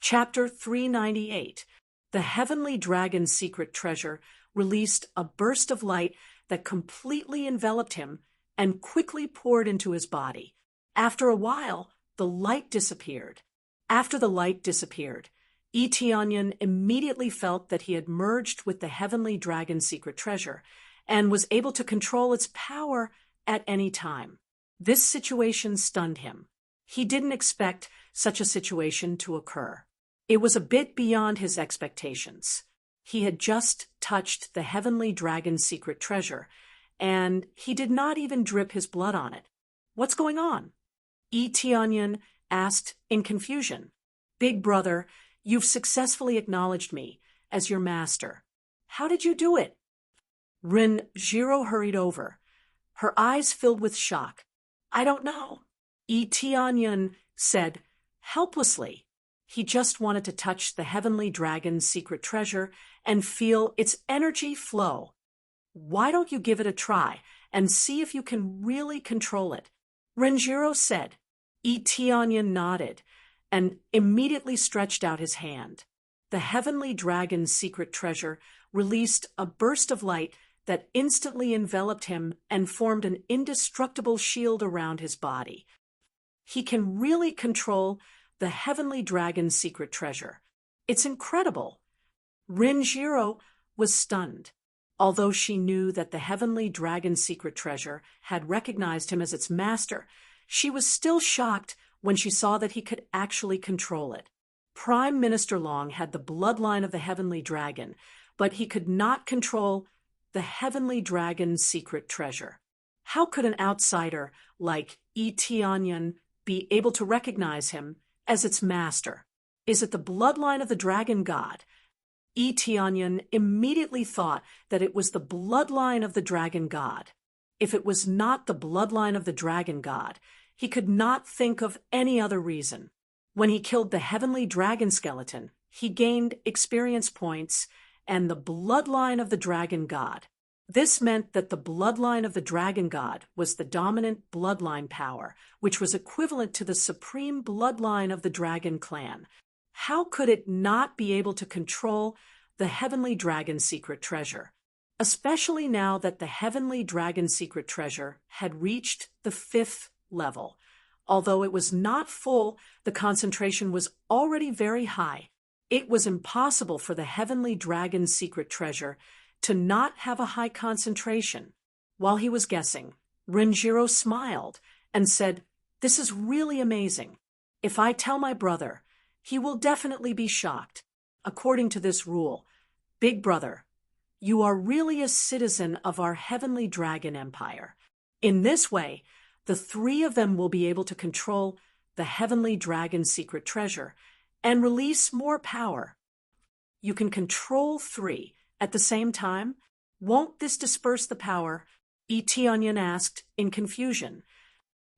Chapter 398. The Heavenly Dragon's Secret Treasure released a burst of light that completely enveloped him and quickly poured into his body. After a while, the light disappeared. After the light disappeared, Eteonion immediately felt that he had merged with the Heavenly Dragon's secret treasure and was able to control its power at any time. This situation stunned him. He didn't expect such a situation to occur. It was a bit beyond his expectations. He had just touched the Heavenly Dragon's secret treasure, and he did not even drip his blood on it. What's going on? Eteonion asked in confusion. Big brother, you've successfully acknowledged me as your master. How did you do it? Renjiro hurried over. Her eyes filled with shock. I don't know. Eteonion said helplessly. He just wanted to touch the Heavenly Dragon's secret treasure and feel its energy flow. Why don't you give it a try and see if you can really control it? Renjiro said. Eteonion nodded and immediately stretched out his hand. The Heavenly Dragon's secret treasure released a burst of light that instantly enveloped him and formed an indestructible shield around his body. He can really control the Heavenly Dragon's secret treasure. It's incredible. Renjiro was stunned. Although she knew that the Heavenly Dragon's secret treasure had recognized him as its master, she was still shocked when she saw that he could actually control it. Prime Minister Long had the bloodline of the Heavenly Dragon, but he could not control the Heavenly Dragon's secret treasure. How could an outsider like Eteonion be able to recognize him as its master? Is it the bloodline of the dragon god? Eteonion immediately thought that it was the bloodline of the dragon god. If it was not the bloodline of the dragon god, he could not think of any other reason. When he killed the Heavenly Dragon skeleton, he gained experience points and the bloodline of the dragon god. This meant that the bloodline of the dragon god was the dominant bloodline power, which was equivalent to the supreme bloodline of the dragon clan. How could it not be able to control the Heavenly Dragon's secret treasure? Especially now that the Heavenly Dragon's secret treasure had reached the 5th level. Although it was not full, the concentration was already very high. It was impossible for the Heavenly Dragon's secret treasure to not have a high concentration. While he was guessing, Renjiro smiled and said, "This is really amazing. If I tell my brother, he will definitely be shocked. According to this rule, Big Brother, you are really a citizen of our Heavenly Dragon Empire. In this way, the 3 of them will be able to control the Heavenly Dragon's secret treasure and release more power. You can control 3 at the same time? Won't this disperse the power?" Eteonion asked in confusion.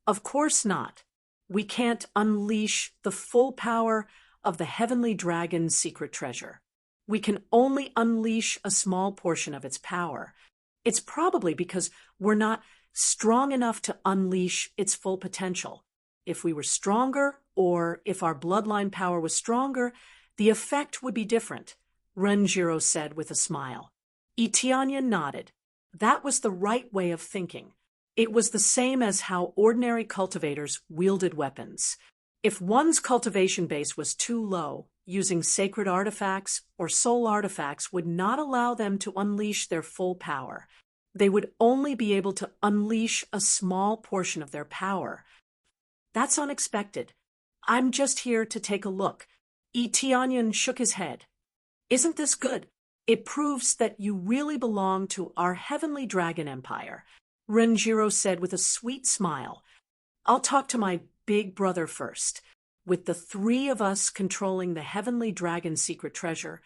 Of course not. We can't unleash the full power of the Heavenly Dragon's secret treasure. We can only unleash a small portion of its power. It's probably because we're not strong enough to unleash its full potential. If we were stronger, or if our bloodline power was stronger, the effect would be different, Renjiro said with a smile. Eteonion nodded. That was the right way of thinking. It was the same as how ordinary cultivators wielded weapons. If one's cultivation base was too low, using sacred artifacts or soul artifacts would not allow them to unleash their full power. They would only be able to unleash a small portion of their power. That's unexpected. I'm just here to take a look. Eteonion shook his head. Isn't this good? It proves that you really belong to our Heavenly Dragon Empire, Renjiro said with a sweet smile. I'll talk to my big brother first. With the 3 of us controlling the Heavenly Dragon's secret treasure,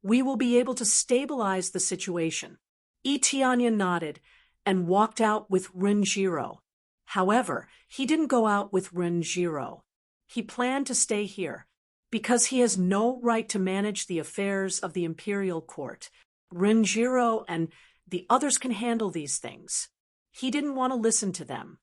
we will be able to stabilize the situation. Eteonion nodded and walked out with Renjiro. However, he didn't go out with Renjiro. He planned to stay here, because he has no right to manage the affairs of the imperial court. Renjiro and the others can handle these things. He didn't want to listen to them.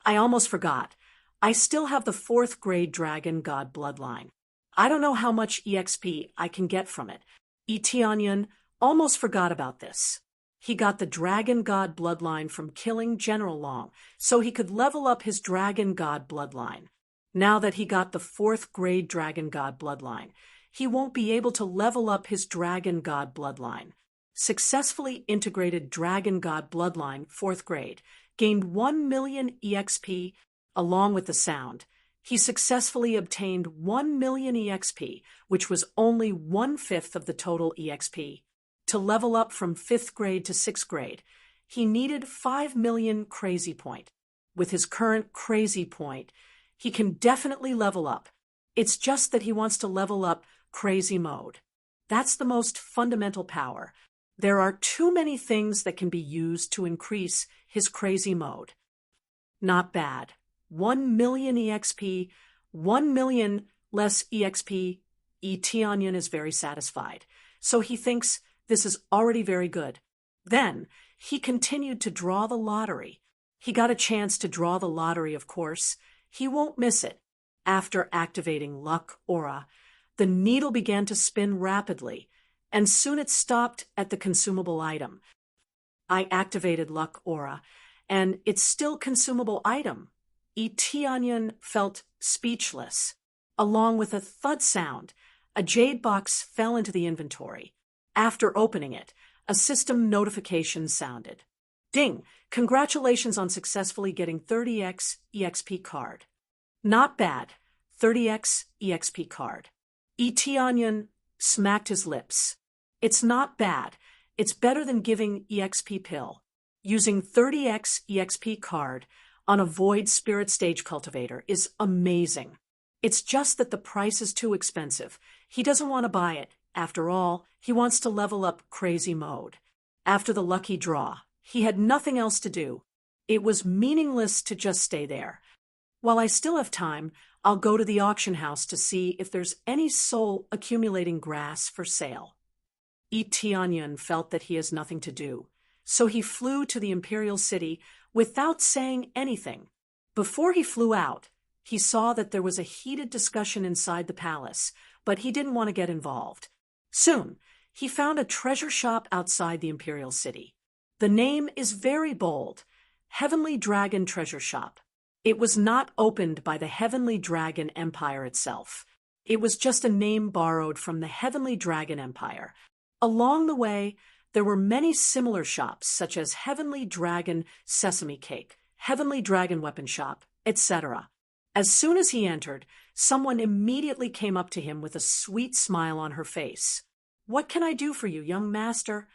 I almost forgot. I still have the 4th grade dragon god bloodline. I don't know how much EXP I can get from it. Eteonion almost forgot about this. He got the Dragon God bloodline from killing General Long, so he could level up his Dragon God bloodline. Now that he got the 4th grade Dragon God bloodline, he won't be able to level up his Dragon God bloodline. Successfully integrated Dragon God bloodline, 4th grade, gained 1 million EXP along with the sound. He successfully obtained 1 million EXP, which was only 1/5 of the total EXP. To level up from 5th grade to 6th grade, he needed 5 million crazy point. With his current crazy point, he can definitely level up. It's just that he wants to level up crazy mode. That's the most fundamental power. There are too many things that can be used to increase his crazy mode. Not bad. 1 million EXP, 1 million less EXP. Eteonion is very satisfied, so he thinks this is already very good. Then he continued to draw the lottery. He got a chance to draw the lottery, of course. He won't miss it. After activating Luck Aura, the needle began to spin rapidly, and soon it stopped at the consumable item. I activated Luck Aura, and it's still consumable item. Eteonion felt speechless. Along with a thud sound, a jade box fell into the inventory. After opening it, a system notification sounded. Ding! Congratulations on successfully getting 30x EXP card. Not bad. 30x EXP card. Eteonion smacked his lips. It's not bad. It's better than giving EXP pill. Using 30x EXP card on a Void Spirit Stage Cultivator is amazing. It's just that the price is too expensive. He doesn't want to buy it. After all, he wants to level up crazy mode. After the lucky draw, he had nothing else to do. It was meaningless to just stay there. While I still have time, I'll go to the auction house to see if there's any soul accumulating grass for sale. Eteonion felt that he has nothing to do, so he flew to the Imperial City without saying anything. Before he flew out, he saw that there was a heated discussion inside the palace, but he didn't want to get involved. Soon, he found a treasure shop outside the Imperial City. The name is very bold, Heavenly Dragon Treasure Shop. It was not opened by the Heavenly Dragon Empire itself. It was just a name borrowed from the Heavenly Dragon Empire. Along the way, there were many similar shops, such as Heavenly Dragon Sesame Cake, Heavenly Dragon Weapon Shop, etc. As soon as he entered, someone immediately came up to him with a sweet smile on her face. "What can I do for you, young master?"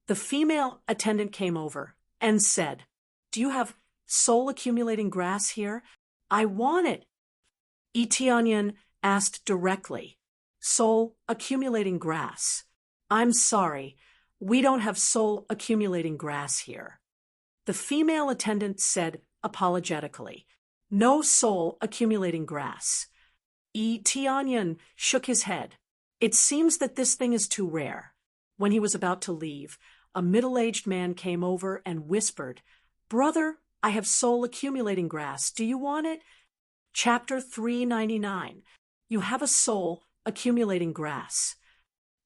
The female attendant came over and said, "Do you have soul-accumulating grass here? I want it." Eteonion asked directly, "Soul-accumulating grass? I'm sorry, we don't have soul-accumulating grass here." The female attendant said apologetically, "No soul-accumulating grass." Eteonion shook his head. "It seems that this thing is too rare." When he was about to leave, a middle-aged man came over and whispered, "Brother, I have soul-accumulating grass. Do you want it?" Chapter 399. You have a soul-accumulating grass.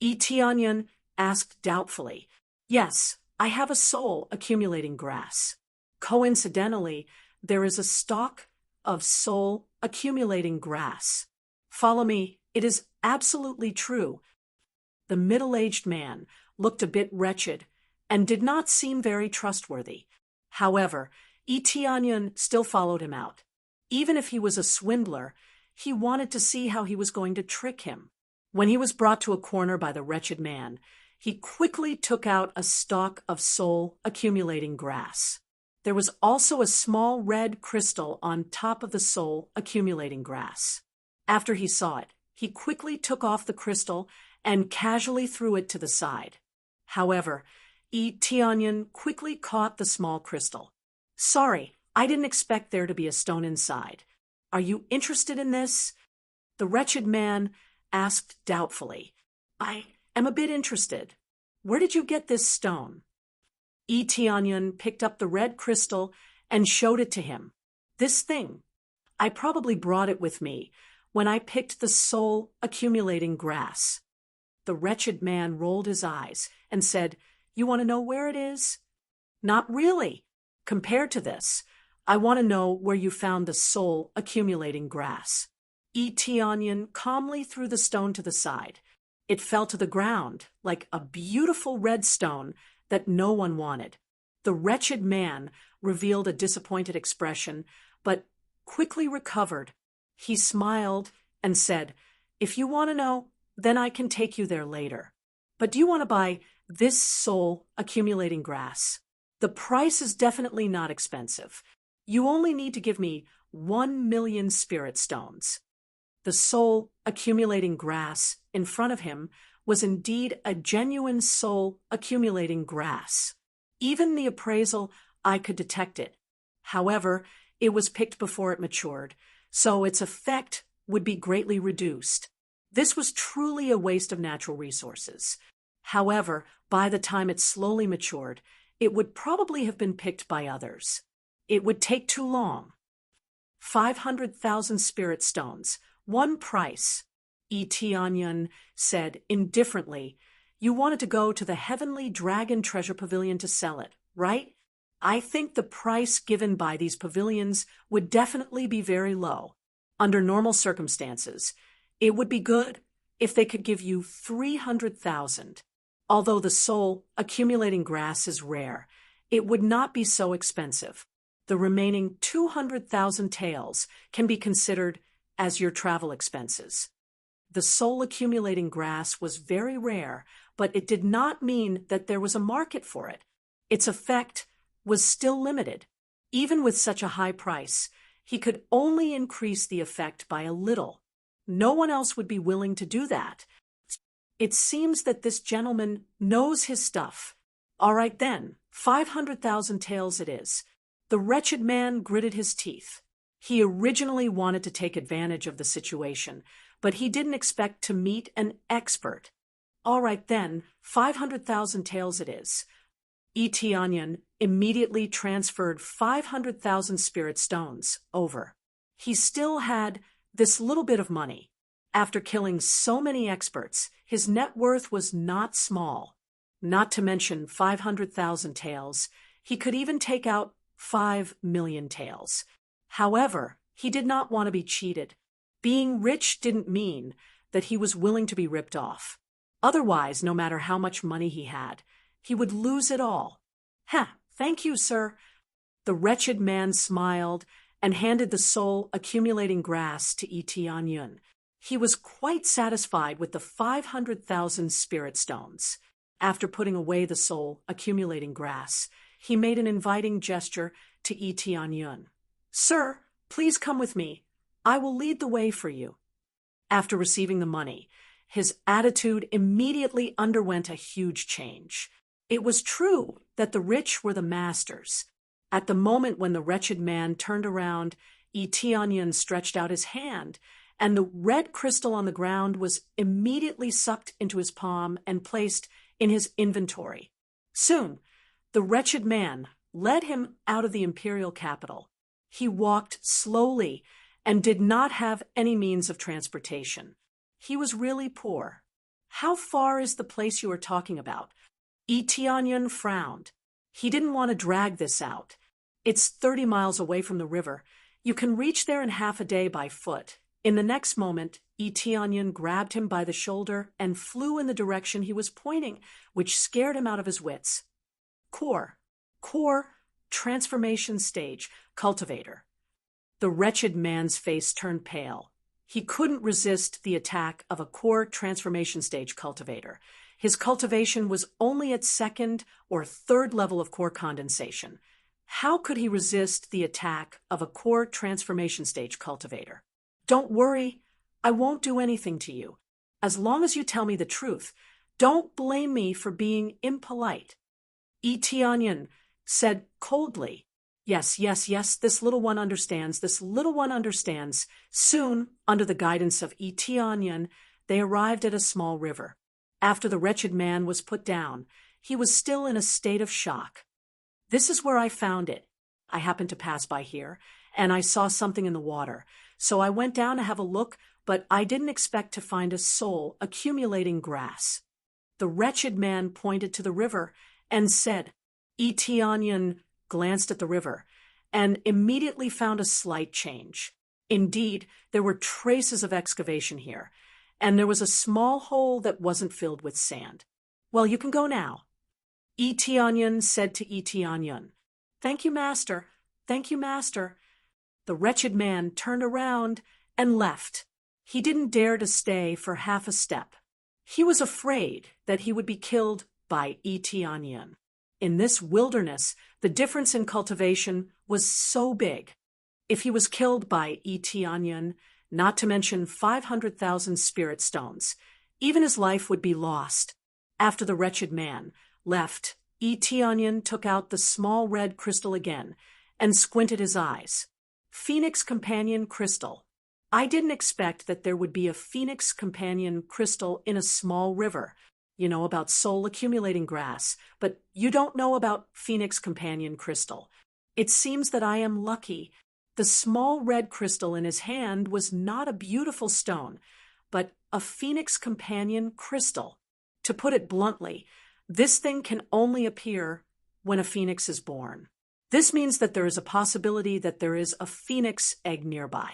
Eteonion asked doubtfully, "Yes, I have a soul-accumulating grass." Coincidentally, there is a stalk of soul-accumulating grass. Follow me, it is absolutely true. The middle-aged man looked a bit wretched and did not seem very trustworthy. However, Eteonion still followed him out. Even if he was a swindler, he wanted to see how he was going to trick him. When he was brought to a corner by the wretched man, he quickly took out a stalk of soul-accumulating grass. There was also a small red crystal on top of the soul-accumulating grass. After he saw it, he quickly took off the crystal and casually threw it to the side. However, Eteonion quickly caught the small crystal. "Sorry, I didn't expect there to be a stone inside. Are you interested in this?" The wretched man asked doubtfully. "I am a bit interested. Where did you get this stone?" Eteonion picked up the red crystal and showed it to him. "This thing. I probably brought it with me. when I picked the soul-accumulating grass." The wretched man rolled his eyes and said, "You want to know where it is?" "Not really. Compared to this, I want to know where you found the soul-accumulating grass." Onion calmly threw the stone to the side. It fell to the ground like a beautiful red stone that no one wanted. The wretched man revealed a disappointed expression, but quickly recovered. He smiled and said, "If you want to know, then I can take you there later. But do you want to buy this soul-accumulating grass? The price is definitely not expensive. You only need to give me 1,000,000 spirit stones." The soul-accumulating grass in front of him was indeed a genuine soul-accumulating grass. Even the appraisal, I could detect it. However, it was picked before it matured, so its effect would be greatly reduced. This was truly a waste of natural resources. However, by the time it slowly matured, it would probably have been picked by others. It would take too long. 500,000 spirit stones. One price, Onion said indifferently. "You wanted to go to the Heavenly Dragon Treasure Pavilion to sell it, right? I think the price given by these pavilions would definitely be very low. Under normal circumstances, it would be good if they could give you 300,000. Although the soul-accumulating grass is rare, it would not be so expensive. The remaining 200,000 taels can be considered as your travel expenses." The soul-accumulating grass was very rare, but it did not mean that there was a market for it. Its effect was still limited. Even with such a high price, he could only increase the effect by a little. No one else would be willing to do that. It seems that this gentleman knows his stuff. All right then, 500,000 taels it is. The wretched man gritted his teeth. He originally wanted to take advantage of the situation, but he didn't expect to meet an expert. All right then, 500,000 taels it is. Onion immediately transferred 500,000 spirit stones over. He still had this little bit of money. After killing so many experts, his net worth was not small. Not to mention 500,000 taels, he could even take out 5,000,000 taels. However, he did not want to be cheated. Being rich didn't mean that he was willing to be ripped off. Otherwise, no matter how much money he had, he would lose it all. Thank you, sir." The wretched man smiled and handed the soul-accumulating grass to Onion. He was quite satisfied with the 500,000 spirit stones. After putting away the soul-accumulating grass, he made an inviting gesture to Onion. "Sir, please come with me. I will lead the way for you." After receiving the money, his attitude immediately underwent a huge change. It was true that the rich were the masters. At the moment when the wretched man turned around, Onion stretched out his hand, and the red crystal on the ground was immediately sucked into his palm and placed in his inventory. Soon, the wretched man led him out of the imperial capital. He walked slowly and did not have any means of transportation. He was really poor. "How far is the place you are talking about?" Onion frowned. He didn't want to drag this out. "It's 30 miles away from the river. You can reach there in half a day by foot." In the next moment, Onion grabbed him by the shoulder and flew in the direction he was pointing, which scared him out of his wits. Core, transformation stage, cultivator. The wretched man's face turned pale. He couldn't resist the attack of a core transformation stage cultivator. His cultivation was only at second or third level of core condensation. How could he resist the attack of a core transformation stage cultivator? "Don't worry, I won't do anything to you. As long as you tell me the truth, don't blame me for being impolite." Onion said coldly, Yes, this little one understands, Soon, under the guidance of Onion, they arrived at a small river. After the wretched man was put down, he was still in a state of shock. "This is where I found it. I happened to pass by here, and I saw something in the water, so I went down to have a look but I didn't expect to find a soul accumulating grass. The wretched man pointed to the river and said, Etionyan glanced at the river and immediately found a slight change. Indeed, there were traces of excavation here, and there was a small hole that wasn't filled with sand. Well, you can go now. Etionyan said to Etionyan, Thank you, master. Thank you, master. The wretched man turned around and left. He didn't dare to stay for half a step. He was afraid that he would be killed by Etionyan. In this wilderness, the difference in cultivation was so big. If he was killed by Etionyan, not to mention 500,000 spirit stones, even his life would be lost. After the wretched man left, Etionyan took out the small red crystal again and squinted his eyes. Phoenix Companion Crystal. I didn't expect that there would be a Phoenix Companion Crystal in a small river. You know about soul accumulating grass, but you don't know about Phoenix Companion Crystal. It seems that I am lucky. The small red crystal in his hand was not a beautiful stone, but a Phoenix Companion Crystal. To put it bluntly, this thing can only appear when a phoenix is born. This means that there is a possibility that there is a phoenix egg nearby.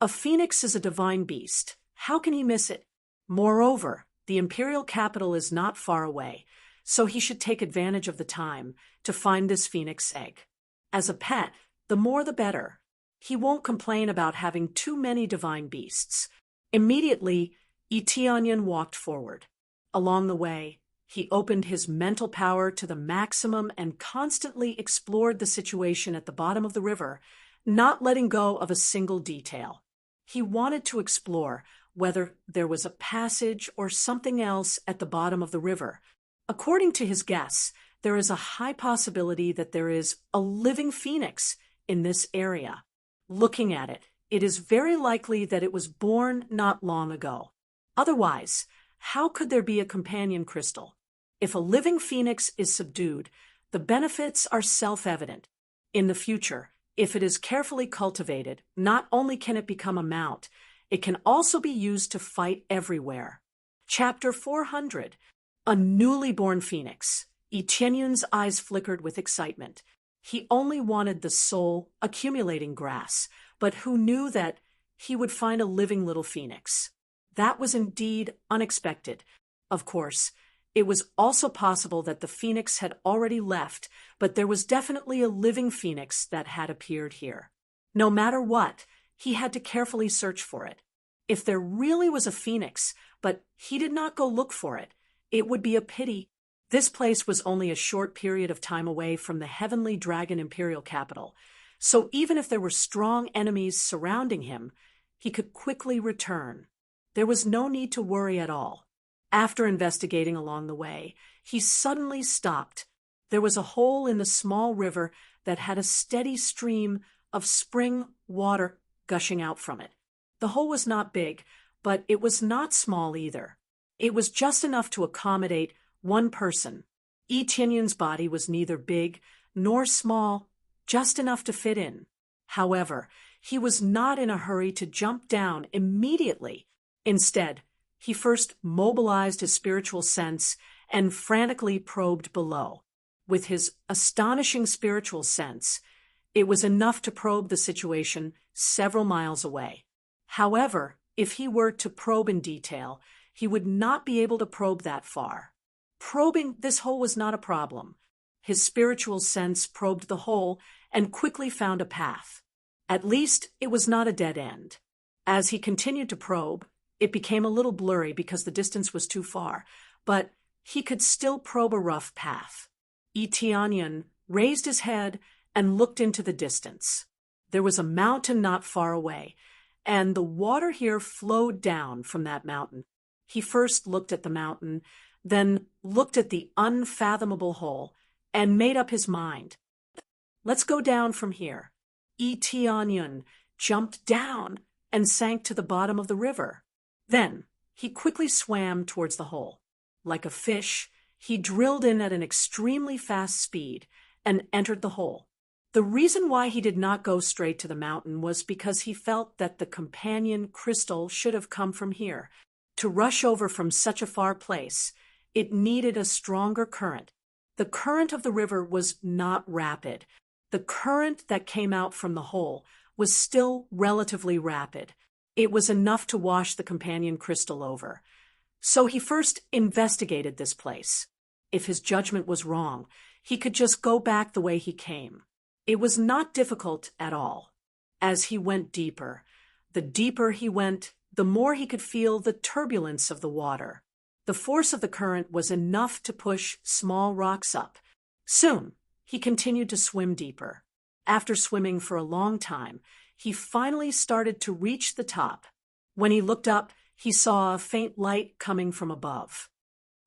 A phoenix is a divine beast. How can he miss it? Moreover, the imperial capital is not far away, so he should take advantage of the time to find this phoenix egg. As a pet, the more the better. He won't complain about having too many divine beasts. Immediately, Etionyan walked forward. Along the way, he opened his mental power to the maximum and constantly explored the situation at the bottom of the river, not letting go of a single detail. He wanted to explore whether there was a passage or something else at the bottom of the river. According to his guess, there is a high possibility that there is a living phoenix in this area. Looking at it, it is very likely that it was born not long ago. Otherwise, how could there be a companion crystal? If a living phoenix is subdued, the benefits are self-evident. In the future, if it is carefully cultivated, not only can it become a mount, it can also be used to fight everywhere. Chapter 400. A newly born phoenix. Etionyan's eyes flickered with excitement. He only wanted the soul accumulating grass, but who knew that he would find a living little phoenix? That was indeed unexpected. Of course, it was also possible that the phoenix had already left, but there was definitely a living phoenix that had appeared here. No matter what, he had to carefully search for it. If there really was a phoenix, but he did not go look for it, it would be a pity. This place was only a short period of time away from the Heavenly Dragon Imperial Capital, so even if there were strong enemies surrounding him, he could quickly return. There was no need to worry at all. After investigating along the way, he suddenly stopped. There was a hole in the small river that had a steady stream of spring water gushing out from it. The hole was not big, but it was not small either. It was just enough to accommodate one person. Etionyan's body was neither big nor small, just enough to fit in. However, he was not in a hurry to jump down immediately. Instead, he first mobilized his spiritual sense and frantically probed below. With his astonishing spiritual sense, it was enough to probe the situation several miles away. However, if he were to probe in detail, he would not be able to probe that far. Probing this hole was not a problem. His spiritual sense probed the hole and quickly found a path. At least it was not a dead end. As he continued to probe, it became a little blurry because the distance was too far, but he could still probe a rough path. Etionyan raised his head and looked into the distance. There was a mountain not far away, and the water here flowed down from that mountain. He first looked at the mountain, then looked at the unfathomable hole, and made up his mind. Let's go down from here. Etionyan jumped down and sank to the bottom of the river. Then he quickly swam towards the hole. Like a fish, he drilled in at an extremely fast speed and entered the hole. The reason why he did not go straight to the mountain was because he felt that the companion crystal should have come from here. To rush over from such a far place, it needed a stronger current. The current of the river was not rapid. The current that came out from the hole was still relatively rapid. It was enough to wash the companion crystal over. So he first investigated this place. If his judgment was wrong, he could just go back the way he came. It was not difficult at all. As he went deeper, the deeper he went, the more he could feel the turbulence of the water. The force of the current was enough to push small rocks up. Soon, he continued to swim deeper. After swimming for a long time, he finally started to reach the top. When he looked up, he saw a faint light coming from above.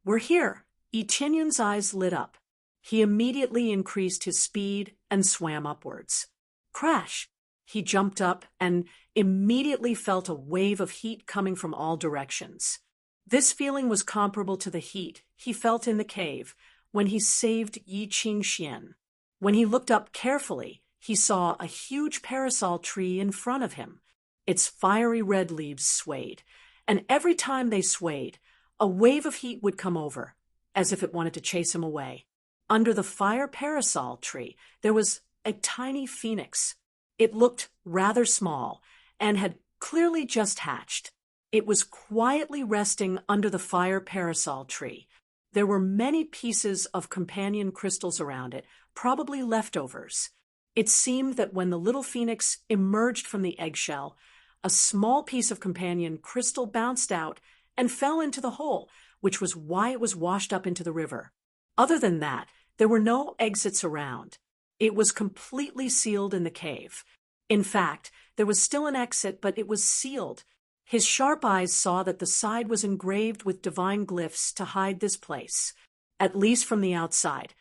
"We're here." Etienne's eyes lit up. He immediately increased his speed and swam upwards. Crash! He jumped up and immediately felt a wave of heat coming from all directions. This feeling was comparable to the heat he felt in the cave when he saved Yi Qingxian. When he looked up carefully, he saw a huge parasol tree in front of him. Its fiery red leaves swayed, and every time they swayed, a wave of heat would come over, as if it wanted to chase him away. Under the fire parasol tree, there was a tiny phoenix. It looked rather small and had clearly just hatched. It was quietly resting under the fire parasol tree. There were many pieces of companion crystals around it, probably leftovers. It seemed that when the little phoenix emerged from the eggshell, a small piece of companion crystal bounced out and fell into the hole, which was why it was washed up into the river. Other than that, there were no exits around. It was completely sealed in the cave. In fact, there was still an exit, but it was sealed. His sharp eyes saw that the side was engraved with divine glyphs to hide this place. At least from the outside,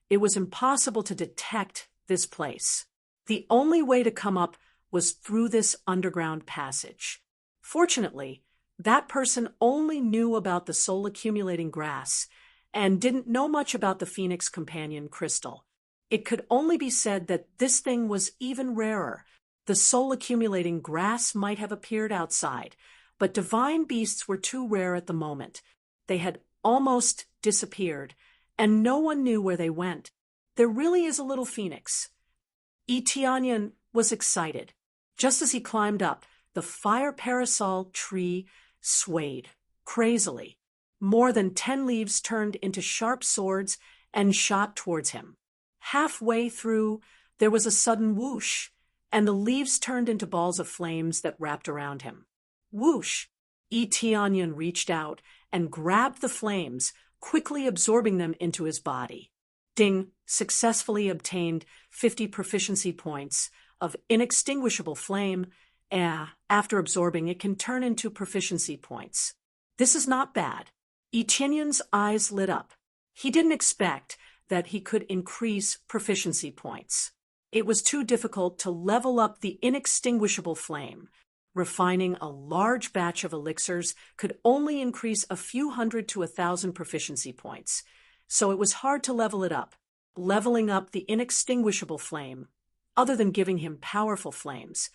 it was impossible to detect this place. The only way to come up was through this underground passage. Fortunately, that person only knew about the soul-accumulating grass and didn't know much about the Phoenix Companion crystal. It could only be said that this thing was even rarer. The soul-accumulating grass might have appeared outside, but divine beasts were too rare at the moment. They had almost disappeared, and no one knew where they went. There really is a little phoenix. Etienne was excited. Just as he climbed up, the fire parasol tree swayed crazily. More than 10 leaves turned into sharp swords and shot towards him. Halfway through, there was a sudden whoosh, and the leaves turned into balls of flames that wrapped around him. Whoosh! Etienne reached out and grabbed the flames, quickly absorbing them into his body. Ding successfully obtained 50 proficiency points of inextinguishable flame. After absorbing, it can turn into proficiency points. This is not bad. Etienne's eyes lit up. He didn't expect that he could increase proficiency points. It was too difficult to level up the inextinguishable flame. Refining a large batch of elixirs could only increase a few hundred to 1,000 proficiency points, so it was hard to level it up. Leveling up the inextinguishable flame, other than giving him powerful flames,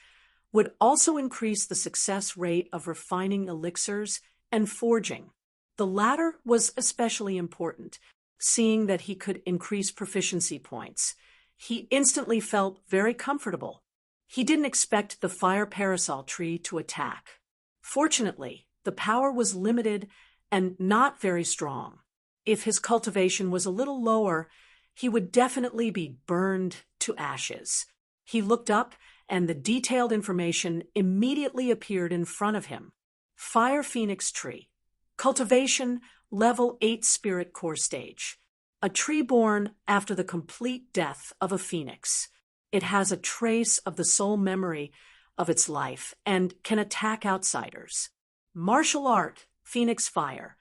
would also increase the success rate of refining elixirs and forging. The latter was especially important, seeing that he could increase proficiency points. He instantly felt very comfortable. He didn't expect the fire parasol tree to attack. Fortunately, the power was limited and not very strong. If his cultivation was a little lower, he would definitely be burned to ashes. He looked up, and the detailed information immediately appeared in front of him. Fire Phoenix Tree. Cultivation, Level 8 Spirit Core Stage. A tree born after the complete death of a phoenix. It has a trace of the soul memory of its life and can attack outsiders. Martial art, Phoenix Fire.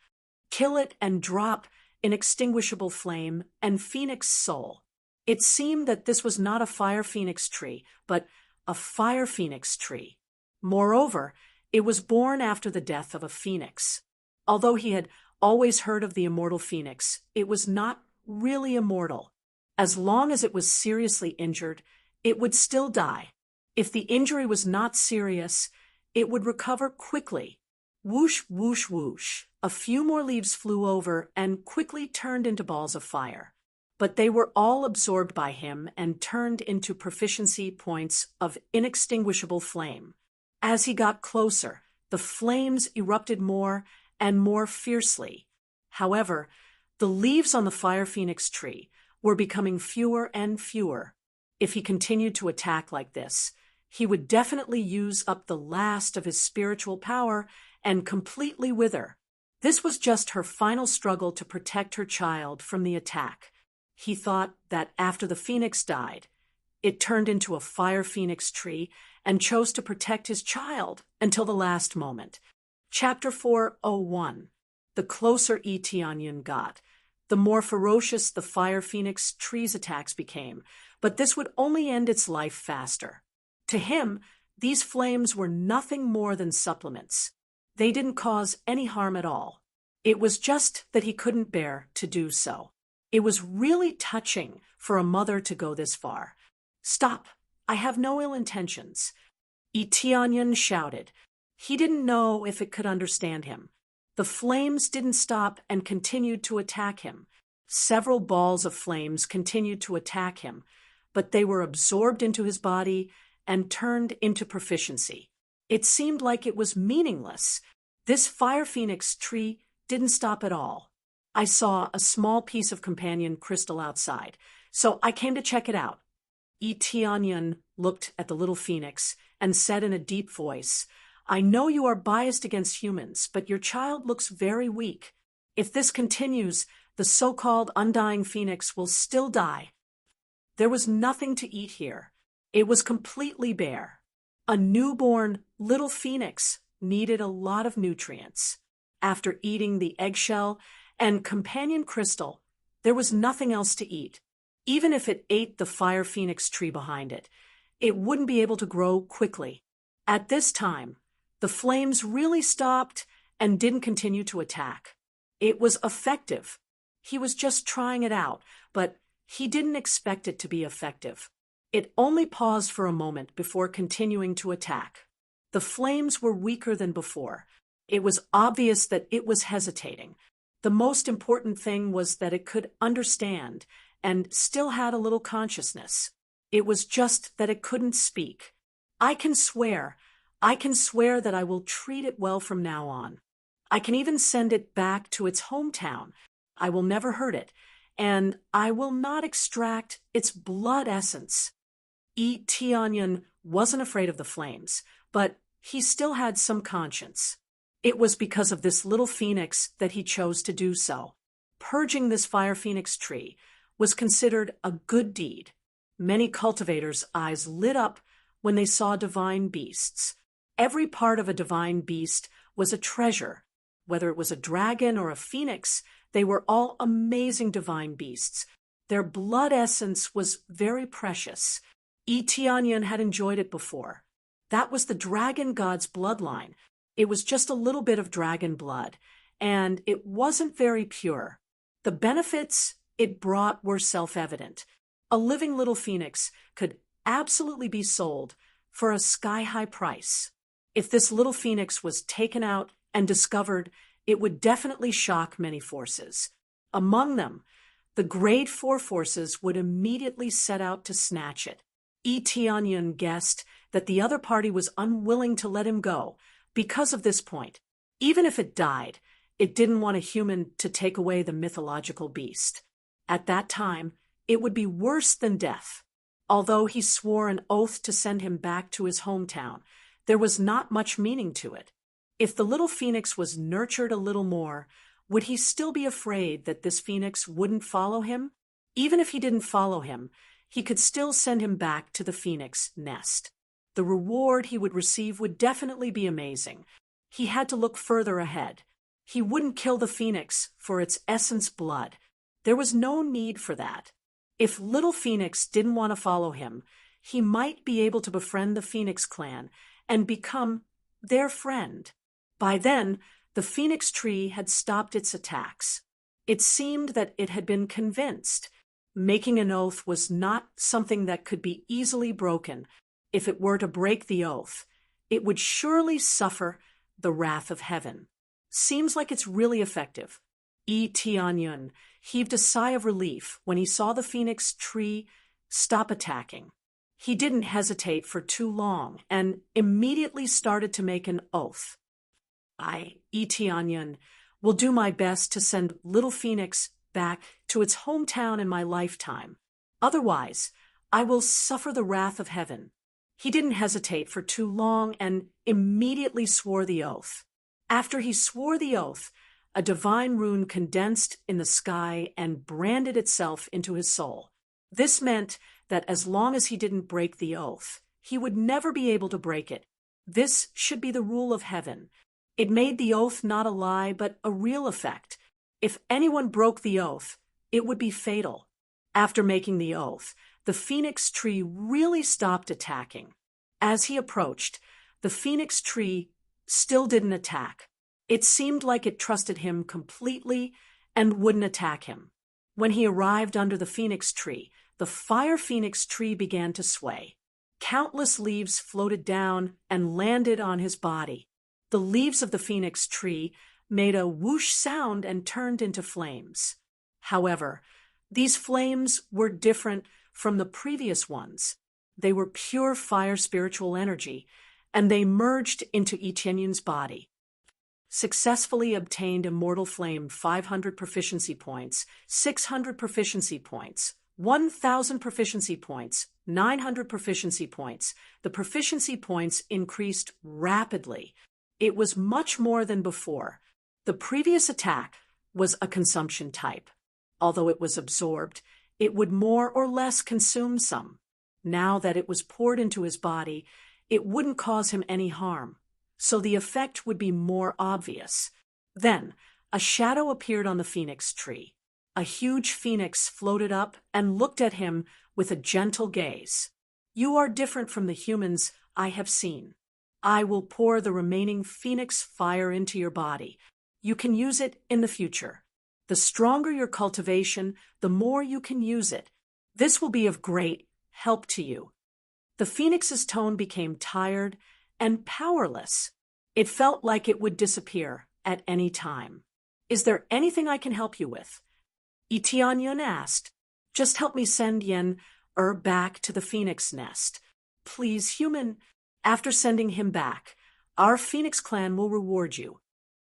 Kill it and drop inextinguishable flame and Phoenix Soul. It seemed that this was not a fire phoenix tree, but a fire phoenix tree. Moreover, it was born after the death of a phoenix. Although he had always heard of the immortal phoenix, it was not really immortal. As long as it was seriously injured, it would still die. If the injury was not serious, it would recover quickly. Whoosh, whoosh, whoosh. A few more leaves flew over and quickly turned into balls of fire. But they were all absorbed by him and turned into proficiency points of inextinguishable flame. As he got closer, the flames erupted more and more fiercely. However, the leaves on the fire phoenix tree were becoming fewer and fewer. If he continued to attack like this, he would definitely use up the last of his spiritual power and completely wither. This was just her final struggle to protect her child from the attack. He thought that after the phoenix died, it turned into a fire phoenix tree and chose to protect his child until the last moment. Chapter 401. The closer Eteonion got, the more ferocious the fire phoenix tree's attacks became, but this would only end its life faster. To him, these flames were nothing more than supplements. They didn't cause any harm at all. It was just that he couldn't bear to do so. It was really touching for a mother to go this far. "Stop! I have no ill intentions," Eteonion shouted. He didn't know if it could understand him. The flames didn't stop and continued to attack him. Several balls of flames continued to attack him, but they were absorbed into his body and turned into proficiency. It seemed like it was meaningless. This fire phoenix tree didn't stop at all. "I saw a small piece of companion crystal outside, so I came to check it out." Eteonion looked at the little phoenix and said in a deep voice, "I know you are biased against humans, but your child looks very weak. If this continues, the so-called undying phoenix will still die." There was nothing to eat here. It was completely bare. A newborn little phoenix needed a lot of nutrients. After eating the eggshell and companion crystal, there was nothing else to eat. Even if it ate the fire phoenix tree behind it, it wouldn't be able to grow quickly. At this time, the flames really stopped and didn't continue to attack. It was effective. He was just trying it out, but he didn't expect it to be effective. It only paused for a moment before continuing to attack. The flames were weaker than before. It was obvious that it was hesitating. The most important thing was that it could understand and still had a little consciousness. It was just that it couldn't speak. I can swear that I will treat it well from now on. I can even send it back to its hometown. I will never hurt it, and I will not extract its blood essence." Eteonion wasn't afraid of the flames, but he still had some conscience. It was because of this little phoenix that he chose to do so. Purging this fire phoenix tree was considered a good deed. Many cultivators' eyes lit up when they saw divine beasts. Every part of a divine beast was a treasure. Whether it was a dragon or a phoenix, they were all amazing divine beasts. Their blood essence was very precious. Eteonion had enjoyed it before. That was the dragon god's bloodline. It was just a little bit of dragon blood, and it wasn't very pure. The benefits it brought were self-evident. A living little phoenix could absolutely be sold for a sky-high price. If this little phoenix was taken out and discovered, it would definitely shock many forces. Among them, the grade 4 forces would immediately set out to snatch it. Eteonion guessed that the other party was unwilling to let him go because of this point. Even if it died, it didn't want a human to take away the mythological beast. At that time, it would be worse than death. Although he swore an oath to send him back to his hometown, there was not much meaning to it. If the little phoenix was nurtured a little more, would he still be afraid that this phoenix wouldn't follow him? Even if he didn't follow him, he could still send him back to the phoenix nest. The reward he would receive would definitely be amazing. He had to look further ahead. He wouldn't kill the phoenix for its essence blood. There was no need for that. If little phoenix didn't want to follow him, he might be able to befriend the phoenix clan and become their friend. By then, the phoenix tree had stopped its attacks. It seemed that it had been convinced. Making an oath was not something that could be easily broken. If it were to break the oath, it would surely suffer the wrath of heaven. Seems like it's really effective. Tianyun heaved a sigh of relief when he saw the phoenix tree stop attacking. He didn't hesitate for too long and immediately started to make an oath. Tianyun, will do my best to send little phoenix back to its hometown in my lifetime. Otherwise, I will suffer the wrath of heaven. He didn't hesitate for too long and immediately swore the oath. After he swore the oath, a divine rune condensed in the sky and branded itself into his soul. This meant that as long as he didn't break the oath, he would never be able to break it. This should be the rule of heaven. It made the oath not a lie, but a real effect. If anyone broke the oath, it would be fatal. After making the oath, the phoenix tree really stopped attacking. As he approached, the phoenix tree still didn't attack. It seemed like it trusted him completely and wouldn't attack him. When he arrived under the phoenix tree, the fire phoenix tree began to sway. Countless leaves floated down and landed on his body. The leaves of the phoenix tree made a whoosh sound and turned into flames. However, these flames were different from the previous ones. They were pure fire spiritual energy, and they merged into Tianyun's body. Successfully obtained Immortal Flame 500 proficiency points, 600 proficiency points, 1,000 proficiency points, 900 proficiency points. The proficiency points increased rapidly. It was much more than before. The previous attack was a consumption type. Although it was absorbed, it would more or less consume some. Now that it was poured into his body, it wouldn't cause him any harm, so the effect would be more obvious. Then, a shadow appeared on the phoenix tree. A huge phoenix floated up and looked at him with a gentle gaze. You are different from the humans I have seen. I will pour the remaining phoenix fire into your body. You can use it in the future. The stronger your cultivation, the more you can use it. This will be of great help to you. The phoenix's tone became tired and powerless. It felt like it would disappear at any time. Is there anything I can help you with? Tianyun asked. Just help me send Yen back to the phoenix nest. Please, human. After sending him back, our phoenix clan will reward you.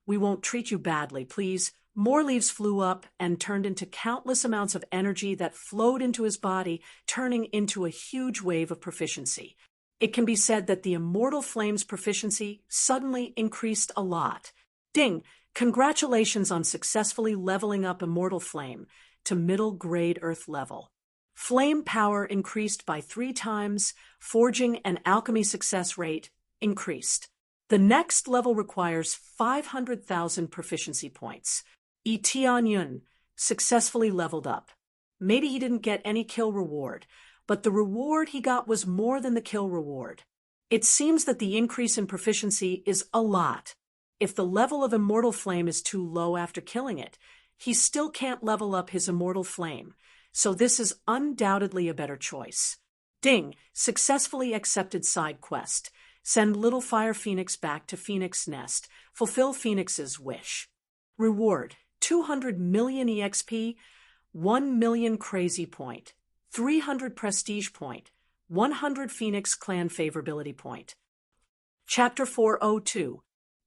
We won't treat you badly, please. More leaves flew up and turned into countless amounts of energy that flowed into his body, turning into a huge wave of proficiency. It can be said that the Immortal Flame's proficiency suddenly increased a lot. Ding! Congratulations on successfully leveling up Immortal Flame to middle grade Earth level. Flame power increased by 3 times, forging and alchemy success rate increased. The next level requires 500,000 proficiency points. Tianyun successfully leveled up. Maybe he didn't get any kill reward, but the reward he got was more than the kill reward. It seems that the increase in proficiency is a lot. If the level of Immortal Flame is too low after killing it, he still can't level up his Immortal Flame, so this is undoubtedly a better choice. Ding! Successfully accepted side quest. Send Little Fire Phoenix back to Phoenix Nest. Fulfill Phoenix's wish. Reward: 200 million EXP, 1 million Crazy Point, 300 Prestige Point, 100 Phoenix Clan Favorability Point. Chapter 402.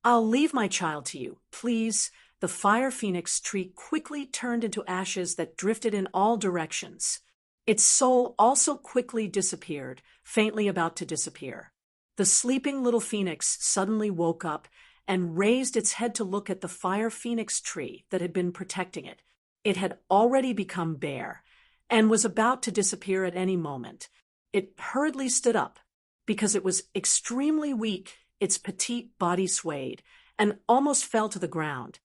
I'll leave my child to you, please. The fire phoenix tree quickly turned into ashes that drifted in all directions. Its soul also quickly disappeared, faintly about to disappear. The sleeping little phoenix suddenly woke up and raised its head to look at the fire phoenix tree that had been protecting it. It had already become bare and was about to disappear at any moment. It hurriedly stood up. Because it was extremely weak, its petite body swayed and almost fell to the ground.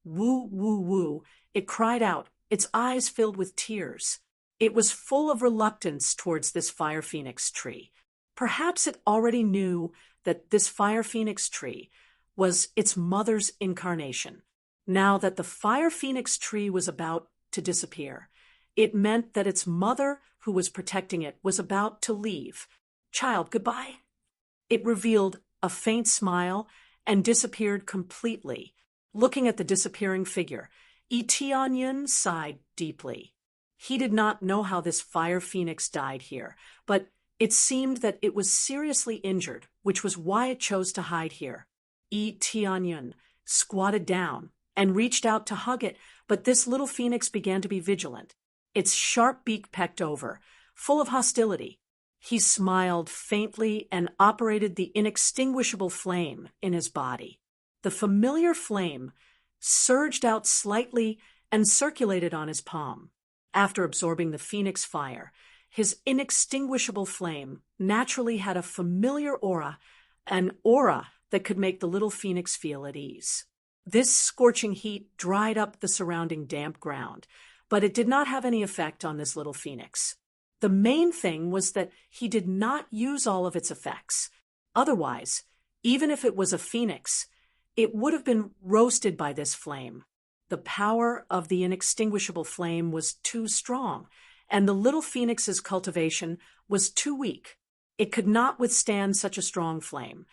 Woo, woo, woo, it cried out, its eyes filled with tears. It was full of reluctance towards this fire phoenix tree. Perhaps it already knew that this fire phoenix tree was its mother's incarnation. Now that the fire phoenix tree was about to disappear, It meant that its mother, who was protecting it, was about to leave. "Child, goodbye." It revealed a faint smile and disappeared completely. Looking at the disappearing figure, Yi Tianyun sighed deeply. He did not know how this fire phoenix died here, but it seemed that it was seriously injured, which was why it chose to hide here. Yi Tianyun squatted down and reached out to hug it, but this little phoenix began to be vigilant. Its sharp beak pecked over, full of hostility. He smiled faintly and operated the inextinguishable flame in his body. The familiar flame surged out slightly and circulated on his palm. After absorbing the phoenix fire, his inextinguishable flame naturally had a familiar aura, an aura that could make the little phoenix feel at ease. This scorching heat dried up the surrounding damp ground, but it did not have any effect on this little phoenix. The main thing was that he did not use all of its effects. Otherwise, even if it was a phoenix, it would have been roasted by this flame. The power of the inextinguishable flame was too strong, and the little phoenix's cultivation was too weak. It could not withstand such a strong flame.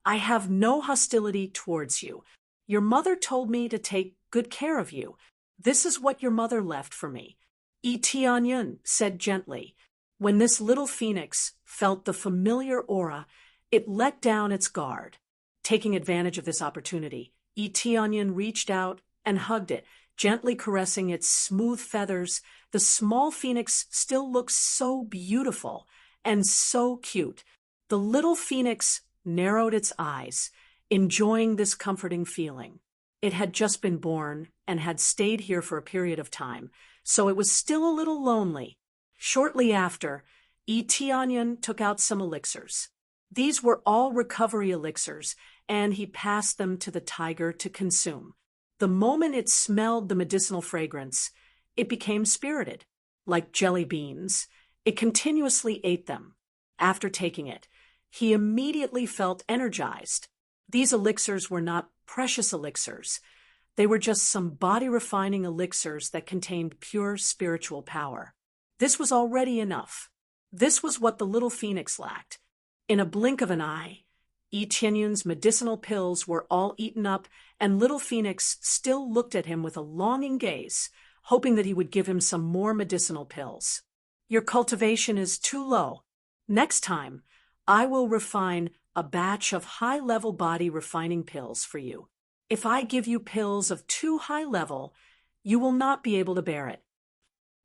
"I have no hostility towards you. Your mother told me to take good care of you. This is what your mother left for me," Yi Tianyun said gently. When this little phoenix felt the familiar aura, it let down its guard. Taking advantage of this opportunity, Yi Tianyun reached out and hugged it, gently caressing its smooth feathers. The small phoenix still looked so beautiful and so cute. The little phoenix narrowed its eyes, enjoying this comforting feeling. It had just been born and had stayed here for a period of time, so it was still a little lonely. Shortly after, Yi Tianyun took out some elixirs. These were all recovery elixirs, and he passed them to the tiger to consume. The moment it smelled the medicinal fragrance, it became spirited. Like jelly beans, it continuously ate them. After taking it, he immediately felt energized. These elixirs were not precious elixirs. They were just some body-refining elixirs that contained pure spiritual power. This was already enough. This was what the little phoenix lacked. In a blink of an eye, Yi Tianyun's medicinal pills were all eaten up, and little phoenix still looked at him with a longing gaze, hoping that he would give him some more medicinal pills. "Your cultivation is too low. Next time, I will refine a batch of high-level body refining pills for you. If I give you pills of too high level, you will not be able to bear it."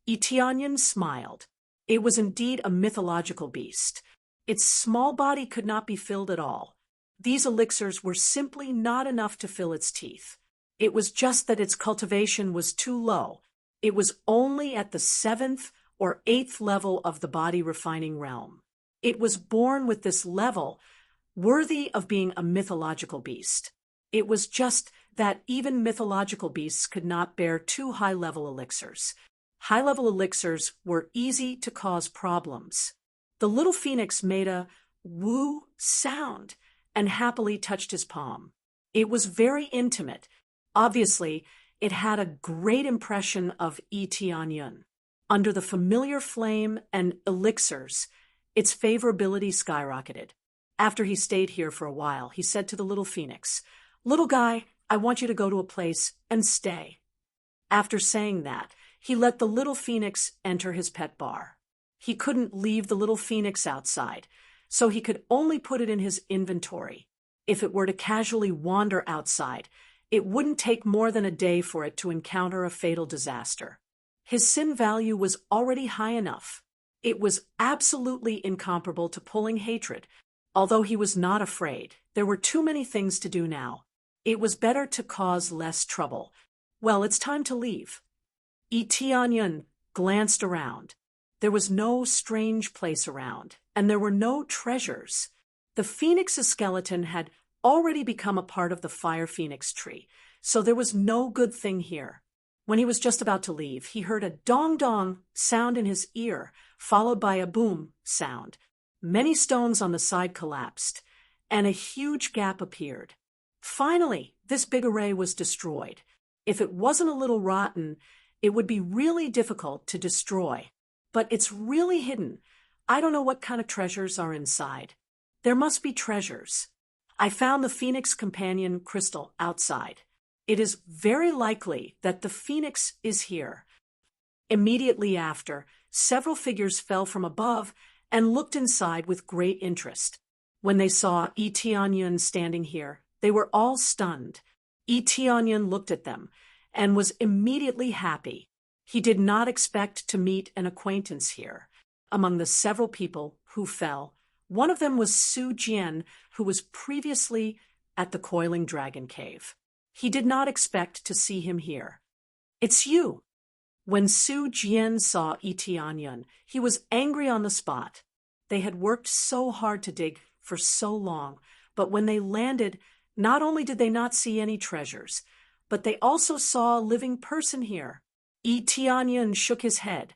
Yi Tianyun smiled. It was indeed a mythological beast. Its small body could not be filled at all. These elixirs were simply not enough to fill its teeth. It was just that its cultivation was too low. It was only at the 7th or 8th level of the body refining realm. It was born with this level, worthy of being a mythological beast. It was just that even mythological beasts could not bear too high-level elixirs. High-level elixirs were easy to cause problems. The little phoenix made a woo sound and happily touched his palm. It was very intimate. Obviously, it had a great impression of Yi Tianyun. Under the familiar flame and elixirs, its favorability skyrocketed. After he stayed here for a while, he said to the little phoenix, "Little guy, I want you to go to a place and stay." After saying that, he let the little phoenix enter his pet bar. He couldn't leave the little phoenix outside, so he could only put it in his inventory. If it were to casually wander outside, it wouldn't take more than a day for it to encounter a fatal disaster. His sin value was already high enough. It was absolutely incomparable to pulling hatred. Although he was not afraid, there were too many things to do now. It was better to cause less trouble. "Well, it's time to leave." Yi Tianyun glanced around. There was no strange place around, and there were no treasures. The phoenix's skeleton had already become a part of the fire phoenix tree, so there was no good thing here. When he was just about to leave, he heard a dong-dong sound in his ear, followed by a boom sound. Many stones on the side collapsed, and a huge gap appeared. Finally, this big array was destroyed. If it wasn't a little rotten, It would be really difficult to destroy. But it's really hidden. I don't know what kind of treasures are inside. There must be treasures. I found the Phoenix Companion crystal outside. It is very likely that the Phoenix is here. Immediately after, several figures fell from above and looked inside with great interest. When they saw Tianyun standing here, they were all stunned. Tianyun looked at them and was immediately happy. He did not expect to meet an acquaintance here. Among the several people who fell, one of them was Su Jian, who was previously at the Coiling Dragon Cave. He did not expect to see him here. "It's you." When Su Jian saw Tianyun, he was angry on the spot. They had worked so hard to dig for so long, but when they landed, not only did they not see any treasures, but they also saw a living person here. Tianyun shook his head.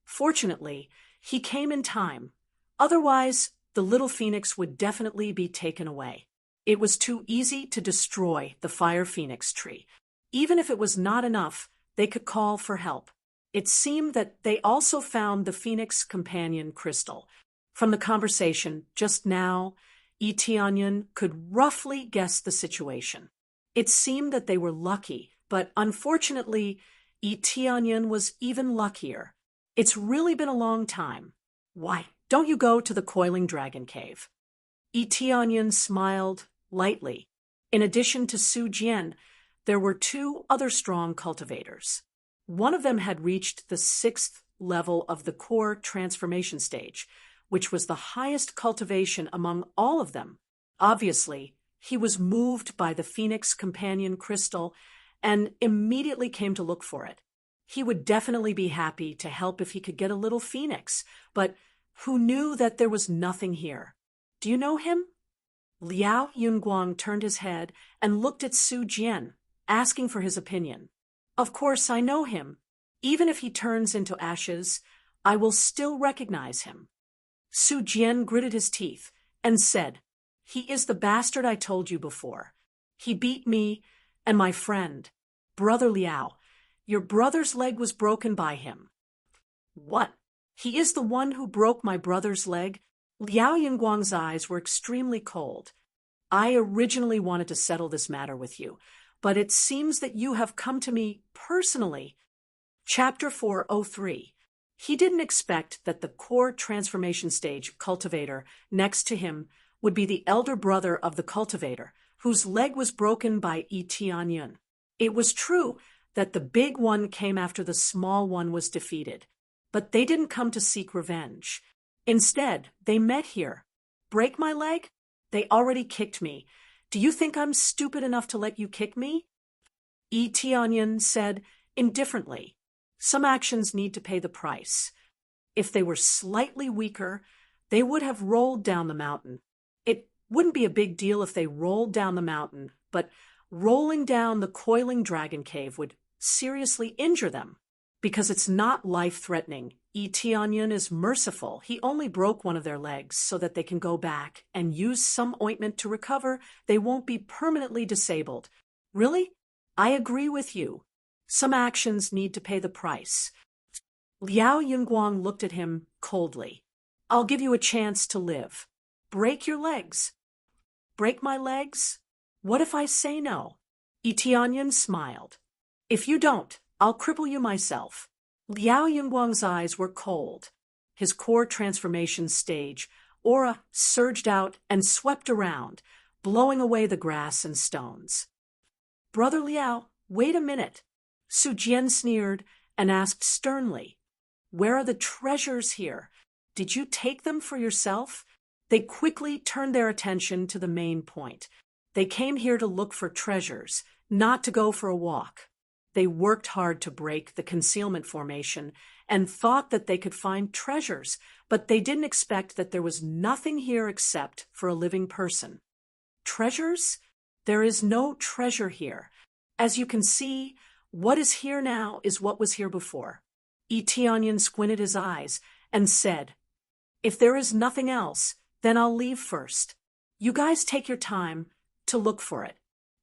Fortunately, he came in time. Otherwise, the little phoenix would definitely be taken away. It was too easy to destroy the fire phoenix tree. Even if it was not enough, they could call for help. It seemed that they also found the Phoenix Companion crystal. From the conversation just now, Tianyun could roughly guess the situation. It seemed that they were lucky, but unfortunately, Tianyun was even luckier. "It's really been a long time. Why, don't you go to the Coiling Dragon Cave?" Tianyun smiled lightly. In addition to Su Jian, there were two other strong cultivators. One of them had reached the 6th level of the core transformation stage, which was the highest cultivation among all of them. Obviously, he was moved by the Phoenix Companion crystal and immediately came to look for it. He would definitely be happy to help if he could get a little phoenix, but who knew that there was nothing here? "Do you know him?" Liao Yunguang turned his head and looked at Su Jian, asking for his opinion. "Of course I know him. Even if he turns into ashes, I will still recognize him." Su Jian gritted his teeth and said, "He is the bastard I told you before. He beat me and my friend, Brother Liao. Your brother's leg was broken by him." "What? He is the one who broke my brother's leg?" Liao Yunguang's eyes were extremely cold. "I originally wanted to settle this matter with you, but it seems that you have come to me personally." Chapter 403. He didn't expect that the core transformation stage cultivator next to him would be the elder brother of the cultivator, whose leg was broken by Tianyun. It was true that the big one came after the small one was defeated, but they didn't come to seek revenge. Instead, they met here. "Break my leg? They already kicked me. Do you think I'm stupid enough to let you kick me?" Tianyun said indifferently, "Some actions need to pay the price. If they were slightly weaker, they would have rolled down the mountain. It wouldn't be a big deal if they rolled down the mountain, but rolling down the Coiling Dragon Cave would seriously injure them. Because it's not life-threatening, Tianyun is merciful. He only broke one of their legs so that they can go back and use some ointment to recover. They won't be permanently disabled." "Really? I agree with you. Some actions need to pay the price." Liao Yunguang looked at him coldly. "I'll give you a chance to live. Break your legs." "Break my legs? What if I say no?" Tianyun smiled. "If you don't, I'll cripple you myself." Liao Yunguang's eyes were cold. His core transformation stage aura surged out and swept around, blowing away the grass and stones. "Brother Liao, wait a minute." Su Jian sneered and asked sternly, "Where are the treasures here? Did you take them for yourself?" They quickly turned their attention to the main point. They came here to look for treasures, not to go for a walk. They worked hard to break the concealment formation and thought that they could find treasures, but they didn't expect that there was nothing here except for a living person. Treasures? There is no treasure here. As you can see, what is here now is what was here before. Tianyun squinted his eyes and said, "If there is nothing else, then I'll leave first. You guys take your time to look for it."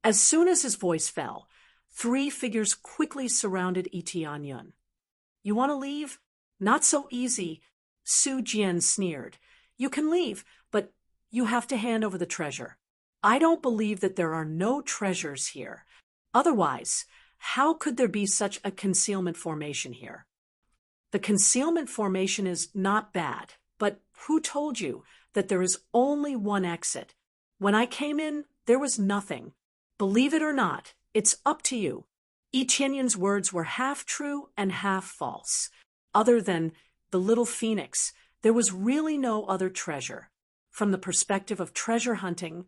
As soon as his voice fell, Three figures quickly surrounded Itianyun. You want to leave? Not so easy, Su Jian sneered. You can leave, but you have to hand over the treasure. I don't believe that there are no treasures here. Otherwise, how could there be such a concealment formation here? The concealment formation is not bad, but who told you that there is only one exit? When I came in, there was nothing. Believe it or not, it's up to you. Etienne's words were half true and half false. Other than the little phoenix, there was really no other treasure. From the perspective of treasure hunting,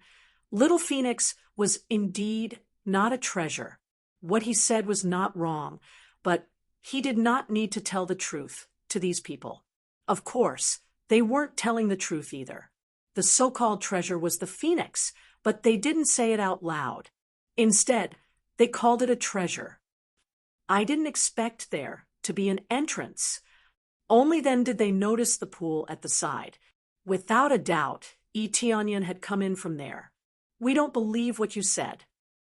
Little Phoenix was indeed not a treasure. What he said was not wrong, but he did not need to tell the truth to these people. Of course, they weren't telling the truth either. The so-called treasure was the phoenix, but they didn't say it out loud. Instead, they called it a treasure. I didn't expect there to be an entrance. Only then did they notice the pool at the side. Without a doubt, Etienne had come in from there. We don't believe what you said.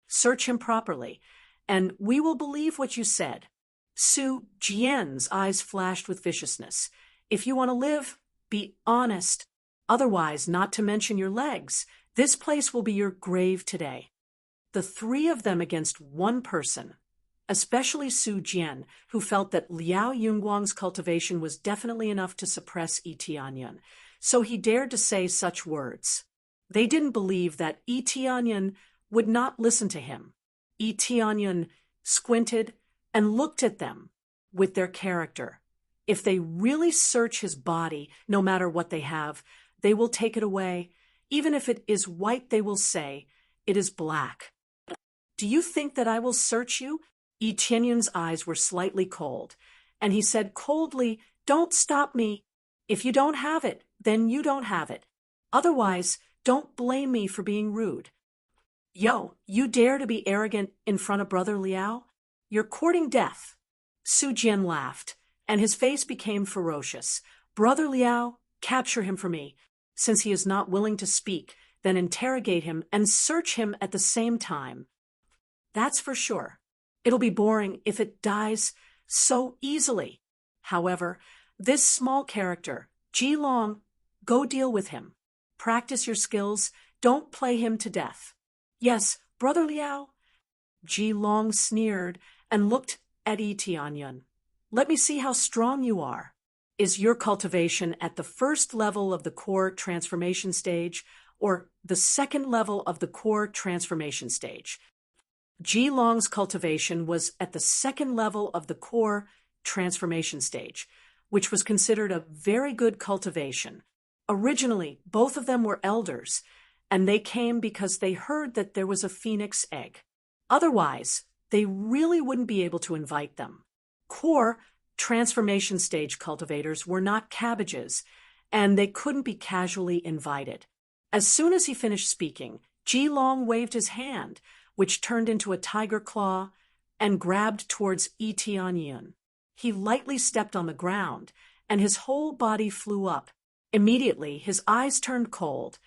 Search him properly, and we will believe what you said. Su Jian's eyes flashed with viciousness. If you want to live, be honest. Otherwise, not to mention your legs, this place will be your grave today. The three of them against one person, especially Su Jian, who felt that Liao Yunguang's cultivation was definitely enough to suppress Etienne, so he dared to say such words. They didn't believe that Etienne would not listen to him. Etienne squinted and looked at them with their character. If they really search his body, no matter what they have, they will take it away. Even if it is white, they will say, it is black. Do you think that I will search you? Etienne's eyes were slightly cold, and he said coldly, don't stop me. If you don't have it, then you don't have it. Otherwise, don't blame me for being rude. Yo, you dare to be arrogant in front of Brother Liao? You're courting death. Su Jian laughed, and his face became ferocious. Brother Liao, capture him for me. Since he is not willing to speak, then interrogate him and search him at the same time. That's for sure. It'll be boring if it dies so easily. However, this small character, Ji Long, go deal with him. Practice your skills. Don't play him to death. Yes, Brother Liao. Ji Long sneered and looked at Etienne. Let me see how strong you are. Is your cultivation at the first level of the core transformation stage or the second level of the core transformation stage? Ji Long's cultivation was at the second level of the core transformation stage, which was considered a very good cultivation. Originally, both of them were elders, and they came because they heard that there was a phoenix egg. Otherwise, they really wouldn't be able to invite them. Core transformation stage cultivators were not cabbages, and they couldn't be casually invited. As soon as he finished speaking, Ji Long waved his hand, which turned into a tiger claw, and grabbed towards Etienne. He lightly stepped on the ground, and his whole body flew up. Immediately, his eyes turned cold,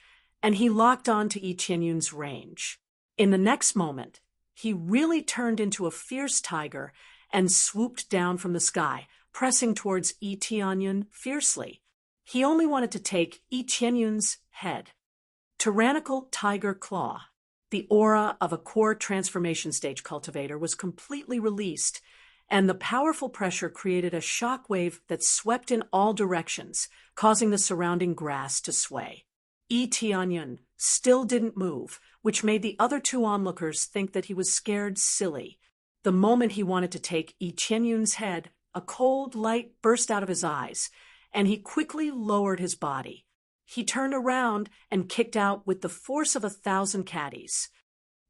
and he locked on to Etienne's range. In the next moment, he really turned into a fierce tiger and swooped down from the sky, pressing towards Etienne fiercely. He only wanted to take Etienne's head. Tyrannical tiger claw. The aura of a core transformation stage cultivator was completely released, and the powerful pressure created a shock wave that swept in all directions, causing the surrounding grass to sway. Etienne still didn't move, which made the other two onlookers think that he was scared silly. The moment he wanted to take Etienne's head, a cold light burst out of his eyes, and he quickly lowered his body. He turned around and kicked out with the force of 1,000 caddies.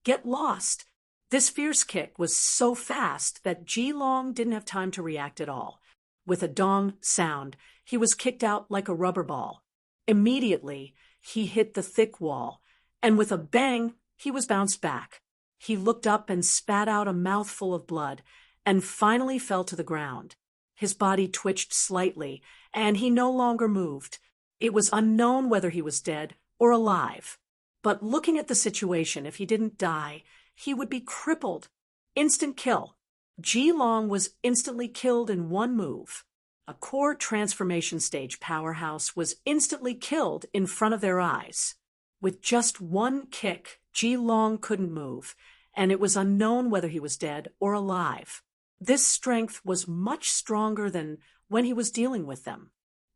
Get lost! This fierce kick was so fast that Ji Long didn't have time to react at all. With a dong sound, he was kicked out like a rubber ball. Immediately, he hit the thick wall, and with a bang, he was bounced back. He looked up and spat out a mouthful of blood, and finally fell to the ground. His body twitched slightly, and he no longer moved. It was unknown whether he was dead or alive. But looking at the situation, if he didn't die, he would be crippled. Instant kill. Ji Long was instantly killed in one move. A core transformation stage powerhouse was instantly killed in front of their eyes. With just one kick, Ji Long couldn't move, and it was unknown whether he was dead or alive. This strength was much stronger than when he was dealing with them.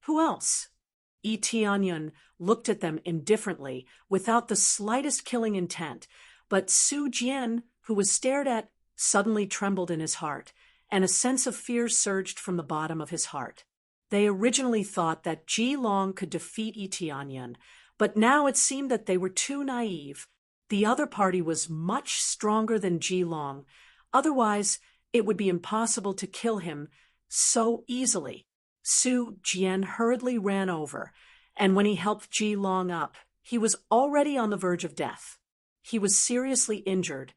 Who else? Yi Tianyun looked at them indifferently, without the slightest killing intent, but Su Jian, who was stared at, suddenly trembled in his heart, and a sense of fear surged from the bottom of his heart. They originally thought that Ji Long could defeat Yi Tianyun, but now it seemed that they were too naive. The other party was much stronger than Ji Long. Otherwise, it would be impossible to kill him so easily. Su Jian hurriedly ran over, and when he helped Ji Long up, he was already on the verge of death. He was seriously injured,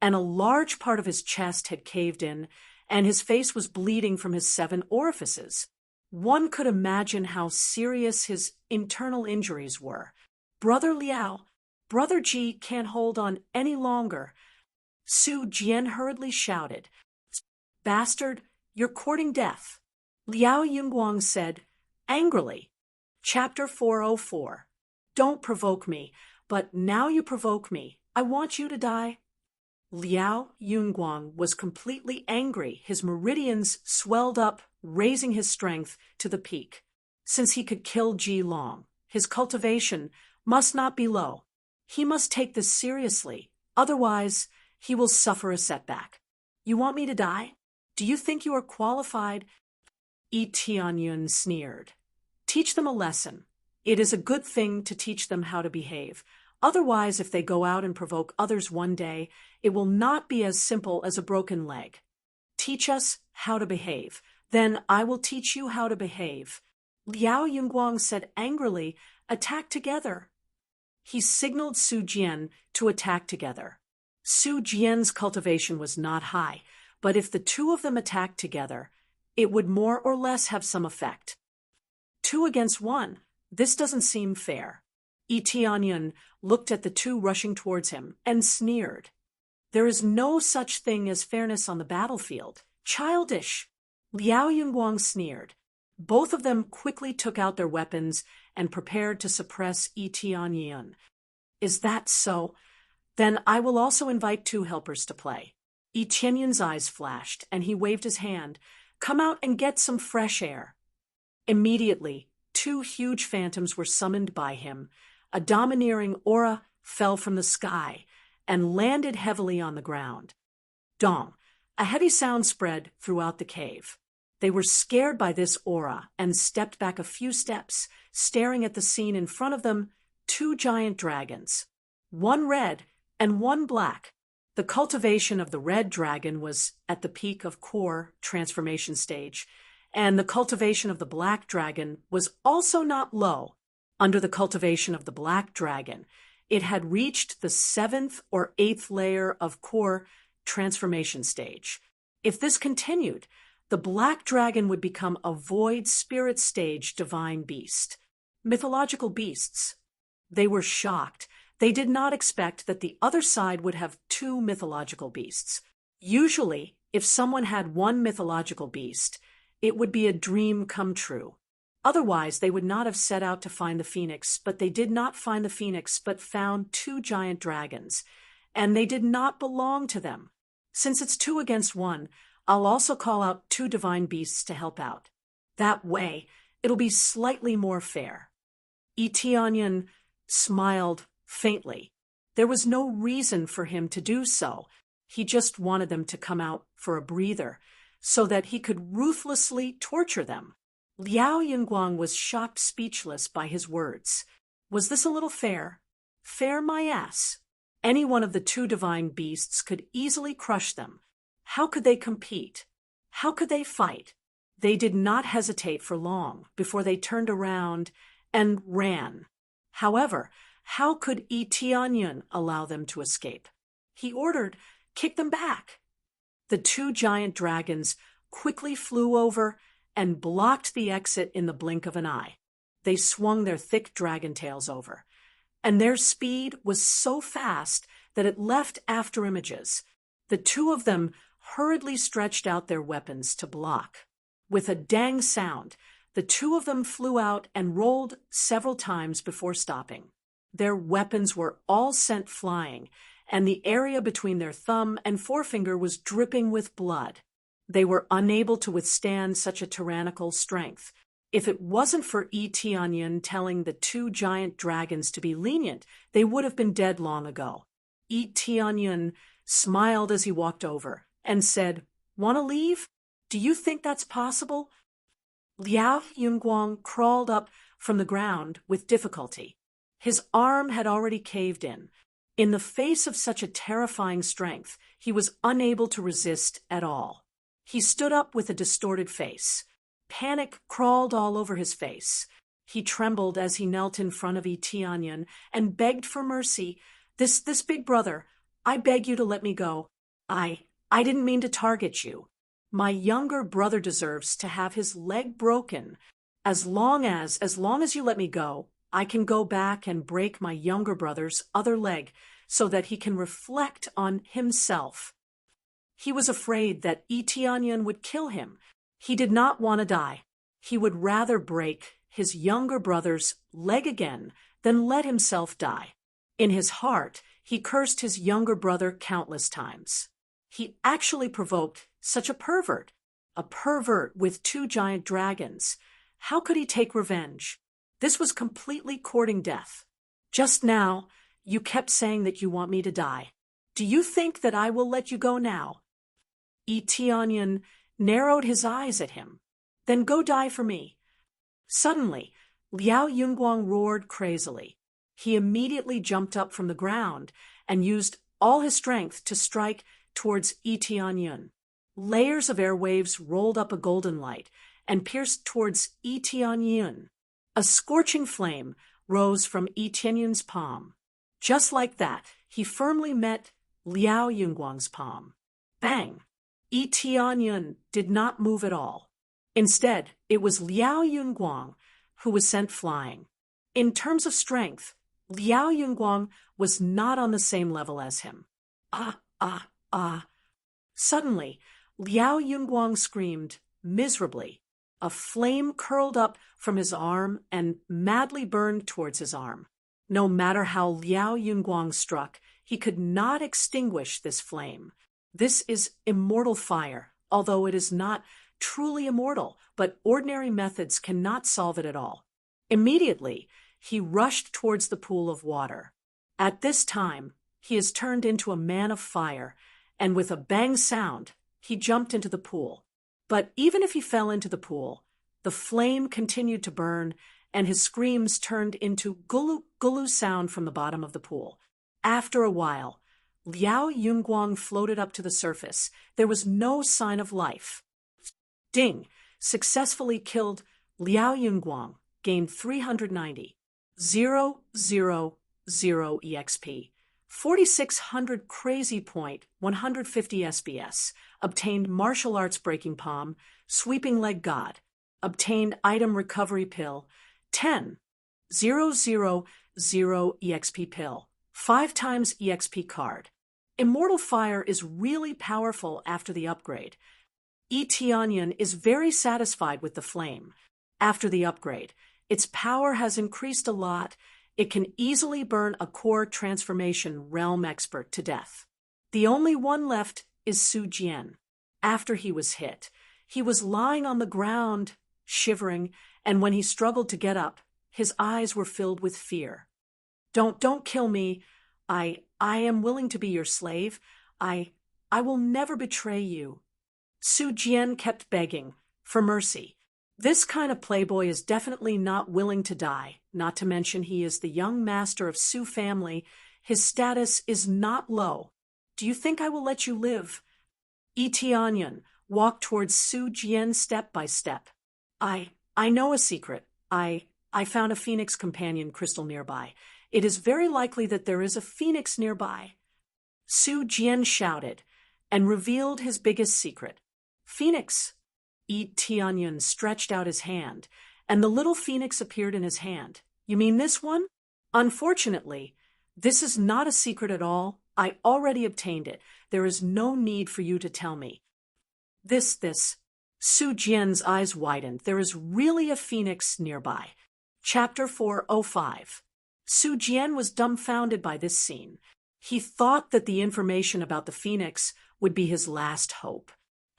and a large part of his chest had caved in, and his face was bleeding from his 7 orifices. One could imagine how serious his internal injuries were. Brother Liao, Brother Ji can't hold on any longer. Su Jian hurriedly shouted, "Bastard, you're courting death." Liao Yunguang said, angrily, Chapter 404. Don't provoke me, but now you provoke me. I want you to die. Liao Yunguang was completely angry. His meridians swelled up, raising his strength to the peak. Since he could kill Ji Long, his cultivation must not be low. He must take this seriously, otherwise he will suffer a setback. You want me to die? Do you think you are qualified? Yi Tianyun sneered. Teach them a lesson. It is a good thing to teach them how to behave. Otherwise, if they go out and provoke others one day, it will not be as simple as a broken leg. Teach us how to behave. Then I will teach you how to behave. Liao Yunguang said angrily, attack together. He signaled Su Jian to attack together. Su Jian's cultivation was not high, but if the two of them attacked together, it would more or less have some effect. 2 against 1. This doesn't seem fair. Yi Tianyun looked at the two rushing towards him and sneered. There is no such thing as fairness on the battlefield. Childish. Liao Yunguang sneered. Both of them quickly took out their weapons and prepared to suppress Yi Tianyun. Is that so? Then I will also invite 2 helpers to play. Yi Tianyun's eyes flashed, and he waved his hand. Come out and get some fresh air. Immediately, 2 huge phantoms were summoned by him. A domineering aura fell from the sky and landed heavily on the ground. Dong! A heavy sound spread throughout the cave. They were scared by this aura and stepped back a few steps, staring at the scene in front of them, 2 giant dragons. One red and one black. The cultivation of the red dragon was at the peak of core transformation stage, and the cultivation of the black dragon was also not low. Under the cultivation of the black dragon, it had reached the 7th or 8th layer of core transformation stage. If this continued, the black dragon would become a void spirit stage divine beast. Mythological beasts. They were shocked. They did not expect that the other side would have 2 mythological beasts. Usually, if someone had 1 mythological beast, it would be a dream come true. Otherwise, they would not have set out to find the phoenix, but they did not find the phoenix, but found 2 giant dragons, and they did not belong to them. Since it's 2 against 1, I'll also call out 2 divine beasts to help out. That way, it'll be slightly more fair. Yi Tianyun smiled faintly. There was no reason for him to do so. He just wanted them to come out for a breather, so that he could ruthlessly torture them. Liao Yunguang was shocked speechless by his words. Was this a little fair? Fair my ass. Any one of the 2 divine beasts could easily crush them. How could they compete? How could they fight? They did not hesitate for long before they turned around and ran. However, how could Yi Tianyun allow them to escape? He ordered, kick them back. The 2 giant dragons quickly flew over and blocked the exit in the blink of an eye. They swung their thick dragon tails over, and their speed was so fast that it left after images. The two of them hurriedly stretched out their weapons to block. With a dang sound, the two of them flew out and rolled several times before stopping. Their weapons were all sent flying, and the area between their thumb and forefinger was dripping with blood. They were unable to withstand such a tyrannical strength. If it wasn't for Yi Tianyin telling the two giant dragons to be lenient, they would have been dead long ago. Yi Tianyin smiled as he walked over and said, "Want to leave? Do you think that's possible?" Liao Yunguang crawled up from the ground with difficulty. His arm had already caved in. In the face of such a terrifying strength, he was unable to resist at all. He stood up with a distorted face. Panic crawled all over his face. He trembled as he knelt in front of Yi Tianyin and begged for mercy. This big brother, I beg you to let me go. I didn't mean to target you. My younger brother deserves to have his leg broken. As long as you let me go, I can go back and break my younger brother's other leg so that he can reflect on himself. He was afraid that Yi Tianyin would kill him. He did not want to die. He would rather break his younger brother's leg again than let himself die. In his heart, he cursed his younger brother countless times. He actually provoked such a pervert with two giant dragons. How could he take revenge? This was completely courting death. Just now, you kept saying that you want me to die. Do you think that I will let you go now? Yi Tianyin narrowed his eyes at him. Then go die for me. Suddenly, Liao Yunguang roared crazily. He immediately jumped up from the ground and used all his strength to strike towards Yi Tianyin. Layers of airwaves rolled up a golden light and pierced towards Yi Tianyin. A scorching flame rose from Yi Tianyin's palm. Just like that, he firmly met Liao Yunguang's palm. Bang! Yi Tianyin did not move at all. Instead, it was Liao Yunguang who was sent flying. In terms of strength, Liao Yunguang was not on the same level as him. Ah. Suddenly, Liao Yunguang screamed miserably. A flame curled up from his arm and madly burned towards his arm. No matter how Liao Yunguang struck, he could not extinguish this flame. This is immortal fire, although it is not truly immortal, but ordinary methods cannot solve it at all. Immediately, he rushed towards the pool of water. At this time, he is turned into a man of fire, and with a bang sound, he jumped into the pool. But even if he fell into the pool, the flame continued to burn, and his screams turned into gulu sound from the bottom of the pool. After a while, Liao Yunguang floated up to the surface. There was no sign of life. Ding! Successfully killed Liao Yunguang, gained 390. 000 EXP. 4600 crazy point, 150 SBS. Obtained martial arts breaking palm, sweeping leg god. Obtained item recovery pill, 10. 000 EXP pill. 5 times EXP card. Immortal Fire is really powerful after the upgrade. Yi Tianyin is very satisfied with the flame. After the upgrade, its power has increased a lot. It can easily burn a core transformation realm expert to death. The only one left is Su Jian. After he was hit, he was lying on the ground, shivering, and when he struggled to get up, his eyes were filled with fear. Don't kill me. I am willing to be your slave. I will never betray you. Su Jian kept begging for mercy. This kind of playboy is definitely not willing to die, not to mention he is the young master of Su family. His status is not low. Do you think I will let you live? Yi Tianyin walked towards Su Jian step by step. I know a secret. I found a phoenix companion crystal nearby. It is very likely that there is a phoenix nearby. Su Jian shouted and revealed his biggest secret. Phoenix. Yi Tianyin stretched out his hand, and the little phoenix appeared in his hand. You mean this one? Unfortunately, this is not a secret at all. I already obtained it. There is no need for you to tell me. This. Su Jian's eyes widened. There is really a phoenix nearby. Chapter 405. Su Jian was dumbfounded by this scene. He thought that the information about the phoenix would be his last hope.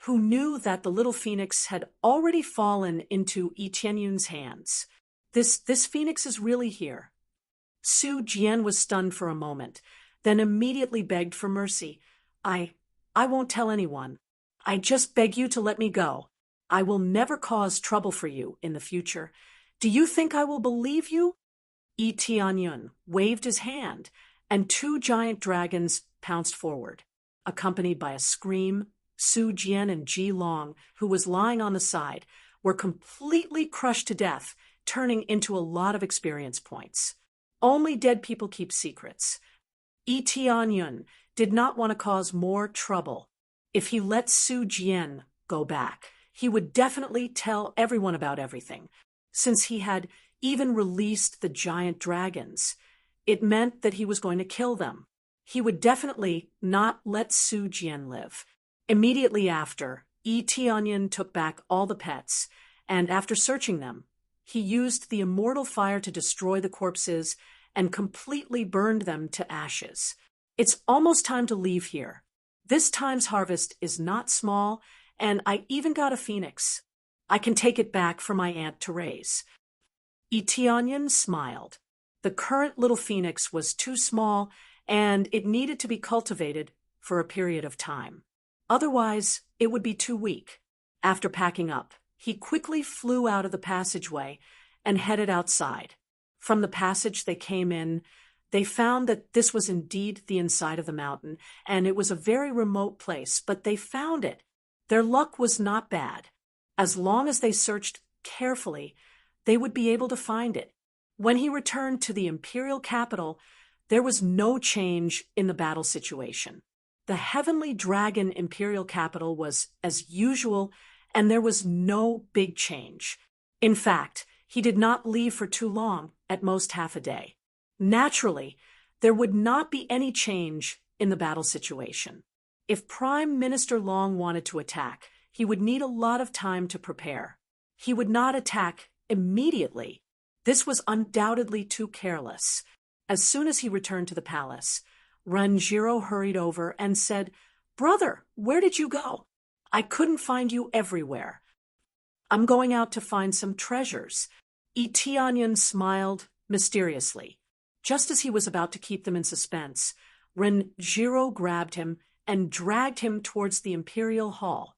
Who knew that the little phoenix had already fallen into Yi Tianyun's hands? This phoenix is really here. Su Jian was stunned for a moment, then immediately begged for mercy. I won't tell anyone. I just beg you to let me go. I will never cause trouble for you in the future. Do you think I will believe you? Yi Tianyun waved his hand, and two giant dragons pounced forward. Accompanied by a scream, Su Jian and Ji Long, who was lying on the side, were completely crushed to death, turning into a lot of experience points. Only dead people keep secrets. Yi Tianyun did not want to cause more trouble. If he let Su Jian go back, he would definitely tell everyone about everything. Since he had even released the giant dragons, it meant that he was going to kill them. He would definitely not let Su Jian live. Immediately after, Yi Tianyun took back all the pets, and after searching them, he used the immortal fire to destroy the corpses and completely burned them to ashes. It's almost time to leave here. This time's harvest is not small, and I even got a phoenix. I can take it back for my aunt to raise. Yi Tianyun smiled. The current little phoenix was too small, and it needed to be cultivated for a period of time. Otherwise, it would be too weak. After packing up, he quickly flew out of the passageway and headed outside. From the passage they came in, they found that this was indeed the inside of the mountain, and it was a very remote place, but they found it. Their luck was not bad. As long as they searched carefully, they would be able to find it. When he returned to the imperial capital, there was no change in the battle situation. The Heavenly Dragon imperial capital was as usual, and there was no big change. In fact, he did not leave for too long, at most half a day. Naturally, there would not be any change in the battle situation. If Prime Minister Long wanted to attack, he would need a lot of time to prepare. He would not attack immediately. This was undoubtedly too careless. As soon as he returned to the palace, Ranjiro hurried over and said, "Brother, where did you go? I couldn't find you everywhere." "I'm going out to find some treasures." Yi Tianyun smiled mysteriously. Just as he was about to keep them in suspense, Ranjiro grabbed him and dragged him towards the imperial hall.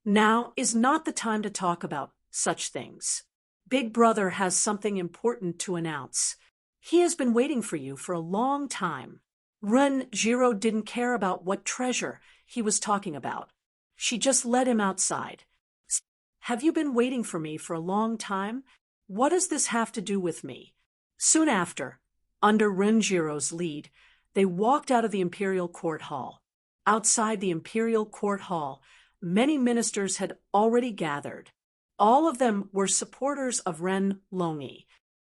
"Now is not the time to talk about such things. Big Brother has something important to announce. He has been waiting for you for a long time." Ranjiro didn't care about what treasure he was talking about. She just led him outside. "Have you been waiting for me for a long time? What does this have to do with me?" Soon after, under Ranjiro's lead, they walked out of the imperial court hall. Outside the imperial court hall, many ministers had already gathered. All of them were supporters of Ren Longyi.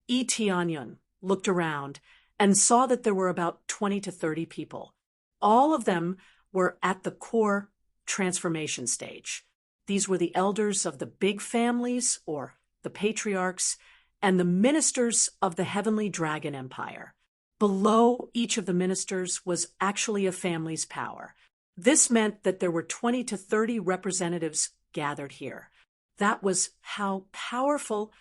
Yi Tianyun looked around and saw that there were about 20 to 30 people. All of them were at the core transformation stage. These were the elders of the big families, or the patriarchs, and the ministers of the Heavenly Dragon Empire. Below each of the ministers was actually a family's power. This meant that there were 20 to 30 representatives gathered here. That was how powerful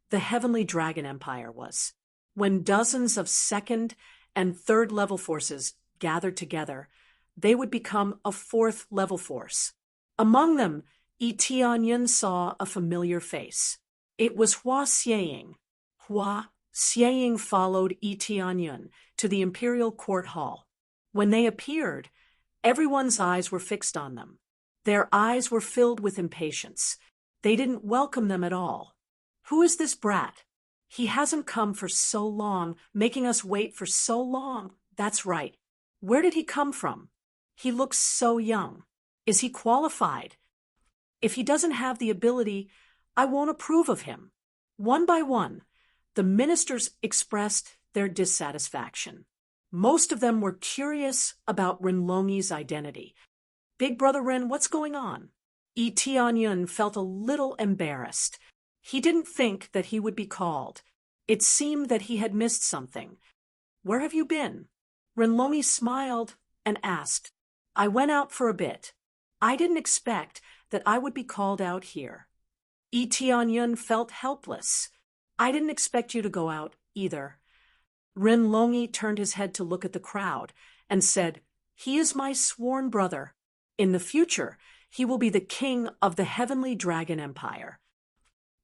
the Heavenly Dragon Empire was. When dozens of second and third level forces gathered together, they would become a fourth level force. Among them, Yi Tianyun saw a familiar face. It was Hua Xieying. Hua Xieying followed Yi Tianyun to the imperial court hall. When they appeared, everyone's eyes were fixed on them. Their eyes were filled with impatience. They didn't welcome them at all. "Who is this brat? He hasn't come for so long, making us wait for so long." "That's right. Where did he come from? He looks so young. Is he qualified? If he doesn't have the ability, I won't approve of him." One by one, the ministers expressed their dissatisfaction. Most of them were curious about Renlongi's identity. "Big Brother Ren, what's going on?" Tianyun felt a little embarrassed. He didn't think that he would be called. It seemed that he had missed something. "Where have you been?" Renlongi smiled and asked, "I went out for a bit. I didn't expect that I would be called out here." Tianyun felt helpless. "I didn't expect you to go out either." Renlongi turned his head to look at the crowd and said, "He is my sworn brother. In the future, he will be the king of the Heavenly Dragon Empire."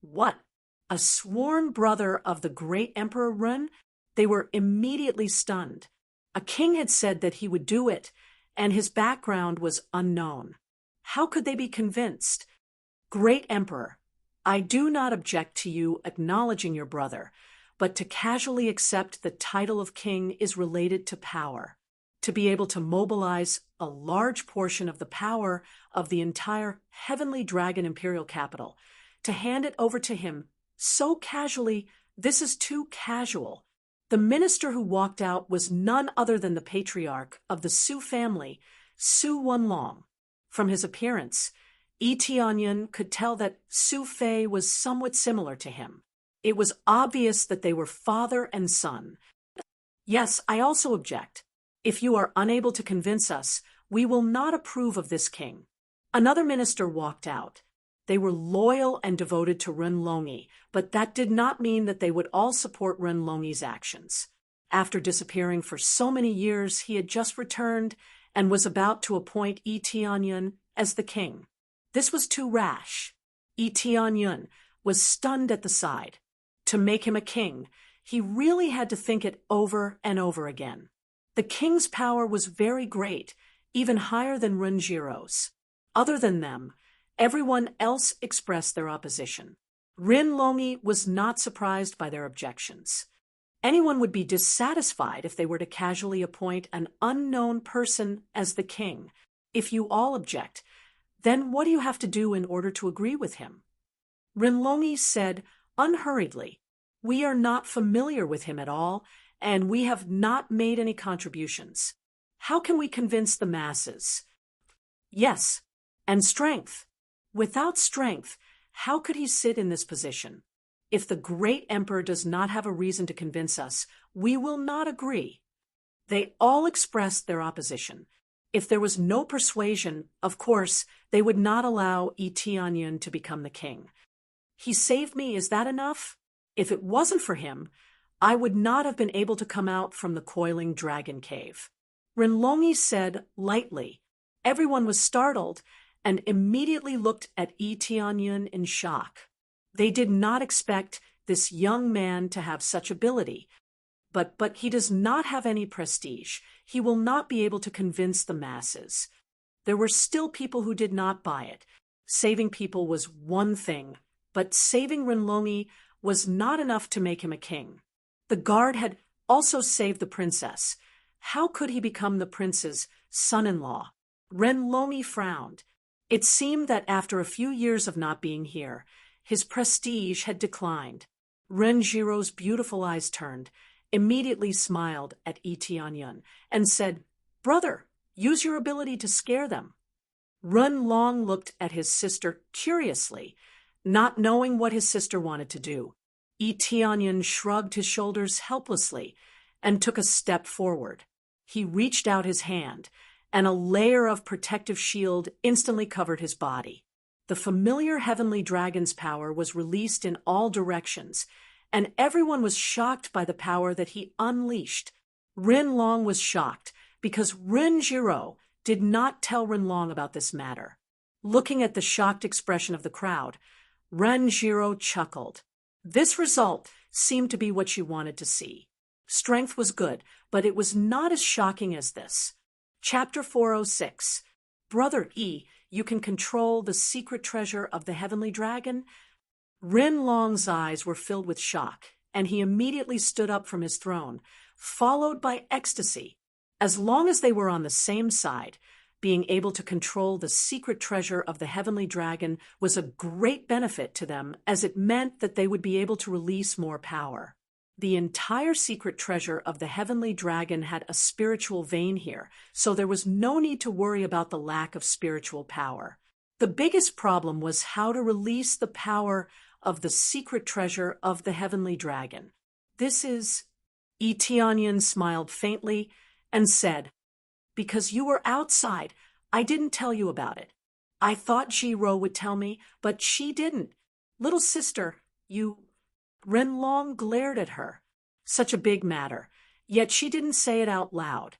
"What? A sworn brother of the great Emperor Ren?" They were immediately stunned. A king had said that he would do it, and his background was unknown. How could they be convinced? "Great Emperor, I do not object to you acknowledging your brother, but to casually accept the title of king is related to power. To be able to mobilize a large portion of the power of the entire Heavenly Dragon Imperial Capital, to hand it over to him so casually, this is too casual." The minister who walked out was none other than the patriarch of the Su family, Su Wenlong. From his appearance, Tianyun could tell that Su Fei was somewhat similar to him. It was obvious that they were father and son. "Yes, I also object. If you are unable to convince us, we will not approve of this king." Another minister walked out. They were loyal and devoted to Renlongi, but that did not mean that they would all support Renlongi's actions. After disappearing for so many years, he had just returned and was about to appoint Tianyun as the king. This was too rash. Tianyun was stunned at the sight. To make him a king, he really had to think it over and over again. The king's power was very great, even higher than Renjiro's. Other than them, everyone else expressed their opposition. Renlongi was not surprised by their objections. Anyone would be dissatisfied if they were to casually appoint an unknown person as the king. If you all object, then what do you have to do in order to agree with him? Renlongi said unhurriedly, "We are not familiar with him at all, and we have not made any contributions. How can we convince the masses?" "Yes, and strength. Without strength, how could he sit in this position? If the great emperor does not have a reason to convince us, we will not agree." They all expressed their opposition. If there was no persuasion, of course, they would not allow Tianyun to become the king. "He saved me, is that enough? If it wasn't for him, I would not have been able to come out from the coiling dragon cave." Renlongi said lightly. Everyone was startled and immediately looked at Tianyun in shock. They did not expect this young man to have such ability. But he does not have any prestige. He will not be able to convince the masses. There were still people who did not buy it. Saving people was one thing, but saving Renlongi was not enough to make him a king. The guard had also saved the princess. How could he become the prince's son-in-law? Renlongi frowned. It seemed that after a few years of not being here, his prestige had declined. Renjiro's beautiful eyes turned, immediately smiled at Tianyun, and said, "Brother, use your ability to scare them." Renlong looked at his sister curiously, not knowing what his sister wanted to do. Tianyun shrugged his shoulders helplessly and took a step forward. He reached out his hand, and a layer of protective shield instantly covered his body. The familiar heavenly dragon's power was released in all directions, and everyone was shocked by the power that he unleashed. Renlong was shocked because Renjiro did not tell Renlong about this matter. Looking at the shocked expression of the crowd, Renjiro chuckled. This result seemed to be what she wanted to see. Strength was good, but it was not as shocking as this. Chapter 406. Brother E, you can control the secret treasure of the heavenly dragon? Renlong's eyes were filled with shock, and he immediately stood up from his throne, followed by ecstasy. As long as they were on the same side, being able to control the secret treasure of the heavenly dragon was a great benefit to them, as it meant that they would be able to release more power. The entire secret treasure of the heavenly dragon had a spiritual vein here, so there was no need to worry about the lack of spiritual power. The biggest problem was how to release the power of the secret treasure of the heavenly dragon. This is... Eteonion smiled faintly and said, "Because you were outside, I didn't tell you about it. I thought Jiro would tell me, but she didn't. Little sister, you..." Renlong glared at her. Such a big matter, yet she didn't say it out loud.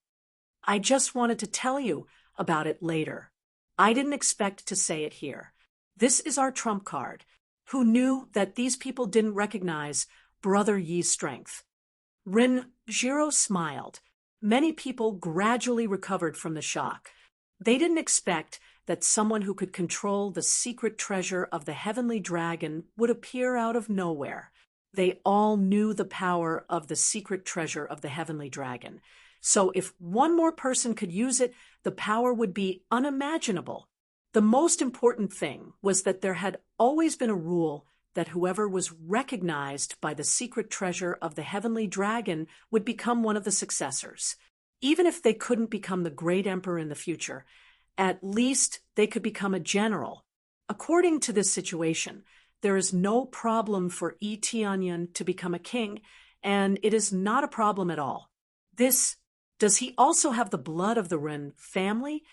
"I just wanted to tell you about it later. I didn't expect to say it here. This is our trump card." Who knew that these people didn't recognize Brother Yi's strength? Jiro smiled. Many people gradually recovered from the shock. They didn't expect that someone who could control the secret treasure of the heavenly dragon would appear out of nowhere. They all knew the power of the secret treasure of the heavenly dragon. So if one more person could use it, the power would be unimaginable. The most important thing was that there had always been a rule that whoever was recognized by the secret treasure of the heavenly dragon would become one of the successors. Even if they couldn't become the great emperor in the future, at least they could become a general. According to this situation, there is no problem for Eteonion to become a king, and it is not a problem at all. Does he also have the blood of the Ren family?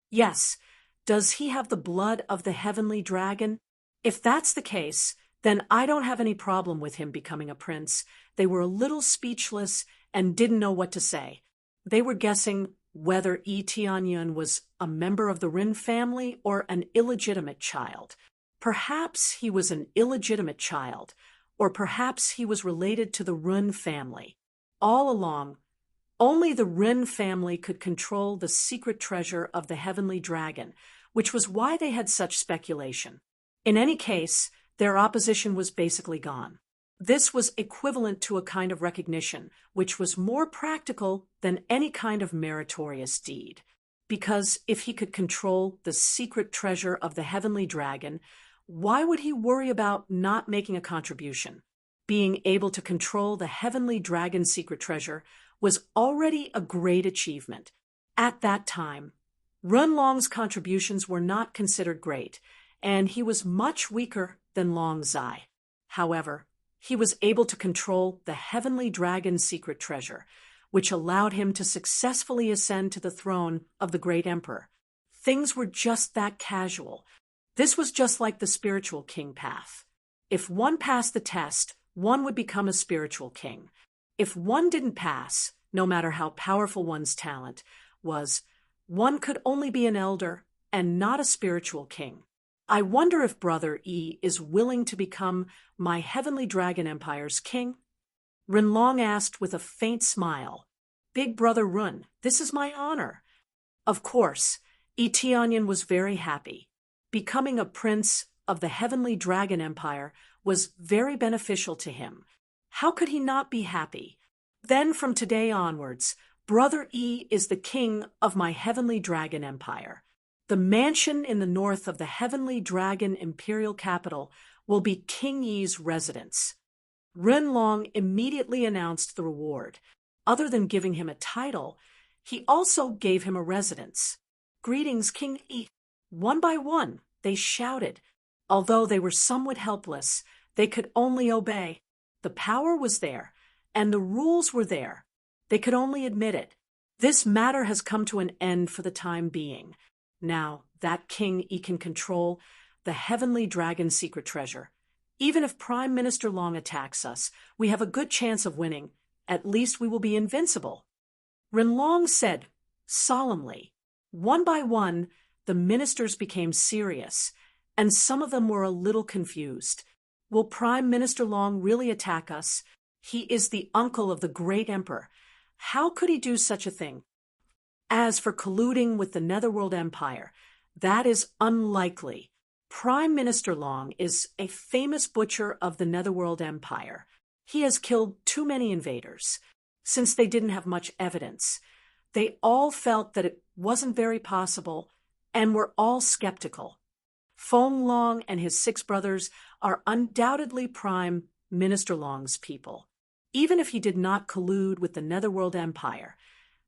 Yes. Does he have the blood of the heavenly dragon? If that's the case, then I don't have any problem with him becoming a prince. They were a little speechless and didn't know what to say. They were guessing whether Eteonion was a member of the Rin family or an illegitimate child. Perhaps he was an illegitimate child, or perhaps he was related to the Rin family. All along, only the Rin family could control the secret treasure of the heavenly dragon, which was why they had such speculation. In any case, their opposition was basically gone. This was equivalent to a kind of recognition, which was more practical than any kind of meritorious deed. Because if he could control the secret treasure of the heavenly dragon, why would he worry about not making a contribution? Being able to control the heavenly dragon's secret treasure was already a great achievement. At that time, Renlong's contributions were not considered great, and he was much weaker than Long Zai. However, he was able to control the heavenly dragon's secret treasure, which allowed him to successfully ascend to the throne of the great emperor. Things were just that casual. This was just like the spiritual king path. If one passed the test, one would become a spiritual king. If one didn't pass, no matter how powerful one's talent was, one could only be an elder and not a spiritual king. I wonder if Brother E is willing to become my heavenly dragon empire's king? Renlong asked with a faint smile. Big Brother Run, this is my honor. Of course, Eteonion was very happy. Becoming a prince of the heavenly dragon empire was very beneficial to him. How could he not be happy? Then from today onwards, Brother E is the king of my heavenly dragon empire. The mansion in the north of the heavenly dragon imperial capital will be King Yi's residence. Renlong immediately announced the reward. Other than giving him a title, he also gave him a residence. Greetings, King Yi. One by one, they shouted. Although they were somewhat helpless, they could only obey. The power was there, and the rules were there. They could only admit it. This matter has come to an end for the time being. Now, that King Yi can control the heavenly dragon's secret treasure. Even if Prime Minister Long attacks us, we have a good chance of winning. At least we will be invincible. Renlong said solemnly. One by one, the ministers became serious, and some of them were a little confused. Will Prime Minister Long really attack us? He is the uncle of the great emperor. How could he do such a thing? As for colluding with the Netherworld Empire, that is unlikely. Prime Minister Long is a famous butcher of the Netherworld Empire. He has killed too many invaders. Since they didn't have much evidence, they all felt that it wasn't very possible and were all skeptical. Feng Long and his 6 brothers are undoubtedly Prime Minister Long's people. even if he did not collude with the Netherworld Empire.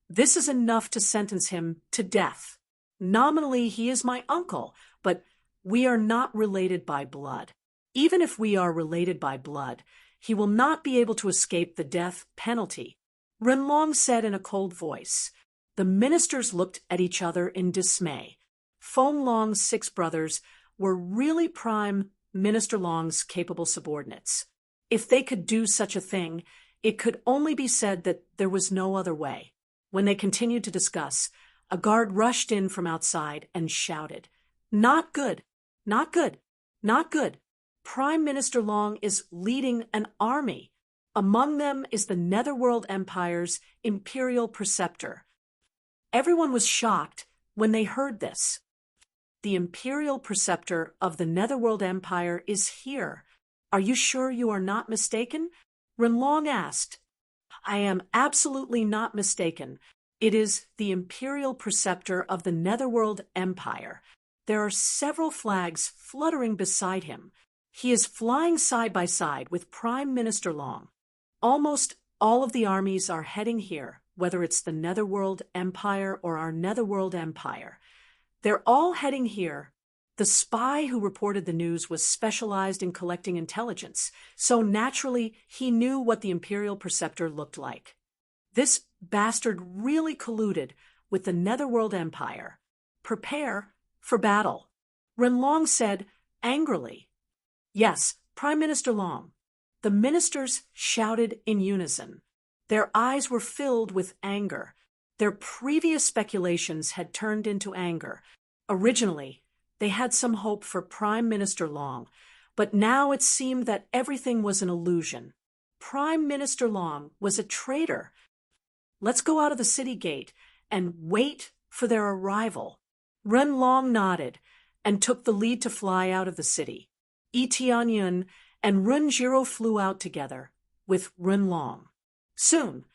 This is enough to sentence him to death. Nominally, he is my uncle, but we are not related by blood. Even if we are related by blood, he will not be able to escape the death penalty. Renlong said in a cold voice. The ministers looked at each other in dismay. Feng Long's 6 brothers were really Prime Minister Long's capable subordinates. If they could do such a thing, it could only be said that there was no other way. When they continued to discuss, a guard rushed in from outside and shouted, "Not good! Not good! Not good! Prime Minister Long is leading an army. Among them is the Netherworld Empire's Imperial Preceptor." Everyone was shocked when they heard this. The Imperial Preceptor of the Netherworld Empire is here. Are you sure you are not mistaken? Renlong asked. I am absolutely not mistaken. It is the Imperial Preceptor of the Netherworld Empire. There are several flags fluttering beside him. He is flying side by side with Prime Minister Long. Almost all of the armies are heading here, whether it's the Netherworld Empire or our Netherworld Empire. They're all heading here. The spy who reported the news was specialized in collecting intelligence, so naturally he knew what the Imperial Preceptor looked like. This bastard really colluded with the Netherworld Empire. Prepare for battle. Renlong said angrily. Yes, Prime Minister Long. The ministers shouted in unison. Their eyes were filled with anger. Their previous speculations had turned into anger. Originally, they had some hope for Prime Minister Long, but now it seemed that everything was an illusion. Prime Minister Long was a traitor. Let's go out of the city gate and wait for their arrival. Renlong nodded and took the lead to fly out of the city. Yi Tianyun and Run Jiro flew out together with Renlong. Soon,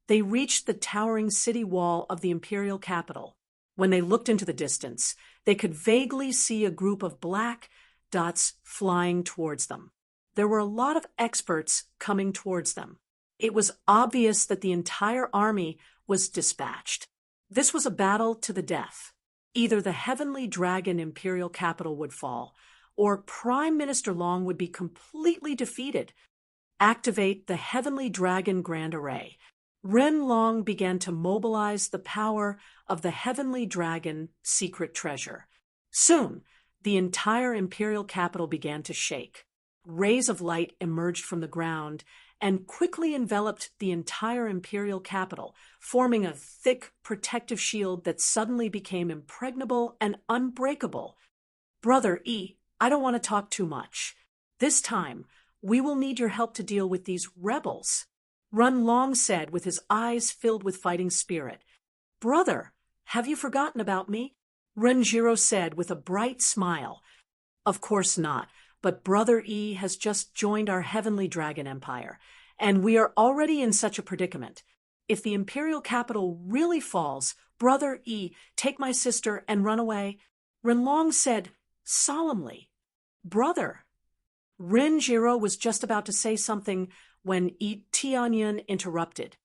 they reached the towering city wall of the imperial capital. When they looked into the distance, they could vaguely see a group of black dots flying towards them. There were a lot of experts coming towards them. It was obvious that the entire army was dispatched. This was a battle to the death. Either the Heavenly Dragon imperial capital would fall, or Prime Minister Long would be completely defeated. Activate the Heavenly Dragon Grand Array. Renlong began to mobilize the power of the Heavenly Dragon secret treasure. Soon, the entire imperial capital began to shake. Rays of light emerged from the ground and quickly enveloped the entire imperial capital, forming a thick protective shield that suddenly became impregnable and unbreakable. Brother E, I don't want to talk too much. This time, we will need your help to deal with these rebels. Renlong said with his eyes filled with fighting spirit. Brother, have you forgotten about me? Renjiro said with a bright smile. Of course not, but Brother E has just joined our Heavenly Dragon Empire, and we are already in such a predicament. If the imperial capital really falls, Brother E, take my sister and run away. Renlong said solemnly. Brother. Renjiro was just about to say something when Yi Tianyun interrupted.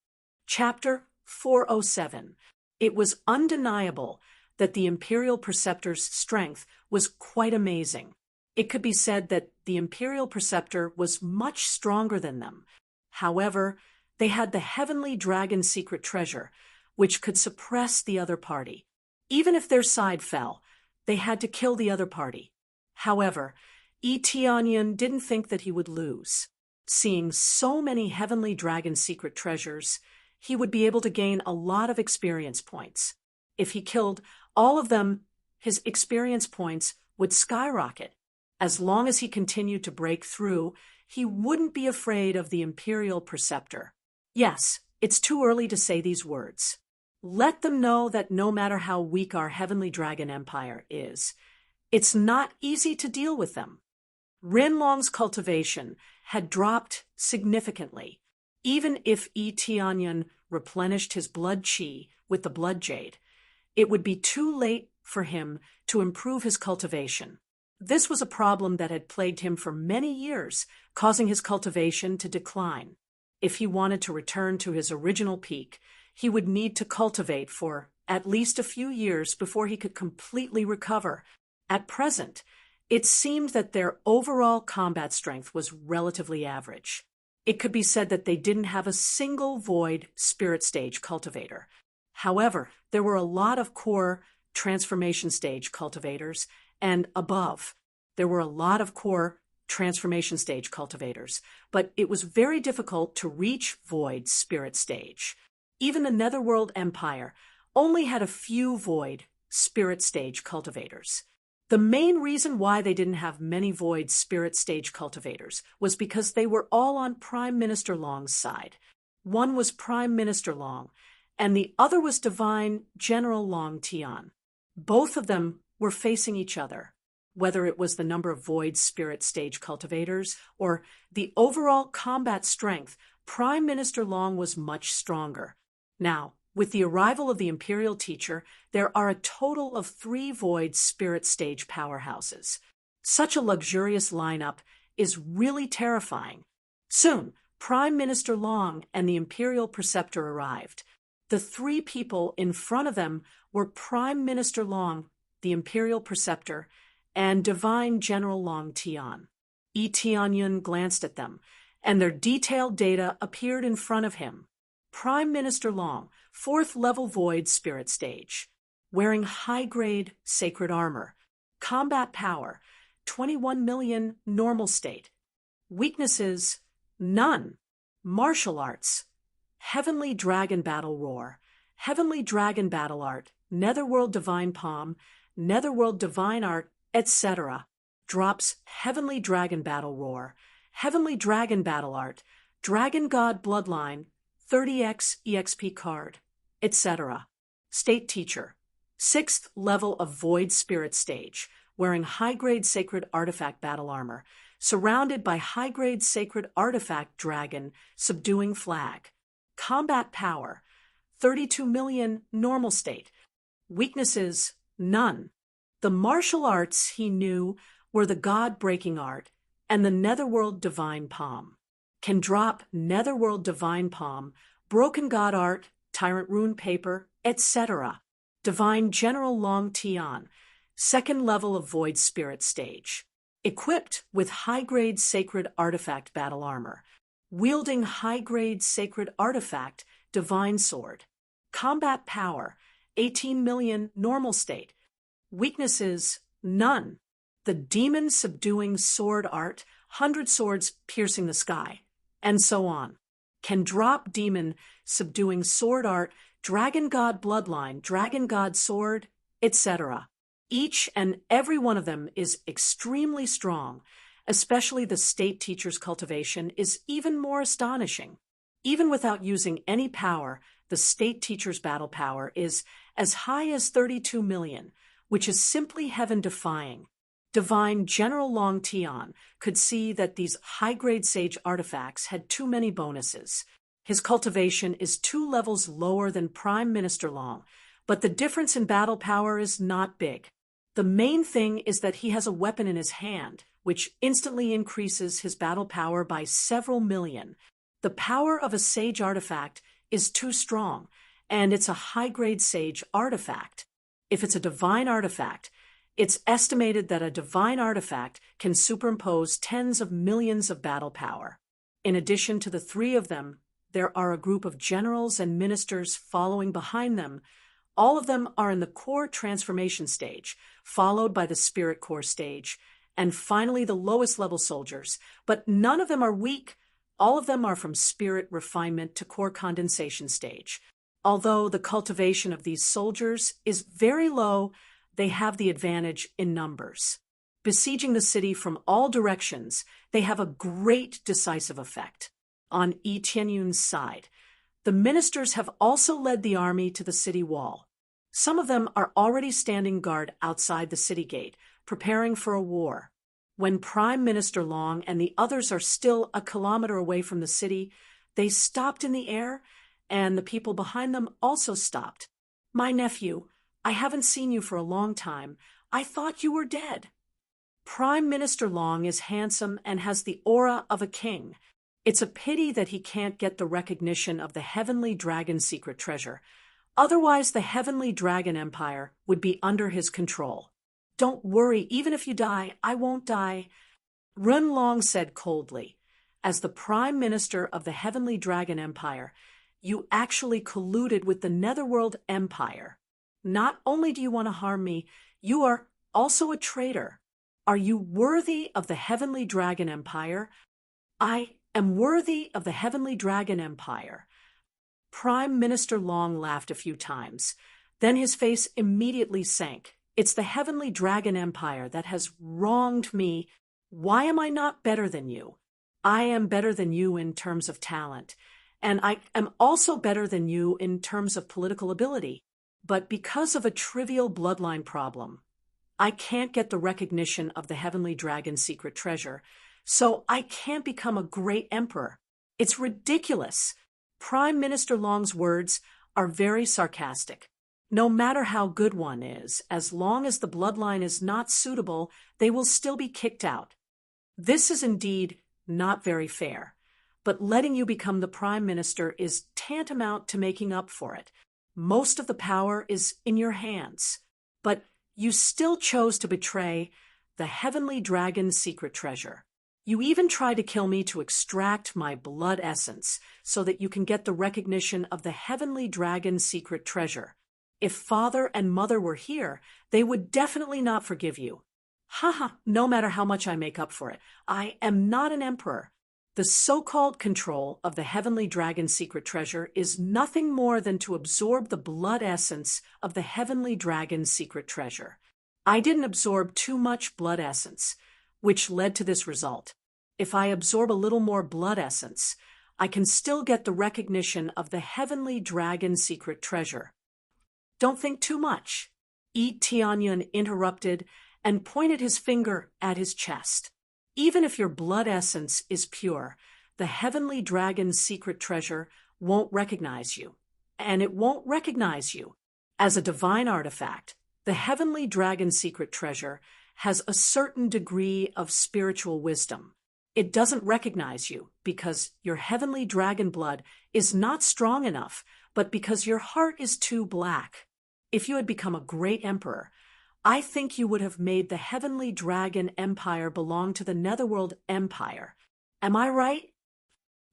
Chapter 407. It was undeniable that the Imperial Preceptor's strength was quite amazing. It could be said that the Imperial Preceptor was much stronger than them. However, they had the Heavenly Dragon secret treasure, which could suppress the other party. Even if their side fell, they had to kill the other party. However, Yi Tianyun didn't think that he would lose. Seeing so many Heavenly Dragon secret treasures, he would be able to gain a lot of experience points. If he killed all of them, his experience points would skyrocket. As long as he continued to break through, he wouldn't be afraid of the Imperial Preceptor. Yes, it's too early to say these words. Let them know that no matter how weak our Heavenly Dragon Empire is, it's not easy to deal with them. Renlong's cultivation had dropped significantly. Even if Yi Tianyun replenished his blood chi with the blood jade, it would be too late for him to improve his cultivation. This was a problem that had plagued him for many years, causing his cultivation to decline. If he wanted to return to his original peak, he would need to cultivate for at least a few years before he could completely recover. At present, it seemed that their overall combat strength was relatively average. It could be said that they didn't have a single void spirit stage cultivator. However, there were a lot of core transformation stage cultivators, and above, there were a lot of core transformation stage cultivators, but it was very difficult to reach void spirit stage. Even the Netherworld Empire only had a few void spirit stage cultivators. The main reason why they didn't have many void spirit stage cultivators was because they were all on Prime Minister Long's side. One was Prime Minister Long, and the other was Divine General Long Tian. Both of them were facing each other, whether it was the number of void spirit stage cultivators or the overall combat strength. Prime Minister Long was much stronger. Now, with the arrival of the Imperial Teacher, there are a total of 3 void spirit stage powerhouses. Such a luxurious lineup is really terrifying. Soon, Prime Minister Long and the Imperial Preceptor arrived. The 3 people in front of them were Prime Minister Long, the Imperial Preceptor, and Divine General Long Tian. Yi Tianyun glanced at them, and their detailed data appeared in front of him. Prime Minister Long, 4th level void spirit stage, wearing high-grade sacred armor. Combat power, 21 million normal state. Weaknesses, none. Martial arts, Heavenly Dragon Battle Roar, Heavenly Dragon Battle Art, Netherworld Divine Palm, Netherworld Divine Art, etc. Drops Heavenly Dragon Battle Roar, Heavenly Dragon Battle Art, Dragon God Bloodline, 30x EXP card, etc. State Teacher, 6th level of Void Spirit Stage, wearing high-grade Sacred Artifact Battle Armor, surrounded by high-grade Sacred Artifact Dragon Subduing Flag. Combat power, 32 million normal state. Weaknesses, none. The martial arts he knew were the God-breaking art and the Netherworld Divine Palm. Can drop Netherworld Divine Palm, Broken God Art, Tyrant Rune Paper, etc. Divine General Long Tian, 2nd level of Void Spirit Stage. Equipped with high-grade Sacred Artifact Battle Armor. Wielding high-grade Sacred Artifact Divine Sword. Combat power, 18 million normal state. Weaknesses, none. The Demon Subduing Sword Art, 100 swords piercing the sky, and so on. Can drop Demon Subduing Sword Art, Dragon God Bloodline, Dragon God Sword, etc. Each and every one of them is extremely strong. Especially the State Teacher's cultivation is even more astonishing. Even without using any power, the State Teacher's battle power is as high as 32 million, which is simply heaven-defying. Divine General Long Tian could see that these high-grade sage artifacts had too many bonuses. His cultivation is 2 levels lower than Prime Minister Long, but the difference in battle power is not big. The main thing is that he has a weapon in his hand, which instantly increases his battle power by several million. The power of a sage artifact is too strong, and it's a high-grade sage artifact. If it's a divine artifact, it's estimated that a divine artifact can superimpose tens of millions of battle power. In addition to the 3 of them, there are a group of generals and ministers following behind them. All of them are in the core transformation stage, followed by the spirit core stage, and finally the lowest level soldiers. But none of them are weak. All of them are from spirit refinement to core condensation stage. Although the cultivation of these soldiers is very low, they have the advantage in numbers. Besieging the city from all directions, they have a great decisive effect. On Yi Tianyun's side, the ministers have also led the army to the city wall. Some of them are already standing guard outside the city gate, preparing for a war. When Prime Minister Long and the others are still a kilometer away from the city, they stopped in the air, and the people behind them also stopped. "My nephew, I haven't seen you for a long time. I thought you were dead." Prime Minister Long is handsome and has the aura of a king. It's a pity that he can't get the recognition of the Heavenly Dragon's secret treasure. Otherwise, the Heavenly Dragon Empire would be under his control. Don't worry, even if you die, I won't die. Runlong said coldly, as the Prime Minister of the Heavenly Dragon Empire, you actually colluded with the Netherworld Empire. Not only do you want to harm me, you are also a traitor. Are you worthy of the Heavenly Dragon Empire? I am worthy of the Heavenly Dragon Empire. Prime Minister Long laughed a few times. Then his face immediately sank. It's the Heavenly Dragon Empire that has wronged me. Why am I not better than you? I am better than you in terms of talent, and I am also better than you in terms of political ability. But because of a trivial bloodline problem, I can't get the recognition of the Heavenly Dragon's secret treasure, so I can't become a great emperor. It's ridiculous. Prime Minister Long's words are very sarcastic. No matter how good one is, as long as the bloodline is not suitable, they will still be kicked out. This is indeed not very fair, but letting you become the Prime Minister is tantamount to making up for it. Most of the power is in your hands, but you still chose to betray the Heavenly Dragon's secret treasure. You even tried to kill me to extract my blood essence so that you can get the recognition of the Heavenly Dragon's secret treasure. If father and mother were here, they would definitely not forgive you. Haha, no matter how much I make up for it, I am not an emperor. The so-called control of the Heavenly Dragon's secret treasure is nothing more than to absorb the blood essence of the Heavenly Dragon's secret treasure. I didn't absorb too much blood essence, which led to this result. If I absorb a little more blood essence, I can still get the recognition of the Heavenly Dragon's secret treasure. Don't think too much. Yi Tianyan interrupted and pointed his finger at his chest. Even if your blood essence is pure, the Heavenly Dragon's secret treasure won't recognize you. And it won't recognize you. As a divine artifact, the Heavenly Dragon's secret treasure has a certain degree of spiritual wisdom. It doesn't recognize you because your Heavenly Dragon blood is not strong enough, but because your heart is too black. If you had become a great emperor, I think you would have made the Heavenly Dragon Empire belong to the Netherworld Empire. Am I right?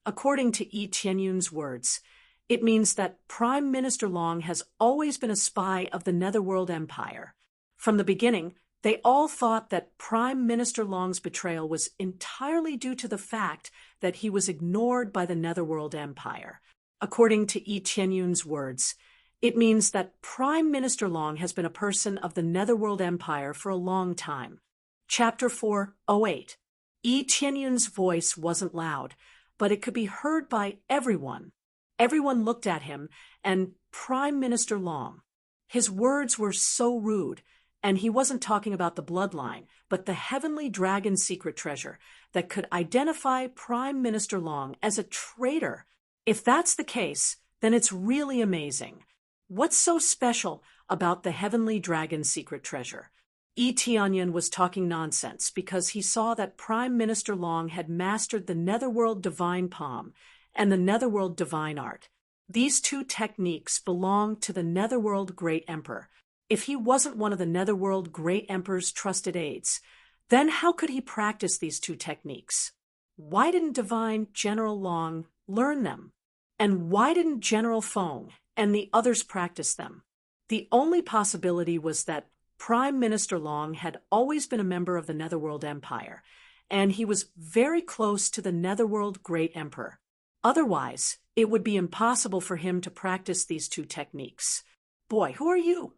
According to Yi Tianyun's words, it means that Prime Minister Long has always been a spy of the Netherworld Empire. From the beginning, they all thought that Prime Minister Long's betrayal was entirely due to the fact that he was ignored by the Netherworld Empire. According to Yi Tianyun's words, it means that Prime Minister Long has been a person of the Netherworld Empire for a long time. Chapter 408. Yi Tianyun's voice wasn't loud, but it could be heard by everyone. Everyone looked at him and Prime Minister Long. His words were so rude, and he wasn't talking about the bloodline, but the Heavenly Dragon's secret treasure that could identify Prime Minister Long as a traitor. If that's the case, then it's really amazing. What's so special about the Heavenly Dragon's secret treasure? Yi Tianyan was talking nonsense because he saw that Prime Minister Long had mastered the Netherworld Divine Palm and the Netherworld Divine Art. These two techniques belong to the Netherworld Great Emperor. If he wasn't one of the Netherworld Great Emperor's trusted aides, then how could he practice these two techniques? Why didn't Divine General Long learn them? And why didn't General Feng and the others practice them? The only possibility was that Prime Minister Long had always been a member of the Netherworld Empire, and he was very close to the Netherworld Great Emperor. Otherwise, it would be impossible for him to practice these two techniques. Boy, who are you?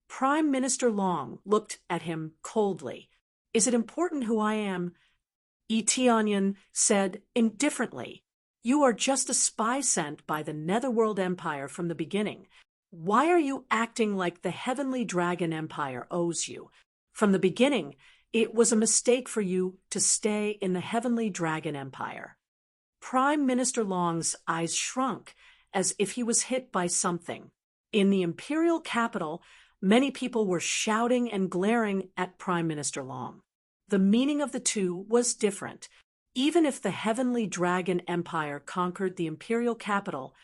Prime Minister Long looked at him coldly. Is it important who I am? Yi Tianyan said indifferently. You are just a spy sent by the Netherworld Empire from the beginning. Why are you acting like the Heavenly Dragon Empire owes you? From the beginning, it was a mistake for you to stay in the Heavenly Dragon Empire. Prime Minister Long's eyes shrunk as if he was hit by something. In the imperial capital, many people were shouting and glaring at Prime Minister Long. The meaning of the two was different. Even if the Heavenly Dragon Empire conquered the imperial capital,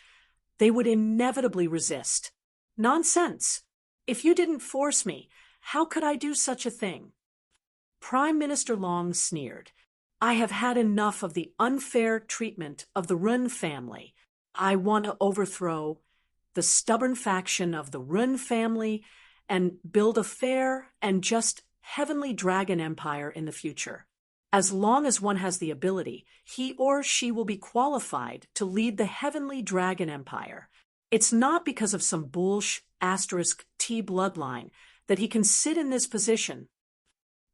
they would inevitably resist. Nonsense! If you didn't force me, how could I do such a thing? Prime Minister Long sneered. I have had enough of the unfair treatment of the Run family. I want to overthrow the stubborn faction of the Run family and build a fair and just Heavenly Dragon Empire in the future. As long as one has the ability, he or she will be qualified to lead the Heavenly Dragon Empire. It's not because of some bullsh** T bloodline that he can sit in this position.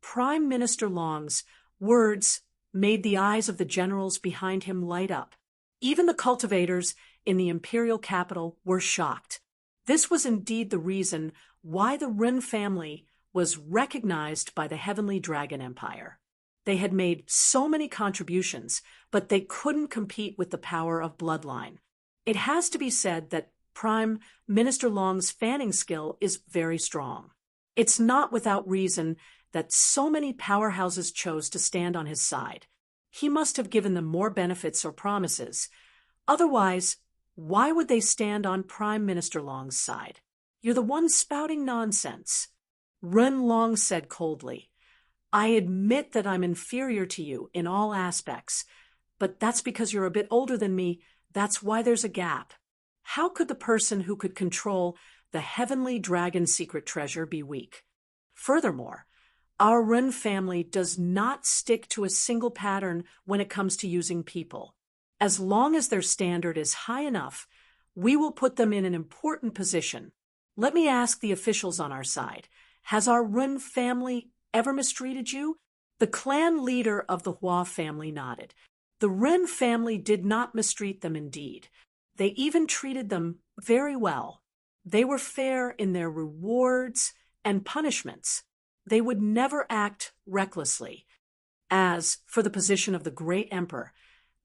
Prime Minister Long's words made the eyes of the generals behind him light up. Even the cultivators in the imperial capital were shocked. This was indeed the reason why the Ren family was recognized by the Heavenly Dragon Empire. They had made so many contributions, but they couldn't compete with the power of bloodline. It has to be said that Prime Minister Long's fanning skill is very strong. It's not without reason that so many powerhouses chose to stand on his side. He must have given them more benefits or promises. Otherwise, why would they stand on Prime Minister Long's side? You're the one spouting nonsense. Ren Long said coldly, I admit that I'm inferior to you in all aspects, but that's because you're a bit older than me. That's why there's a gap. How could the person who could control the Heavenly Dragon secret treasure be weak? Furthermore, our Ren family does not stick to a single pattern when it comes to using people. As long as their standard is high enough, we will put them in an important position. Let me ask the officials on our side, has our Ren family ever mistreated you? The clan leader of the Hua family nodded. The Ren family did not mistreat them indeed. They even treated them very well. They were fair in their rewards and punishments. They would never act recklessly. As for the position of the Great Emperor,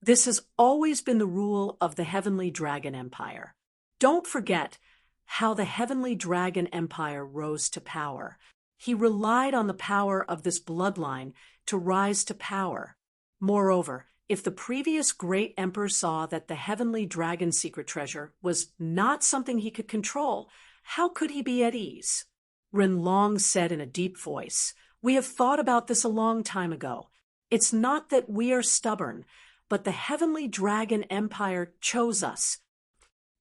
this has always been the rule of the Heavenly Dragon Empire. Don't forget how the Heavenly Dragon Empire rose to power. He relied on the power of this bloodline to rise to power. Moreover, if the previous Great Emperor saw that the Heavenly Dragon secret treasure was not something he could control, how could he be at ease? Ren Long said in a deep voice, We have thought about this a long time ago. It's not that we are stubborn, but the Heavenly Dragon Empire chose us.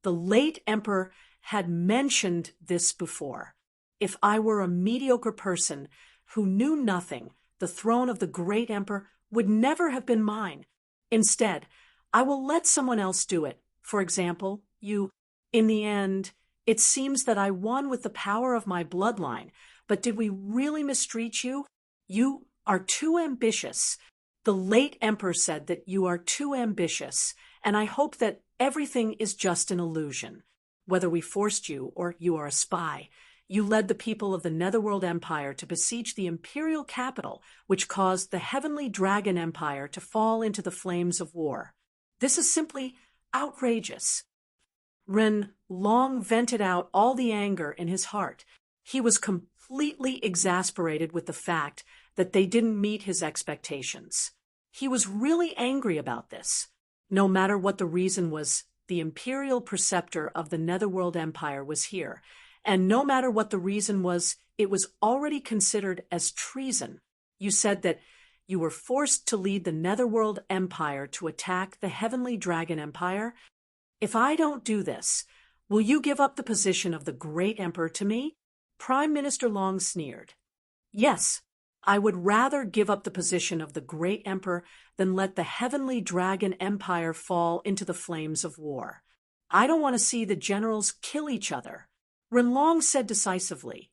The late Emperor had mentioned this before. If I were a mediocre person who knew nothing, the throne of the Great Emperor would never have been mine. Instead, I will let someone else do it. For example, you. In the end, it seems that I won with the power of my bloodline, but did we really mistreat you? You are too ambitious. The late Emperor said that you are too ambitious, and I hope that everything is just an illusion. Whether we forced you or you are a spy, you led the people of the Netherworld Empire to besiege the imperial capital, which caused the Heavenly Dragon Empire to fall into the flames of war. This is simply outrageous. Ren Long vented out all the anger in his heart. He was completely exasperated with the fact that they didn't meet his expectations. He was really angry about this. No matter what the reason was, the imperial preceptor of the Netherworld Empire was here, and no matter what the reason was, it was already considered as treason. You said that you were forced to lead the Netherworld Empire to attack the Heavenly Dragon Empire. If I don't do this, will you give up the position of the Great Emperor to me? Prime Minister Long sneered. Yes, I would rather give up the position of the Great Emperor than let the Heavenly Dragon Empire fall into the flames of war. I don't want to see the generals kill each other. Ren Long said decisively,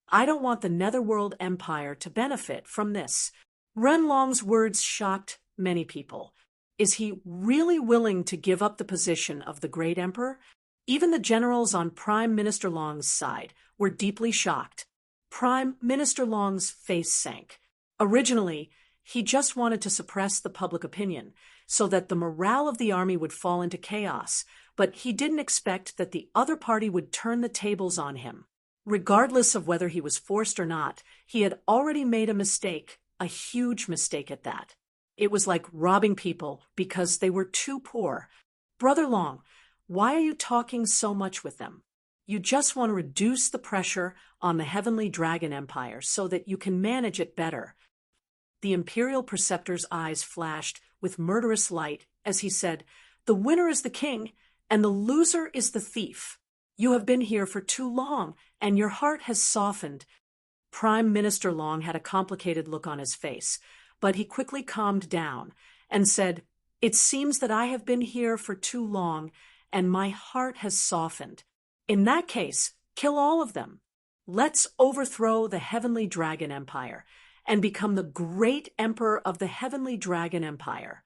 I don't want the Netherworld Empire to benefit from this. Ren Long's words shocked many people. Is he really willing to give up the position of the Great Emperor? Even the generals on Prime Minister Long's side were deeply shocked. Prime Minister Long's face sank. Originally, he just wanted to suppress the public opinion so that the morale of the army would fall into chaos, but he didn't expect that the other party would turn the tables on him. Regardless of whether he was forced or not, he had already made a mistake, a huge mistake at that. It was like robbing people because they were too poor. Brother Long, why are you talking so much with them? You just want to reduce the pressure on the Heavenly Dragon Empire so that you can manage it better. The Imperial Preceptor's eyes flashed with murderous light as he said, "The winner is the king, and the loser is the thief. You have been here for too long, and your heart has softened." Prime Minister Long had a complicated look on his face, but he quickly calmed down and said, "It seems that I have been here for too long, and my heart has softened. In that case, kill all of them. Let's overthrow the Heavenly Dragon Empire and become the great emperor of the Heavenly Dragon Empire."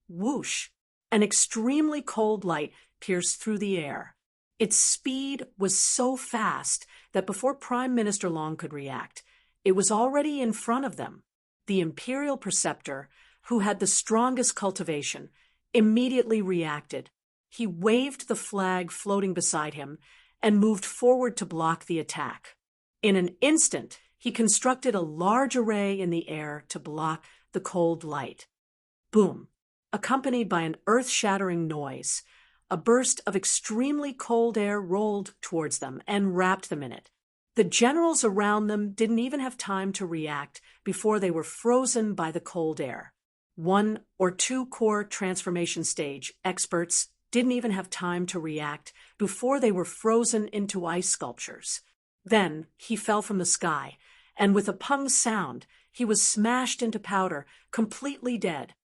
Whoosh! An extremely cold light pierced through the air. Its speed was so fast that before Prime Minister Long could react, it was already in front of them. The Imperial Preceptor, who had the strongest cultivation, immediately reacted. He waved the flag floating beside him and moved forward to block the attack. In an instant, he constructed a large array in the air to block the cold light. Boom! Accompanied by an earth-shattering noise, a burst of extremely cold air rolled towards them and wrapped them in it. The generals around them didn't even have time to react before they were frozen by the cold air. 1 or 2 core transformation stage experts didn't even have time to react before they were frozen into ice sculptures. Then he fell from the sky, and with a pung sound, he was smashed into powder, completely dead.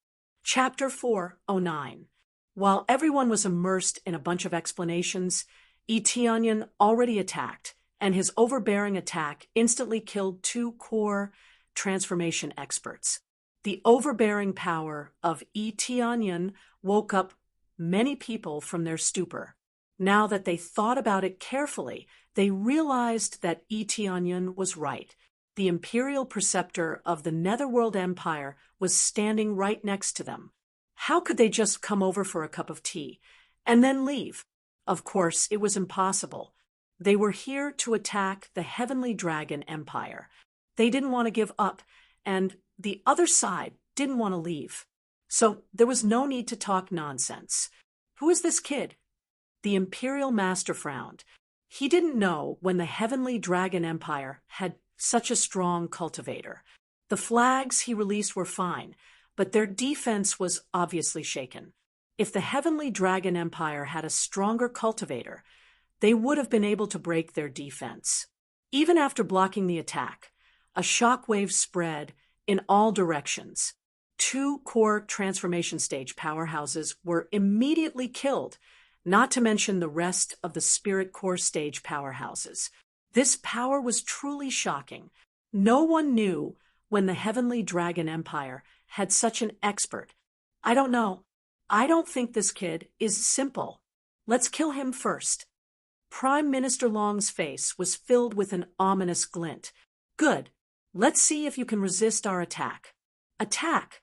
Chapter 409. While everyone was immersed in a bunch of explanations, Tianyan already attacked, and his overbearing attack instantly killed 2 core transformation experts. The overbearing power of Tianyan woke up many people from their stupor. Now that they thought about it carefully, they realized that Tianyan was right. The Imperial Preceptor of the Netherworld Empire was standing right next to them. How could they just come over for a cup of tea and then leave? Of course, it was impossible. They were here to attack the Heavenly Dragon Empire. They didn't want to give up, and the other side didn't want to leave. So there was no need to talk nonsense. Who is this kid? The Imperial Master frowned. He didn't know when the Heavenly Dragon Empire had such a strong cultivator. The flags he released were fine, but their defense was obviously shaken. If the Heavenly Dragon Empire had a stronger cultivator, they would have been able to break their defense. Even after blocking the attack, a shockwave spread in all directions. 2 core transformation stage powerhouses were immediately killed, not to mention the rest of the spirit core stage powerhouses. This power was truly shocking. No one knew when the Heavenly Dragon Empire had such an expert. I don't know. I don't think this kid is simple. Let's kill him first. Prime Minister Long's face was filled with an ominous glint. Good. Let's see if you can resist our attack. Attack!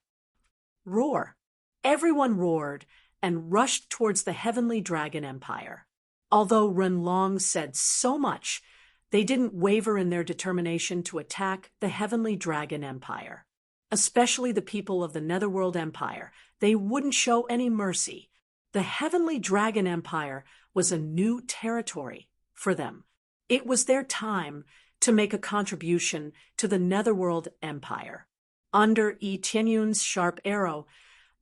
Roar! Everyone roared and rushed towards the Heavenly Dragon Empire. Although Renlong said so much, they didn't waver in their determination to attack the Heavenly Dragon Empire. Especially the people of the Netherworld Empire, they wouldn't show any mercy. The Heavenly Dragon Empire was a new territory for them. It was their time to make a contribution to the Netherworld Empire. Under Yi Tianyun's sharp arrow,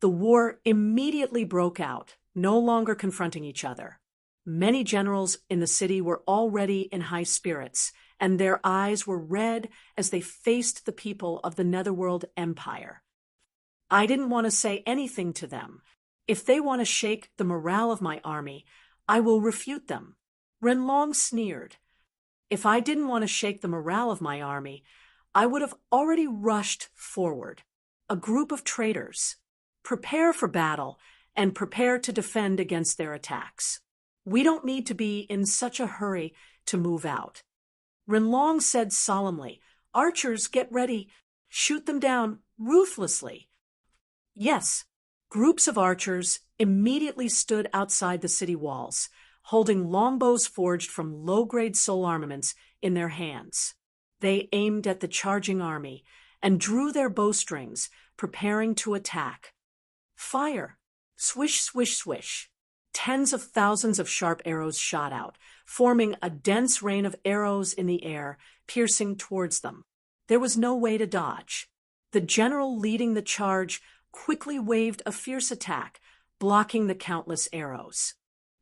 the war immediately broke out, no longer confronting each other. Many generals in the city were already in high spirits, and their eyes were red as they faced the people of the Netherworld Empire. I didn't want to say anything to them. If they want to shake the morale of my army, I will refute them. Renlong sneered. If I didn't want to shake the morale of my army, I would have already rushed forward. A group of traitors. Prepare for battle and prepare to defend against their attacks. We don't need to be in such a hurry to move out. Renlong said solemnly, "Archers, get ready. Shoot them down ruthlessly." Yes, groups of archers immediately stood outside the city walls, holding longbows forged from low-grade soul armaments in their hands. They aimed at the charging army and drew their bowstrings, preparing to attack. Fire! Swish, swish, swish. Tens of thousands of sharp arrows shot out, forming a dense rain of arrows in the air, piercing towards them. There was no way to dodge. The general leading the charge quickly waved a fierce attack, blocking the countless arrows.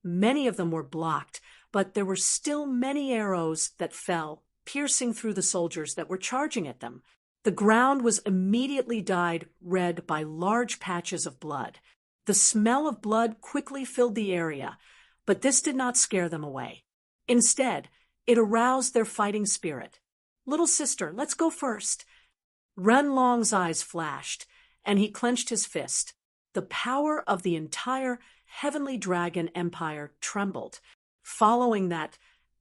Many of them were blocked, but there were still many arrows that fell, piercing through the soldiers that were charging at them. The ground was immediately dyed red by large patches of blood. The smell of blood quickly filled the area, but this did not scare them away. Instead, it aroused their fighting spirit. "Little sister, let's go first." Ren Long's eyes flashed, and he clenched his fist. The power of the entire Heavenly Dragon Empire trembled. Following that,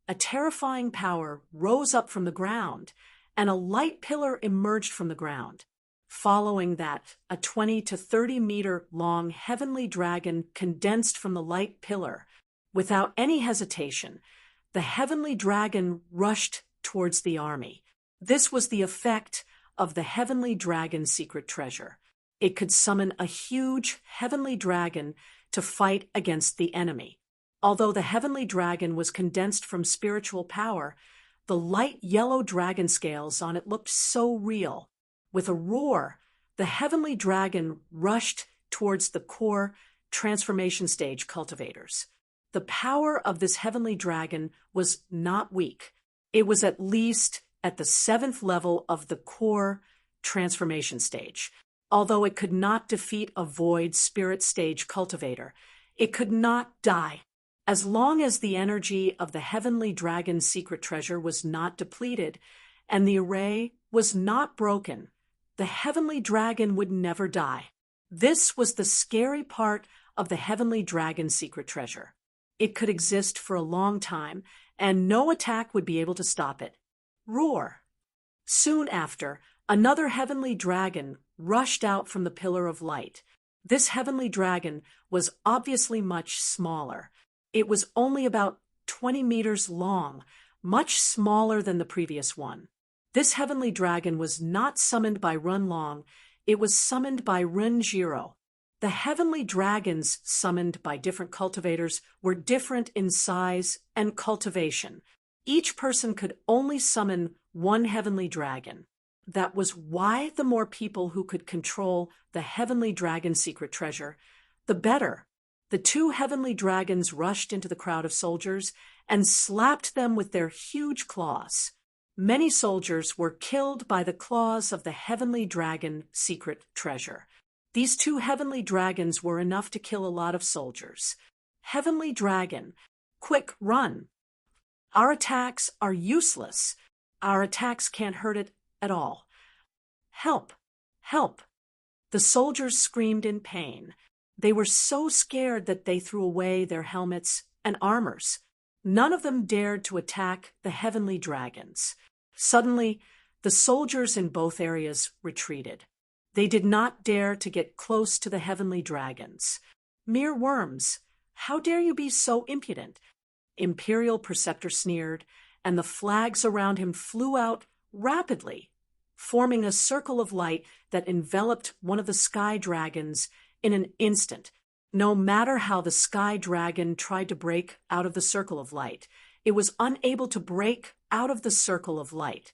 a terrifying power rose up from the ground, and a light pillar emerged from the ground. Following that, a 20 to 30 meter long heavenly dragon condensed from the light pillar. Without any hesitation, the heavenly dragon rushed towards the army. This was the effect of the heavenly dragon's secret treasure. It could summon a huge heavenly dragon to fight against the enemy. Although the heavenly dragon was condensed from spiritual power, the light yellow dragon scales on it looked so real. With a roar, the heavenly dragon rushed towards the core transformation stage cultivators. The power of this heavenly dragon was not weak. It was at least at the 7th level of the core transformation stage. Although it could not defeat a void spirit stage cultivator, it could not die. As long as the energy of the heavenly dragon's secret treasure was not depleted and the array was not broken, the heavenly dragon would never die. This was the scary part of the heavenly dragon's secret treasure. It could exist for a long time, and no attack would be able to stop it. Roar! Soon after, another heavenly dragon rushed out from the pillar of light. This heavenly dragon was obviously much smaller. It was only about 20 meters long, much smaller than the previous one. This heavenly dragon was not summoned by Run Long, it was summoned by Ren Jiro. The heavenly dragons summoned by different cultivators were different in size and cultivation. Each person could only summon one heavenly dragon. That was why the more people who could control the heavenly dragon secret treasure, the better. The 2 heavenly dragons rushed into the crowd of soldiers and slapped them with their huge claws. Many soldiers were killed by the claws of the heavenly dragon secret treasure. These 2 heavenly dragons were enough to kill a lot of soldiers. Heavenly dragon, quick, run! Our attacks are useless. Our attacks can't hurt it at all. Help! Help! The soldiers screamed in pain. They were so scared that they threw away their helmets and armors. None of them dared to attack the heavenly dragons. Suddenly, the soldiers in both areas retreated. They did not dare to get close to the heavenly dragons. Mere worms, how dare you be so impudent? Imperial Preceptor sneered, and the flags around him flew out rapidly, forming a circle of light that enveloped one of the sky dragons in an instant. No matter how the sky dragon tried to break out of the circle of light, it was unable to break out of the circle of light.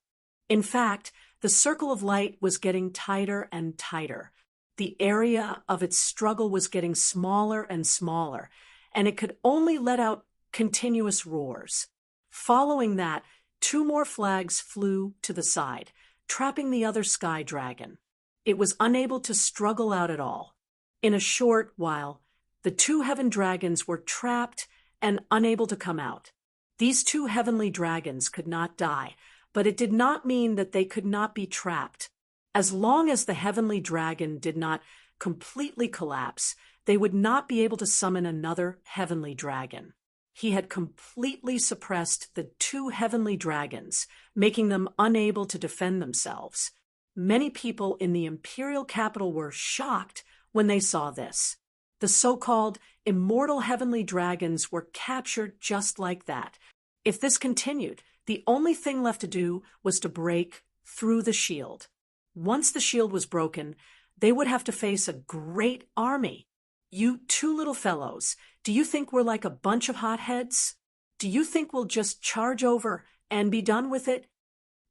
In fact, the circle of light was getting tighter and tighter. The area of its struggle was getting smaller and smaller, and it could only let out continuous roars. Following that, 2 more flags flew to the side, trapping the other sky dragon. It was unable to struggle out at all. In a short while, the 2 heaven dragons were trapped and unable to come out. These 2 heavenly dragons could not die, but it did not mean that they could not be trapped. As long as the heavenly dragon did not completely collapse, they would not be able to summon another heavenly dragon. He had completely suppressed the 2 heavenly dragons, making them unable to defend themselves. Many people in the imperial capital were shocked when they saw this. The so-called immortal heavenly dragons were captured just like that. If this continued, the only thing left to do was to break through the shield. Once the shield was broken, they would have to face a great army. You two little fellows, do you think we're like a bunch of hotheads? Do you think we'll just charge over and be done with it?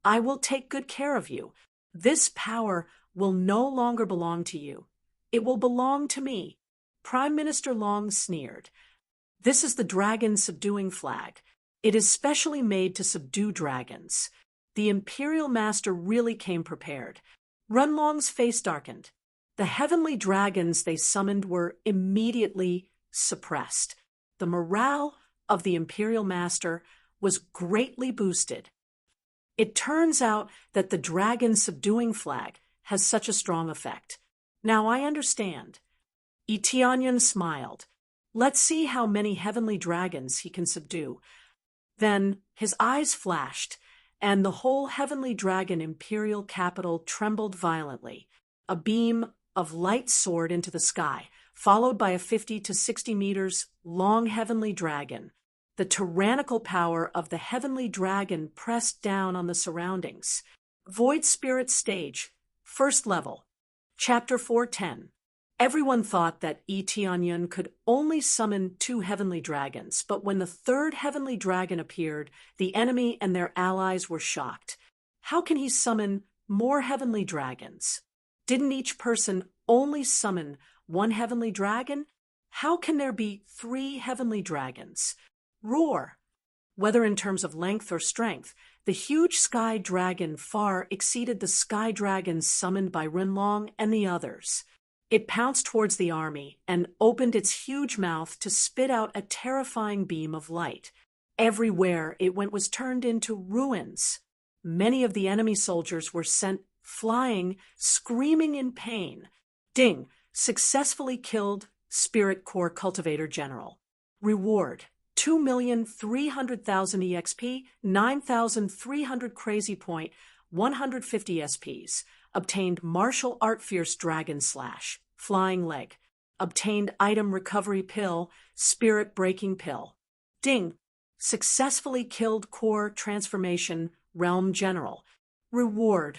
I will take good care of you. This power will no longer belong to you. It will belong to me." Prime Minister Long sneered. "This is the dragon subduing flag. It is specially made to subdue dragons." The Imperial Master really came prepared. Runlong's face darkened. The heavenly dragons they summoned were immediately suppressed. The morale of the Imperial Master was greatly boosted. It turns out that the dragon subduing flag has such a strong effect. Now I understand. Eteonion smiled. Let's see how many heavenly dragons he can subdue. Then his eyes flashed, and the whole heavenly dragon imperial capital trembled violently. A beam of light soared into the sky, followed by a 50 to 60 meters long heavenly dragon. The tyrannical power of the heavenly dragon pressed down on the surroundings. Void Spirit Stage, First Level, Chapter 410. Everyone thought that Eteonion could only summon 2 heavenly dragons, but when the 3rd heavenly dragon appeared, the enemy and their allies were shocked. How can he summon more heavenly dragons? Didn't each person only summon 1 heavenly dragon? How can there be 3 heavenly dragons? Roar! Whether in terms of length or strength, the huge sky dragon far exceeded the sky dragons summoned by Rinlong and the others. It pounced towards the army and opened its huge mouth to spit out a terrifying beam of light. Everywhere it went was turned into ruins. Many of the enemy soldiers were sent flying, screaming in pain. Ding! Successfully killed Spirit Core Cultivator General. Reward: 2,300,000 EXP, 9,300 Crazy Point, 150 SPs. Obtained Martial Art Fierce Dragon Slash, Flying Leg. Obtained Item Recovery Pill, Spirit Breaking Pill. Ding! Successfully killed Core Transformation Realm General. Reward: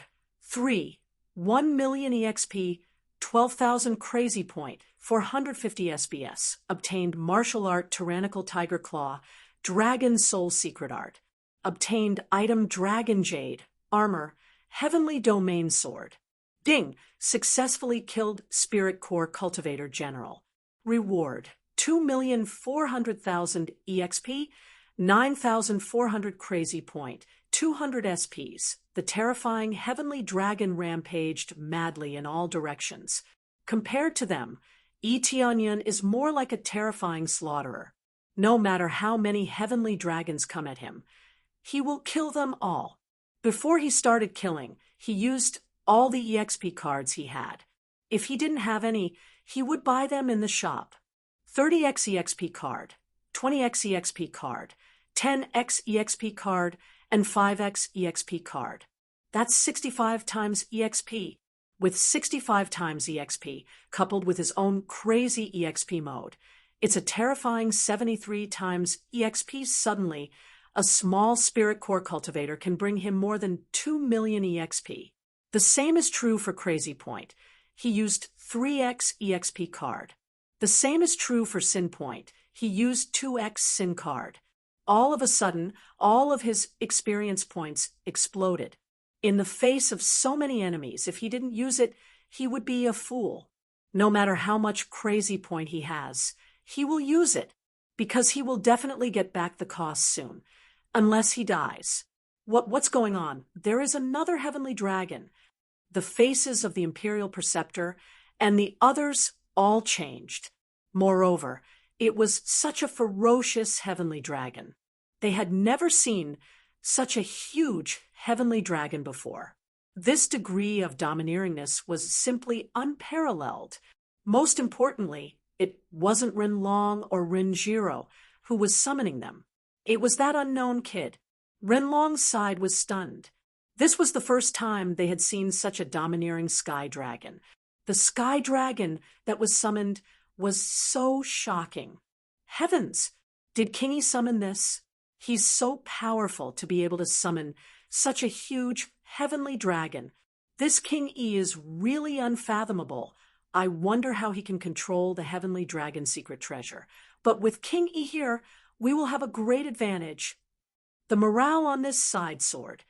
1 million EXP, 12,000 Crazy Point, 450 SBS. Obtained Martial Art Tyrannical Tiger Claw, Dragon Soul Secret Art. Obtained Item Dragon Jade, Armor, Heavenly Domain Sword. Ding! Successfully killed Spirit Core Cultivator General. Reward: 2,400,000 EXP, 9,400 Crazy Point, 200 SPs. The terrifying heavenly dragon rampaged madly in all directions. Compared to them, Eteonion is more like a terrifying slaughterer. No matter how many heavenly dragons come at him, he will kill them all. Before he started killing, he used all the EXP cards he had. If he didn't have any, he would buy them in the shop. 30x EXP card, 20x EXP card, 10x EXP card, and 5x EXP card. That's 65 times EXP. With 65 times EXP, coupled with his own crazy EXP mode, it's a terrifying 73 times EXP. Suddenly, a small Spirit Core Cultivator can bring him more than 2 million EXP. The same is true for Crazy Point. He used 3x EXP card. The same is true for Sin Point. He used 2x Sin card. All of a sudden, all of his experience points exploded. In the face of so many enemies, if he didn't use it, he would be a fool. No matter how much Crazy Point he has, he will use it, because he will definitely get back the cost soon. Unless he dies. What's going on? There is another heavenly dragon. The faces of the Imperial Preceptor and the others all changed. Moreover, it was such a ferocious heavenly dragon. They had never seen such a huge heavenly dragon before. This degree of domineeringness was simply unparalleled. Most importantly, it wasn't Rinlong or Rinjiro who was summoning them. It was that unknown kid. Rinlong's side was stunned. This was the first time they had seen such a domineering sky dragon. The sky dragon that was summoned was so shocking. Heavens! Did Kingy summon this? He's so powerful to be able to summon such a huge heavenly dragon. This King E is really unfathomable. I wonder how he can control the heavenly dragon secret treasure. But with King E here, we will have a great advantage. The morale on this side soared.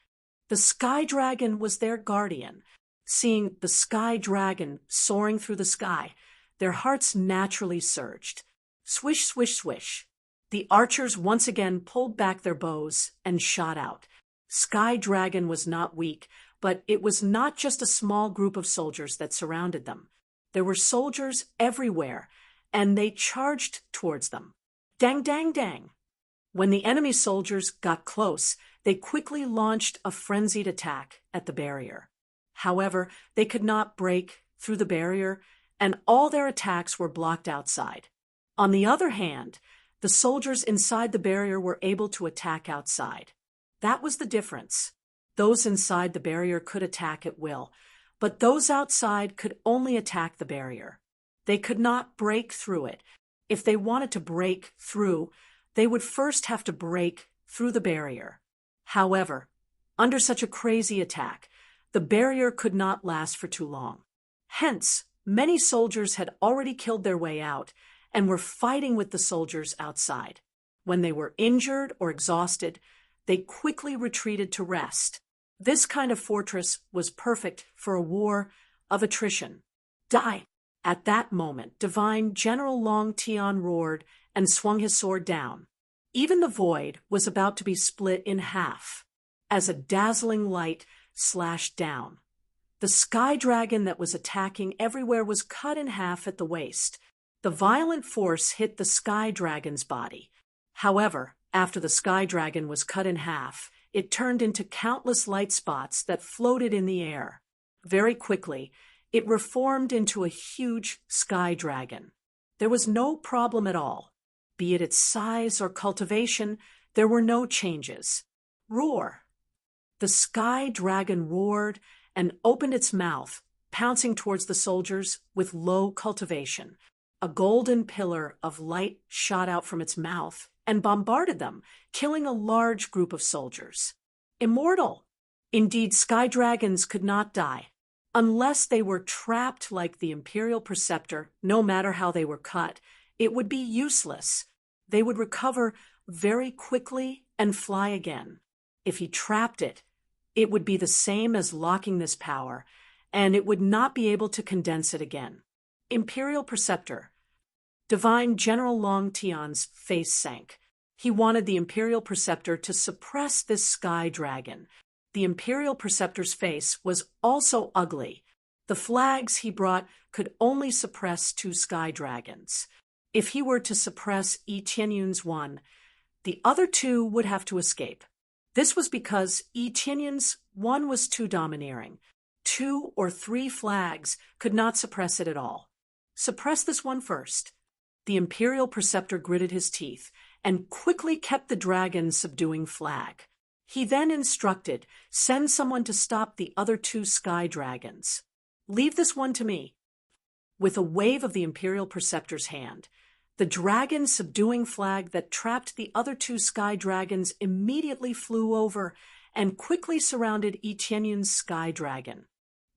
The sky dragon was their guardian. Seeing the sky dragon soaring through the sky, their hearts naturally surged. Swish, swish, swish. The archers once again pulled back their bows and shot out. Sky Dragon was not weak, but it was not just a small group of soldiers that surrounded them. There were soldiers everywhere, and they charged towards them. Dang, dang, dang. When the enemy soldiers got close, they quickly launched a frenzied attack at the barrier. However, they could not break through the barrier, and all their attacks were blocked outside. On the other hand, the soldiers inside the barrier were able to attack outside. That was the difference. Those inside the barrier could attack at will, but those outside could only attack the barrier. They could not break through it. If they wanted to break through, they would first have to break through the barrier. However, under such a crazy attack, the barrier could not last for too long. Hence, many soldiers had already killed their way out and were fighting with the soldiers outside. When they were injured or exhausted, they quickly retreated to rest. This kind of fortress was perfect for a war of attrition. Die! At that moment, Divine General Long Tian roared and swung his sword down. Even the void was about to be split in half as a dazzling light slashed down. The sky dragon that was attacking everywhere was cut in half at the waist. The violent force hit the sky dragon's body. However, after the sky dragon was cut in half, it turned into countless light spots that floated in the air. Very quickly, it reformed into a huge sky dragon. There was no problem at all. Be it its size or cultivation, there were no changes. Roar! The sky dragon roared and opened its mouth, pouncing towards the soldiers with low cultivation. A golden pillar of light shot out from its mouth and bombarded them, killing a large group of soldiers. Immortal! Indeed, sky dragons could not die. Unless they were trapped like the Imperial Preceptor, no matter how they were cut, it would be useless. They would recover very quickly and fly again. If he trapped it, it would be the same as locking this power, and it would not be able to condense it again. Imperial Preceptor. Divine General Long Tian's face sank. He wanted the Imperial Preceptor to suppress this sky dragon. The Imperial Preceptor's face was also ugly. The flags he brought could only suppress 2 sky dragons. If he were to suppress Yi Tianyun's one, the other 2 would have to escape. This was because Yi Tianyun's one was too domineering. 2 or 3 flags could not suppress it at all. Suppress this one first. The Imperial Preceptor gritted his teeth and quickly kept the dragon's subduing flag. He then instructed, send someone to stop the other 2 sky dragons. Leave this one to me. With a wave of the Imperial Preceptor's hand, the dragon's subduing flag that trapped the other 2 sky dragons immediately flew over and quickly surrounded Yi Tianyun's sky dragon.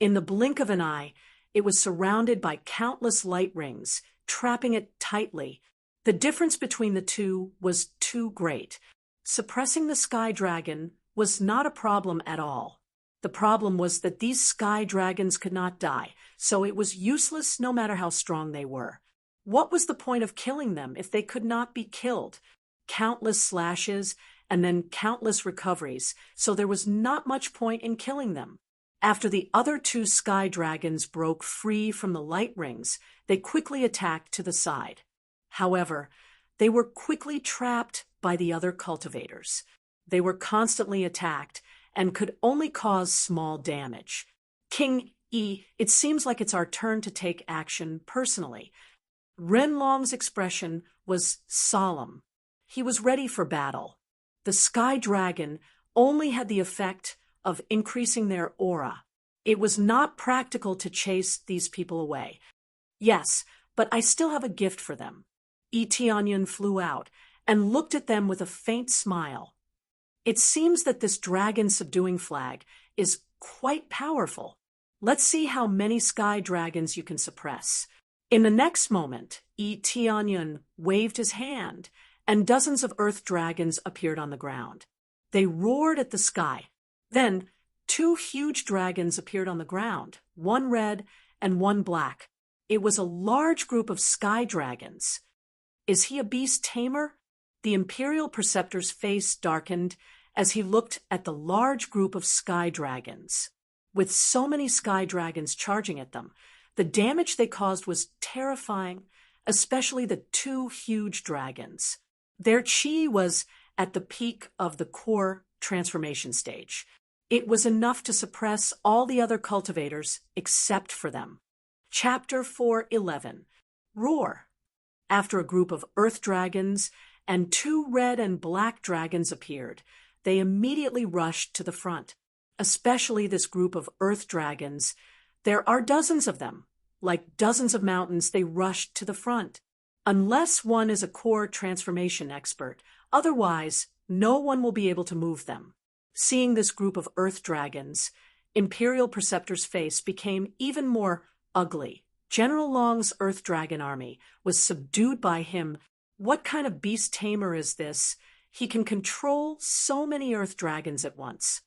In the blink of an eye, it was surrounded by countless light rings, trapping it tightly. The difference between the 2 was too great. Suppressing the sky dragon was not a problem at all. The problem was that these sky dragons could not die, so it was useless no matter how strong they were. What was the point of killing them if they could not be killed? Countless slashes and then countless recoveries, so there was not much point in killing them. After the other 2 sky dragons broke free from the light rings, they quickly attacked to the side. However, they were quickly trapped by the other cultivators. They were constantly attacked and could only cause small damage. King Yi, it seems like it's our turn to take action personally. Renlong's expression was solemn. He was ready for battle. The sky dragon only had the effect of increasing their aura. It was not practical to chase these people away. Yes, but I still have a gift for them. Yi Tianyun flew out and looked at them with a faint smile. It seems that this dragon subduing flag is quite powerful. Let's see how many sky dragons you can suppress. In the next moment, Tianyun waved his hand, and dozens of earth dragons appeared on the ground. They roared at the sky. Then, two huge dragons appeared on the ground, one red and one black. It was a large group of sky dragons. Is he a beast tamer? The Imperial Preceptor's face darkened as he looked at the large group of sky dragons. With so many sky dragons charging at them, the damage they caused was terrifying, especially the two huge dragons. Their chi was at the peak of the core transformation stage. It was enough to suppress all the other cultivators except for them. Chapter 4:11. Roar. After a group of earth dragons and two red and black dragons appeared, they immediately rushed to the front. Especially this group of earth dragons. There are dozens of them. Like dozens of mountains, they rushed to the front. Unless one is a core transformation expert, otherwise, no one will be able to move them. Seeing this group of earth dragons, Imperial Preceptor's face became even more ugly. General Long's earth dragon army was subdued by him. What kind of beast tamer is this? He can control so many earth dragons at once.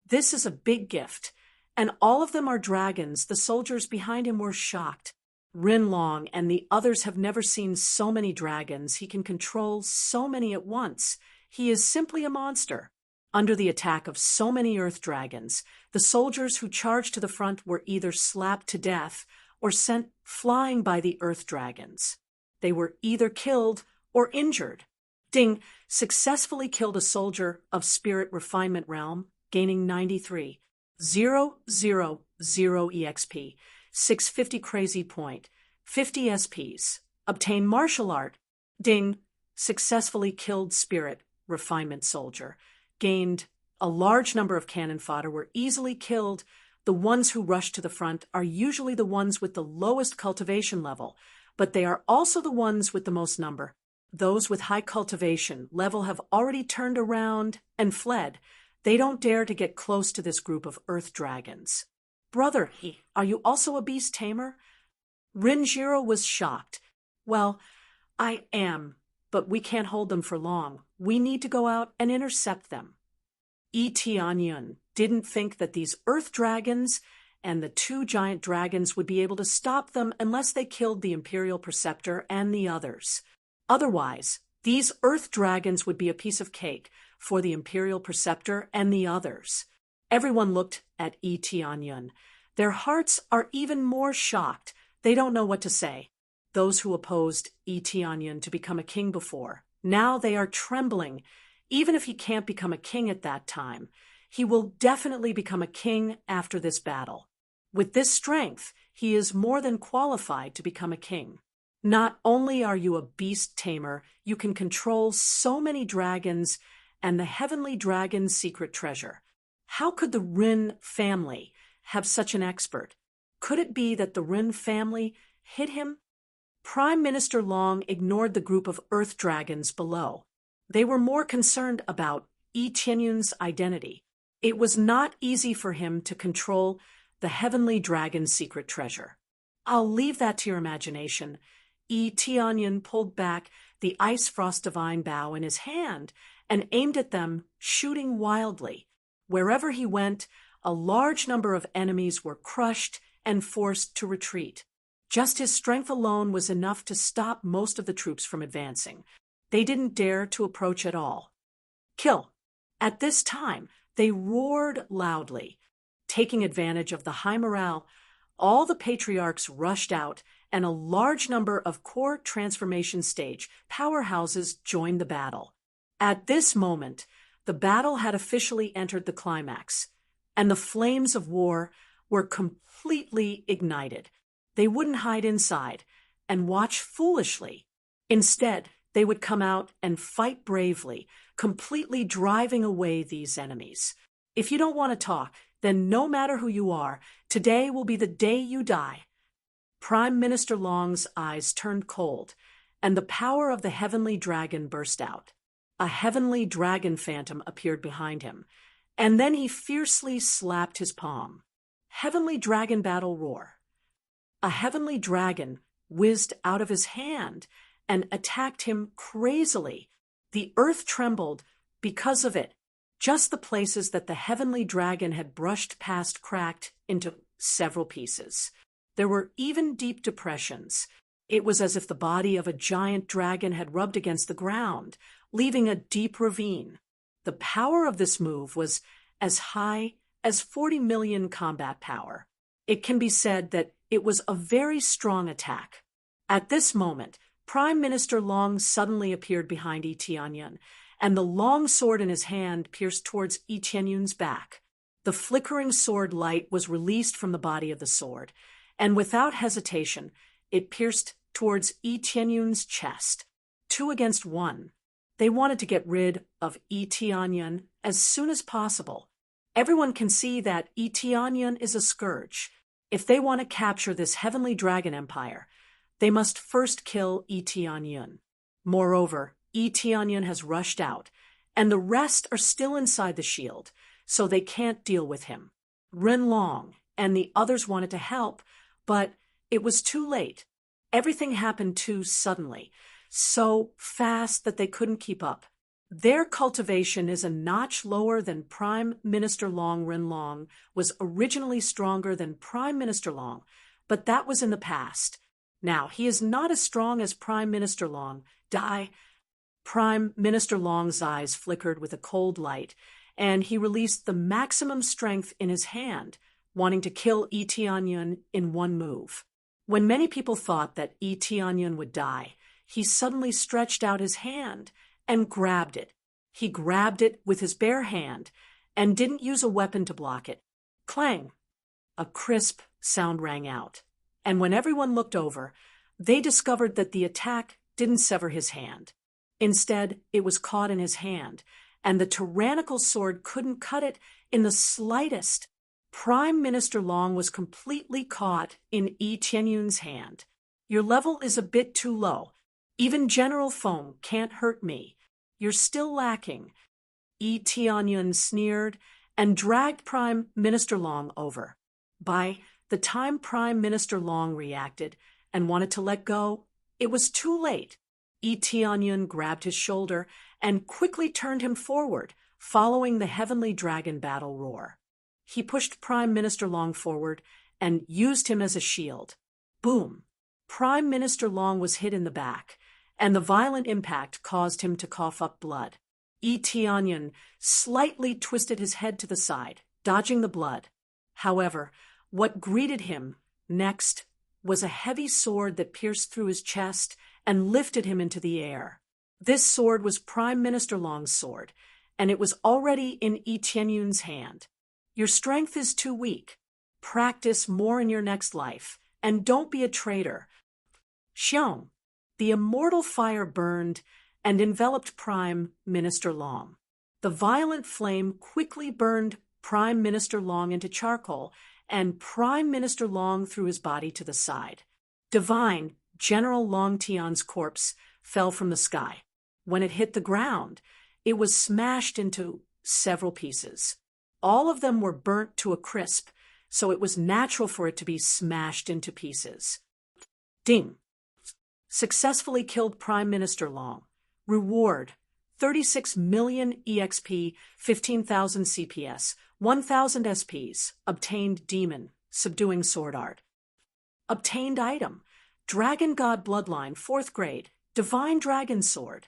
This is a big gift, and all of them are dragons. The soldiers behind him were shocked. Rinlong and the others have never seen so many dragons. He can control so many at once. He is simply a monster. Under the attack of so many earth dragons, the soldiers who charged to the front were either slapped to death or sent flying by the earth dragons. They were either killed or injured. Ding successfully killed a soldier of Spirit Refinement Realm, gaining 93,000 EXP, 650 crazy point, 50 SPs. Obtain martial art. Ding successfully killed Spirit Refinement Soldier, gained a large number of cannon fodder, were easily killed. The ones who rush to the front are usually the ones with the lowest cultivation level, but they are also the ones with the most number. Those with high cultivation level have already turned around and fled. They don't dare to get close to this group of earth dragons. Brother, are you also a beast tamer? Rinjiro was shocked. Well, I am, but we can't hold them for long. We need to go out and intercept them. Tianyun didn't think that these earth dragons and the two giant dragons would be able to stop them unless they killed the Imperial Preceptor and the others. Otherwise, these earth dragons would be a piece of cake for the Imperial Preceptor and the others. Everyone looked at Tianyun. Their hearts are even more shocked. They don't know what to say. Those who opposed Tianyun to become a king before, now they are trembling. Even if he can't become a king at that time, he will definitely become a king after this battle. With this strength, he is more than qualified to become a king. Not only are you a beast tamer, you can control so many dragons and the heavenly dragon's secret treasure. How could the Rin family have such an expert? Could it be that the Rin family hid him? Prime Minister Long ignored the group of earth dragons below. They were more concerned about Tianyun's identity. It was not easy for him to control the heavenly dragon's secret treasure. I'll leave that to your imagination. Tianyun pulled back the Ice Frost Divine bow in his hand and aimed at them, shooting wildly. Wherever he went, a large number of enemies were crushed and forced to retreat. Just his strength alone was enough to stop most of the troops from advancing. They didn't dare to approach at all. Kill. At this time, they roared loudly. Taking advantage of the high morale, all the patriarchs rushed out, and a large number of core transformation stage powerhouses joined the battle. At this moment, the battle had officially entered the climax, and the flames of war were completely ignited. They wouldn't hide inside and watch foolishly. Instead, they would come out and fight bravely, completely driving away these enemies. If you don't want to talk, then no matter who you are, today will be the day you die. Prime Minister Long's eyes turned cold, and the power of the heavenly dragon burst out. A heavenly dragon phantom appeared behind him, and then he fiercely slapped his palm. Heavenly Dragon Battle Roar. A heavenly dragon whizzed out of his hand and attacked him crazily. The earth trembled because of it. Just the places that the heavenly dragon had brushed past cracked into several pieces. There were even deep depressions. It was as if the body of a giant dragon had rubbed against the ground, leaving a deep ravine. The power of this move was as high as 40 million combat power. It can be said that it was a very strong attack. At this moment, Prime Minister Long suddenly appeared behind Yi Tianyun, and the long sword in his hand pierced towards Yi Tianyun's back. The flickering sword light was released from the body of the sword, and without hesitation, it pierced towards Yi Tianyun's chest. 2 against 1. They wanted to get rid of Yi Tianyun as soon as possible. Everyone can see that Yi Tianyun is a scourge. If they want to capture this heavenly dragon empire, they must first kill Yi Tianyun. Moreover, Yi Tianyun has rushed out, and the rest are still inside the shield, so they can't deal with him. Renlong and the others wanted to help, but it was too late. Everything happened too suddenly, so fast that they couldn't keep up. Their cultivation is a notch lower than Prime Minister Long. Renlong was originally stronger than Prime Minister Long, but that was in the past. Now, he is not as strong as Prime Minister Long. Prime Minister Long's eyes flickered with a cold light, and he released the maximum strength in his hand, wanting to kill Yi Tianyun in one move. When many people thought that Yi Tianyun would die, he suddenly stretched out his hand and grabbed it. He grabbed it with his bare hand and didn't use a weapon to block it. Clang! A crisp sound rang out, and when everyone looked over, they discovered that the attack didn't sever his hand. Instead, it was caught in his hand, and the tyrannical sword couldn't cut it in the slightest. Prime Minister Long was completely caught in Yi Tianyun's hand. Your level is a bit too low. Even General Foam can't hurt me. You're still lacking. Yi Tianyun sneered and dragged Prime Minister Long over. By the time Prime Minister Long reacted and wanted to let go, it was too late. Yi Tianyun grabbed his shoulder and quickly turned him forward, following the heavenly dragon battle roar. He pushed Prime Minister Long forward and used him as a shield. Boom! Prime Minister Long was hit in the back, and the violent impact caused him to cough up blood. Yi Tianyun slightly twisted his head to the side, dodging the blood. However, what greeted him next was a heavy sword that pierced through his chest and lifted him into the air. This sword was Prime Minister Long's sword, and it was already in Yi Tianyun's hand. Your strength is too weak. Practice more in your next life, and don't be a traitor. Xiong. The immortal fire burned and enveloped Prime Minister Long. The violent flame quickly burned Prime Minister Long into charcoal, and Prime Minister Long threw his body to the side. Divine General Long Tian's corpse fell from the sky. When it hit the ground, it was smashed into several pieces. All of them were burnt to a crisp, so it was natural for it to be smashed into pieces. Ding! Successfully killed Prime Minister Long. Reward: 36 million EXP, 15,000 CPS, 1,000 SPs. Obtained Demon, Subduing Sword Art. Obtained item: Dragon God Bloodline, 4th grade, Divine Dragon Sword.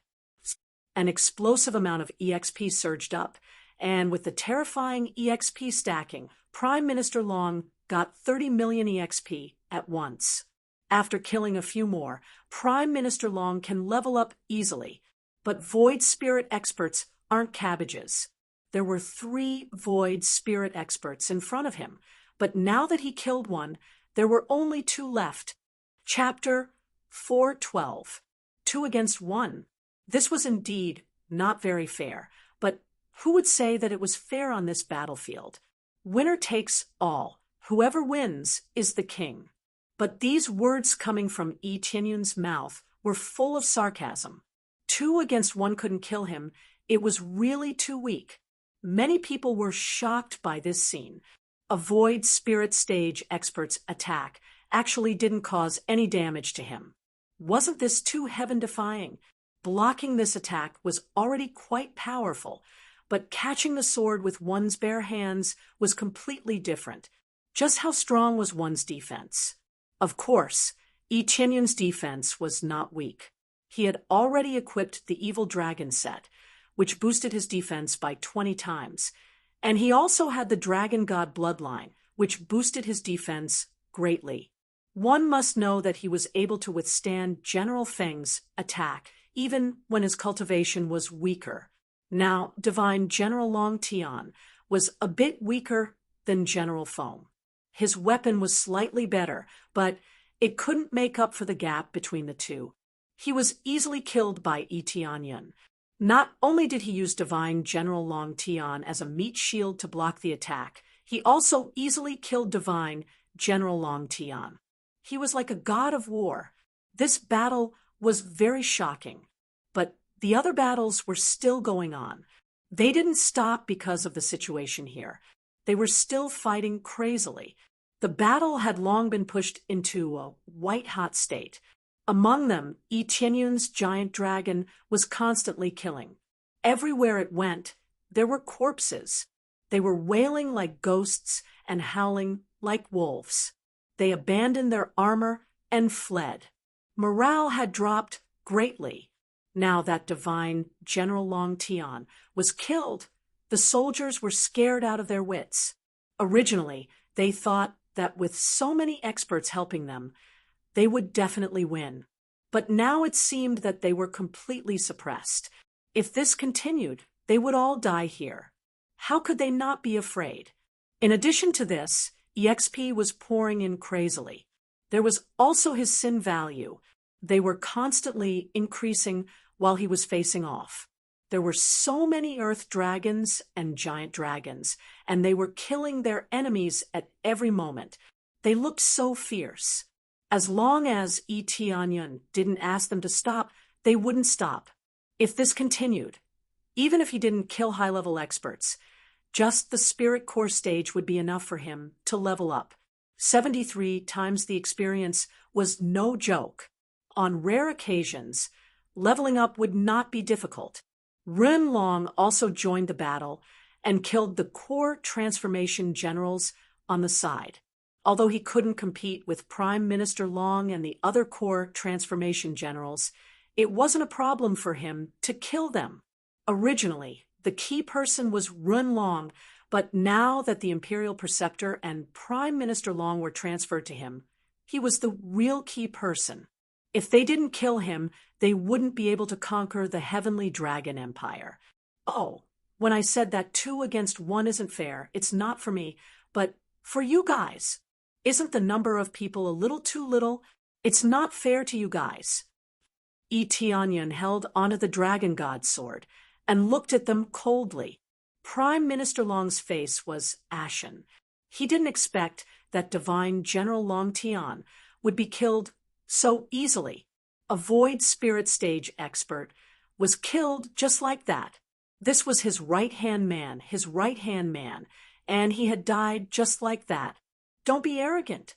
An explosive amount of EXP surged up, and with the terrifying EXP stacking, Prime Minister Long got 30 million EXP at once. After killing a few more, Prime Minister Long can level up easily, but Void Spirit experts aren't cabbages. There were 3 Void Spirit experts in front of him, but now that he killed one, there were only 2 left. Chapter 412. 2 against 1. This was indeed not very fair, but who would say that it was fair on this battlefield? Winner takes all. Whoever wins is the king. But these words coming from Yi Tianyun's mouth were full of sarcasm. 2 against 1 couldn't kill him. It was really too weak. Many people were shocked by this scene. a void spirit stage expert's attack actually didn't cause any damage to him. Wasn't this too heaven-defying? Blocking this attack was already quite powerful, but catching the sword with one's bare hands was completely different. Just how strong was one's defense? Of course, Yi Qianyun's defense was not weak. He had already equipped the Evil Dragon set, which boosted his defense by 20 times, and he also had the Dragon God Bloodline, which boosted his defense greatly. One must know that he was able to withstand General Feng's attack, even when his cultivation was weaker. Now, Divine General Long Tian was a bit weaker than General Feng. His weapon was slightly better, but it couldn't make up for the gap between the two. He was easily killed by Yi Qianyun. Not only did he use Divine General Long Tian as a meat shield to block the attack, he also easily killed Divine General Long Tian. He was like a god of war. This battle was very shocking, but the other battles were still going on. They didn't stop because of the situation here. They were still fighting crazily. The battle had long been pushed into a white-hot state. Among them, Yi Qianyun's giant dragon was constantly killing. Everywhere it went, there were corpses. They were wailing like ghosts and howling like wolves. They abandoned their armor and fled. Morale had dropped greatly. Now that Divine General Long Tian was killed, the soldiers were scared out of their wits. Originally, they thought that with so many experts helping them, they would definitely win. But now it seemed that they were completely suppressed. If this continued, they would all die here. How could they not be afraid? In addition to this, EXP was pouring in crazily. There was also his sin value. They were constantly increasing while he was facing off. There were so many earth dragons and giant dragons, and they were killing their enemies at every moment. They looked so fierce. As long as Yi Qianyun didn't ask them to stop, they wouldn't stop. If this continued, even if he didn't kill high-level experts, just the Spirit Core stage would be enough for him to level up. 73 times the experience was no joke. On rare occasions, leveling up would not be difficult. Ren Long also joined the battle and killed the core transformation generals on the side. Although he couldn't compete with Prime Minister Long and the other core transformation generals, it wasn't a problem for him to kill them. Originally, the key person was Ren Long, but now that the Imperial Preceptor and Prime Minister Long were transferred to him, he was the real key person. If they didn't kill him, they wouldn't be able to conquer the Heavenly Dragon Empire. Oh, when I said that 2 against 1 isn't fair, it's not for me, but for you guys. Isn't the number of people a little too little? It's not fair to you guys. Yi Qianyun held onto the Dragon God's sword and looked at them coldly. Prime Minister Long's face was ashen. He didn't expect that Divine General Long Tian would be killed so easily. A void spirit stage expert was killed just like that. This was his right-hand man, and he had died just like that. Don't be arrogant.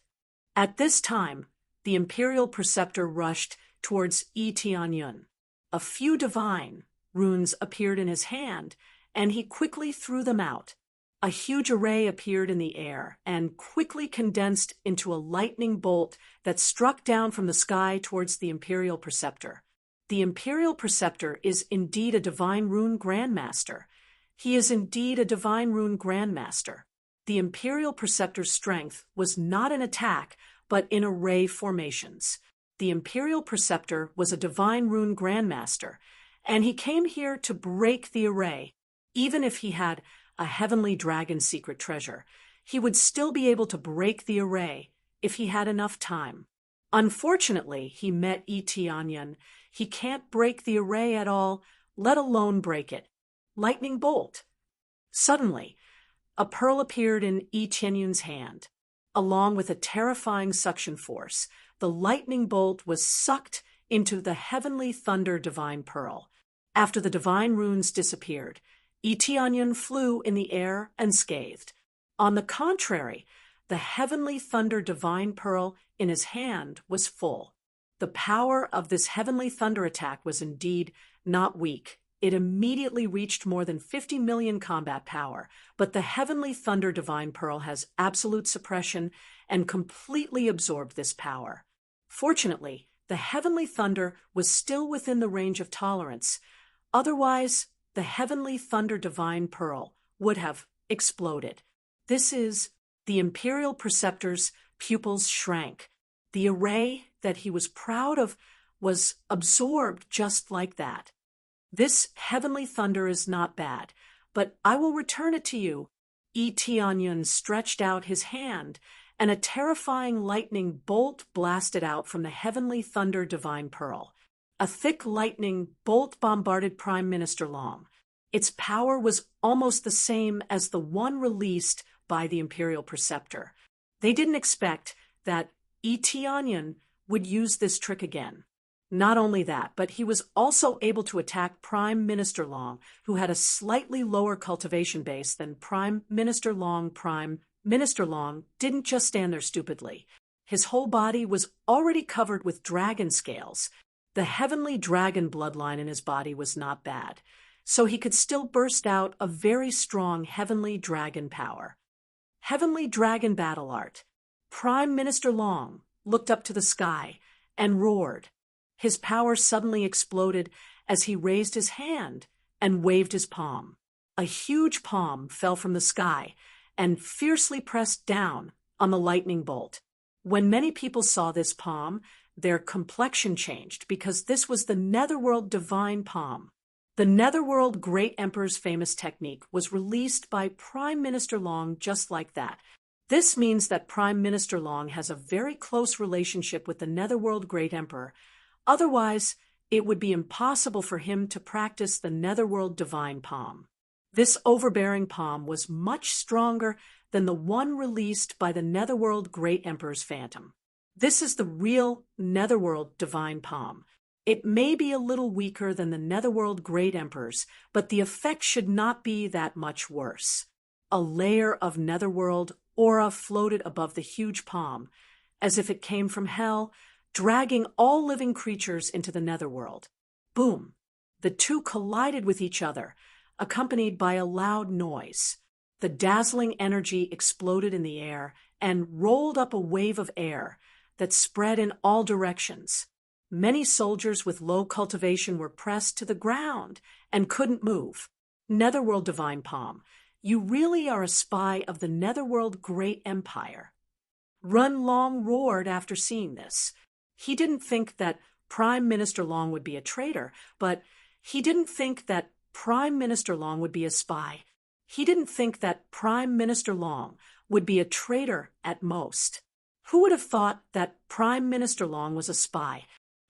At this time, the Imperial Preceptor rushed towards Yi Qianyun. A few divine runes appeared in his hand, and he quickly threw them out. A huge array appeared in the air and quickly condensed into a lightning bolt that struck down from the sky towards the Imperial Preceptor. The Imperial Preceptor is indeed a Divine Rune Grandmaster. He is indeed a Divine Rune Grandmaster. The Imperial Preceptor's strength was not in attack, but in array formations. The Imperial Preceptor was a Divine Rune Grandmaster, and he came here to break the array. Even if he had a Heavenly Dragon secret treasure, he would still be able to break the array if he had enough time. Unfortunately, he met Yi Qianyun. He can't break the array at all, let alone break it. Lightning bolt. Suddenly, a pearl appeared in Yi Qianyun's hand. Along with a terrifying suction force, the lightning bolt was sucked into the Heavenly Thunder Divine Pearl. After the divine runes disappeared, Yi Qianyun flew in the air unscathed. On the contrary, the heavenly thunder divine pearl in his hand was full. The power of this heavenly thunder attack was indeed not weak. It immediately reached more than 50 million combat power, but the heavenly thunder divine pearl has absolute suppression and completely absorbed this power. Fortunately, the heavenly thunder was still within the range of tolerance. Otherwise, the heavenly thunder divine pearl would have exploded. This is the imperial preceptor's pupils shrank. The array that he was proud of was absorbed just like that. This heavenly thunder is not bad, but I will return it to you. Tianyun stretched out his hand, and a terrifying lightning bolt blasted out from the heavenly thunder divine pearl. A thick lightning bolt bombarded Prime Minister Long. Its power was almost the same as the one released by the imperial preceptor. They didn't expect that Tianyun would use this trick again. Not only that, but he was also able to attack Prime Minister Long, who had a slightly lower cultivation base than Prime Minister Long. Prime Minister Long didn't just stand there stupidly. His whole body was already covered with dragon scales. The heavenly dragon bloodline in his body was not bad, so he could still burst out a very strong heavenly dragon power. Heavenly dragon battle art. Prime Minister Long looked up to the sky and roared. His power suddenly exploded as he raised his hand and waved his palm. A huge palm fell from the sky and fiercely pressed down on the lightning bolt. When many people saw this palm, their complexion changed because this was the Netherworld divine palm. The Netherworld Great Emperor's famous technique was released by Prime Minister Long just like that. This means that Prime Minister Long has a very close relationship with the Netherworld Great Emperor. Otherwise, it would be impossible for him to practice the Netherworld divine palm. This overbearing palm was much stronger than the one released by the Netherworld Great Emperor's phantom. This is the real Netherworld divine palm. It may be a little weaker than the Netherworld Great Emperor's, but the effect should not be that much worse. A layer of Netherworld aura floated above the huge palm, as if it came from hell, dragging all living creatures into the Netherworld. Boom! The two collided with each other, accompanied by a loud noise. The dazzling energy exploded in the air and rolled up a wave of air that spread in all directions. Many soldiers with low cultivation were pressed to the ground and couldn't move. Netherworld divine palm, you really are a spy of the Netherworld Great Empire. Run Long roared after seeing this. He didn't think that Prime Minister Long would be a traitor, but he didn't think that Prime Minister Long would be a spy. He didn't think that Prime Minister Long would be a traitor at most. Who would have thought that Prime Minister Long was a spy?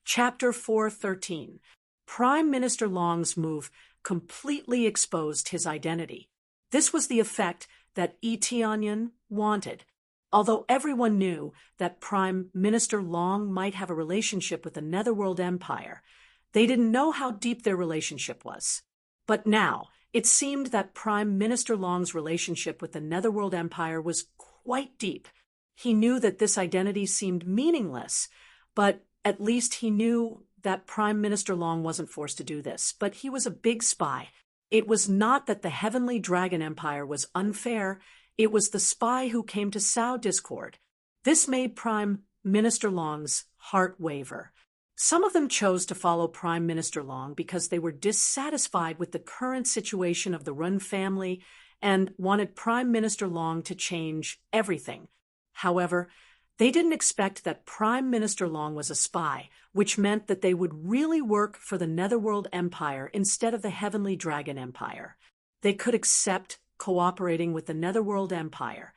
Chapter 4:13. Prime Minister Long's move completely exposed his identity. This was the effect that Tianyun wanted. Although everyone knew that Prime Minister Long might have a relationship with the Netherworld Empire, they didn't know how deep their relationship was. But now, it seemed that Prime Minister Long's relationship with the Netherworld Empire was quite deep. He knew that this identity seemed meaningless, but at least he knew that Prime Minister Long wasn't forced to do this. But he was a big spy. It was not that the Heavenly Dragon Empire was unfair. It was the spy who came to sow discord. This made Prime Minister Long's heart waver. Some of them chose to follow Prime Minister Long because they were dissatisfied with the current situation of the Run family and wanted Prime Minister Long to change everything. However, they didn't expect that Prime Minister Long was a spy, which meant that they would really work for the Netherworld Empire instead of the Heavenly Dragon Empire. They could accept cooperating with the Netherworld Empire,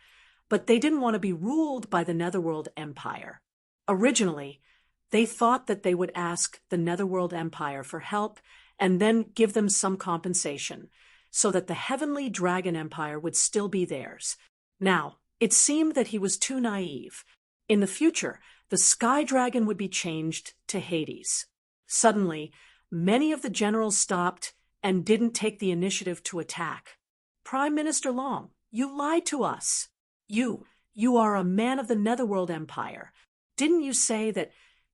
but they didn't want to be ruled by the Netherworld Empire. Originally, they thought that they would ask the Netherworld Empire for help and then give them some compensation, so that the Heavenly Dragon Empire would still be theirs. Now, it seemed that he was too naive. In the future, the Sky Dragon would be changed to Hades. Suddenly, many of the generals stopped and didn't take the initiative to attack. Prime Minister Long You lied to us. You are a man of the Netherworld Empire. Didn't you say that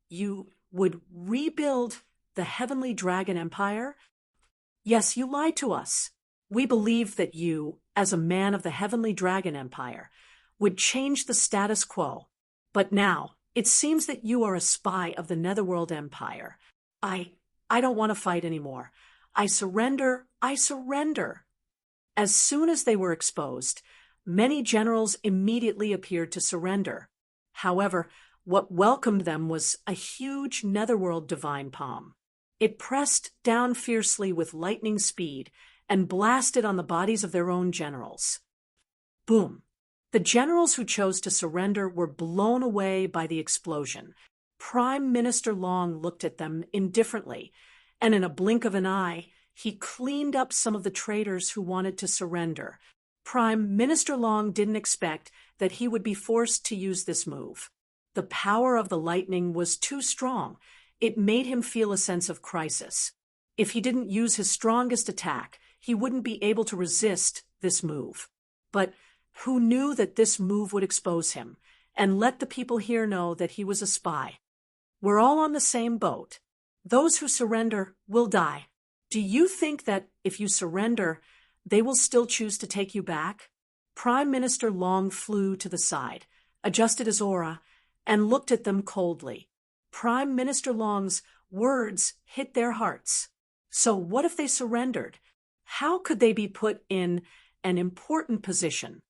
you would rebuild the Heavenly Dragon Empire? Yes, you lied to us. We believed that you, as a man of the Heavenly Dragon Empire, would change the status quo. But now, it seems that you are a spy of the Netherworld Empire. I don't want to fight anymore. I surrender. As soon as they were exposed, many generals immediately appeared to surrender. However, what welcomed them was a huge Netherworld divine palm. It pressed down fiercely with lightning speed and blasted on the bodies of their own generals. Boom! The generals who chose to surrender were blown away by the explosion. Prime Minister Long looked at them indifferently, and in a blink of an eye, he cleaned up some of the traitors who wanted to surrender. Prime Minister Long didn't expect that he would be forced to use this move. The power of the lightning was too strong. It made him feel a sense of crisis. If he didn't use his strongest attack, he wouldn't be able to resist this move. But who knew that this move would expose him and let the people here know that he was a spy? We're all on the same boat. Those who surrender will die. Do you think that if you surrender, they will still choose to take you back? Prime Minister Long flew to the side, adjusted his aura, and looked at them coldly. Prime Minister Long's words hit their hearts. So what if they surrendered? How could they be put in an important position?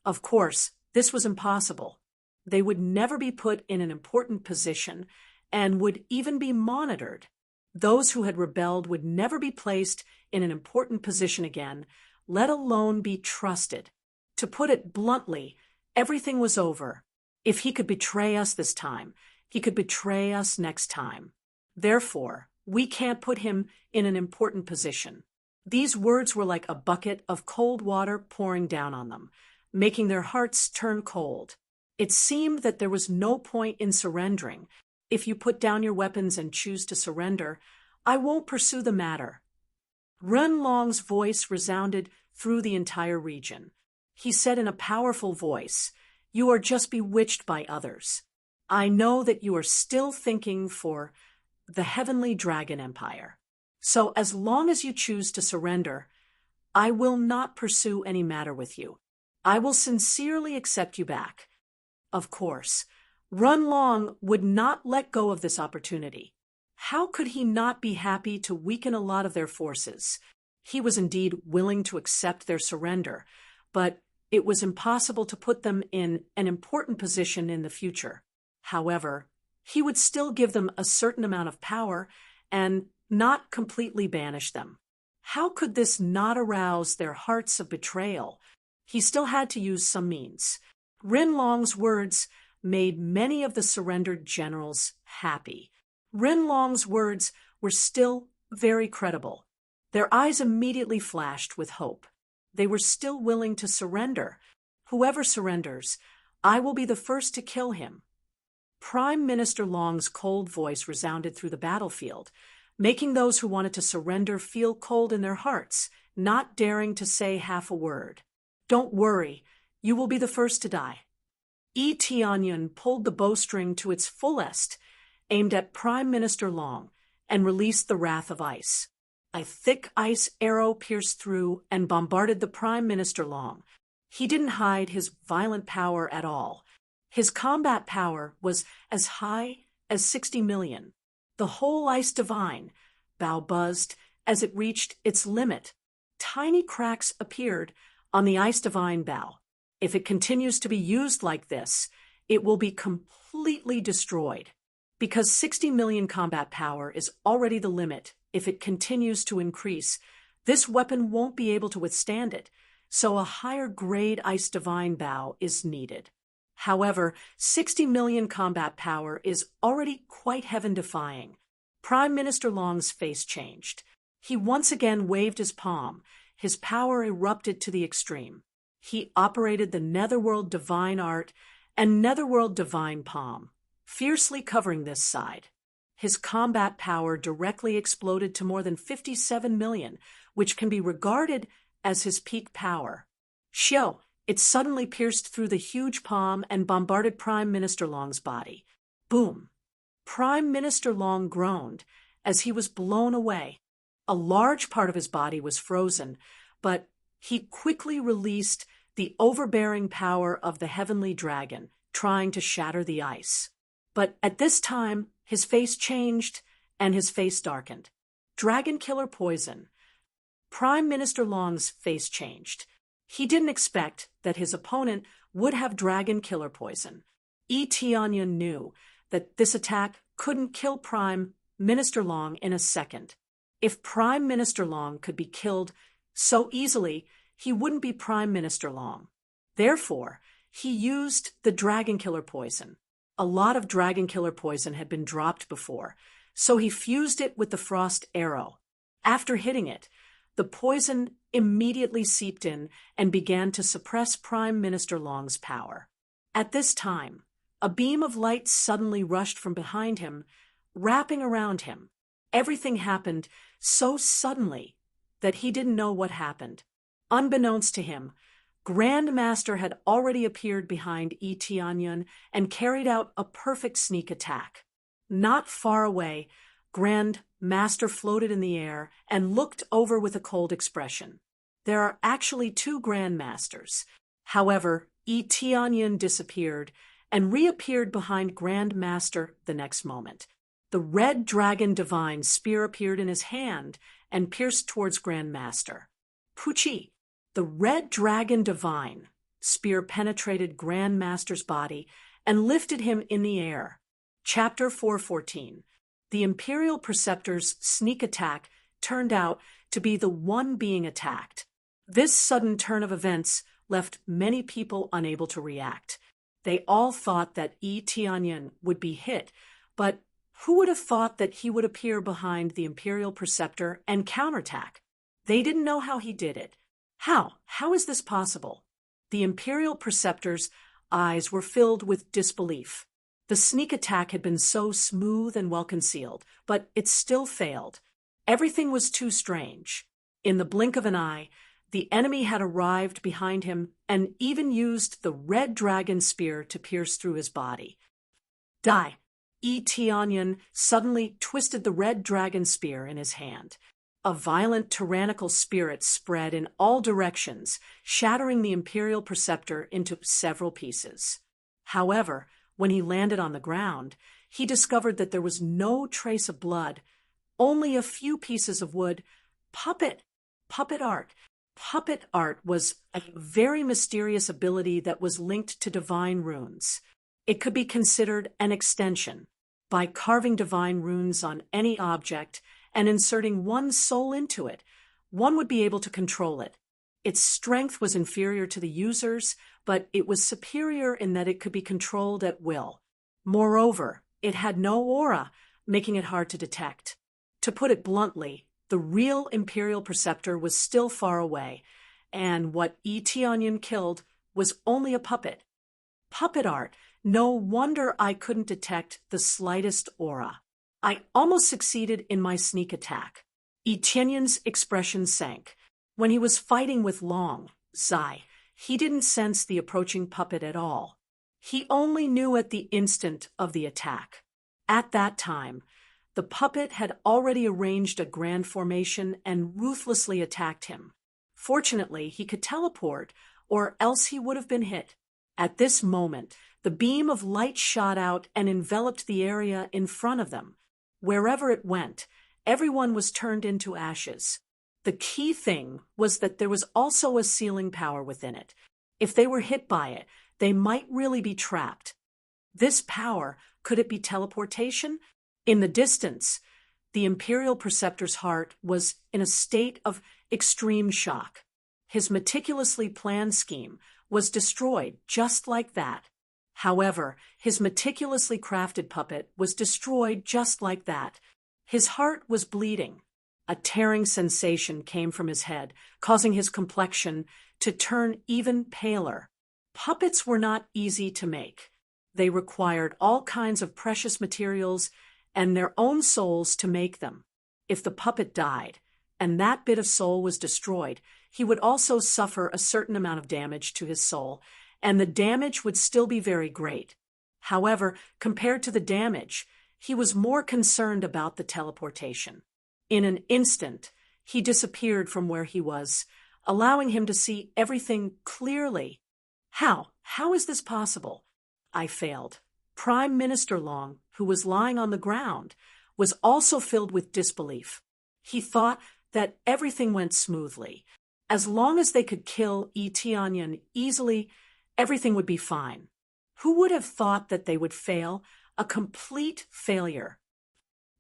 Of course, this was impossible. They would never be put in an important position and would even be monitored. Those who had rebelled would never be placed in an important position again, let alone be trusted. To put it bluntly, everything was over. If he could betray us this time, he could betray us next time. Therefore, we can't put him in an important position. These words were like a bucket of cold water pouring down on them, making their hearts turn cold. It seemed that there was no point in surrendering. If you put down your weapons and choose to surrender, I won't pursue the matter. Ren Long's voice resounded through the entire region. He said in a powerful voice, "You are just bewitched by others. I know that you are still thinking for the Heavenly Dragon Empire. So as long as you choose to surrender, I will not pursue any matter with you. I will sincerely accept you back." Of course, Run Long would not let go of this opportunity. How could he not be happy to weaken a lot of their forces? He was indeed willing to accept their surrender, but it was impossible to put them in an important position in the future. However, he would still give them a certain amount of power and not completely banish them. How could this not arouse their hearts of betrayal? He still had to use some means. Rin Long's words made many of the surrendered generals happy. Rin Long's words were still very credible. Their eyes immediately flashed with hope. They were still willing to surrender. Whoever surrenders, I will be the first to kill him. Prime Minister Long's cold voice resounded through the battlefield, making those who wanted to surrender feel cold in their hearts, not daring to say half a word. Don't worry, you will be the first to die. Yi Tianyun pulled the bowstring to its fullest, aimed at Prime Minister Long, and released the Wrath of Ice. A thick ice arrow pierced through and bombarded the Prime Minister Long. He didn't hide his violent power at all. His combat power was as high as 60 million. The whole Ice Divine bow buzzed as it reached its limit. Tiny cracks appeared on the Ice Divine bow. If it continues to be used like this, it will be completely destroyed. Because 60 million combat power is already the limit, if it continues to increase, this weapon won't be able to withstand it, so a higher grade Ice Divine bow is needed. However, 60 million combat power is already quite heaven-defying. Prime Minister Long's face changed. He once again waved his palm. His power erupted to the extreme. He operated the Netherworld Divine Art and Netherworld Divine Palm, fiercely covering this side. His combat power directly exploded to more than 57 million, which can be regarded as his peak power. Xiao, It suddenly pierced through the huge palm and bombarded Prime Minister Long's body. Boom! Prime Minister Long groaned as he was blown away. A large part of his body was frozen, but he quickly released the overbearing power of the heavenly dragon, trying to shatter the ice. But at this time, his face changed and his face darkened. Dragon killer poison. Prime Minister Long's face changed. He didn't expect that his opponent would have dragon killer poison. Tianyan knew that this attack couldn't kill Prime Minister Long in a second. If Prime Minister Long could be killed so easily, he wouldn't be Prime Minister Long. Therefore, he used the dragon killer poison. A lot of dragon killer poison had been dropped before, so he fused it with the frost arrow. After hitting it, the poison immediately seeped in and began to suppress Prime Minister Long's power. At this time, a beam of light suddenly rushed from behind him, wrapping around him. Everything happened so suddenly that he didn't know what happened. Unbeknownst to him, Grand Master had already appeared behind Tianyan and carried out a perfect sneak attack. Not far away, Grand Master floated in the air and looked over with a cold expression. There are actually two Grand Masters. However, Tianyan disappeared and reappeared behind Grand Master the next moment. The red dragon divine spear appeared in his hand and pierced towards Grand Master. Puchi! The red dragon divine spear penetrated Grand Master's body and lifted him in the air. Chapter 414. The Imperial Preceptor's sneak attack turned out to be the one being attacked. This sudden turn of events left many people unable to react. They all thought that Tianyan would be hit, but who would have thought that he would appear behind the Imperial Preceptor and counterattack? They didn't know how he did it. How? How is this possible? The Imperial Preceptor's eyes were filled with disbelief. The sneak attack had been so smooth and well concealed, but it still failed. Everything was too strange. In the blink of an eye, the enemy had arrived behind him and even used the red dragon spear to pierce through his body. Die! Tianyan suddenly twisted the red dragon spear in his hand. A violent tyrannical spirit spread in all directions, shattering the Imperial Preceptor into several pieces. However, when he landed on the ground, he discovered that there was no trace of blood, only a few pieces of wood. Puppet art. Puppet art was a very mysterious ability that was linked to divine runes. It could be considered an extension. By carving divine runes on any object and inserting one's soul into it, one would be able to control it. Its strength was inferior to the user's, but it was superior in that it could be controlled at will. Moreover, it had no aura, making it hard to detect. To put it bluntly, the real Imperial Preceptor was still far away, and what Tianyan killed was only a puppet. Puppet art. No wonder I couldn't detect the slightest aura. I almost succeeded in my sneak attack. Tianyan's expression sank. When he was fighting with Long, Zai, he didn't sense the approaching puppet at all. He only knew at the instant of the attack. At that time, the puppet had already arranged a grand formation and ruthlessly attacked him. Fortunately, he could teleport, or else he would have been hit. At this moment, the beam of light shot out and enveloped the area in front of them. Wherever it went, everyone was turned into ashes. The key thing was that there was also a sealing power within it. If they were hit by it, they might really be trapped. This power, could it be teleportation? In the distance, the Imperial Preceptor's heart was in a state of extreme shock. His meticulously planned scheme was destroyed just like that. However, his meticulously crafted puppet was destroyed just like that. His heart was bleeding. A tearing sensation came from his head, causing his complexion to turn even paler. Puppets were not easy to make. They required all kinds of precious materials and their own souls to make them. If the puppet died, and that bit of soul was destroyed, he would also suffer a certain amount of damage to his soul, and the damage would still be very great. However, compared to the damage, he was more concerned about the teleportation. In an instant, he disappeared from where he was, allowing him to see everything clearly. How? How is this possible? I failed. Prime Minister Long, who was lying on the ground, was also filled with disbelief. He thought that everything went smoothly. As long as they could kill Tianyan easily, everything would be fine. Who would have thought that they would fail? A complete failure.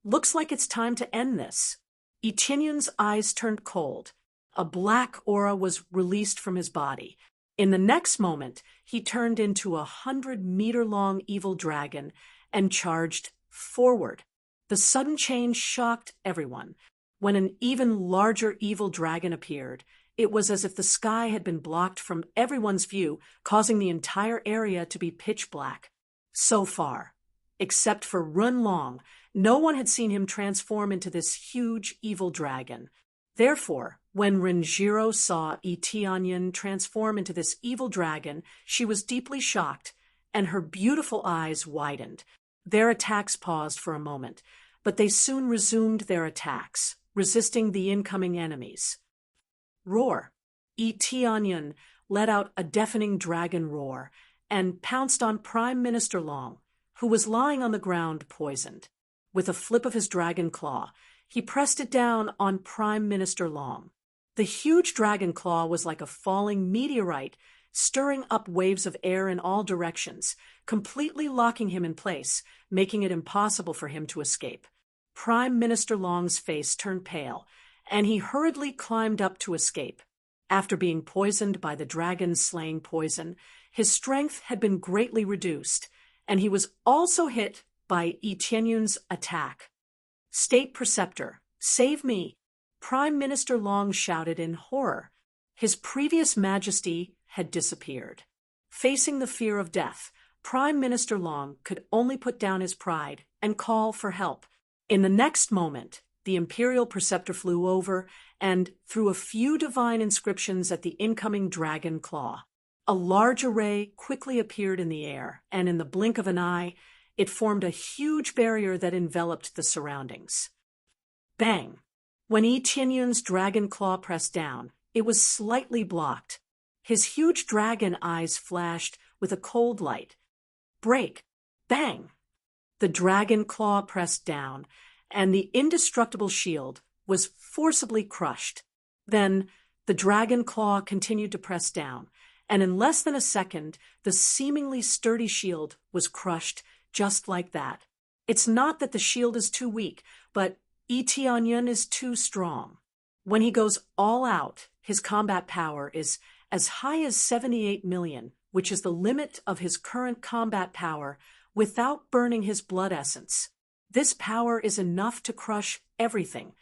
Looks like it's time to end this. Tianyan's eyes turned cold. A black aura was released from his body. In the next moment, he turned into a 100-meter-long evil dragon and charged forward. The sudden change shocked everyone. When an even larger evil dragon appeared, it was as if the sky had been blocked from everyone's view, causing the entire area to be pitch black. So far, except for Run Long, no one had seen him transform into this huge evil dragon. Therefore, when Renjiro saw Tianyan transform into this evil dragon, she was deeply shocked, and her beautiful eyes widened. Their attacks paused for a moment, but they soon resumed their attacks, resisting the incoming enemies. Roar! Tianyan let out a deafening dragon roar and pounced on Prime Minister Long, who was lying on the ground poisoned. With a flip of his dragon claw, he pressed it down on Prime Minister Long. The huge dragon claw was like a falling meteorite, stirring up waves of air in all directions, completely locking him in place, making it impossible for him to escape. Prime Minister Long's face turned pale, and he hurriedly climbed up to escape. After being poisoned by the dragon-slaying poison, his strength had been greatly reduced, and he was also hit by Tianyan's attack. State Preceptor, save me! Prime Minister Long shouted in horror. His previous majesty had disappeared. Facing the fear of death, Prime Minister Long could only put down his pride and call for help. In the next moment, the Imperial Preceptor flew over and threw a few divine inscriptions at the incoming dragon claw. A large array quickly appeared in the air, and in the blink of an eye, it formed a huge barrier that enveloped the surroundings. Bang! When Tianyan's dragon claw pressed down, it was slightly blocked. His huge dragon eyes flashed with a cold light. Break! Bang! The dragon claw pressed down, and the indestructible shield was forcibly crushed. Then the dragon claw continued to press down, and in less than a second, the seemingly sturdy shield was crushed just like that. It's not that the shield is too weak, but Tianyan is too strong. When he goes all out, his combat power is as high as 78 million, which is the limit of his current combat power without burning his blood essence. This power is enough to crush everything,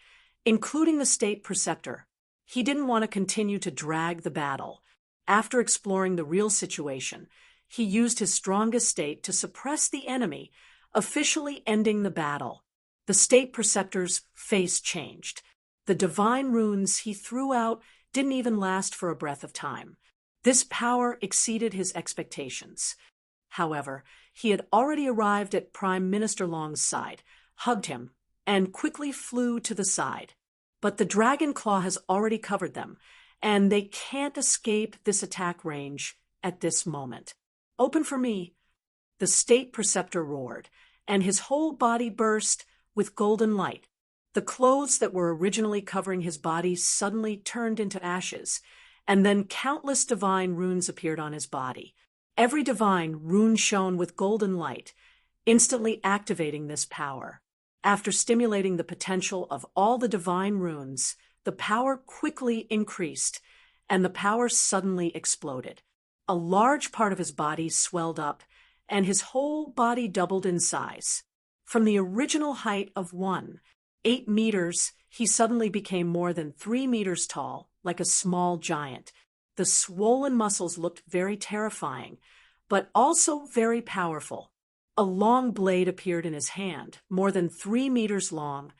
including the State Preceptor. He didn't want to continue to drag the battle. After exploring the real situation, he used his strongest state to suppress the enemy, officially ending the battle. The State Preceptor's face changed. The divine runes he threw out didn't even last for a breath of time. This power exceeded his expectations. However, he had already arrived at Prime Minister Long's side, hugged him, and quickly flew to the side. But the dragon claw has already covered them, and they can't escape this attack range at this moment. Open for me! The State Preceptor roared, and his whole body burst with golden light. The clothes that were originally covering his body suddenly turned into ashes, and then countless divine runes appeared on his body. Every divine rune shone with golden light, instantly activating this power. After stimulating the potential of all the divine runes, the power quickly increased, and the power suddenly exploded. A large part of his body swelled up, and his whole body doubled in size. From the original height of 8 meters, he suddenly became more than 3 meters tall, like a small giant. The swollen muscles looked very terrifying, but also very powerful. A long blade appeared in his hand, more than 3 meters long,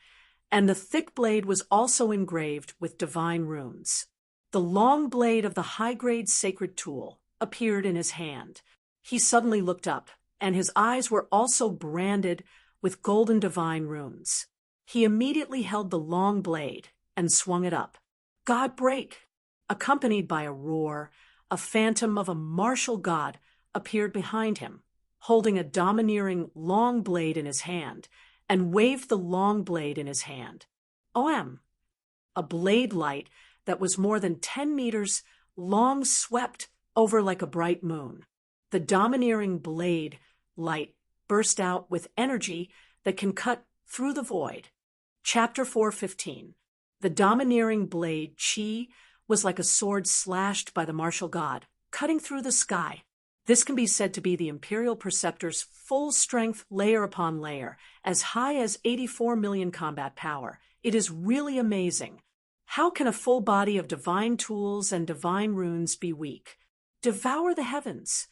and the thick blade was also engraved with divine runes. The long blade of the high-grade sacred tool appeared in his hand. He suddenly looked up, and his eyes were also branded with golden divine runes. He immediately held the long blade and swung it up. God break! Accompanied by a roar, a phantom of a martial god appeared behind him, holding a domineering long blade in his hand, and waved the long blade in his hand. OM! A blade light that was more than 10 meters long swept over like a bright moon. The domineering blade light burst out with energy that can cut through the void. Chapter 4:15. The domineering blade chi was like a sword slashed by the martial god, cutting through the sky. This can be said to be the Imperial Preceptor's full strength layer upon layer, as high as 84 million combat power. It is really amazing. How can a full body of divine tools and divine runes be weak? Devour the heavens!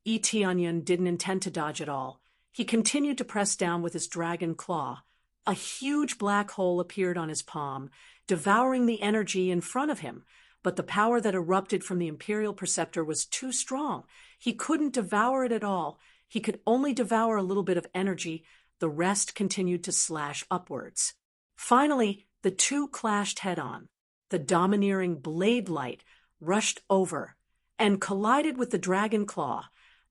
Onion didn't intend to dodge at all. He continued to press down with his dragon claw. A huge black hole appeared on his palm, devouring the energy in front of him, but the power that erupted from the Imperial Preceptor was too strong. He couldn't devour it at all. He could only devour a little bit of energy. The rest continued to slash upwards. Finally, the two clashed head-on. The domineering blade light rushed over and collided with the dragon claw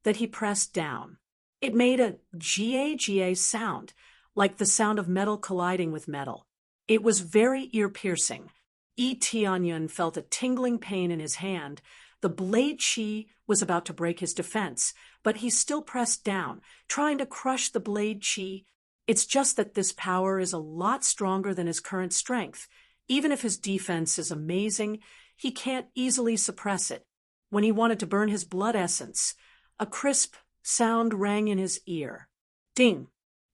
that he pressed down. It made a ga sound, like the sound of metal colliding with metal. It was very ear-piercing. Onion felt a tingling pain in his hand. The blade chi was about to break his defense, but he still pressed down, trying to crush the blade chi. It's just that this power is a lot stronger than his current strength. Even if his defense is amazing, he can't easily suppress it. When he wanted to burn his blood essence, a crisp sound rang in his ear. Ding!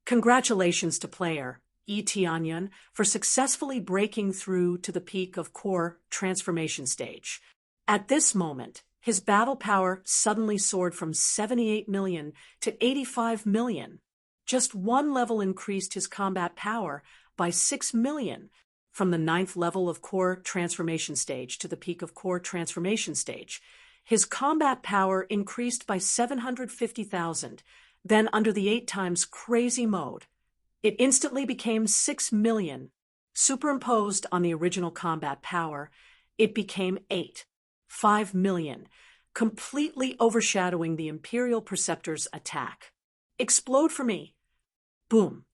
Congratulations to player Onion for successfully breaking through to the peak of core transformation stage. At this moment, his battle power suddenly soared from 78 million to 85 million. Just one level increased his combat power by 6 million, from the 9th level of core transformation stage to the peak of core transformation stage. His combat power increased by 750,000. Then, under the 8 times crazy mode, it instantly became 6 million. Superimposed on the original combat power, it became 5 million, completely overshadowing the Imperial Preceptor's attack. Explode for me! Boom!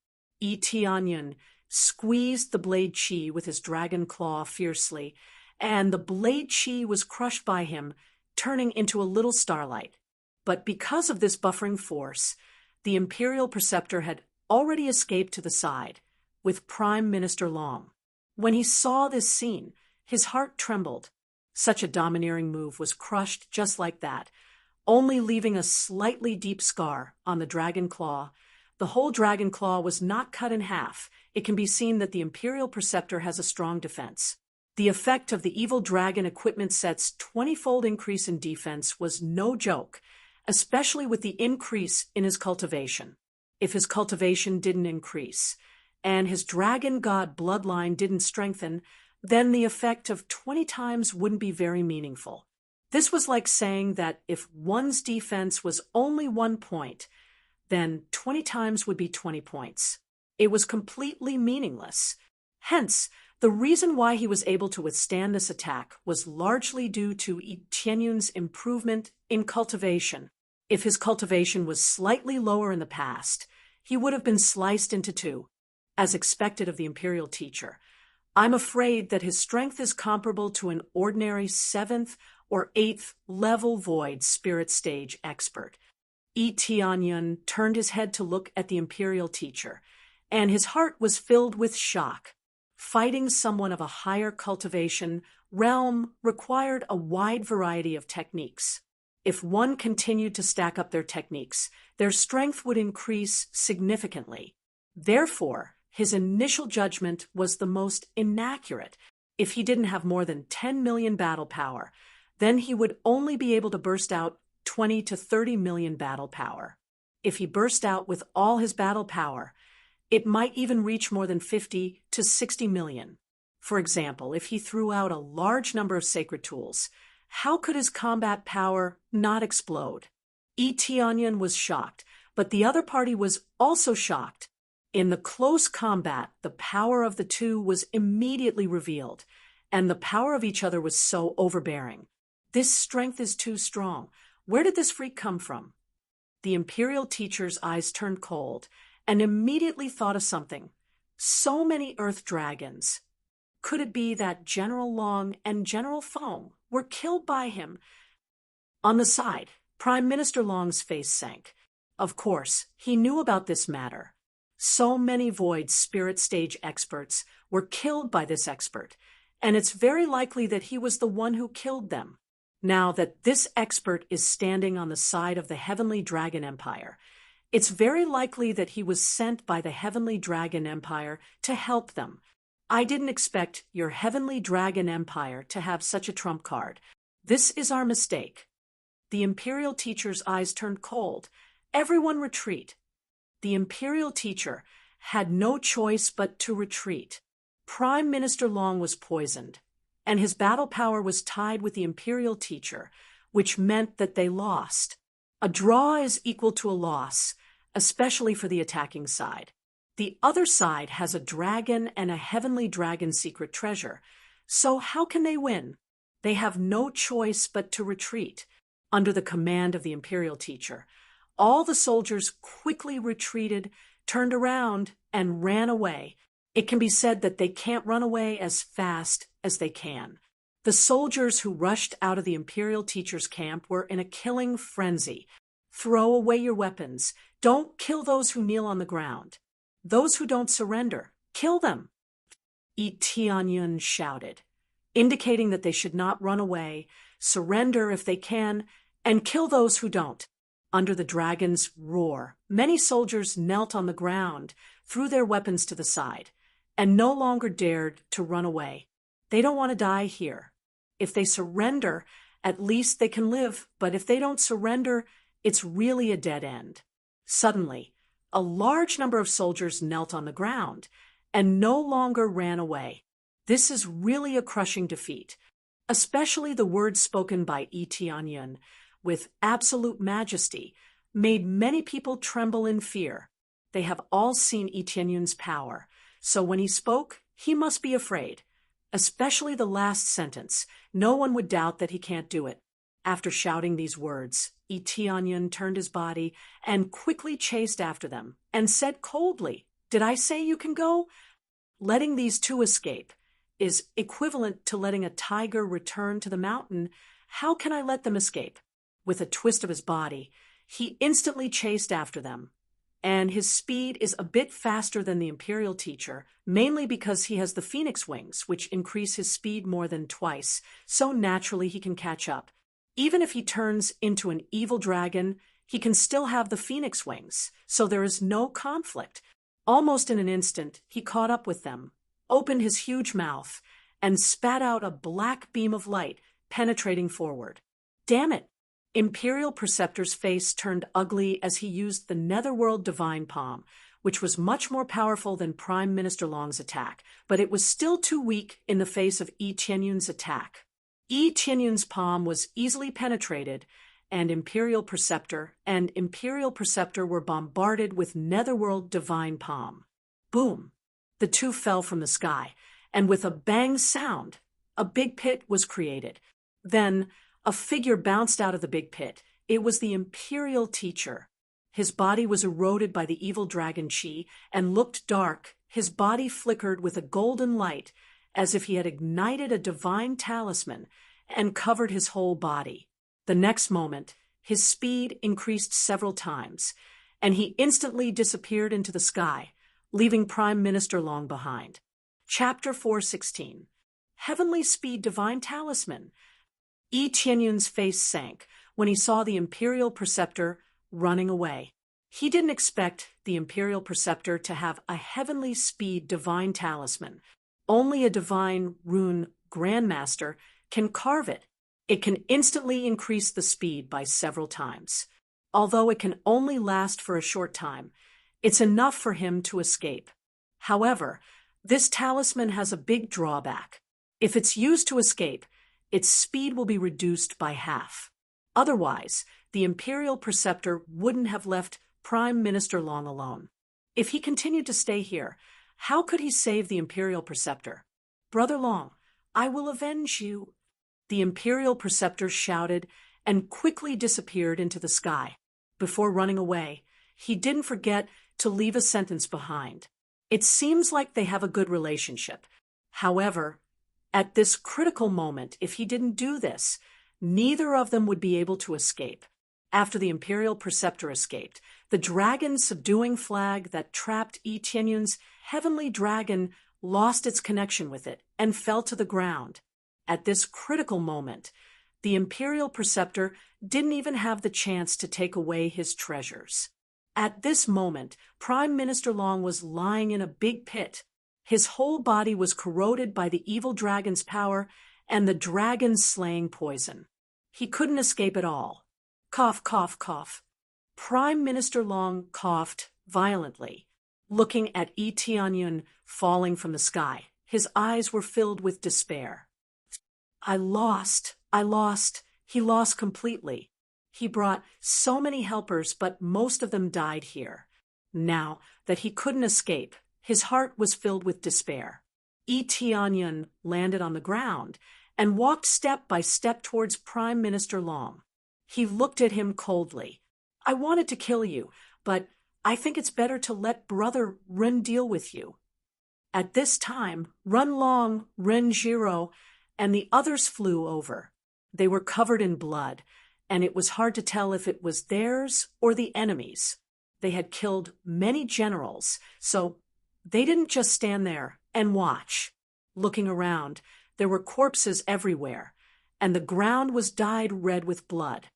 Onion squeezed the blade chi with his dragon claw fiercely, and the blade chi was crushed by him, turning into a little starlight. But because of this buffering force, the Imperial Preceptor had already escaped to the side, with Prime Minister Long. When he saw this scene, his heart trembled. Such a domineering move was crushed just like that, only leaving a slightly deep scar on the dragon claw. The whole dragon claw was not cut in half. It can be seen that the Imperial Preceptor has a strong defense. The effect of the evil dragon equipment set's 20-fold increase in defense was no joke, especially with the increase in his cultivation. If his cultivation didn't increase, and his dragon god bloodline didn't strengthen, then the effect of 20 times wouldn't be very meaningful. This was like saying that if one's defense was only 1 point, then 20 times would be 20 points. It was completely meaningless. Hence, the reason why he was able to withstand this attack was largely due to Etienne's improvement in cultivation. If his cultivation was slightly lower in the past, he would have been sliced into 2, as expected of the Imperial teacher. I'm afraid that his strength is comparable to an ordinary 7th or 8th level void spirit stage expert. Etienne turned his head to look at the Imperial teacher, and his heart was filled with shock. Fighting someone of a higher cultivation realm required a wide variety of techniques. If one continued to stack up their techniques, their strength would increase significantly. Therefore, his initial judgment was the most inaccurate. If he didn't have more than 10 million battle power, then he would only be able to burst out 20 to 30 million battle power. If he burst out with all his battle power, It might even reach more than 50 to 60 million. For example, if he threw out a large number of sacred tools, how could his combat power not explode? Onion was shocked, but the other party was also shocked. In the close combat, the power of the two was immediately revealed, and the power of each other was so overbearing. This strength is too strong. Where did this freak come from? The Imperial teacher's eyes turned cold and immediately thought of something. So many Earth dragons. Could it be that General Long and General Fong were killed by him? On the side, Prime Minister Long's face sank. Of course, he knew about this matter. So many Void spirit stage experts were killed by this expert, and it's very likely that he was the one who killed them. Now that this expert is standing on the side of the Heavenly Dragon Empire, it's very likely that he was sent by the Heavenly Dragon Empire to help them. I didn't expect your Heavenly Dragon Empire to have such a trump card. This is our mistake. The Imperial teacher's eyes turned cold. Everyone retreat. The Imperial teacher had no choice but to retreat. Prime Minister Long was poisoned, and his battle power was tied with the Imperial teacher, which meant that they lost. A draw is equal to a loss, especially for the attacking side. The other side has a dragon and a Heavenly Dragon secret treasure, so how can they win? They have no choice but to retreat. Under the command of the Imperial teacher, all the soldiers quickly retreated, turned around, and ran away. It can be said that they can't run away as fast as they can. The soldiers who rushed out of the Imperial teacher's camp were in a killing frenzy. Throw away your weapons. Don't kill those who kneel on the ground. Those who don't surrender, kill them. Tianyun shouted, indicating that they should not run away, surrender if they can, and kill those who don't. Under the dragon's roar, many soldiers knelt on the ground, threw their weapons to the side, and no longer dared to run away. They don't want to die here. If they surrender, at least they can live, but if they don't surrender, it's really a dead end. Suddenly, a large number of soldiers knelt on the ground and no longer ran away. This is really a crushing defeat, especially the words spoken by Tianyun with absolute majesty made many people tremble in fear. They have all seen Tianyun's power, so when he spoke, he must be afraid. Especially the last sentence. No one would doubt that he can't do it. After shouting these words, Tianyun turned his body and quickly chased after them and said coldly, "Did I say you can go?" Letting these two escape is equivalent to letting a tiger return to the mountain. How can I let them escape? With a twist of his body, he instantly chased after them. And his speed is a bit faster than the Imperial teacher, mainly because he has the Phoenix wings, which increase his speed more than twice, so naturally he can catch up. Even if he turns into an evil dragon, he can still have the Phoenix wings, so there is no conflict. Almost in an instant, he caught up with them, opened his huge mouth, and spat out a black beam of light, penetrating forward. Damn it! Imperial Preceptor's face turned ugly as he used the Netherworld Divine Palm, which was much more powerful than Prime Minister Long's attack, but it was still too weak in the face of Tianyun's attack. Tianyun's palm was easily penetrated, and Imperial Preceptor were bombarded with Netherworld Divine Palm. Boom! The two fell from the sky, and with a bang sound, a big pit was created. Then, a figure bounced out of the big pit. It was the Imperial teacher. His body was eroded by the evil dragon chi and looked dark. His body flickered with a golden light, as if he had ignited a divine talisman and covered his whole body. The next moment, his speed increased several times, and he instantly disappeared into the sky, leaving Prime Minister Long behind. Chapter 416. Heavenly Speed Divine Talisman. Tianyun's face sank when he saw the Imperial Preceptor running away. He didn't expect the Imperial Preceptor to have a Heavenly Speed Divine Talisman. Only a Divine Rune Grandmaster can carve it. It can instantly increase the speed by several times. Although it can only last for a short time, It's enough for him to escape. However, this talisman has a big drawback. If it's used to escape, its speed will be reduced by half. Otherwise, the Imperial Preceptor wouldn't have left Prime Minister Long alone. If he continued to stay here, how could he save the Imperial Preceptor? Brother Long, I will avenge you, the Imperial Preceptor shouted and quickly disappeared into the sky. Before running away, he didn't forget to leave a sentence behind. It seems like they have a good relationship. However, at this critical moment, if he didn't do this, neither of them would be able to escape. After the Imperial Preceptor escaped, the dragon subduing flag that trapped Yi Tianyun's heavenly dragon lost its connection with it and fell to the ground. At this critical moment, the Imperial Preceptor didn't even have the chance to take away his treasures. At this moment, Prime Minister Long was lying in a big pit. His whole body was corroded by the evil dragon's power and the dragon's slaying poison. He couldn't escape at all. Cough, cough, cough. Prime Minister Long coughed violently, looking at Yi Tianyun falling from the sky. His eyes were filled with despair. I lost. He lost completely. He brought so many helpers, but most of them died here. Now that he couldn't escape, his heart was filled with despair. Yi Tianyun landed on the ground and walked step by step towards Prime Minister Long. He looked at him coldly. I wanted to kill you, but I think it's better to let Brother Ren deal with you. At this time, Run Long, Ren Jiro, and the others flew over. They were covered in blood, and it was hard to tell if it was theirs or the enemy's. They had killed many generals, so they didn't just stand there and watch. Looking around, there were corpses everywhere, and the ground was dyed red with blood.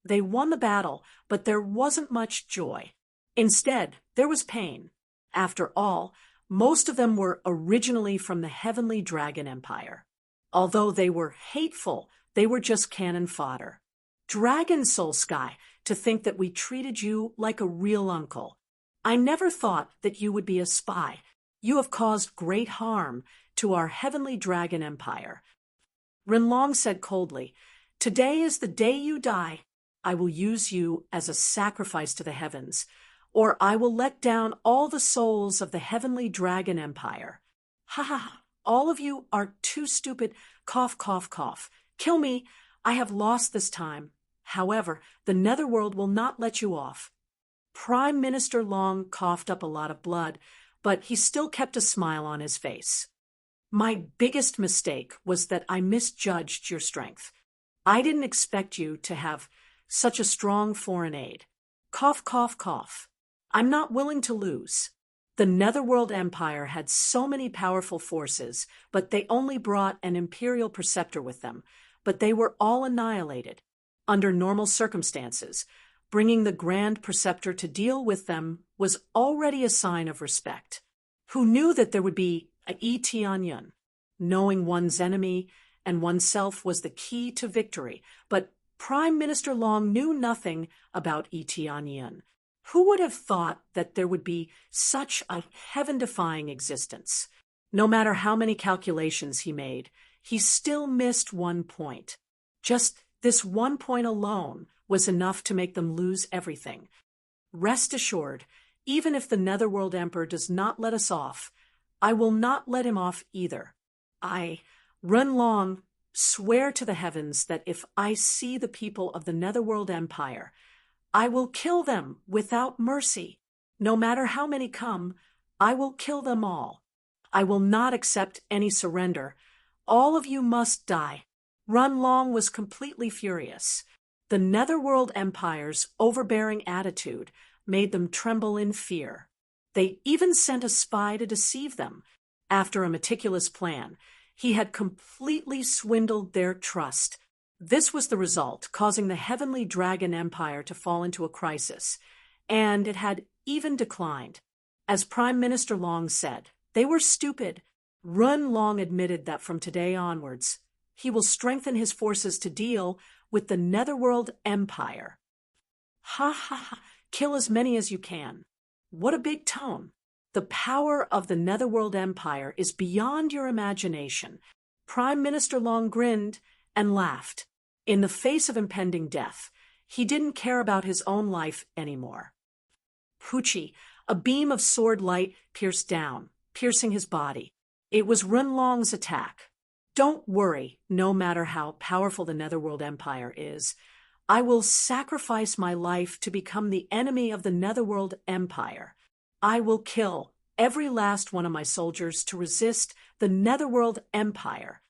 They won the battle, but there wasn't much joy. Instead, there was pain. After all, most of them were originally from the Heavenly Dragon Empire. Although they were hateful, they were just cannon fodder. Dragon Soul Sky, to think that we treated you like a real uncle. I never thought that you would be a spy. You have caused great harm to our Heavenly Dragon Empire. Renlong said coldly, Today is the day you die. I will use you as a sacrifice to the heavens, or I will let down all the souls of the Heavenly Dragon Empire. Ha ha, all of you are too stupid. Cough, cough, cough. Kill me. I have lost this time. However, the Netherworld will not let you off. Prime Minister Long coughed up a lot of blood, but he still kept a smile on his face. My biggest mistake was that I misjudged your strength. I didn't expect you to have such a strong foreign aid. Cough, cough, cough. I'm not willing to lose. The Netherworld Empire had so many powerful forces, but they only brought an Imperial Preceptor with them, but they were all annihilated. Under normal circumstances, bringing the Grand Preceptor to deal with them was already a sign of respect. Who knew that there would be a Yi Tianyun? Knowing one's enemy and oneself was the key to victory, but Prime Minister Long knew nothing about Yi Tianyun. Who would have thought that there would be such a heaven-defying existence? No matter how many calculations he made, he still missed 1 point. Just this 1 point alone was enough to make them lose everything. Rest assured, even if the Netherworld Emperor does not let us off, I will not let him off either. I, Run Long, swear to the heavens that if I see the people of the Netherworld Empire, I will kill them without mercy. No matter how many come, I will kill them all. I will not accept any surrender. All of you must die. Run Long was completely furious. The Netherworld Empire's overbearing attitude made them tremble in fear. They even sent a spy to deceive them. After a meticulous plan, he had completely swindled their trust. This was the result, causing the Heavenly Dragon Empire to fall into a crisis, and it had even declined. As Prime Minister Long said, they were stupid. Run Long admitted that from today onwards, he will strengthen his forces to deal with the Netherworld Empire. Ha ha ha, kill as many as you can. What a big tone. The power of the Netherworld Empire is beyond your imagination. Prime Minister Long grinned and laughed. In the face of impending death, he didn't care about his own life anymore. Poochie, a beam of sword light pierced down, piercing his body. It was Runlong's attack. Don't worry, no matter how powerful the Netherworld Empire is. I will sacrifice my life to become the enemy of the Netherworld Empire. I will kill every last one of my soldiers to resist the Netherworld Empire.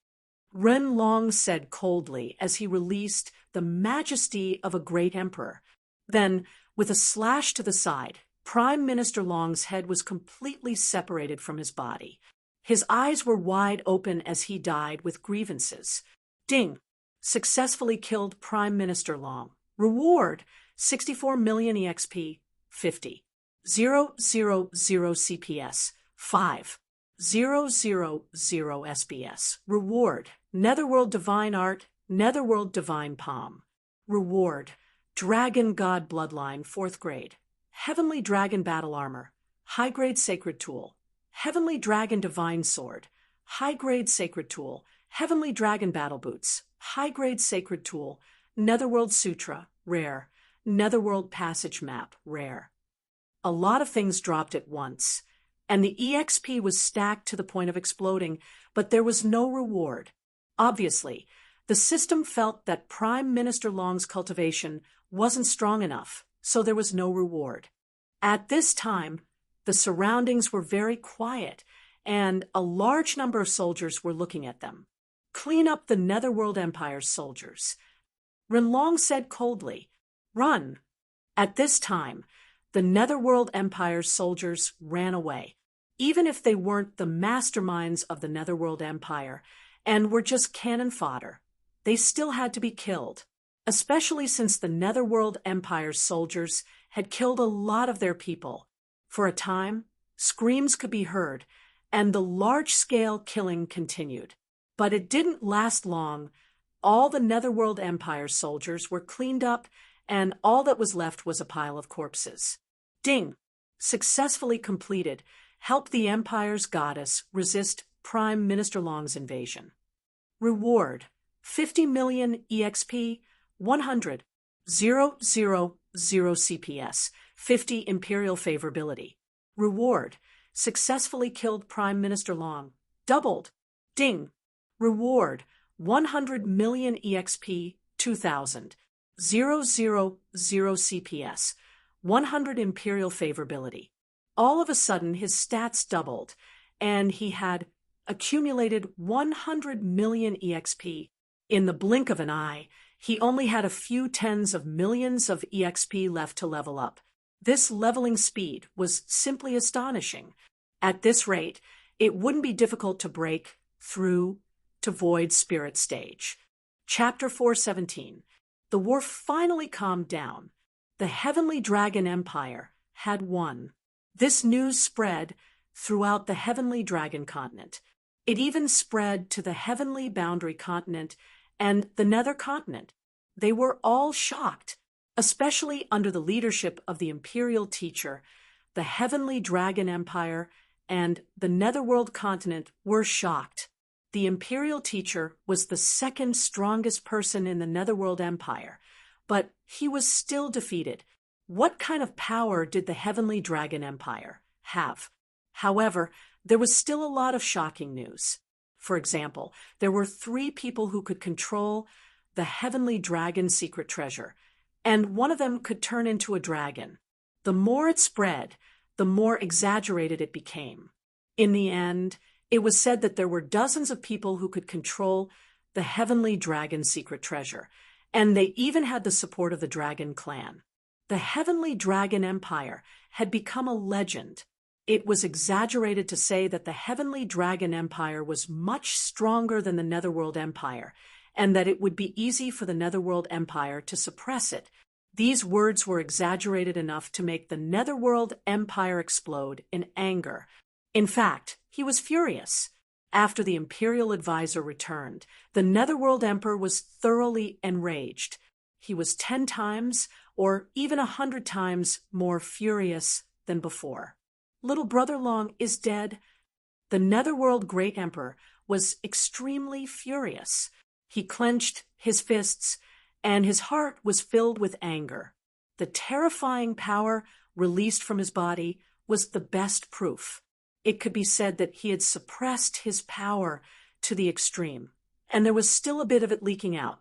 Runlong said coldly as he released the majesty of a great emperor. Then, with a slash to the side, Prime Minister Long's head was completely separated from his body. His eyes were wide open as he died with grievances. Ding! Successfully killed Prime Minister Long. Reward: 64 million EXP, 50. 000 CPS, 5. 000 SBS. Reward: Netherworld Divine Art, Netherworld Divine Palm. Reward: Dragon God Bloodline, 4th grade. Heavenly Dragon Battle Armor, High Grade Sacred Tool. Heavenly Dragon Divine Sword, High Grade Sacred Tool. Heavenly Dragon Battle Boots, High Grade Sacred Tool. Netherworld Sutra, Rare. Netherworld Passage Map, Rare. A lot of things dropped at once, and the EXP was stacked to the point of exploding, but there was no reward. Obviously, the system felt that Prime Minister Long's cultivation wasn't strong enough, so there was no reward. At this time, the surroundings were very quiet, and a large number of soldiers were looking at them. Clean up the Netherworld Empire's soldiers. Runlong said coldly, Run! At this time, the Netherworld Empire's soldiers ran away, even if they weren't the masterminds of the Netherworld Empire and were just cannon fodder. They still had to be killed, especially since the Netherworld Empire's soldiers had killed a lot of their people. For a time, screams could be heard, and the large-scale killing continued. But it didn't last long. All the Netherworld Empire's soldiers were cleaned up, and all that was left was a pile of corpses. Ding! Successfully completed. Help the Empire's goddess resist Prime Minister Long's invasion. Reward: 50 million EXP, 100. 000 CPS, 50 Imperial Favorability. Reward: Successfully killed Prime Minister Long. Doubled. Ding! Reward: 100 million EXP, 2000. 000 CPS, 100 Imperial Favorability. All of a sudden, his stats doubled, and he had accumulated 100 million EXP. In the blink of an eye, he only had a few tens of millions of EXP left to level up. This leveling speed was simply astonishing. At this rate, it wouldn't be difficult to break through to Void Spirit stage. Chapter 417. The war finally calmed down. The Heavenly Dragon Empire had won. This news spread throughout the Heavenly Dragon continent. It even spread to the Heavenly Boundary continent and the Nether continent. They were all shocked, especially under the leadership of the Imperial Teacher. The Heavenly Dragon Empire and the Netherworld continent were shocked. The Imperial Teacher was the second strongest person in the Netherworld Empire, but he was still defeated. What kind of power did the Heavenly Dragon Empire have? However, there was still a lot of shocking news. For example, there were 3 people who could control the Heavenly Dragon secret treasure, and one of them could turn into a dragon. The more it spread, the more exaggerated it became. In the end, it was said that there were dozens of people who could control the Heavenly Dragon secret treasure, and they even had the support of the Dragon clan. The Heavenly Dragon Empire had become a legend. It was exaggerated to say that the Heavenly Dragon Empire was much stronger than the Netherworld Empire, and that it would be easy for the Netherworld Empire to suppress it. These words were exaggerated enough to make the Netherworld Empire explode in anger. In fact, he was furious. After the Imperial Advisor returned, the Netherworld Emperor was thoroughly enraged. He was 10 times or even 100 times more furious than before. Little Brother Long is dead. The Netherworld Great Emperor was extremely furious. He clenched his fists, and his heart was filled with anger. The terrifying power released from his body was the best proof. It could be said that he had suppressed his power to the extreme, and there was still a bit of it leaking out.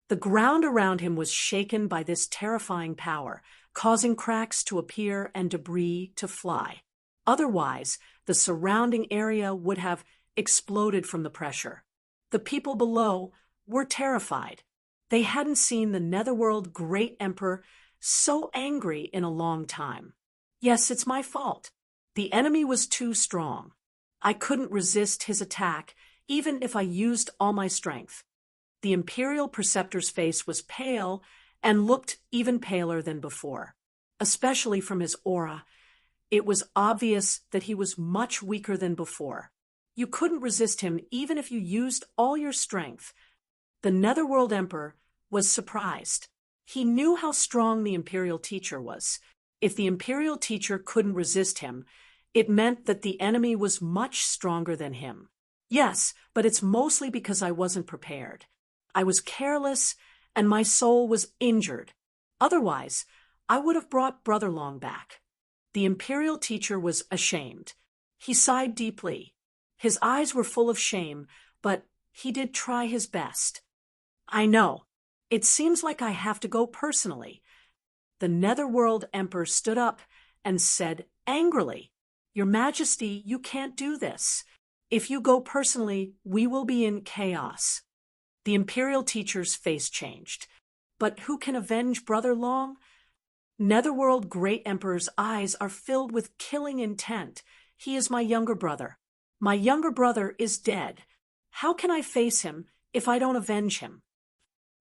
The ground around him was shaken by this terrifying power, causing cracks to appear and debris to fly. Otherwise, the surrounding area would have exploded from the pressure. The people below were terrified. They hadn't seen the Netherworld Great Emperor so angry in a long time. Yes, it's my fault. The enemy was too strong. I couldn't resist his attack, even if I used all my strength. The Imperial Preceptor's face was pale and looked even paler than before. Especially from his aura, it was obvious that he was much weaker than before. You couldn't resist him even if you used all your strength. The Netherworld Emperor was surprised. He knew how strong the Imperial Teacher was. If the Imperial Teacher couldn't resist him, it meant that the enemy was much stronger than him. Yes, but it's mostly because I wasn't prepared. I was careless, and my soul was injured. Otherwise, I would have brought Brother Long back. The Imperial Teacher was ashamed. He sighed deeply. His eyes were full of shame, but he did try his best. I know. It seems like I have to go personally. The Netherworld Emperor stood up and said angrily, "Your Majesty, you can't do this. If you go personally, we will be in chaos." The Imperial Teacher's face changed. But who can avenge Brother Long? Netherworld Great Emperor's eyes are filled with killing intent. He is my younger brother. My younger brother is dead. How can I face him if I don't avenge him?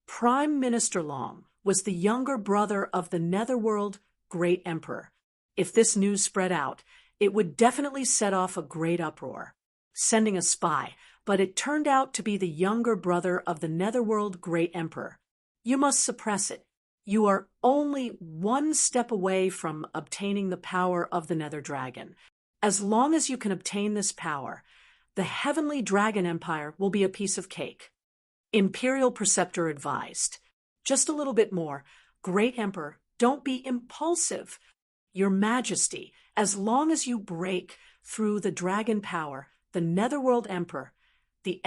Prime Minister Long was the younger brother of the Netherworld Great Emperor. If this news spread out, it would definitely set off a great uproar. Sending a spy, but it turned out to be the younger brother of the Netherworld Great Emperor. You must suppress it. You are only one step away from obtaining the power of the Nether Dragon. As long as you can obtain this power, the Heavenly Dragon Empire will be a piece of cake. Imperial Preceptor advised. Just a little bit more. Great Emperor, don't be impulsive. Your Majesty, as long as you break through the dragon power, the Netherworld Emperor, the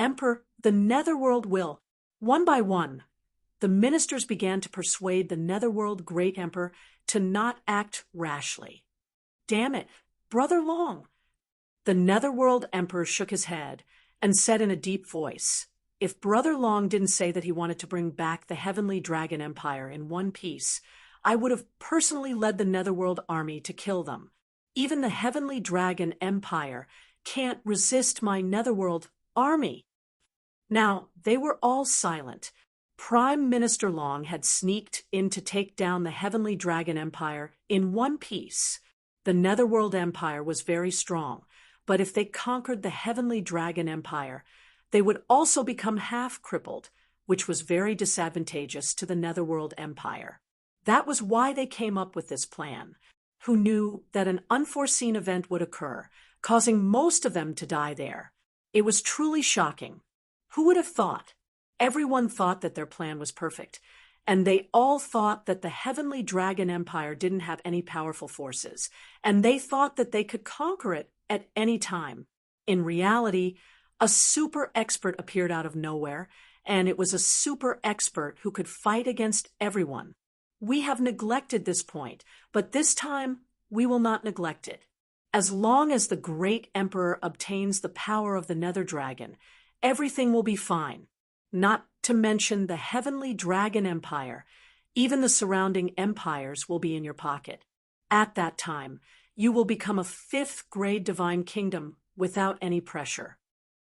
Netherworld will, one by one, the ministers began to persuade the Netherworld Great Emperor to not act rashly. Damn it, Brother Long! The Netherworld Emperor shook his head and said in a deep voice, "If Brother Long didn't say that he wanted to bring back the Heavenly Dragon Empire in one piece, I would have personally led the Netherworld army to kill them. Even the Heavenly Dragon Empire can't resist my Netherworld army." Now, they were all silent. Prime Minister Long had sneaked in to take down the Heavenly Dragon Empire in one piece. The Netherworld Empire was very strong, but if they conquered the Heavenly Dragon Empire, they would also become half-crippled, which was very disadvantageous to the Netherworld Empire. That was why they came up with this plan. Who knew that an unforeseen event would occur, causing most of them to die there? It was truly shocking. Who would have thought? Everyone thought that their plan was perfect, and they all thought that the Heavenly Dragon Empire didn't have any powerful forces, and they thought that they could conquer it at any time. In reality, a super expert appeared out of nowhere, and it was a super expert who could fight against everyone. We have neglected this point, but this time we will not neglect it. As long as the Great Emperor obtains the power of the Nether Dragon, everything will be fine. Not to mention the Heavenly Dragon Empire. Even the surrounding empires will be in your pocket. At that time, you will become a 5th-grade divine kingdom without any pressure.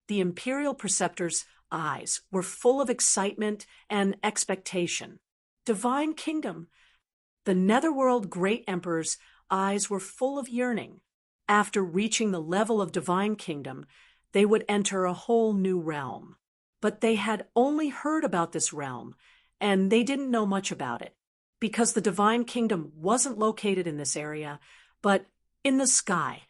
The Imperial Preceptor's eyes were full of excitement and expectation. Divine kingdom. The Netherworld Great Emperor's eyes were full of yearning. After reaching the level of divine kingdom, they would enter a whole new realm. But they had only heard about this realm, and they didn't know much about it, because the divine kingdom wasn't located in this area, but In the sky.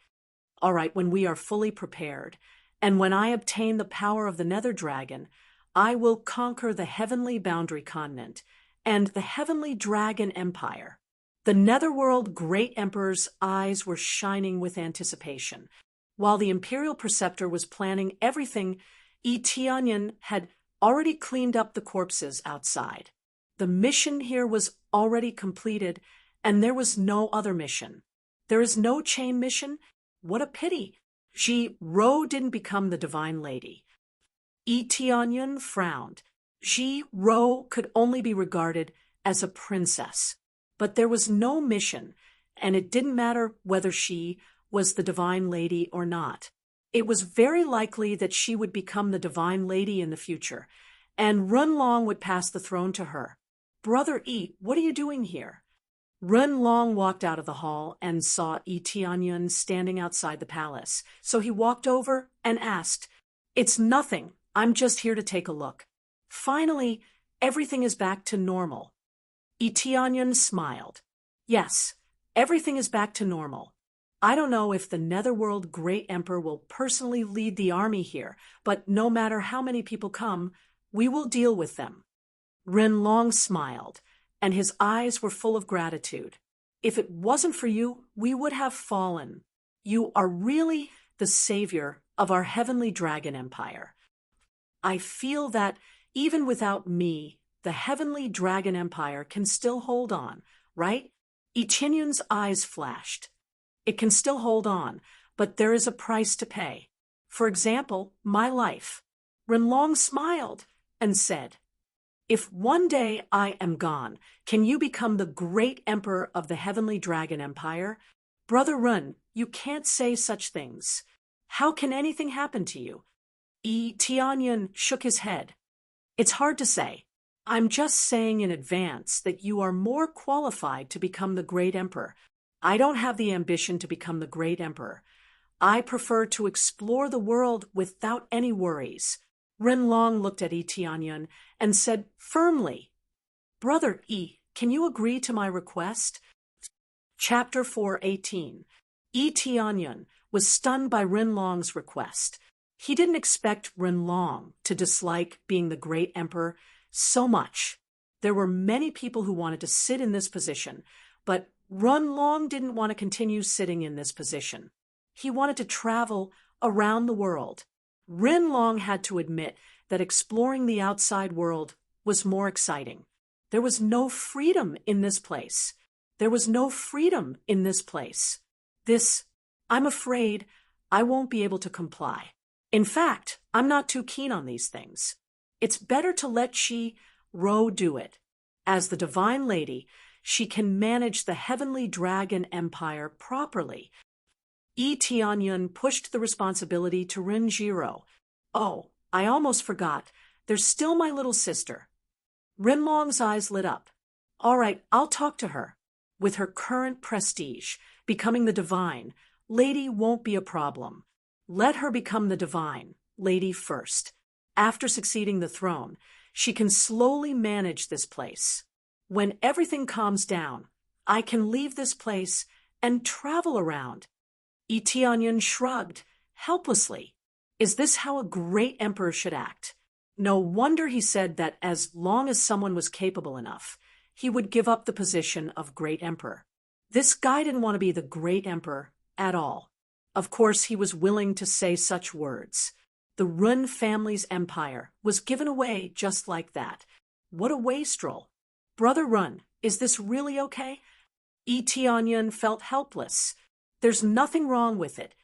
All right, when we are fully prepared, and when I obtain the power of the Nether Dragon, I will conquer the heavenly boundary continent and the heavenly dragon empire. The Netherworld Great Emperor's eyes were shining with anticipation. While the Imperial Preceptor was planning everything, Tianyan had already cleaned up the corpses outside. The mission here was already completed, and there was no other mission. There is no chain mission? What a pity. Ro didn't become the Divine Lady. Tianyan frowned. Ro could only be regarded as a princess. But there was no mission, and it didn't matter whether she was the Divine Lady or not. It was very likely that she would become the Divine Lady in the future, and Runlong would pass the throne to her. Brother Yi, what are you doing here? Runlong walked out of the hall and saw Tianyan standing outside the palace, so he walked over and asked, "It's nothing, I'm just here to take a look." Finally, everything is back to normal. Tianyan smiled. Yes, everything is back to normal. I don't know if the Netherworld Great Emperor will personally lead the army here, but no matter how many people come, we will deal with them. Renlong smiled, and his eyes were full of gratitude. If it wasn't for you, we would have fallen. You are really the savior of our heavenly dragon empire. I feel that even without me, the heavenly dragon empire can still hold on, right? Tianyun's eyes flashed. It can still hold on, but there is a price to pay. For example, my life. Renlong smiled and said, "If one day I am gone, can you become the great emperor of the heavenly dragon empire?" Brother Run, you can't say such things. How can anything happen to you? Tianyan shook his head. It's hard to say. I'm just saying in advance that you are more qualified to become the great emperor. I don't have the ambition to become the great emperor. I prefer to explore the world without any worries. Renlong looked at Tianyan and said firmly, "Brother Yi, can you agree to my request?" Chapter 4:18. Tianyan was stunned by Renlong's request. He didn't expect Renlong to dislike being the great emperor so much. There were many people who wanted to sit in this position, but Renlong didn't want to continue sitting in this position. He wanted to travel around the world. Renlong had to admit that exploring the outside world was more exciting. There was no freedom in this place. There was no freedom in this place. I'm afraid I won't be able to comply. In fact, I'm not too keen on these things. It's better to let Ro do it. As the Divine Lady, she can manage the heavenly dragon empire properly. Tianyan pushed the responsibility to Renjiro. "Oh, I almost forgot. There's still my little sister." Renlong's eyes lit up. "All right, I'll talk to her. With her current prestige, becoming the Divine Lady won't be a problem. Let her become the Divine Lady first. After succeeding the throne, she can slowly manage this place. When everything calms down, I can leave this place and travel around." Tianyan shrugged, helplessly. Is this how a great emperor should act? No wonder he said that as long as someone was capable enough, he would give up the position of great emperor. This guy didn't want to be the great emperor at all. Of course, he was willing to say such words. The Run family's empire was given away just like that. What a wastrel. Brother Run, is this really okay? Tianyan felt helpless. There's nothing wrong with it.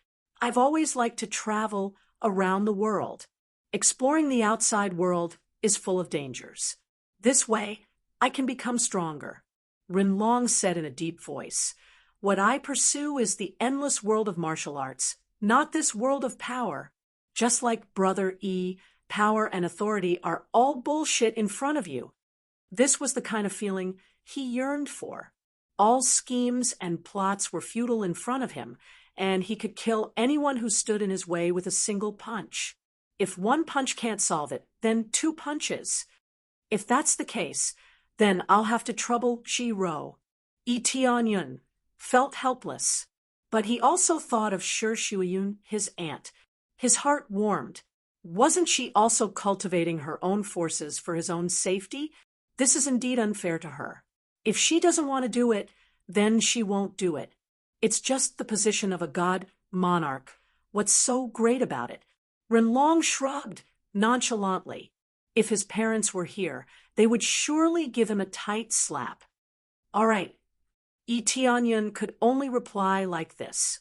I've always liked to travel around the world. Exploring the outside world is full of dangers. This way, I can become stronger. Renlong said in a deep voice, "What I pursue is the endless world of martial arts, not this world of power. Just like Brother Yi, power and authority are all bullshit in front of you." This was the kind of feeling he yearned for. All schemes and plots were futile in front of him, and he could kill anyone who stood in his way with a single punch. If one punch can't solve it, then 2 punches. If that's the case, then I'll have to trouble Ro. Tianyan felt helpless. But he also thought of Shi Shuiyun, his aunt. His heart warmed. Wasn't she also cultivating her own forces for his own safety? This is indeed unfair to her. If she doesn't want to do it, then she won't do it. It's just the position of a god monarch. What's so great about it? Renlong shrugged nonchalantly. If his parents were here, they would surely give him a tight slap. All right. Yi Tianyun could only reply like this.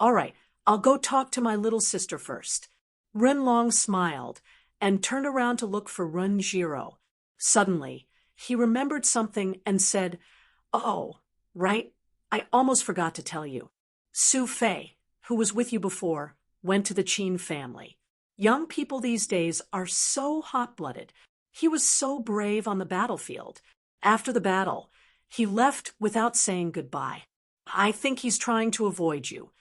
All right, I'll go talk to my little sister first. Renlong smiled and turned around to look for Ren Jiro. Suddenly, he remembered something and said, Oh, right, I almost forgot to tell you. Su Fei, who was with you before, went to the Qin family. Young people these days are so hot-blooded. He was so brave on the battlefield. After the battle, he left without saying goodbye. I think he's trying to avoid you.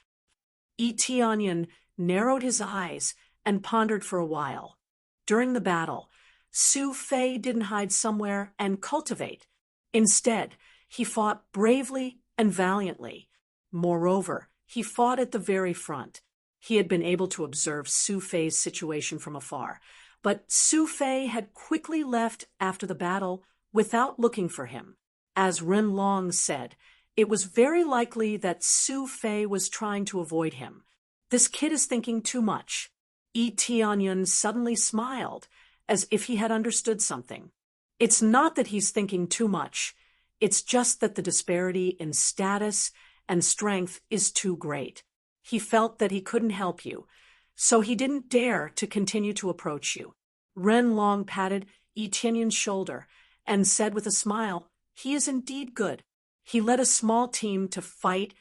Yi Tianyun narrowed his eyes and pondered for a while. During the battle, Su Fei didn't hide somewhere and cultivate. Instead, he fought bravely and valiantly. Moreover, he fought at the very front. He had been able to observe Su Fei's situation from afar, but Su Fei had quickly left after the battle without looking for him. As Renlong said, it was very likely that Su Fei was trying to avoid him. This kid is thinking too much. Yi Tianyun suddenly smiled, as if he had understood something. It's not that he's thinking too much. It's just that the disparity in status and strength is too great. He felt that he couldn't help you, so he didn't dare to continue to approach you. Renlong patted Yi Tianyun's shoulder and said with a smile, He is indeed good. He led a small team to fight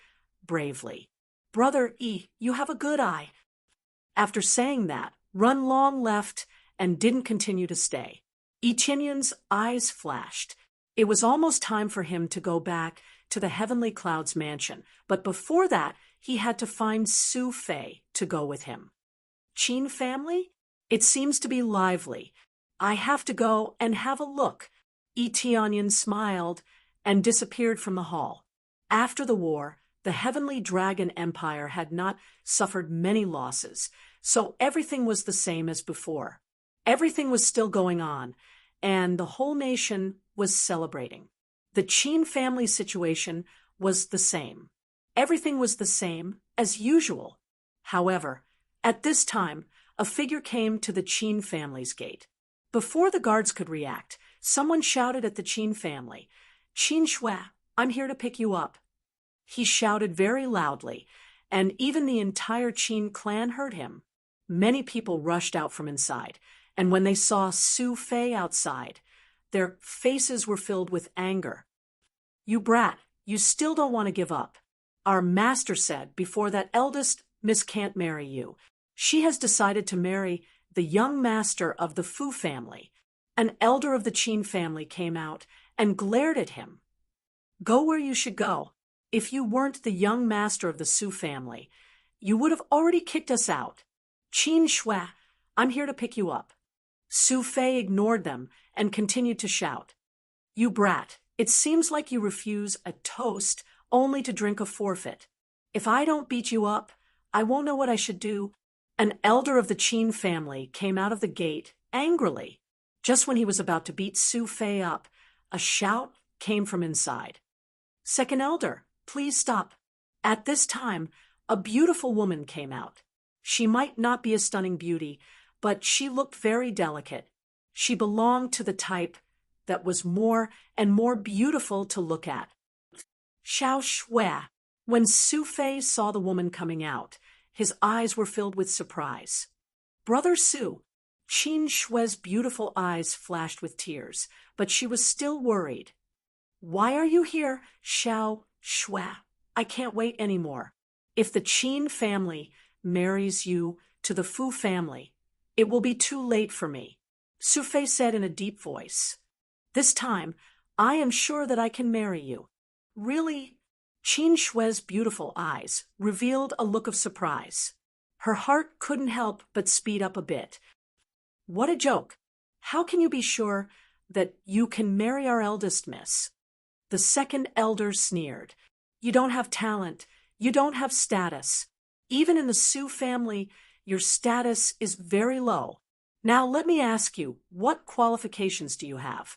bravely. Brother Yi, you have a good eye. After saying that, Renlong left and didn't continue to stay. Yi Tianyun's eyes flashed. It was almost time for him to go back to the Heavenly Clouds mansion, but before that, he had to find Su Fei to go with him. Qin family? It seems to be lively. I have to go and have a look. Yi Tianyun smiled and disappeared from the hall. After the war, the Heavenly Dragon Empire had not suffered many losses, so everything was the same as before. Everything was still going on, and the whole nation was celebrating. The Qin family situation was the same. Everything was the same as usual. However, at this time, a figure came to the Qin family's gate. Before the guards could react, someone shouted at the Qin family, Qin Shui, I'm here to pick you up. He shouted very loudly, and even the entire Qin clan heard him. Many people rushed out from inside, and when they saw Su Fei outside, their faces were filled with anger. You brat, you still don't want to give up. Our master said before that eldest Miss can't marry you. She has decided to marry the young master of the Fu family. An elder of the Qin family came out and glared at him. Go where you should go. If you weren't the young master of the Su family, you would have already kicked us out. Qin Shui, I'm here to pick you up. Su Fei ignored them and continued to shout. You brat, it seems like you refuse a toast only to drink a forfeit. If I don't beat you up, I won't know what I should do. An elder of the Qin family came out of the gate angrily. Just when he was about to beat Su Fei up, a shout came from inside. Second elder, please stop. At this time, a beautiful woman came out. She might not be a stunning beauty, but she looked very delicate. She belonged to the type that was more and more beautiful to look at. Xiao Shui. When Su Fei saw the woman coming out, his eyes were filled with surprise. Brother Su. Qin Shui's beautiful eyes flashed with tears, but she was still worried. Why are you here, Xiao Shui? I can't wait anymore. If the Qin family marries you to the Fu family, it will be too late for me. Su Fei said in a deep voice. This time, I am sure that I can marry you. Really? Qin Shui's beautiful eyes revealed a look of surprise. Her heart couldn't help but speed up a bit. What a joke. How can you be sure that you can marry our eldest miss? The second elder sneered. You don't have talent. You don't have status. Even in the Su family, your status is very low. Now let me ask you, what qualifications do you have?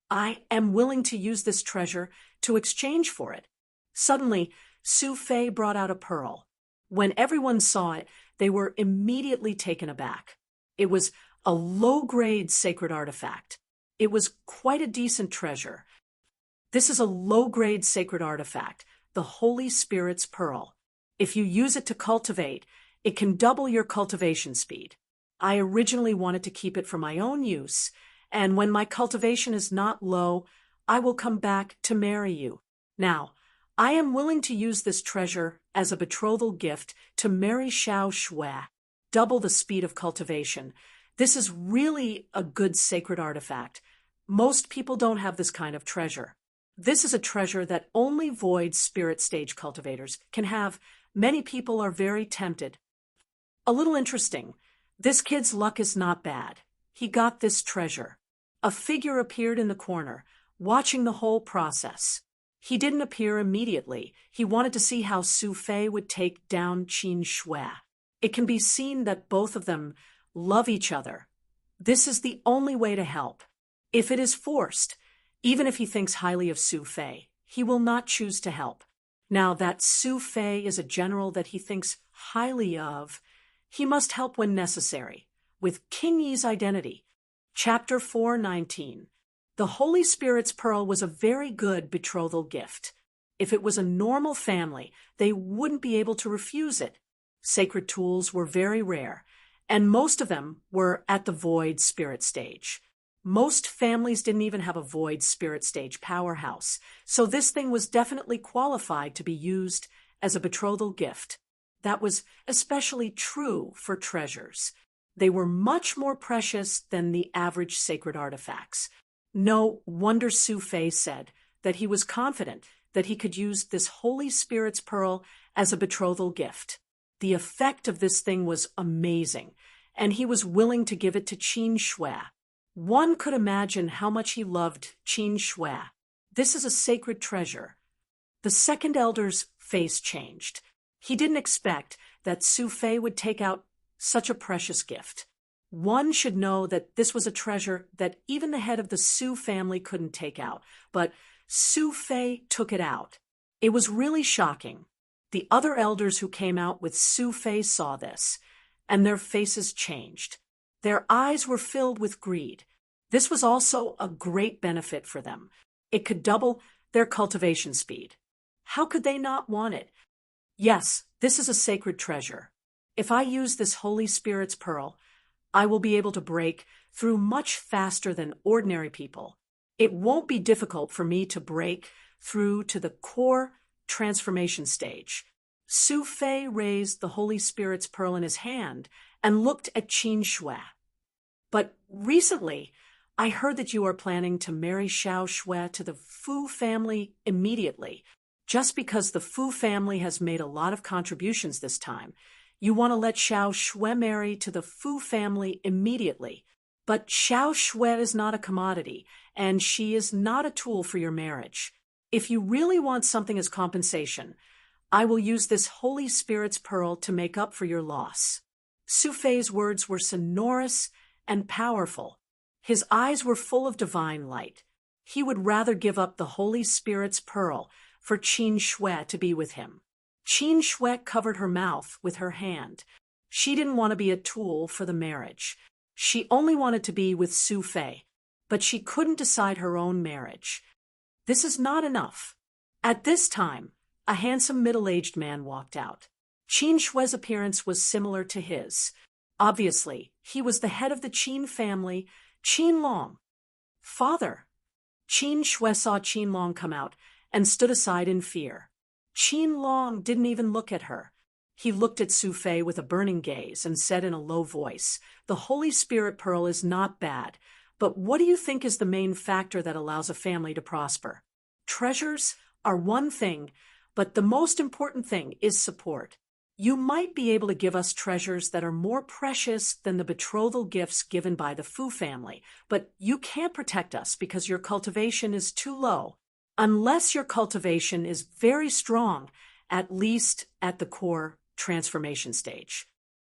I am willing to use this treasure to exchange for it. Suddenly, Su Fei brought out a pearl. When everyone saw it, they were immediately taken aback. It was a low-grade sacred artifact. It was quite a decent treasure. This is a low-grade sacred artifact, the Holy Spirit's pearl. If you use it to cultivate, it can double your cultivation speed. I originally wanted to keep it for my own use, and when my cultivation is not low, I will come back to marry you. Now, I am willing to use this treasure as a betrothal gift to marry Xiao Shui. Double the speed of cultivation. This is really a good sacred artifact. Most people don't have this kind of treasure. This is a treasure that only void spirit stage cultivators can have. Many people are very tempted. A little interesting. This kid's luck is not bad. He got this treasure. A figure appeared in the corner, watching the whole process. He didn't appear immediately. He wanted to see how Su Fei would take down Qin Shui. It can be seen that both of them love each other. This is the only way to help. If it is forced, even if he thinks highly of Su Fei, he will not choose to help. Now that Su Fei is a general that he thinks highly of, he must help when necessary. With King Yi's identity. Chapter 4:19. The Holy Spirit's pearl was a very good betrothal gift. If it was a normal family, they wouldn't be able to refuse it. Sacred tools were very rare, and most of them were at the void spirit stage. Most families didn't even have a void spirit stage powerhouse, so this thing was definitely qualified to be used as a betrothal gift. That was especially true for treasures. They were much more precious than the average sacred artifacts. No wonder Su Fei said that he was confident that he could use this Holy Spirit's pearl as a betrothal gift. The effect of this thing was amazing, and he was willing to give it to Qin Shui. One could imagine how much he loved Qin Shui. This is a sacred treasure. The second elder's face changed. He didn't expect that Su Fei would take out such a precious gift. One should know that this was a treasure that even the head of the Su family couldn't take out, but Su Fei took it out. It was really shocking. The other elders who came out with Su Fei saw this, and their faces changed. Their eyes were filled with greed. This was also a great benefit for them. It could double their cultivation speed. How could they not want it? Yes, this is a sacred treasure. If I use this Holy Spirit's pearl, I will be able to break through much faster than ordinary people. It won't be difficult for me to break through to the core transformation stage. Su Fei raised the Holy Spirit's pearl in his hand and looked at Qin Shui. But recently, I heard that you are planning to marry Xiao Shui to the Fu family immediately. Just because the Fu family has made a lot of contributions this time, you want to let Xiao Shui marry to the Fu family immediately. But Xiao Shui is not a commodity, and she is not a tool for your marriage. If you really want something as compensation, I will use this Holy Spirit's pearl to make up for your loss. Su Fei's words were sonorous and powerful. His eyes were full of divine light. He would rather give up the Holy Spirit's pearl for Qin Shui to be with him. Qin Shui covered her mouth with her hand. She didn't want to be a tool for the marriage. She only wanted to be with Su Fei, but she couldn't decide her own marriage. This is not enough. At this time, a handsome middle-aged man walked out. Qin Shui's appearance was similar to his. Obviously, he was the head of the Qin family, Qin Long. Father! Qin Shui saw Qin Long come out and stood aside in fear. Qin Long didn't even look at her. He looked at Su Fei with a burning gaze and said in a low voice, "The Holy Spirit pearl is not bad, but what do you think is the main factor that allows a family to prosper? Treasures are one thing, but the most important thing is support. You might be able to give us treasures that are more precious than the betrothal gifts given by the Fu family, but you can't protect us because your cultivation is too low. Unless your cultivation is very strong at least at the core transformation stage.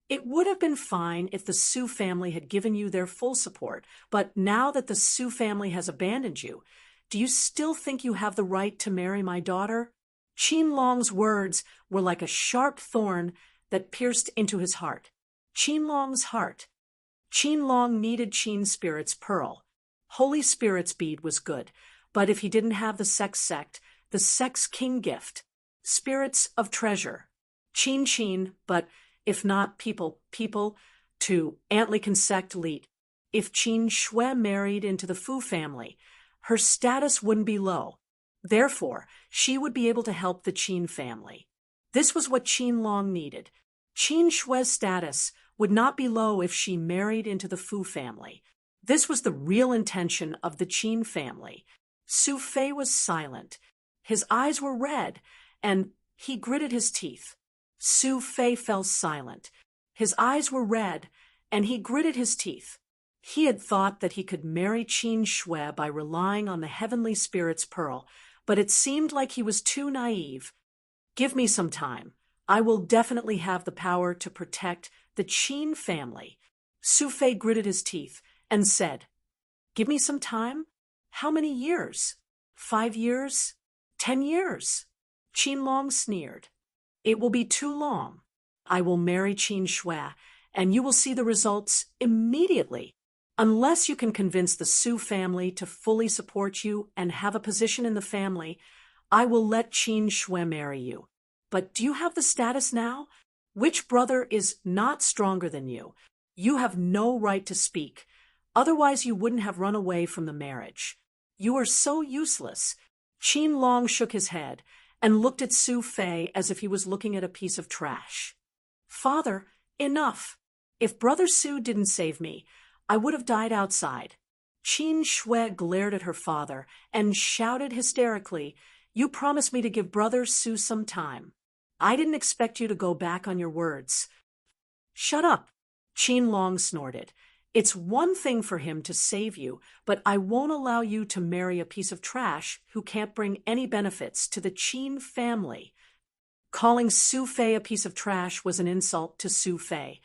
It would have been fine if the Su family had given you their full support, but now that the Su family has abandoned you, do you still think you have the right to marry my daughter? Qin Long's words were like a sharp thorn that pierced into his heart. Qin Long's heart. Qin Long needed Qin Spirit's pearl. Holy Spirit's bead was good, but if he didn't have the sex king gift, spirits of treasure, Qin, but if not people, to Antlican sect lead. If Qin Shui married into the Fu family, her status wouldn't be low. Therefore, she would be able to help the Qin family. This was what Qin Long needed. Qin Shui's status would not be low if she married into the Fu family. This was the real intention of the Qin family. Su Fei was silent. His eyes were red, and he gritted his teeth. Su Fei fell silent. His eyes were red, and he gritted his teeth. He had thought that he could marry Qin Shui by relying on the heavenly spirit's pearl, but it seemed like he was too naive. Give me some time. I will definitely have the power to protect the Qin family. Su Fei gritted his teeth and said, "Give me some time? How many years? 5 years? 10 years?" Qin Long sneered. "It will be too long. I will marry Qin Shui, and you will see the results immediately. Unless you can convince the Su family to fully support you and have a position in the family, I will let Qin Shui marry you. But do you have the status now? Which brother is not stronger than you? You have no right to speak. Otherwise you wouldn't have run away from the marriage. You are so useless." Qin Long shook his head and looked at Su Fei as if he was looking at a piece of trash. "Father, enough. If Brother Su didn't save me, I would have died outside." Qin Shui glared at her father and shouted hysterically, "You promised me to give Brother Su some time. I didn't expect you to go back on your words." "Shut up," Qin Long snorted. "It's one thing for him to save you, but I won't allow you to marry a piece of trash who can't bring any benefits to the Qin family." Calling Su Fei a piece of trash was an insult to Su Fei.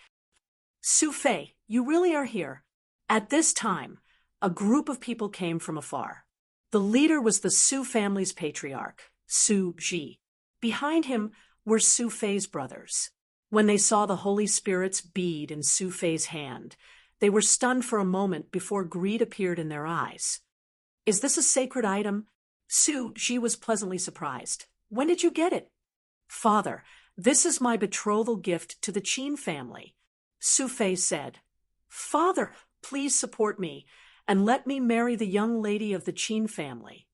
"Su Fei, you really are here." At this time, a group of people came from afar. The leader was the Su family's patriarch, Su Ji. Behind him were Su Fei's brothers. When they saw the Holy Spirit's bead in Su Fei's hand, they were stunned for a moment before greed appeared in their eyes. "Is this a sacred item?" Su Ji was pleasantly surprised. "When did you get it?" "Father, this is my betrothal gift to the Qin family." Su Fei said, "Father, please support me and let me marry the young lady of the Qin family."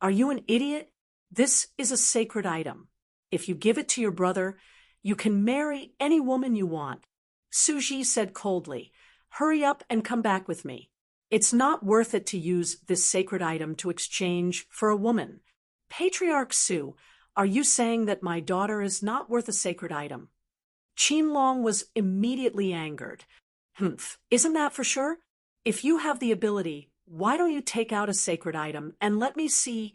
"Are you an idiot? This is a sacred item. If you give it to your brother, you can marry any woman you want." Su Ji said coldly, "Hurry up and come back with me. It's not worth it to use this sacred item to exchange for a woman." "Patriarch Su, are you saying that my daughter is not worth a sacred item?" Qin Long was immediately angered. "Humph, isn't that for sure? If you have the ability, why don't you take out a sacred item and let me see?"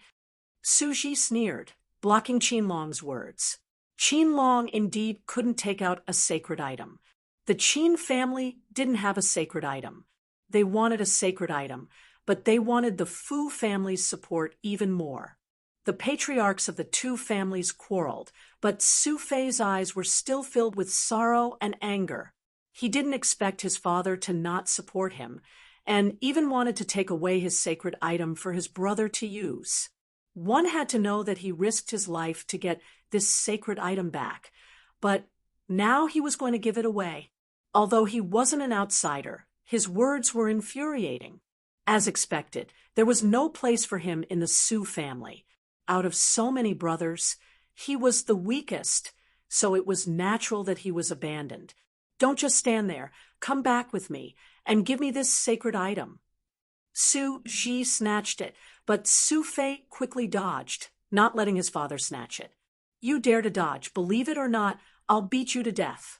Su Ji sneered, blocking Qin Long's words. Qin Long indeed couldn't take out a sacred item. The Qin family didn't have a sacred item. They wanted a sacred item, but they wanted the Fu family's support even more. The patriarchs of the two families quarreled, but Su Fei's eyes were still filled with sorrow and anger. He didn't expect his father to not support him, and even wanted to take away his sacred item for his brother to use. One had to know that he risked his life to get this sacred item back, but now he was going to give it away. Although he wasn't an outsider, his words were infuriating. As expected, there was no place for him in the Su family. Out of so many brothers, he was the weakest, so it was natural that he was abandoned. "Don't just stand there. Come back with me and give me this sacred item." Su Ji snatched it, but Su Fei quickly dodged, not letting his father snatch it. "You dare to dodge. Believe it or not, I'll beat you to death."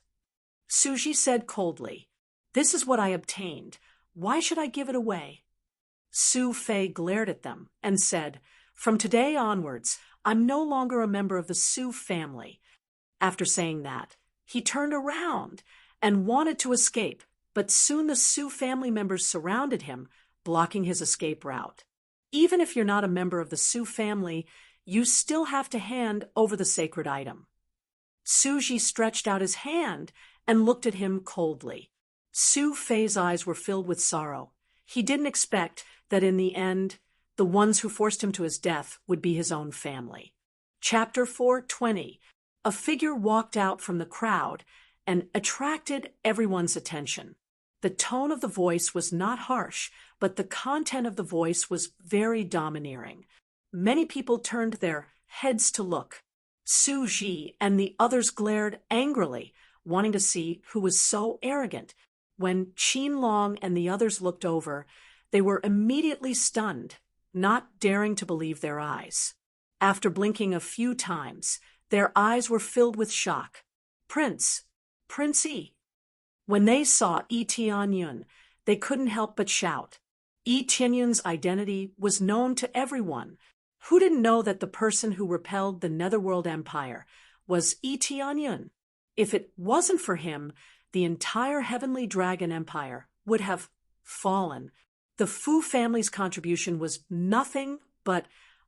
Su Ji said coldly, "This is what I obtained. Why should I give it away?" Su Fei glared at them and said, From today onwards, I'm no longer a member of the Su family. After saying that, he turned around and wanted to escape, but soon the Su family members surrounded him, blocking his escape route. Even if you're not a member of the Su family, you still have to hand over the sacred item. Suji stretched out his hand and looked at him coldly. Su Fei's eyes were filled with sorrow. He didn't expect that in the end, the ones who forced him to his death would be his own family. Chapter 4:20. A figure walked out from the crowd and attracted everyone's attention. The tone of the voice was not harsh, but the content of the voice was very domineering. Many people turned their heads to look. Su Ji and the others glared angrily, wanting to see who was so arrogant. When Qin Long and the others looked over, they were immediately stunned, not daring to believe their eyes. After blinking a few times, their eyes were filled with shock. Prince Yi. When they saw Yi Tianyun, they couldn't help but shout. Yi Tianyun's identity was known to everyone. Who didn't know that the person who repelled the Netherworld Empire was Yi Tianyun? If it wasn't for him, the entire Heavenly Dragon Empire would have fallen. The Fu family's contribution was nothing but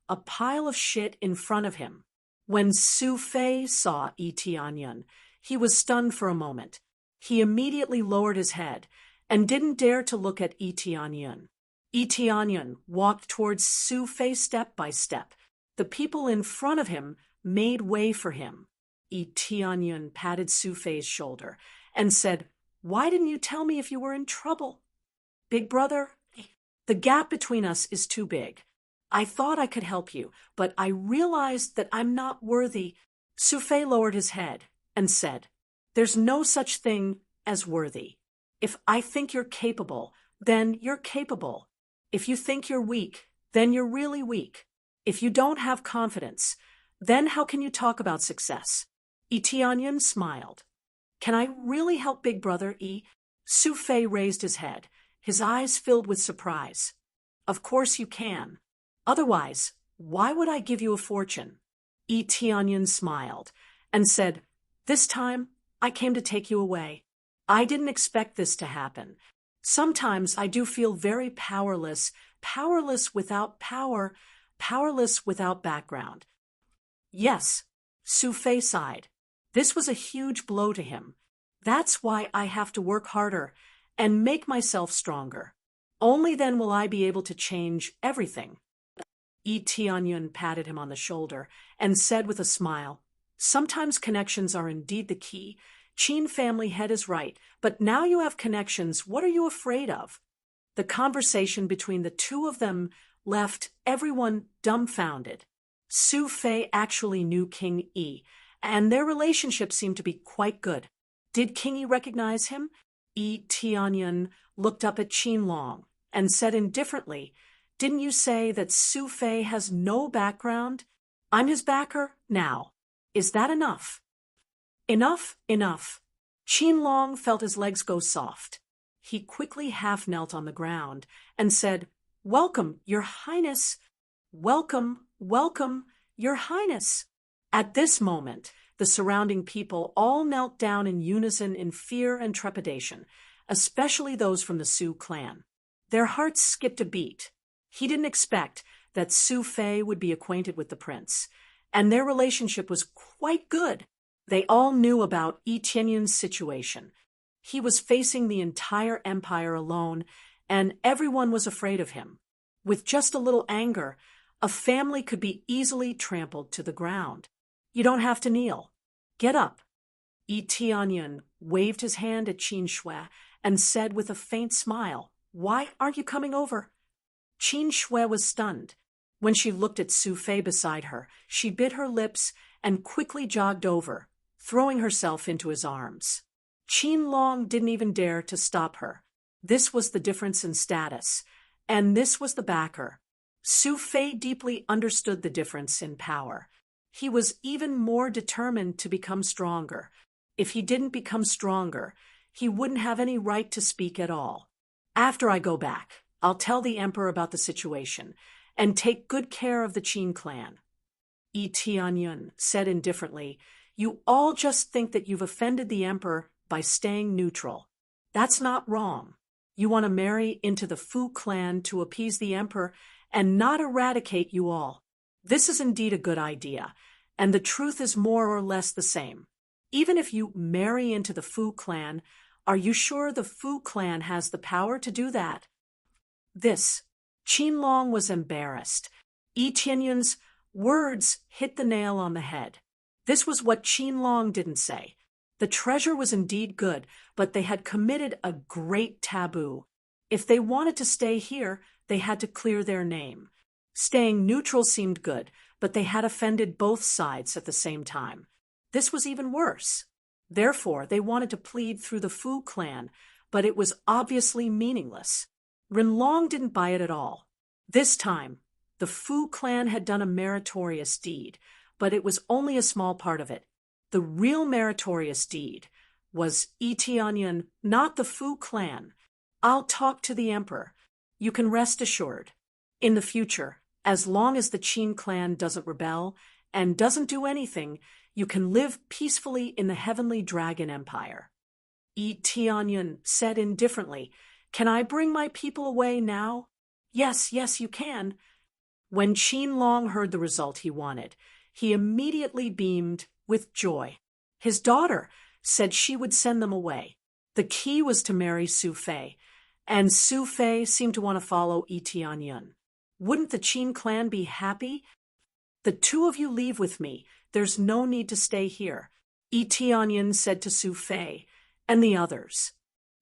a pile of shit in front of him. When Su Fei saw Yi Tianyun, he was stunned for a moment. He immediately lowered his head and didn't dare to look at Yi Tianyun. Yi Tianyun walked towards Su Fei step by step. The people in front of him made way for him. Yi Tianyun patted Su Fei's shoulder and said, "Why didn't you tell me if you were in trouble? Big brother, the gap between us is too big. I thought I could help you, but I realized that I'm not worthy." Su Fei lowered his head and said, "There's no such thing as worthy. If I think you're capable, then you're capable. If you think you're weak, then you're really weak. If you don't have confidence, then how can you talk about success?" Yi Tianyun smiled. "Can I really help Big Brother Yi?" Su Fei raised his head, his eyes filled with surprise. "Of course you can. Otherwise, why would I give you a fortune?" Yi Tianyun smiled and said, "This time, I came to take you away. I didn't expect this to happen. Sometimes I do feel very powerless, powerless without power, powerless without background." "Yes," Su Fei sighed. "This was a huge blow to him. That's why I have to work harder and make myself stronger. Only then will I be able to change everything." Yi Tianyun patted him on the shoulder and said with a smile, "Sometimes connections are indeed the key. Qin family head is right, but now you have connections, what are you afraid of?" The conversation between the two of them left everyone dumbfounded. Su Fei actually knew King Yi, and their relationship seemed to be quite good. Did King Yi recognize him? Yi Tianyun looked up at Qin Long and said indifferently, "Didn't you say that Su Fei has no background? I'm his backer now. Is that enough?" "Enough, enough." Qin Long felt his legs go soft. He quickly half-knelt on the ground and said, "Welcome, Your Highness. Welcome, welcome, Your Highness." At this moment, the surrounding people all knelt down in unison in fear and trepidation, especially those from the Su clan. Their hearts skipped a beat. He didn't expect that Su Fei would be acquainted with the prince, and their relationship was quite good. They all knew about Yi Tianyun's situation. He was facing the entire empire alone, and everyone was afraid of him. With just a little anger, a family could be easily trampled to the ground. "You don't have to kneel. Get up." Yi Tianyun waved his hand at Qin Shui and said with a faint smile, "Why aren't you coming over?" Qin Shui was stunned. When she looked at Su Fei beside her, she bit her lips and quickly jogged over, throwing herself into his arms. Qin Long didn't even dare to stop her. This was the difference in status, and this was the backer. Su Fei deeply understood the difference in power. He was even more determined to become stronger. If he didn't become stronger, he wouldn't have any right to speak at all. "After I go back, I'll tell the emperor about the situation, and take good care of the Qin clan. Yi Tianyun said indifferently, "You all just think that you've offended the emperor by staying neutral. That's not wrong. You want to marry into the Fu clan to appease the emperor and not eradicate you all. This is indeed a good idea, and the truth is more or less the same. Even if you marry into the Fu clan, are you sure the Fu clan has the power to do that?" Qinlong was embarrassed. Yi Tianyun's words hit the nail on the head. This was what Qinlong didn't say. The treasure was indeed good, but they had committed a great taboo. If they wanted to stay here, they had to clear their name. Staying neutral seemed good, but they had offended both sides at the same time. This was even worse. Therefore, they wanted to plead through the Fu clan, but it was obviously meaningless. Rinlong didn't buy it at all. This time, the Fu clan had done a meritorious deed, but it was only a small part of it. The real meritorious deed was Yi Tianyun, not the Fu clan. "I'll talk to the emperor. You can rest assured. In the future, as long as the Qin clan doesn't rebel and doesn't do anything, you can live peacefully in the Heavenly Dragon Empire." Yi Tianyun said indifferently, "Can I bring my people away now?" Yes, you can." When Qinlong heard the result he wanted, he immediately beamed with joy. His daughter said she would send them away. The key was to marry Su Fei, and Su Fei seemed to want to follow Yi Tianyun. Wouldn't the Qin clan be happy? "The two of you leave with me. There's no need to stay here," Yi Tianyun said to Su Fei and the others.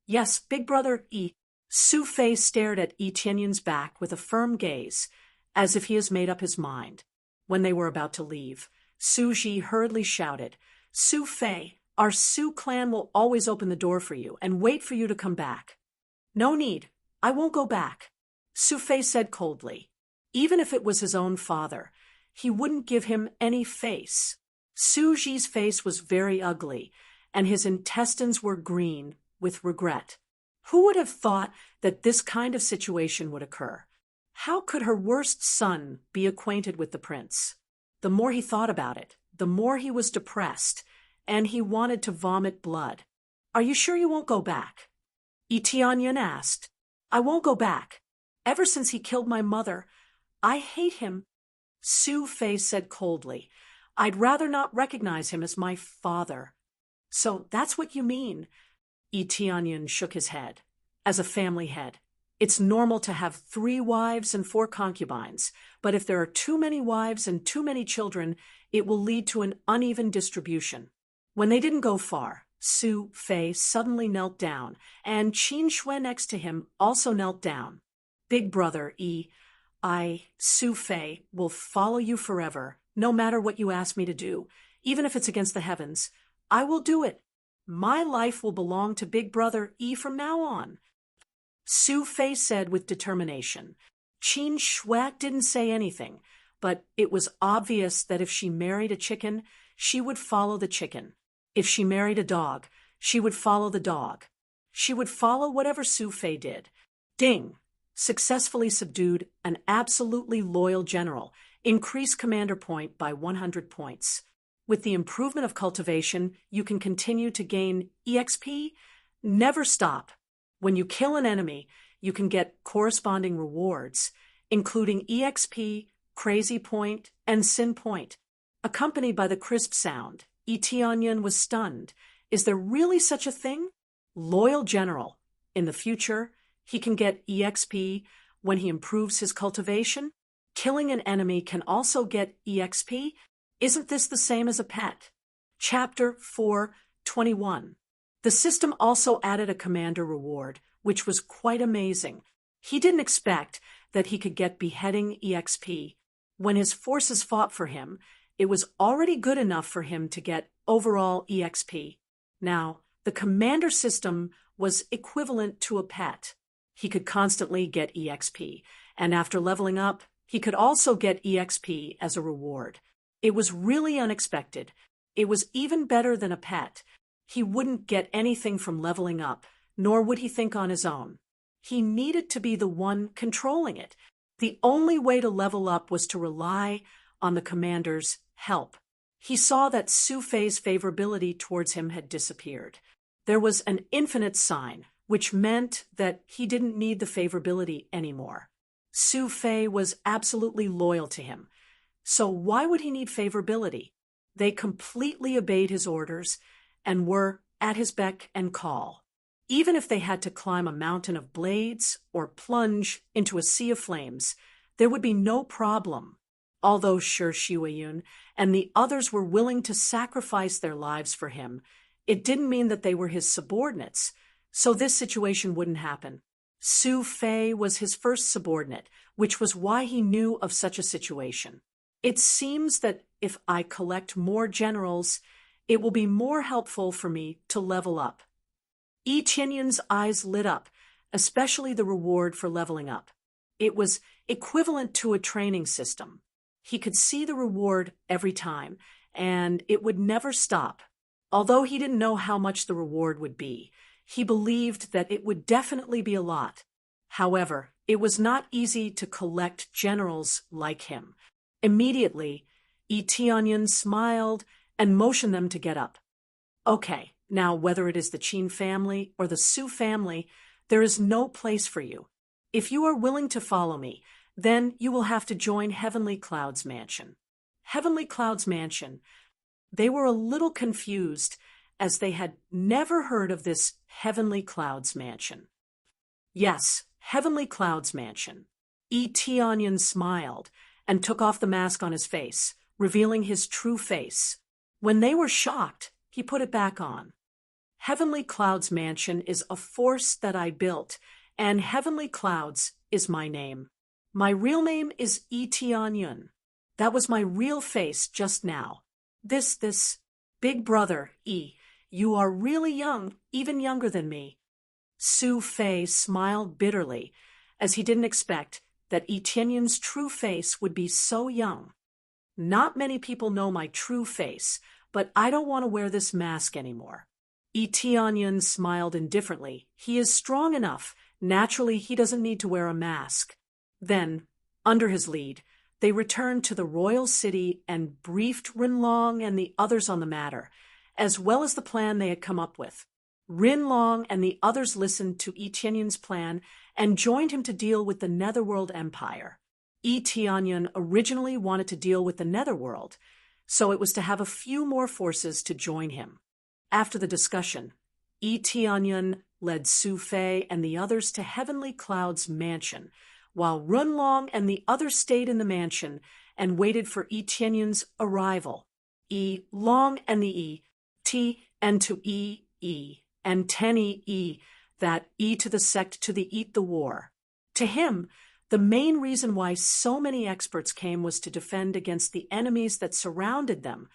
"Yes, big brother Yi." Su Fei stared at Yi Tianyun's back with a firm gaze, as if he has made up his mind. When they were about to leave, Su Ji hurriedly shouted, "Su Fei, our Su clan will always open the door for you and wait for you to come back." "No need. I won't go back," Su Fei said coldly. Even if it was his own father, he wouldn't give him any face. Su Ji's face was very ugly, and his intestines were green with regret. Who would have thought that this kind of situation would occur? How could her worst son be acquainted with the prince? The more he thought about it, the more he was depressed, and he wanted to vomit blood. "Are you sure you won't go back?" Yi Tianyun asked. "I won't go back. Ever since he killed my mother, I hate him." Su Fei said coldly, "I'd rather not recognize him as my father." "So that's what you mean?" Yi Tianyun shook his head. "As a family head, it's normal to have 3 wives and 4 concubines, but if there are too many wives and too many children, it will lead to an uneven distribution." When they didn't go far, Su Fei suddenly knelt down, and Qin Shui next to him also knelt down. "Big brother Yi, Su Fei, will follow you forever, no matter what you ask me to do, even if it's against the heavens. I will do it. My life will belong to Big Brother Yi from now on," Su Fei said with determination. Qin Shui didn't say anything, but it was obvious that if she married a chicken, she would follow the chicken. If she married a dog, she would follow the dog. She would follow whatever Su Fei did. Ding! Successfully subdued an absolutely loyal general, increased commander point by 100 points. With the improvement of cultivation, you can continue to gain EXP. Never stop. When you kill an enemy, you can get corresponding rewards, including EXP, Crazy Point, and Sin Point. Accompanied by the crisp sound, Yi Tianyun was stunned. Is there really such a thing? Loyal General. In the future, he can get EXP when he improves his cultivation. Killing an enemy can also get EXP. Isn't this the same as a pet? Chapter 4:21. The system also added a commander reward, which was quite amazing. He didn't expect that he could get beheading EXP. When his forces fought for him, it was already good enough for him to get overall EXP. Now, the commander system was equivalent to a pet. He could constantly get EXP, and after leveling up, he could also get EXP as a reward. It was really unexpected. It was even better than a pet. He wouldn't get anything from leveling up, nor would he think on his own. He needed to be the one controlling it. The only way to level up was to rely on the commander's help. He saw that Su Fei's favorability towards him had disappeared. There was an infinite sign, which meant that he didn't need the favorability anymore. Su Fei was absolutely loyal to him. So why would he need favorability? They completely obeyed his orders and were at his beck and call. Even if they had to climb a mountain of blades or plunge into a sea of flames, there would be no problem. Although Shi Shuiyun and the others were willing to sacrifice their lives for him, it didn't mean that they were his subordinates, so this situation wouldn't happen. Su Fei was his first subordinate, which was why he knew of such a situation. It seems that if I collect more generals, it will be more helpful for me to level up. Yi Tianyun's eyes lit up, especially the reward for leveling up. It was equivalent to a training system. He could see the reward every time, and it would never stop. Although he didn't know how much the reward would be, he believed that it would definitely be a lot. However, it was not easy to collect generals like him. Immediately, Yi Tianyun smiled and motioned them to get up. Okay, now whether it is the Qin family or the Su family, there is no place for you. If you are willing to follow me, then you will have to join Heavenly Cloud's mansion. Heavenly Cloud's mansion. They were a little confused as they had never heard of this Heavenly Cloud's mansion. Yes, Heavenly Cloud's mansion. Yi Tianyun smiled and took off the mask on his face, revealing his true face. When they were shocked, he put it back on. Heavenly Cloud's mansion is a force that I built, and Heavenly Clouds is my name. My real name is Yi Tianyun. That was my real face just now. This big brother, Yi, you are really young, even younger than me. Su Fei smiled bitterly, as he didn't expect that Yi Tianyun's true face would be so young. Not many people know my true face, but I don't want to wear this mask anymore. Yi Tianyun smiled indifferently. He is strong enough. Naturally, he doesn't need to wear a mask. Then, under his lead, they returned to the royal city and briefed Rinlong and the others on the matter, as well as the plan they had come up with. Rinlong and the others listened to Yi Tianyun's plan and joined him to deal with the Netherworld Empire. Yi Tianyun originally wanted to deal with the Netherworld, so it was to have a few more forces to join him. After the discussion, Yi Tianyun led Su Fei and the others to Heavenly Cloud's mansion, while Rinlong and the others stayed in the mansion and waited for Yi Tianyun's arrival. Yi Long and the E, T and to E, and Tenny E, that E to the sect to the eat the war. To him, the main reason why so many experts came was to defend against the enemies that surrounded them,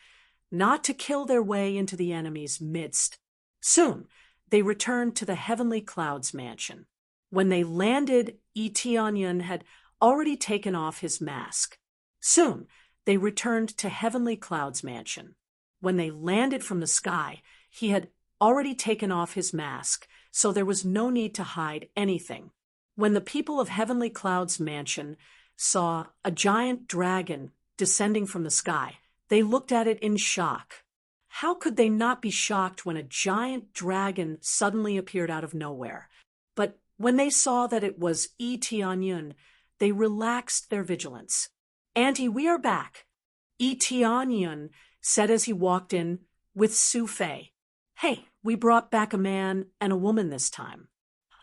not to kill their way into the enemy's midst. Soon, they returned to the Heavenly Cloud's mansion. When they landed, Yi Tianyun had already taken off his mask. Soon, they returned to Heavenly Cloud's mansion. When they landed from the sky, he had already taken off his mask, so there was no need to hide anything. When the people of Heavenly Cloud's mansion saw a giant dragon descending from the sky, they looked at it in shock. How could they not be shocked when a giant dragon suddenly appeared out of nowhere? But when they saw that it was Yi Tianyun, they relaxed their vigilance. "Auntie, we are back," Yi Tianyun said as he walked in with Su Fei. "Hey, we brought back a man and a woman this time."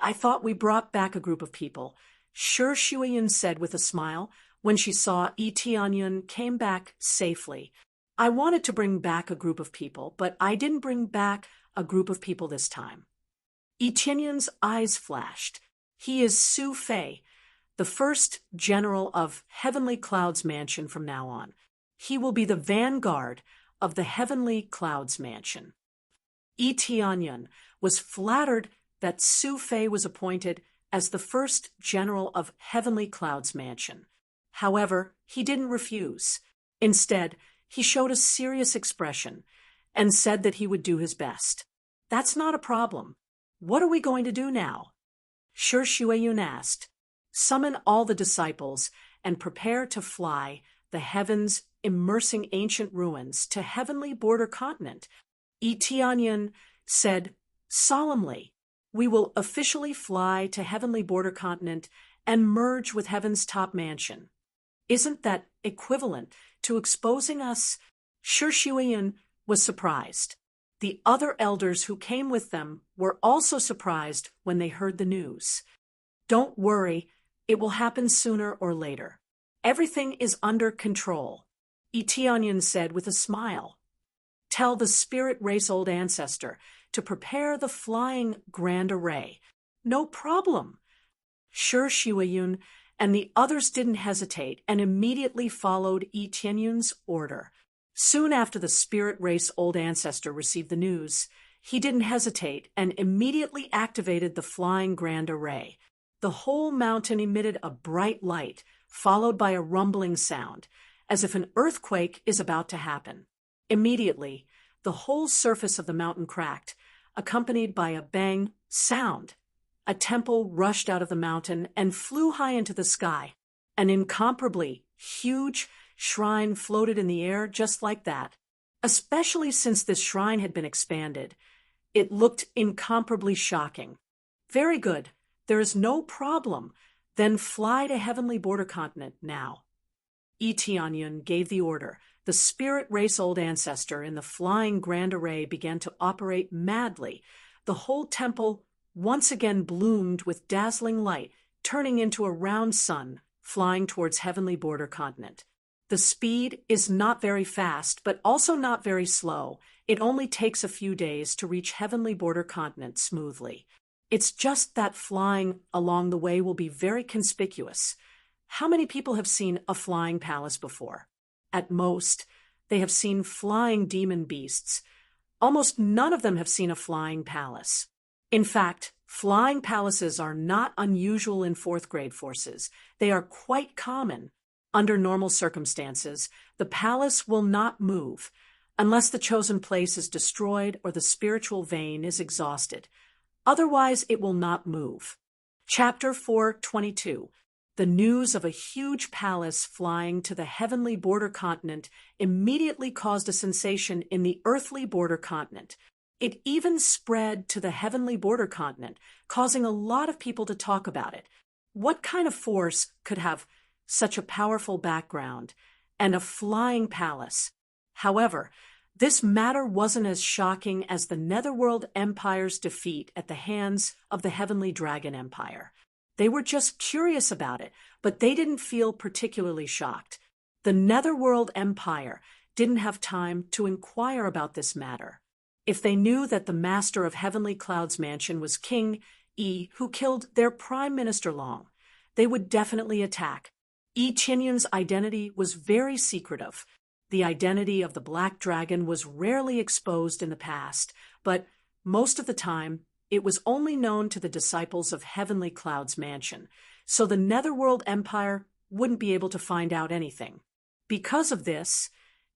"I thought we brought back a group of people," Shi Shuiyun said with a smile when she saw Yi Tianyun came back safely. "I wanted to bring back a group of people, but I didn't bring back a group of people this time." Yi Tianyun's eyes flashed. He is Su Fei, the first general of Heavenly Cloud's mansion from now on. He will be the vanguard of the Heavenly Cloud's mansion. Yi Tianyun was flattered that Su Fei was appointed as the first general of Heavenly Cloud's mansion. However, he didn't refuse. Instead, he showed a serious expression and said that he would do his best. "That's not a problem. What are we going to do now?" Shi Shuiyun asked. Summon all the disciples and prepare to fly the heavens immersing ancient ruins to heavenly border continent. Tianyin said solemnly, we will officially fly to heavenly border continent and merge with heaven's top mansion. Isn't that equivalent to exposing us? Shi Shuiyan was surprised. The other elders who came with them were also surprised when they heard the news. Don't worry, it will happen sooner or later. Everything is under control, Tianyin said with a smile. Tell the spirit race old ancestor to prepare the flying grand array. No problem. Shi Shuiyan and the others didn't hesitate and immediately followed Tianyin's order. Soon after the spirit race old ancestor received the news, he didn't hesitate and immediately activated the flying grand array. The whole mountain emitted a bright light, followed by a rumbling sound, as if an earthquake is about to happen. Immediately, the whole surface of the mountain cracked, accompanied by a bang sound. A temple rushed out of the mountain and flew high into the sky. An incomparably huge shrine floated in the air just like that. Especially since this shrine had been expanded, it looked incomparably shocking. Very good. There is no problem. Then fly to heavenly border continent now. Tianyin gave the order. The spirit race old ancestor in the flying grand array began to operate madly. The whole temple once again bloomed with dazzling light, turning into a round sun, flying towards heavenly border continent. The speed is not very fast, but also not very slow. It only takes a few days to reach heavenly border continent smoothly. It's just that flying along the way will be very conspicuous. How many people have seen a flying palace before? At most, they have seen flying demon beasts. Almost none of them have seen a flying palace. In fact, flying palaces are not unusual in fourth grade forces. They are quite common. Under normal circumstances, the palace will not move unless the chosen place is destroyed or the spiritual vein is exhausted. Otherwise, it will not move. Chapter 4:22. The news of a huge palace flying to the heavenly border continent immediately caused a sensation in the earthly border continent. It even spread to the heavenly border continent, causing a lot of people to talk about it. What kind of force could have such a powerful background and a flying palace? However, this matter wasn't as shocking as the Netherworld Empire's defeat at the hands of the Heavenly Dragon Empire. They were just curious about it, but they didn't feel particularly shocked. The Netherworld Empire didn't have time to inquire about this matter. If they knew that the master of Heavenly Cloud's mansion was King Yi, who killed their Prime Minister Long, they would definitely attack. Tianyin's identity was very secretive. The identity of the Black Dragon was rarely exposed in the past, but most of the time, it was only known to the disciples of Heavenly Cloud's mansion, so the Netherworld Empire wouldn't be able to find out anything. Because of this,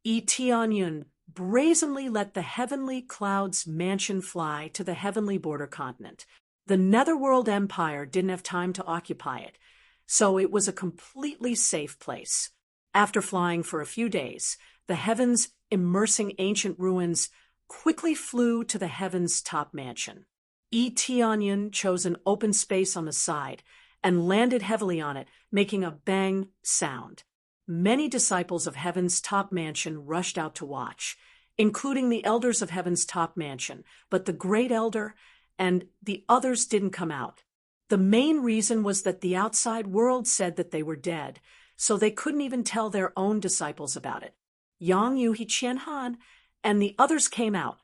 Tianyin brazenly let the Heavenly Cloud's mansion fly to the heavenly border continent. The Netherworld Empire didn't have time to occupy it, so it was a completely safe place. After flying for a few days, the heavens immersing ancient ruins quickly flew to the heaven's top mansion. Tianyin chose an open space on the side and landed heavily on it, making a bang sound. Many disciples of Heaven's top mansion rushed out to watch, including the elders of Heaven's top mansion, but the Great Elder and the others didn't come out. The main reason was that the outside world said that they were dead, so they couldn't even tell their own disciples about it. Yang Yu Qianhan and the others came out.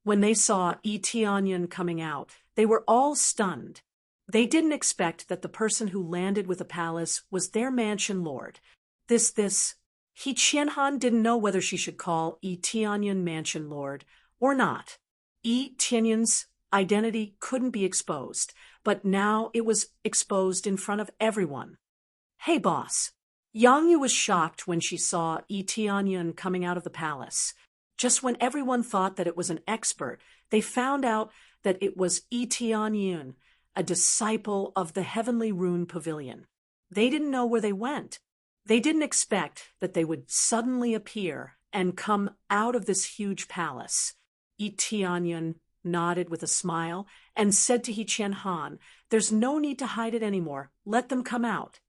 When they saw Tianyin coming out, they were all stunned. They didn't expect that the person who landed with a palace was their mansion lord. He Qianhan didn't know whether she should call Tianyin mansion lord or not. Tianyin's identity couldn't be exposed, but now it was exposed in front of everyone. Hey, boss. Yang Yu was shocked when she saw Tianyin coming out of the palace. Just when everyone thought that it was an expert, they found out that it was Tianyin, a disciple of the Heavenly Rune Pavilion. They didn't know where they went. They didn't expect that they would suddenly appear and come out of this huge palace. Yi Tianyan nodded with a smile and said to He Qianhan, "There's no need to hide it anymore. Let them come out."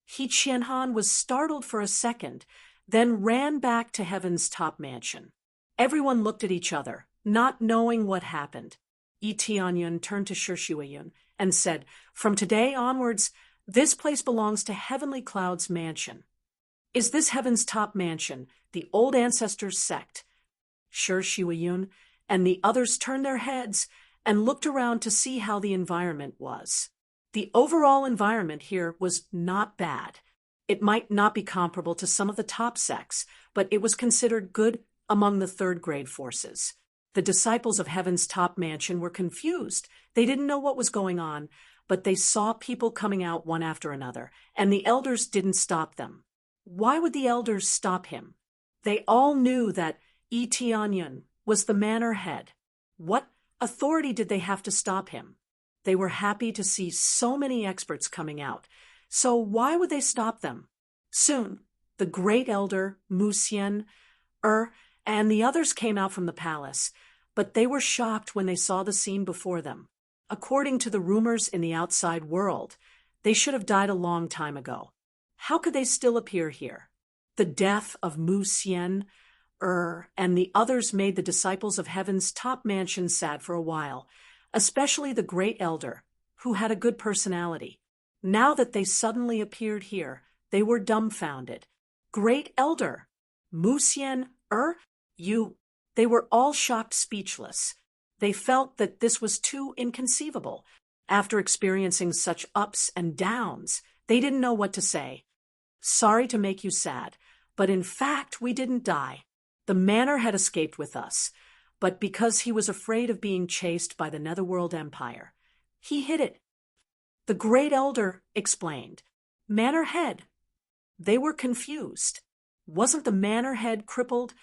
He Qianhan was startled for a second, then ran back to Heaven's top mansion. Everyone looked at each other, not knowing what happened. Yi Tianyan turned to Shi Shuiyun and said, "From today onwards, this place belongs to Heavenly Cloud's mansion." "Is this Heaven's top mansion, the old ancestors' sect?" Shi Shuiyun and the others turned their heads and looked around to see how the environment was. The overall environment here was not bad. It might not be comparable to some of the top sects, but it was considered good among the third-grade forces. The disciples of Heaven's top mansion were confused. They didn't know what was going on, but they saw people coming out one after another, and the elders didn't stop them. Why would the elders stop him? They all knew that Yi Tianyan was the manor head. What authority did they have to stop him? They were happy to see so many experts coming out. So why would they stop them? Soon, the great elder, Mu Xian, and the others came out from the palace, but they were shocked when they saw the scene before them. According to the rumors in the outside world, they should have died a long time ago. How could they still appear here? The death of Mu Xian, and the others made the disciples of Heaven's top mansion sad for a while, especially the great elder, who had a good personality. Now that they suddenly appeared here, they were dumbfounded. "Great elder! Mu Xian, you..." They were all shocked, speechless. They felt that this was too inconceivable. After experiencing such ups and downs, they didn't know what to say. "Sorry to make you sad, but in fact we didn't die. The manor had escaped with us, but because he was afraid of being chased by the Netherworld Empire, he hid it." The great elder explained. "Manor head." They were confused. Wasn't the manor head crippled?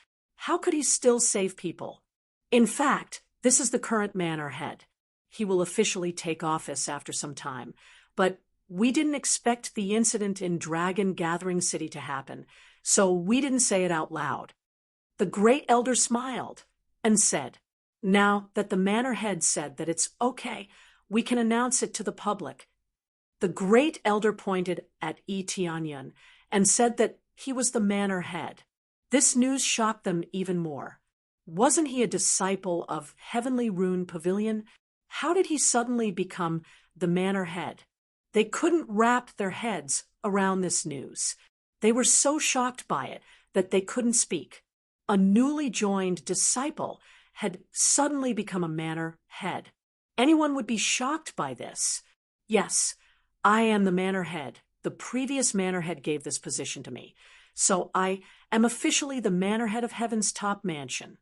How could he still save people? In fact, this is the current manor head. He will officially take office after some time, but we didn't expect the incident in Dragon Gathering City to happen, so we didn't say it out loud. The great elder smiled and said, "Now that the manor head said that it's okay, we can announce it to the public." The great elder pointed at Yi Tianyan and said that he was the manor head. This news shocked them even more. Wasn't he a disciple of Heavenly Rune Pavilion? How did he suddenly become the manor head? They couldn't wrap their heads around this news. They were so shocked by it that they couldn't speak. A newly joined disciple had suddenly become a manor head. Anyone would be shocked by this. "Yes, I am the manor head. The previous manor head gave this position to me. So I am officially the manor head of Heaven's top mansion."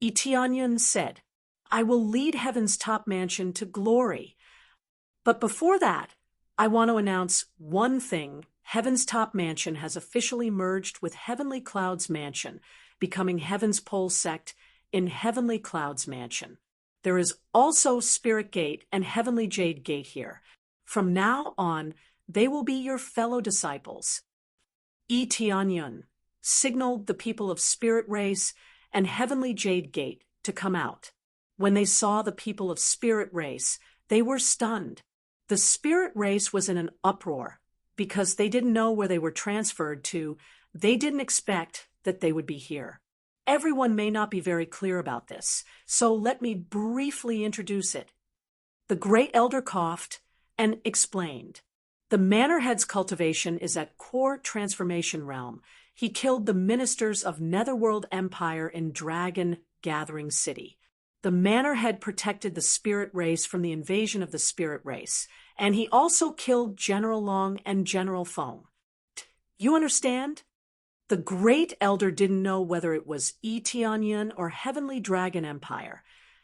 Yi Tianyan said, "I will lead Heaven's top mansion to glory. But before that, I want to announce one thing. Heaven's top mansion has officially merged with Heavenly Cloud's mansion, becoming Heaven's pole sect in Heavenly Cloud's mansion. There is also Spirit Gate and Heavenly Jade Gate here. From now on, they will be your fellow disciples." Yi Tianyan signaled the people of Spirit Race and Heavenly Jade Gate to come out. When they saw the people of Spirit Race, they were stunned. The Spirit Race was in an uproar because they didn't know where they were transferred to. They didn't expect that they would be here. Everyone may not be very clear about this, so let me briefly introduce it. The great elder coughed and explained. The manor head's cultivation is at core transformation realm. He killed the ministers of Netherworld Empire in Dragon Gathering City. The manor head protected the spirit race from the invasion of the spirit race, and he also killed General Long and General Feng. You understand? The great elder didn't know whether it was Yi Tianyan or Heavenly Dragon Empire,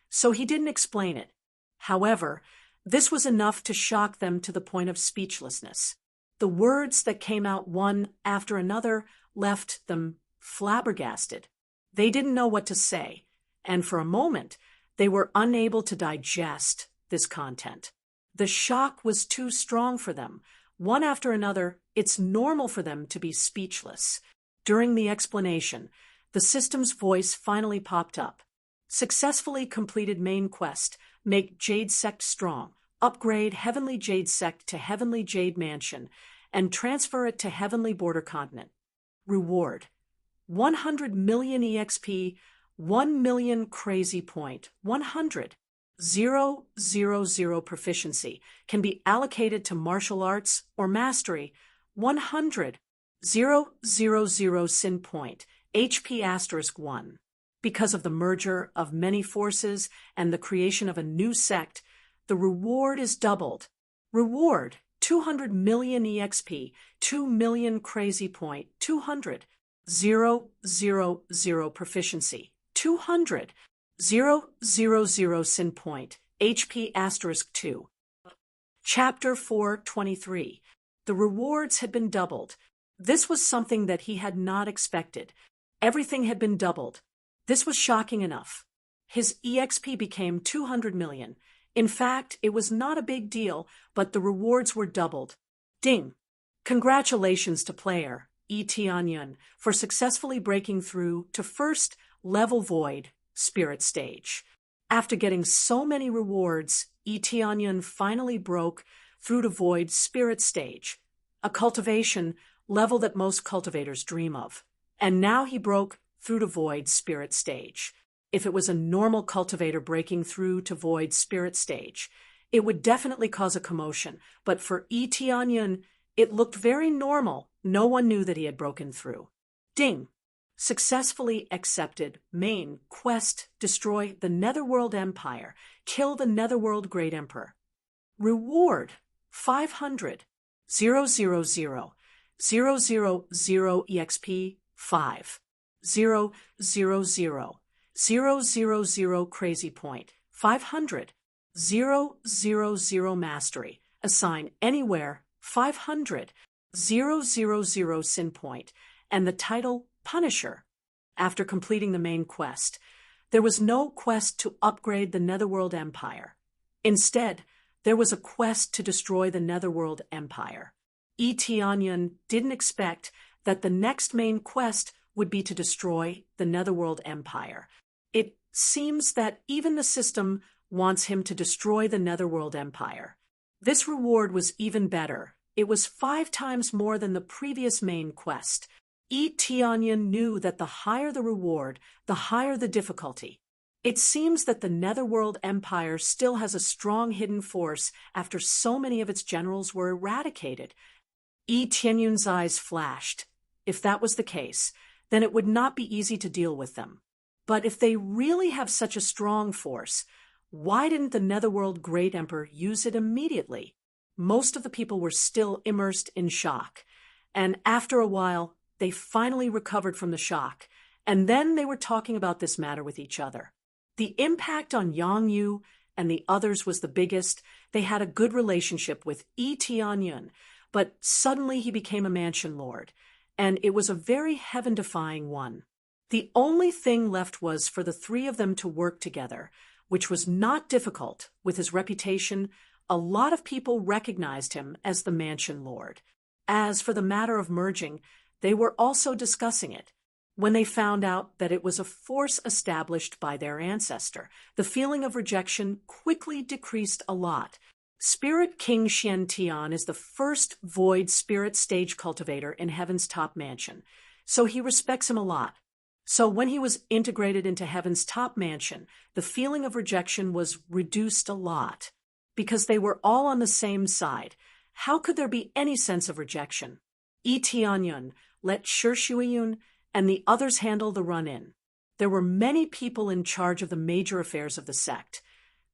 so he didn't explain it. However, this was enough to shock them to the point of speechlessness. The words that came out one after another left them flabbergasted. They didn't know what to say, and for a moment, they were unable to digest this content. The shock was too strong for them. One after another, it's normal for them to be speechless. During the explanation, the system's voice finally popped up. Successfully completed main quest, make Jade Sect strong, upgrade Heavenly Jade Sect to Heavenly Jade Mansion, and transfer it to Heavenly Border Continent. Reward: 100 million EXP, 1 million crazy point, 100. 000 proficiency can be allocated to martial arts or mastery. 100. 000 sin point, HP * 1. Because of the merger of many forces and the creation of a new sect, the reward is doubled. Reward: 200 million EXP, 2 million crazy point, 200. 000 proficiency, 200. 000 sin point, HP * 2. Chapter 423. The rewards had been doubled. This was something that he had not expected. Everything had been doubled. This was shocking enough. His EXP became 200 million. In fact, it was not a big deal, but the rewards were doubled. Ding! Congratulations to player E. Tianyun for successfully breaking through to first level Void Spirit stage. After getting so many rewards, E. Tianyun finally broke through to Void Spirit stage, a cultivation level that most cultivators dream of. And now he broke through to Void Spirit stage. If it was a normal cultivator breaking through to Void Spirit stage, it would definitely cause a commotion, but for E. Tianyun, it looked very normal. No one knew that he had broken through. Ding! Successfully accepted main quest: destroy the Netherworld Empire, kill the Netherworld Great Emperor. Reward: 500. 000 EXP 5. 000 crazy point 500. 000 mastery, assign anywhere 500. 000 sin point, and the title Punisher. After completing the main quest, there was no quest to upgrade the Netherworld Empire. Instead, there was a quest to destroy the Netherworld Empire. E. Tianyun didn't expect that the next main quest would be to destroy the Netherworld Empire. It seems that even the system wants him to destroy the Netherworld Empire. This reward was even better. It was 5 times more than the previous main quest. E. Tianyun knew that the higher the reward, the higher the difficulty. It seems that the Netherworld Empire still has a strong hidden force after so many of its generals were eradicated. E. Tianyun's eyes flashed. If that was the case, then it would not be easy to deal with them. But if they really have such a strong force, why didn't the Netherworld Great Emperor use it immediately? Most of the people were still immersed in shock, and after a while, they finally recovered from the shock, and then they were talking about this matter with each other. The impact on Yang Yu and the others was the biggest. They had a good relationship with E. Tianyun, but suddenly he became a mansion lord, and it was a very heaven-defying one. The only thing left was for the 3 of them to work together, which was not difficult. With his reputation, a lot of people recognized him as the mansion lord. As for the matter of merging, they were also discussing it. When they found out that it was a force established by their ancestor, the feeling of rejection quickly decreased a lot. Spirit King Xian Tian is the first Void Spirit stage cultivator in Heaven's top mansion, so he respects him a lot. So when he was integrated into Heaven's top mansion, the feeling of rejection was reduced a lot. Because they were all on the same side, how could there be any sense of rejection? E. Tianyun let Shuiyun and the others handle the run-in. There were many people in charge of the major affairs of the sect,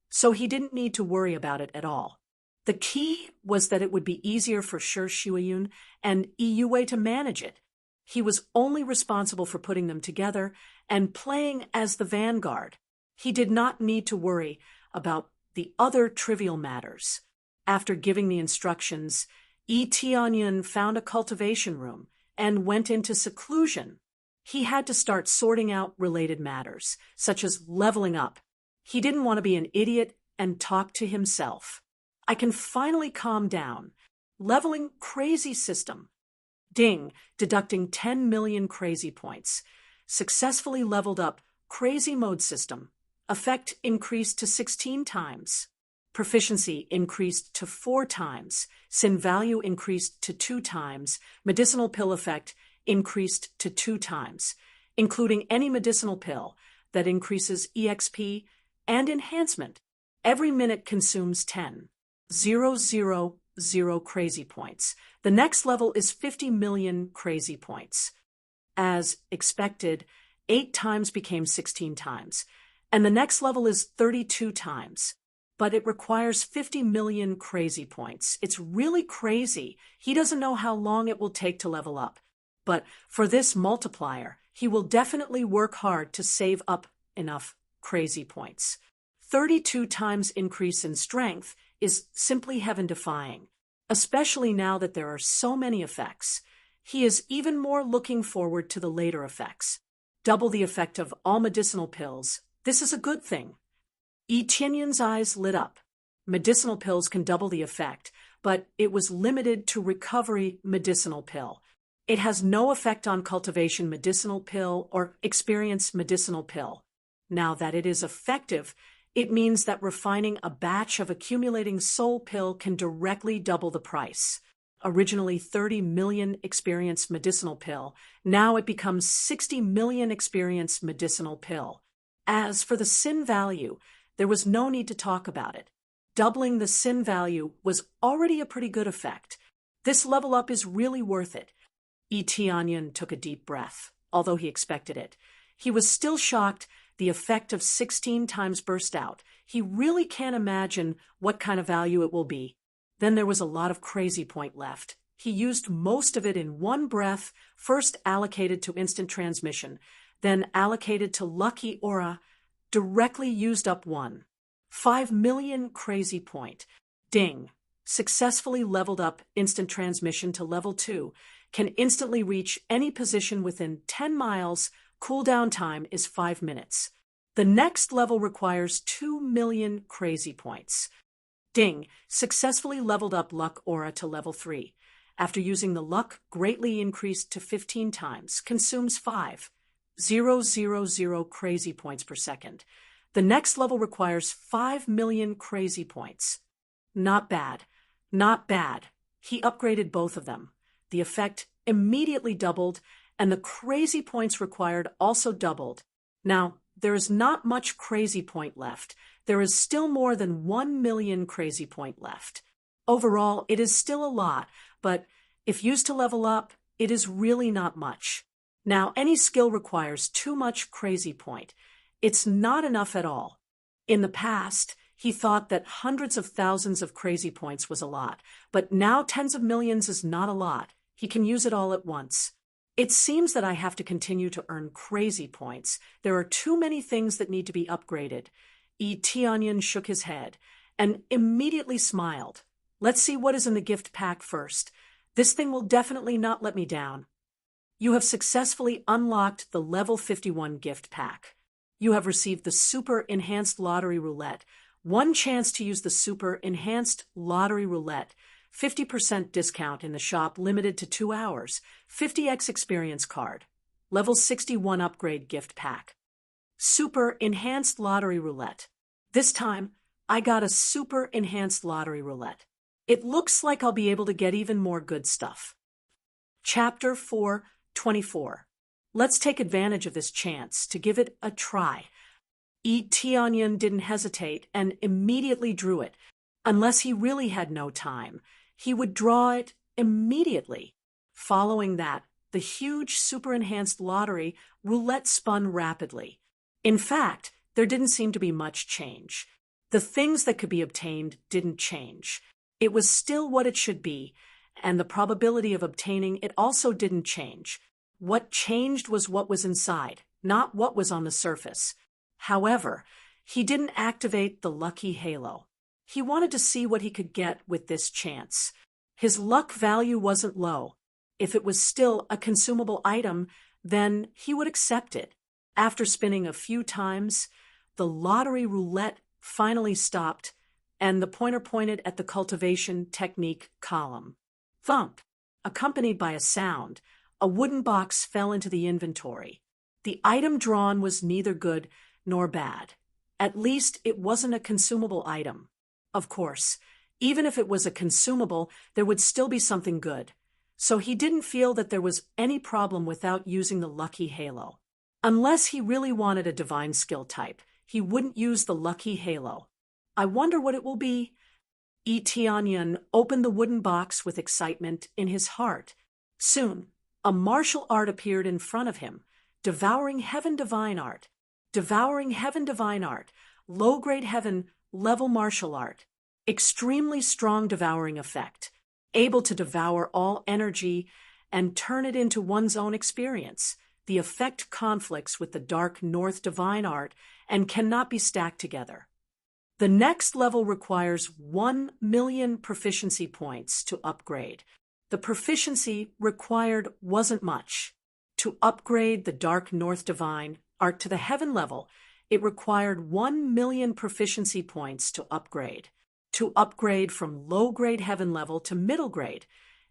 so he didn't need to worry about it at all. The key was that it would be easier for Shuiyun and Yue to manage it. He was only responsible for putting them together and playing as the vanguard. He did not need to worry about the other trivial matters. After giving the instructions, E. Tianyun found a cultivation room and went into seclusion. He had to start sorting out related matters, such as leveling up. He didn't want to be an idiot and talk to himself. I can finally calm down. Leveling crazy system. Ding, deducting 10 million crazy points. Successfully leveled up crazy mode system. Effect increased to 16 times. Proficiency increased to 4 times. Sin value increased to 2 times. Medicinal pill effect increased to 2 times, including any medicinal pill that increases EXP and enhancement. Every minute consumes 10,000 crazy points. The next level is 50 million crazy points. As expected, 8 times became 16 times, and the next level is 32 times. But it requires 50 million crazy points. It's really crazy. He doesn't know how long it will take to level up. But for this multiplier, he will definitely work hard to save up enough crazy points. 32 times increase in strength is simply heaven-defying, especially now that there are so many effects. He is even more looking forward to the later effects. Double the effect of all medicinal pills. This is a good thing. Etienne's eyes lit up. Medicinal pills can double the effect, but it was limited to recovery medicinal pill. It has no effect on cultivation medicinal pill or experience medicinal pill. Now that it is effective, it means that refining a batch of accumulating soul pill can directly double the price. Originally 30 million experience medicinal pill, now it becomes 60 million experience medicinal pill. As for the sin value, there was no need to talk about it. Doubling the sin value was already a pretty good effect. This level up is really worth it. Etienne took a deep breath, although he expected it. He was still shocked the effect of 16 times burst out. He really can't imagine what kind of value it will be. Then there was a lot of crazy point left. He used most of it in one breath, first allocated to instant transmission, then allocated to lucky aura, directly used up 5 million crazy point. Ding. Successfully leveled up instant transmission to level 2. Can instantly reach any position within 10 miles. Cooldown time is 5 minutes. The next level requires 2 million crazy points. Ding. Successfully leveled up luck aura to level 3. After using the luck greatly increased to 15 times. Consumes 5,000 crazy points per second. The next level requires 5 million crazy points. Not bad. Not bad. He upgraded both of them. The effect immediately doubled, and the crazy points required also doubled. Now, there is not much crazy point left. There is still more than 1 million crazy point left. Overall, it is still a lot, but if used to level up, it is really not much. Now, any skill requires too much crazy point. It's not enough at all. In the past, he thought that hundreds of thousands of crazy points was a lot, but now tens of millions is not a lot. He can use it all at once. It seems that I have to continue to earn crazy points. There are too many things that need to be upgraded. Etienne shook his head and immediately smiled. Let's see what is in the gift pack first. This thing will definitely not let me down. You have successfully unlocked the level 51 gift pack. You have received the Super Enhanced Lottery Roulette. One chance to use the Super Enhanced Lottery Roulette. 50% discount in the shop limited to 2 hours. 50x experience card. Level 61 upgrade gift pack. Super Enhanced Lottery Roulette. This time, I got a Super Enhanced Lottery Roulette. It looks like I'll be able to get even more good stuff. Chapter 4:24. Let's take advantage of this chance to give it a try. Etienne didn't hesitate and immediately drew it. Unless he really had no time, he would draw it immediately. Following that, the huge super enhanced lottery roulette spun rapidly. In fact, there didn't seem to be much change. The things that could be obtained didn't change. It was still what it should be, and the probability of obtaining it also didn't change. What changed was what was inside, not what was on the surface. However, he didn't activate the lucky halo. He wanted to see what he could get with this chance. His luck value wasn't low. If it was still a consumable item, then he would accept it. After spinning a few times, the lottery roulette finally stopped, and the pointer pointed at the cultivation technique column. Thump! Accompanied by a sound, a wooden box fell into the inventory. The item drawn was neither good nor bad. At least it wasn't a consumable item. Of course, even if it was a consumable, there would still be something good. So he didn't feel that there was any problem without using the lucky halo. Unless he really wanted a divine skill type, he wouldn't use the lucky halo. I wonder what it will be. Tianyan opened the wooden box with excitement in his heart. Soon, a martial art appeared in front of him. Devouring Heaven Divine Art. Devouring Heaven Divine Art. Low-grade heaven level martial art. Extremely strong devouring effect. Able to devour all energy and turn it into one's own experience. The effect conflicts with the Dark North Divine Art and cannot be stacked together. The next level requires 1 million proficiency points to upgrade. The proficiency required wasn't much. To upgrade the Dark North Divine Art to the Heaven level, it required 1 million proficiency points to upgrade. To upgrade from low-grade Heaven level to middle grade,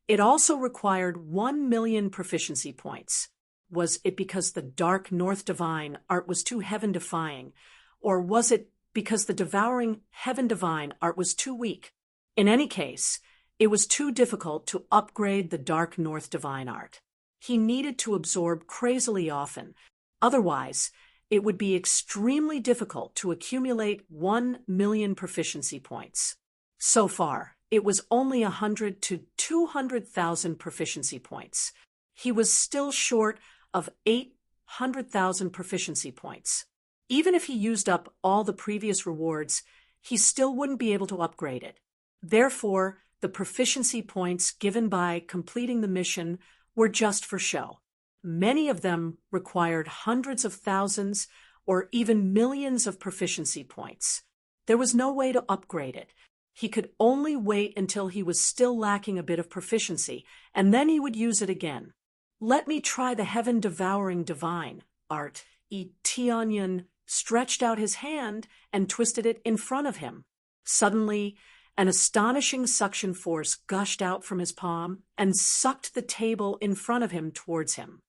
it also required 1 million proficiency points. Was it because the Dark North Divine Art was too heaven-defying, or was it because the Devouring Heaven Divine Art was too weak? In any case, it was too difficult to upgrade the Dark North Divine Art. He needed to absorb crazily often. Otherwise, it would be extremely difficult to accumulate 1 million proficiency points. So far, it was only 100 to 200,000 proficiency points. He was still short of 800,000 proficiency points. Even if he used up all the previous rewards, he still wouldn't be able to upgrade it. Therefore, the proficiency points given by completing the mission were just for show. Many of them required hundreds of thousands or even millions of proficiency points. There was no way to upgrade it. He could only wait until he was still lacking a bit of proficiency, and then he would use it again. Let me try the Heaven-Devouring Divine Art. Tianyan stretched out his hand and twisted it in front of him. Suddenly, an astonishing suction force gushed out from his palm and sucked the table in front of him towards him.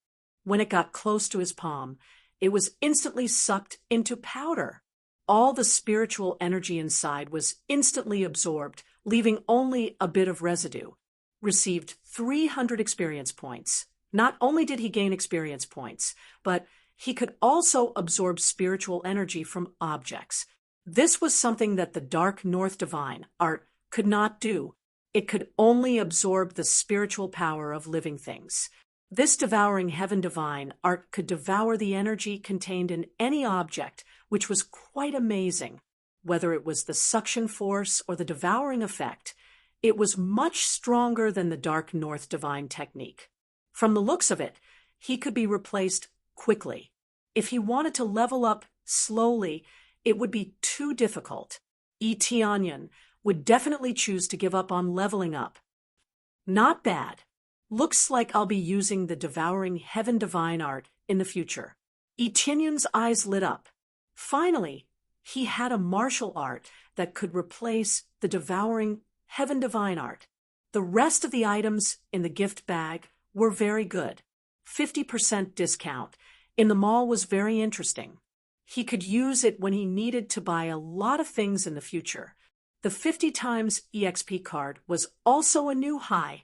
When it got close to his palm, it was instantly sucked into powder. All the spiritual energy inside was instantly absorbed, leaving only a bit of residue. Received 300 experience points. Not only did he gain experience points, but he could also absorb spiritual energy from objects. This was something that the Dark North Divine Art could not do. It could only absorb the spiritual power of living things. This Devouring Heaven Divine Art could devour the energy contained in any object, which was quite amazing. Whether it was the suction force or the devouring effect, it was much stronger than the Dark North Divine technique. From the looks of it, he could be replaced quickly. If he wanted to level up slowly, it would be too difficult. Tianyan would definitely choose to give up on leveling up. Not bad. Looks like I'll be using the Devouring Heaven Divine Art in the future. Tianyan's eyes lit up. Finally, he had a martial art that could replace the Devouring Heaven Divine Art. The rest of the items in the gift bag were very good. 50% discount in the mall was very interesting. He could use it when he needed to buy a lot of things in the future. The 50 times EXP card was also a new high.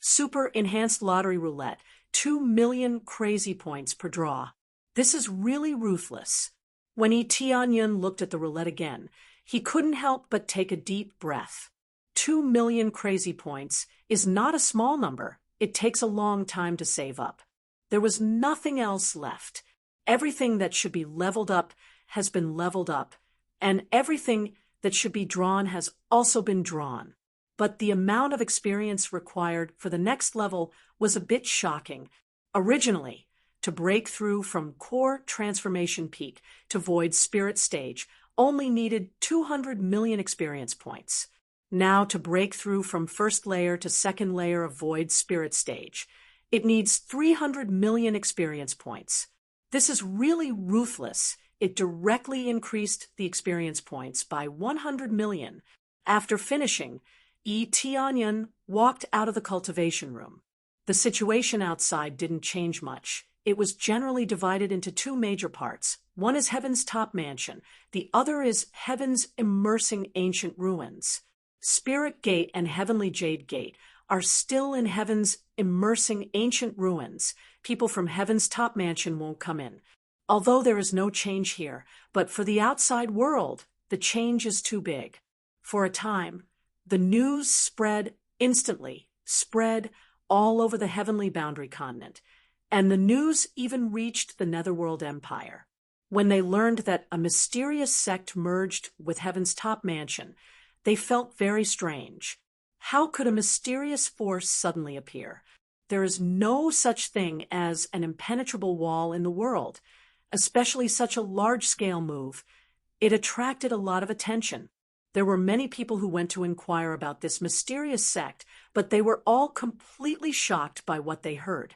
Super Enhanced Lottery Roulette, 2 million crazy points per draw. This is really ruthless. When Tianyan looked at the roulette again, he couldn't help but take a deep breath. 2 million crazy points is not a small number. It takes a long time to save up. There was nothing else left. Everything that should be leveled up has been leveled up, and everything that should be drawn has also been drawn. But the amount of experience required for the next level was a bit shocking. Originally, to break through from Core Transformation Peak to Void Spirit Stage only needed 200 million experience points. Now to break through from first layer to second layer of Void Spirit Stage, it needs 300 million experience points. This is really ruthless. It directly increased the experience points by 100 million. After finishing, Tianyan walked out of the cultivation room. The situation outside didn't change much. It was generally divided into two major parts. One is Heaven's top mansion. The other is Heaven's immersing ancient ruins. Spirit Gate and Heavenly Jade Gate are still in Heaven's immersing ancient ruins. People from Heaven's top mansion won't come in. Although there is no change here, but for the outside world, the change is too big. For a time, the news spread instantly, spread all over the heavenly boundary continent, and the news even reached the Netherworld Empire. When they learned that a mysterious sect merged with Heaven's top mansion, they felt very strange. How could a mysterious force suddenly appear? There is no such thing as an impenetrable wall in the world, especially such a large-scale move. It attracted a lot of attention. There were many people who went to inquire about this mysterious sect, but they were all completely shocked by what they heard.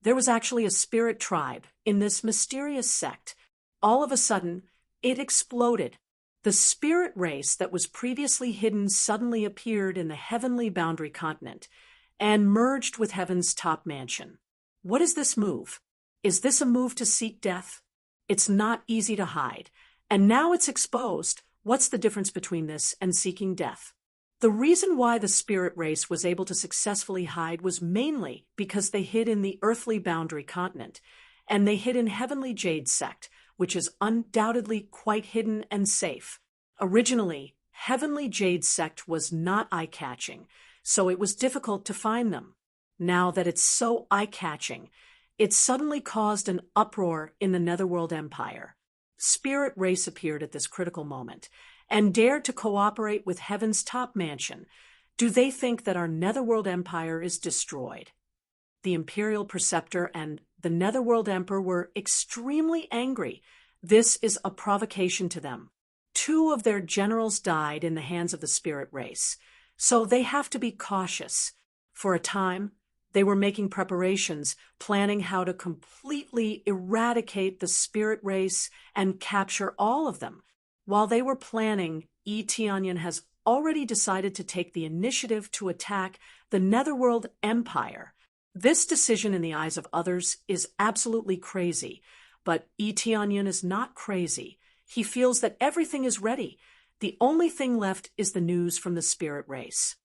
There was actually a spirit tribe in this mysterious sect. All of a sudden, it exploded. The spirit race that was previously hidden suddenly appeared in the heavenly boundary continent and merged with Heaven's top mansion. What is this move? Is this a move to seek death? It's not easy to hide, and now it's exposed. What's the difference between this and seeking death? The reason why the spirit race was able to successfully hide was mainly because they hid in the earthly boundary continent, and they hid in Heavenly Jade Sect, which is undoubtedly quite hidden and safe. Originally, Heavenly Jade Sect was not eye-catching, so it was difficult to find them. Now that it's so eye-catching, it suddenly caused an uproar in the Netherworld Empire. Spirit race appeared at this critical moment and dared to cooperate with Heaven's top mansion. Do they think that our Netherworld Empire is destroyed? The Imperial Preceptor and the Netherworld Emperor were extremely angry. This is a provocation to them. 2 of their generals died in the hands of the spirit race, so they have to be cautious. For a time, they were making preparations, planning how to completely eradicate the spirit race and capture all of them. While they were planning, Tianyan has already decided to take the initiative to attack the Netherworld Empire. This decision in the eyes of others is absolutely crazy, but Tianyan is not crazy. He feels that everything is ready. The only thing left is the news from the spirit race.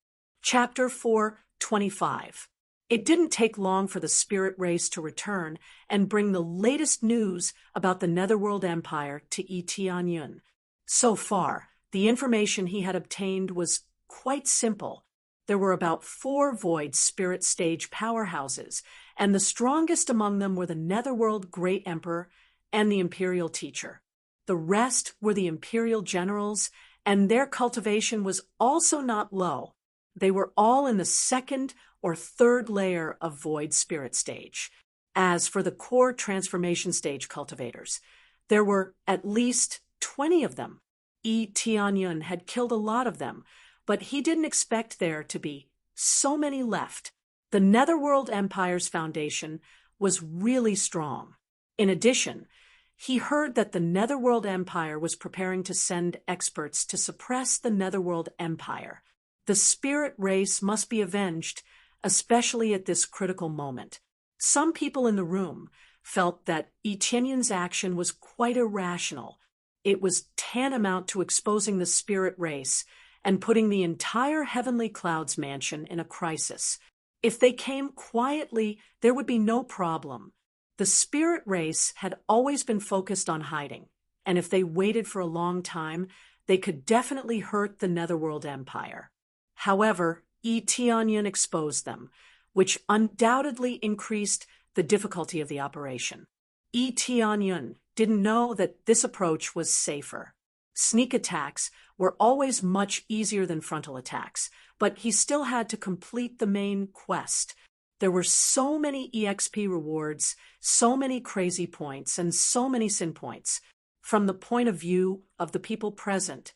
Chapter 4:25. It didn't take long for the spirit race to return and bring the latest news about the Netherworld Empire to Tianyan. So far, the information he had obtained was quite simple. There were about 4 void spirit stage powerhouses, and the strongest among them were the Netherworld Great Emperor and the Imperial Teacher. The rest were the Imperial Generals, and their cultivation was also not low. They were all in the 2nd or 3rd layer of void spirit stage. As for the core transformation stage cultivators, there were at least 20 of them. Tianyan had killed a lot of them, but he didn't expect there to be so many left. The Netherworld Empire's foundation was really strong. In addition, he heard that the Netherworld Empire was preparing to send experts to suppress the Netherworld Empire. The spirit race must be avenged, especially at this critical moment. Some people in the room felt that Tianyan's action was quite irrational. It was tantamount to exposing the spirit race and putting the entire Heavenly Clouds mansion in a crisis. If they came quietly, there would be no problem. The spirit race had always been focused on hiding, and if they waited for a long time, they could definitely hurt the Netherworld Empire. However, Tianyan exposed them, which undoubtedly increased the difficulty of the operation. Tianyan didn't know that this approach was safer. Sneak attacks were always much easier than frontal attacks, but he still had to complete the main quest. There were so many EXP rewards, so many crazy points, and so many sin points. From the point of view of the people present,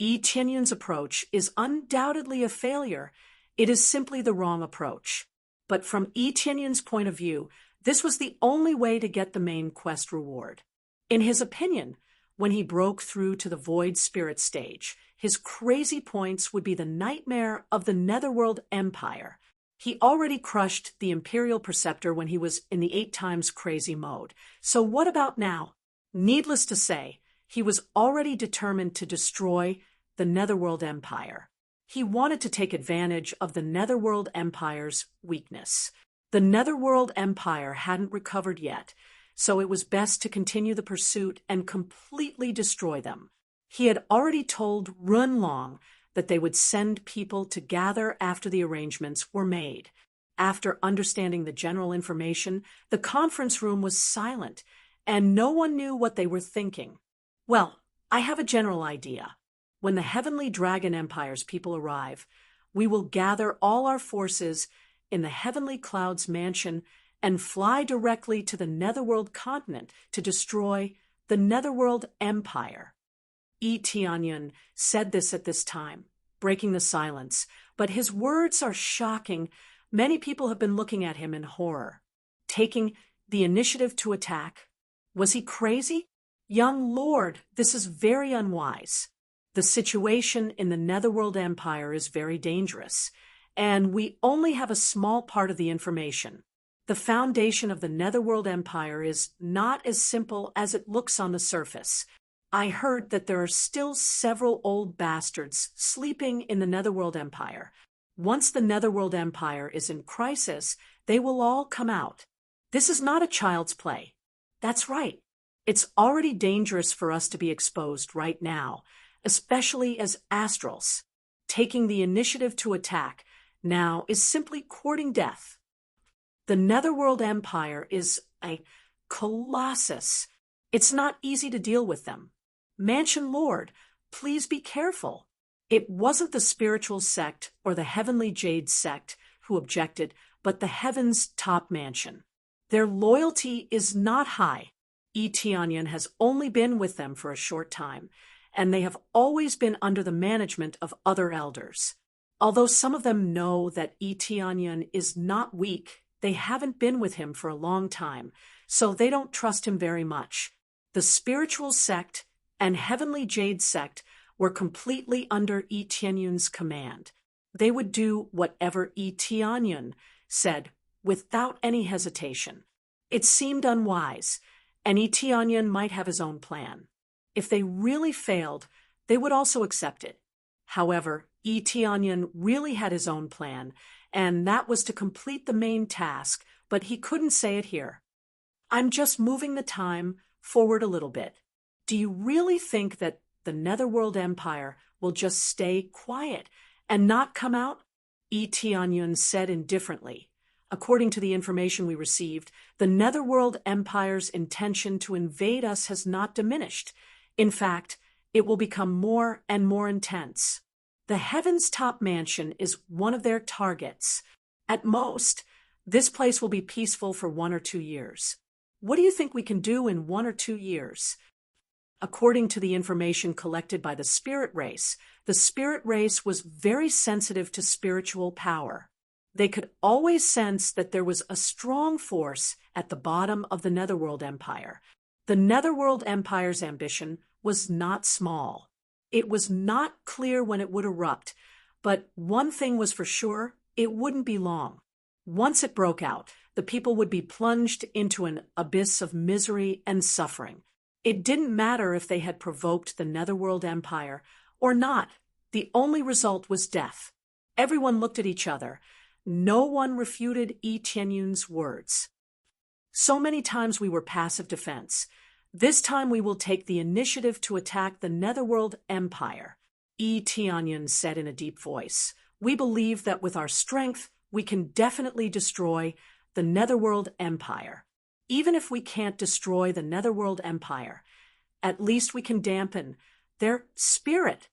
Tianyan's approach is undoubtedly a failure. It is simply the wrong approach. But from Tianyan's point of view, this was the only way to get the main quest reward. In his opinion, When he broke through to the void spirit stage, his crazy points would be the nightmare of the Netherworld Empire. He already crushed the Imperial Preceptor when he was in the 8 times crazy mode. So what about now? Needless to say, he was already determined to destroy the Netherworld Empire. He wanted to take advantage of the Netherworld Empire's weakness. The Netherworld Empire hadn't recovered yet, so it was best to continue the pursuit and completely destroy them. He had already told Runlong that they would send people to gather after the arrangements were made. After understanding the general information, the conference room was silent, and no one knew what they were thinking. Well, I have a general idea. When the Heavenly Dragon Empire's people arrive, we will gather all our forces in the Heavenly Clouds mansion and fly directly to the Netherworld continent to destroy the Netherworld Empire. Tianyun said this at this time, breaking the silence, but his words are shocking. Many people have been looking at him in horror. Taking the initiative to attack. Was he crazy? Young Lord, this is very unwise. The situation in the Netherworld Empire is very dangerous, and we only have a small part of the information. The foundation of the Netherworld Empire is not as simple as it looks on the surface. I heard that there are still several old bastards sleeping in the Netherworld Empire. Once the Netherworld Empire is in crisis, they will all come out. This is not a child's play. That's right. It's already dangerous for us to be exposed right now, especially as astrals. Taking the initiative to attack now is simply courting death. The Netherworld Empire is a colossus. It's not easy to deal with them. Mansion Lord, please be careful. It wasn't the spiritual sect or the Heavenly Jade sect who objected, but the Heaven's top mansion. Their loyalty is not high. Tianyun has only been with them for a short time, and they have always been under the management of other elders. Although some of them know that Tianyun is not weak, they haven't been with him for a long time, so they don't trust him very much. The spiritual sect and Heavenly Jade sect were completely under Tianyun's command. They would do whatever Tianyun said without any hesitation. It seemed unwise, and Tianyun might have his own plan. If they really failed, they would also accept it. However, Tianyun really had his own plan, and that was to complete the main task, but he couldn't say it here. I'm just moving the time forward a little bit. Do you really think that the Netherworld Empire will just stay quiet and not come out? Tianyun said indifferently. According to the information we received, the Netherworld Empire's intention to invade us has not diminished. In fact, it will become more and more intense. The Heaven's top mansion is one of their targets. At most, this place will be peaceful for 1 or 2 years. What do you think we can do in 1 or 2 years? According to the information collected by the spirit race was very sensitive to spiritual power. They could always sense that there was a strong force at the bottom of the Netherworld Empire. The Netherworld Empire's ambition was not small. It was not clear when it would erupt, but one thing was for sure, it wouldn't be long. Once it broke out, the people would be plunged into an abyss of misery and suffering. It didn't matter if they had provoked the Netherworld Empire or not. The only result was death. Everyone looked at each other. No one refuted Tianyun's words. So many times we were passive defense. This time we will take the initiative to attack the Netherworld Empire. Tianyun said in a deep voice. We believe that with our strength, we can definitely destroy the Netherworld Empire. Even if we can't destroy the Netherworld Empire, at least we can dampen their spirit.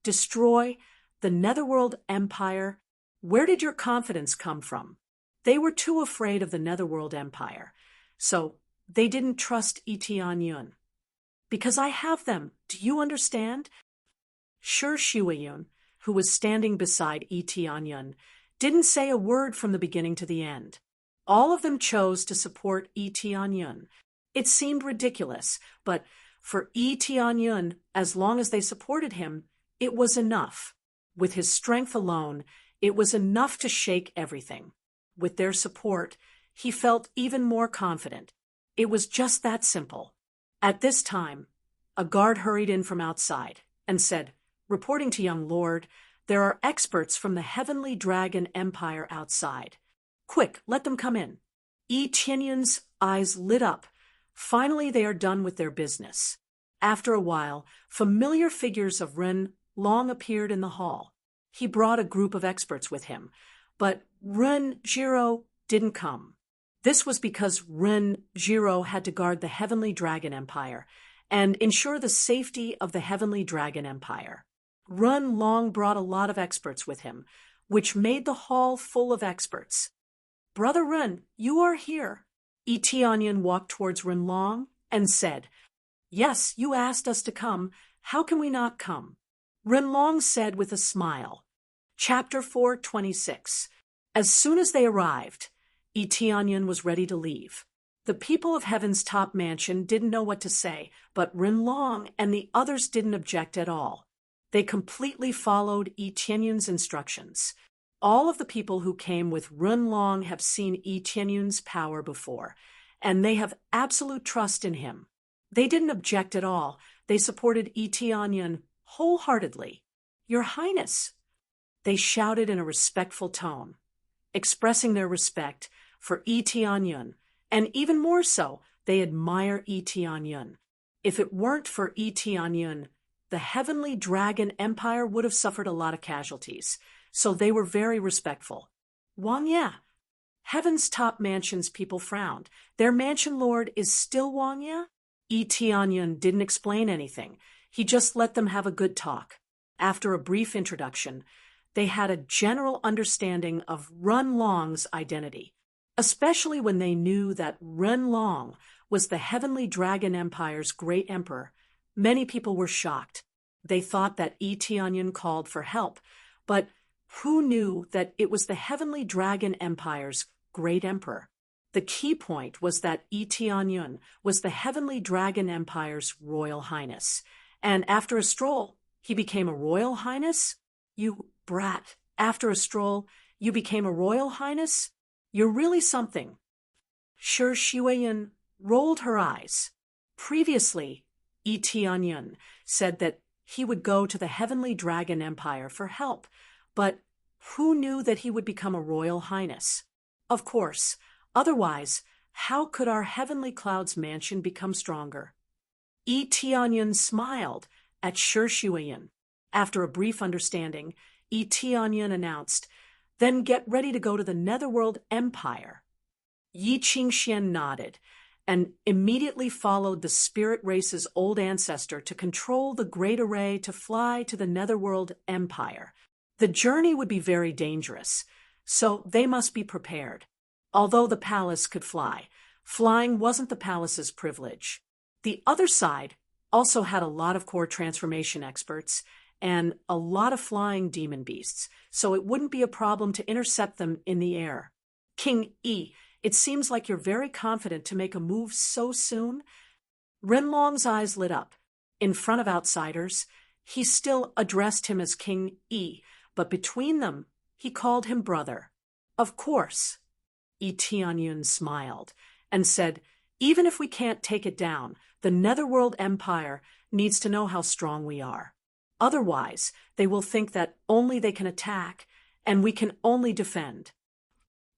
Destroy the Netherworld Empire? Where did your confidence come from? They were too afraid of the Netherworld Empire, so they didn't trust Tianyun. Because I have them, do you understand? Sure, Shuayun, who was standing beside Tianyun, didn't say a word from the beginning to the end. All of them chose to support Tianyun. It seemed ridiculous, but For Yi Tianyun, as long as they supported him, it was enough. With his strength alone, it was enough to shake everything. With their support, he felt even more confident. It was just that simple. At this time, a guard hurried in from outside and said, "Reporting to young lord, there are experts from the Heavenly Dragon Empire outside. Quick, let them come in." Yi Tianyun's eyes lit up. Finally, they are done with their business. After a while, familiar figures of Ren Long appeared in the hall. He brought a group of experts with him, but Ren Jiro didn't come. This was because Ren Jiro had to guard the Heavenly Dragon Empire and ensure the safety of the Heavenly Dragon Empire. Ren Long brought a lot of experts with him, which made the hall full of experts. "Brother Ren, you are here." Yi Tianyun walked towards Ren Long and said, "Yes, you asked us to come. How can we not come?" Ren Long said with a smile. Chapter 426. As soon as they arrived, Yi Tianyun was ready to leave. The people of Heaven's top mansion didn't know what to say, but Ren Long and the others didn't object at all. They completely followed Yi Tianyun's instructions. All of the people who came with Ren Long have seen Yi Tianyun's power before, and they have absolute trust in him. They didn't object at all. They supported Yi Tianyun wholeheartedly. "Your Highness," they shouted in a respectful tone, expressing their respect for Yi Tianyun, and even more so, they admire Yi Tianyun. If it weren't for Yi Tianyun, the Heavenly Dragon Empire would have suffered a lot of casualties, so they were very respectful. "Wang Ye." Heaven's top mansion's people frowned. "Their mansion lord is still Wang Ye?" Yi Tianyun didn't explain anything. He just let them have a good talk. After a brief introduction, they had a general understanding of Ren Long's identity, especially when they knew that Ren Long was the Heavenly Dragon Empire's great emperor. Many people were shocked. They thought that Yi Tianyun called for help, but who knew that it was the Heavenly Dragon Empire's great emperor? The key point was that Yi Tianyun was the Heavenly Dragon Empire's Royal Highness, and after a stroll, he became a Royal Highness? "You brat, after a stroll, you became a Royal Highness? You're really something." Shi Xueyan rolled her eyes. Previously, Yi Tianyun said that he would go to the Heavenly Dragon Empire for help, but who knew that he would become a Royal Highness? Of course, otherwise, how could our Heavenly Cloud's mansion become stronger? Yi Tianyun smiled at Shi Xueyan. After a brief understanding, Yi Tianyun announced, "Then get ready to go to the Netherworld Empire." Yi Qingxian nodded and immediately followed the spirit race's old ancestor to control the Great Array to fly to the Netherworld Empire. The journey would be very dangerous, so they must be prepared. Although the palace could fly, flying wasn't the palace's privilege. The other side also had a lot of core transformation experts and a lot of flying demon beasts, so it wouldn't be a problem to intercept them in the air. "King Yi, it seems like you're very confident to make a move so soon." Ren Long's eyes lit up. In front of outsiders, he still addressed him as King Yi, but between them, he called him brother. "Of course." Yi Tianyun smiled and said, "Even if we can't take it down, the Netherworld Empire needs to know how strong we are. Otherwise, they will think that only they can attack, and we can only defend."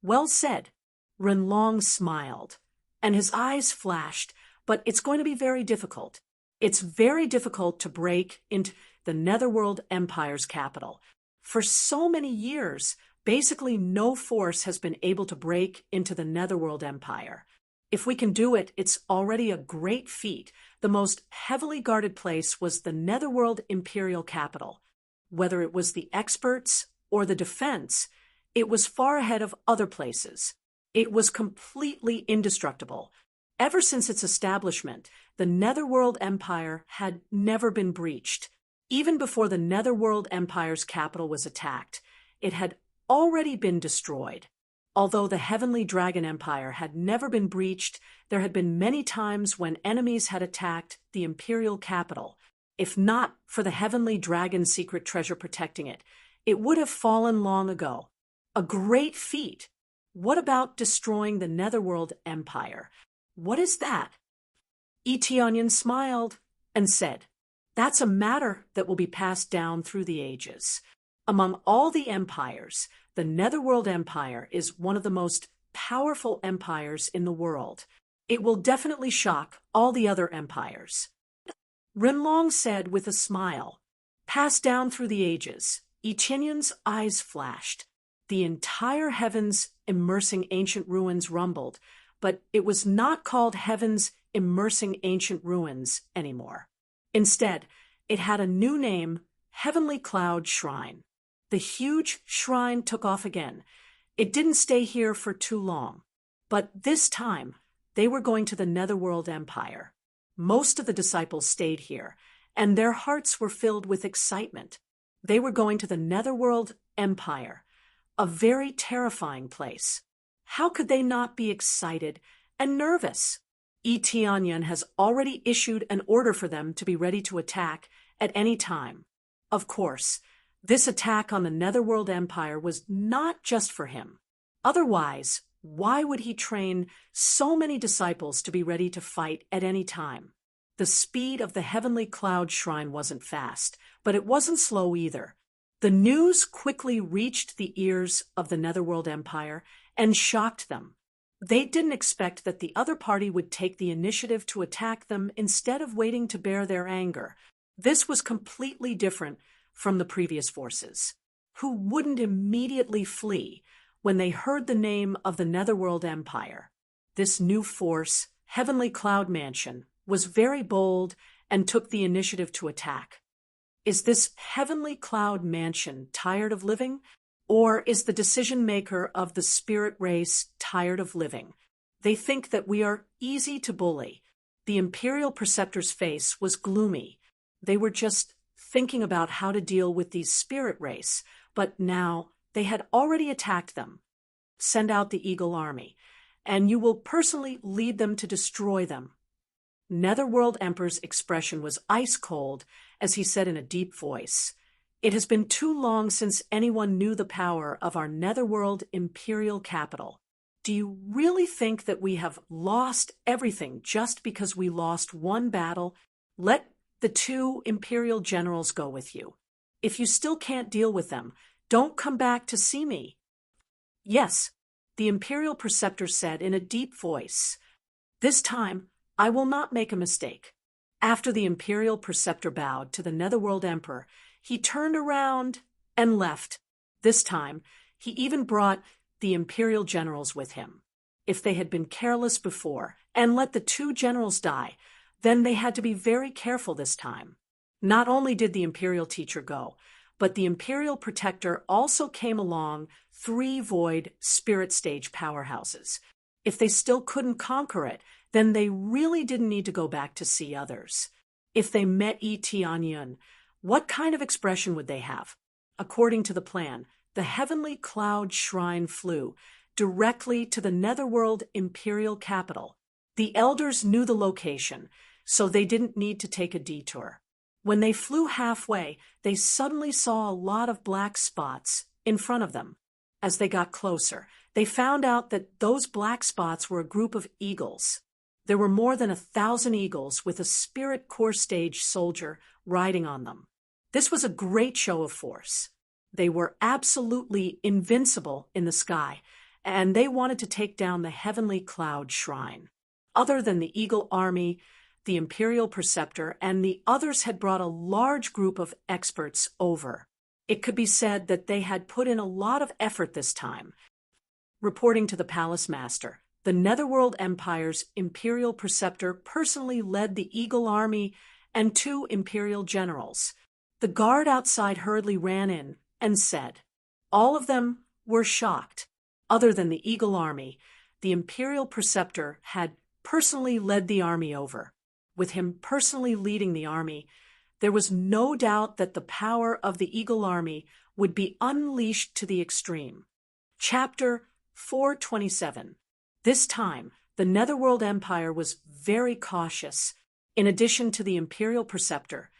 "Well said." Ren Long smiled, and his eyes flashed, "but it's going to be very difficult. It's very difficult to break into the Netherworld Empire's capital. For so many years, basically no force has been able to break into the Netherworld Empire. If we can do it, it's already a great feat. The most heavily guarded place was the Netherworld Imperial capital. Whether it was the experts or the defense, it was far ahead of other places. It was completely indestructible. Ever since its establishment, the Netherworld Empire had never been breached. Even before the Netherworld Empire's capital was attacked, it had already been destroyed. Although the Heavenly Dragon Empire had never been breached, there had been many times when enemies had attacked the imperial capital. If not for the Heavenly Dragon secret treasure protecting it, it would have fallen long ago. A great feat. What about destroying the Netherworld Empire? What is that? Eteonion smiled and said, "That's a matter that will be passed down through the ages. Among all the empires, the Netherworld Empire is one of the most powerful empires in the world. It will definitely shock all the other empires." Renlong said with a smile, "Passed down through the ages." Eteonion's eyes flashed. The entire heavens immersing ancient ruins rumbled, but it was not called Heavens Immersing Ancient Ruins anymore. Instead, it had a new name, Heavenly Cloud Shrine. The huge shrine took off again. It didn't stay here for too long. But this time, they were going to the Netherworld Empire. Most of the disciples stayed here, and their hearts were filled with excitement. They were going to the Netherworld Empire, a very terrifying place. How could they not be excited and nervous? Eteonion has already issued an order for them to be ready to attack at any time. Of course, this attack on the Netherworld Empire was not just for him. Otherwise, why would he train so many disciples to be ready to fight at any time? The speed of the Heavenly Cloud Shrine wasn't fast, but it wasn't slow either. The news quickly reached the ears of the Netherworld Empire and shocked them. They didn't expect that the other party would take the initiative to attack them instead of waiting to bear their anger. This was completely different from the previous forces, who wouldn't immediately flee when they heard the name of the Netherworld Empire. This new force, Heavenly Cloud Mansion, was very bold and took the initiative to attack. Is this Heavenly Cloud Mansion tired of living? Or is the decision-maker of the spirit race tired of living? They think that we are easy to bully. The Imperial Preceptor's face was gloomy. They were just thinking about how to deal with the spirit race, but now they had already attacked them. Send out the Eagle Army, and you will personally lead them to destroy them. Netherworld Emperor's expression was ice-cold as he said in a deep voice, "It has been too long since anyone knew the power of our Netherworld Imperial capital. Do you really think that we have lost everything just because we lost one battle? Let the 2 Imperial generals go with you. If you still can't deal with them, don't come back to see me." "Yes," the Imperial Preceptor said in a deep voice. "This time, I will not make a mistake." After the Imperial Preceptor bowed to the Netherworld Emperor, he turned around and left. This time, he even brought the Imperial generals with him. If they had been careless before and let the 2 generals die, then they had to be very careful this time. Not only did the Imperial teacher go, but the Imperial Protector also came along 3 void spirit stage powerhouses. If they still couldn't conquer it, then they really didn't need to go back to see others. If they met Eteonion, what kind of expression would they have? According to the plan, the Heavenly Cloud Shrine flew directly to the Netherworld Imperial capital. The elders knew the location, so they didn't need to take a detour. When they flew halfway, they suddenly saw a lot of black spots in front of them. As they got closer, they found out that those black spots were a group of eagles. There were more than 1,000 eagles with a spirit core stage soldier riding on them. This was a great show of force. They were absolutely invincible in the sky, and they wanted to take down the Heavenly Cloud Shrine. Other than the Eagle Army, the Imperial Preceptor, and the others had brought a large group of experts over. It could be said that they had put in a lot of effort this time. Reporting to the Palace Master, the Netherworld Empire's Imperial Preceptor personally led the Eagle Army and 2 Imperial generals. The guard outside hurriedly ran in and said, all of them were shocked. Other than the Eagle Army, the Imperial Preceptor had personally led the army over. With him personally leading the army, there was no doubt that the power of the Eagle Army would be unleashed to the extreme. Chapter 427. This time, the Netherworld Empire was very cautious. In addition to the Imperial Preceptor,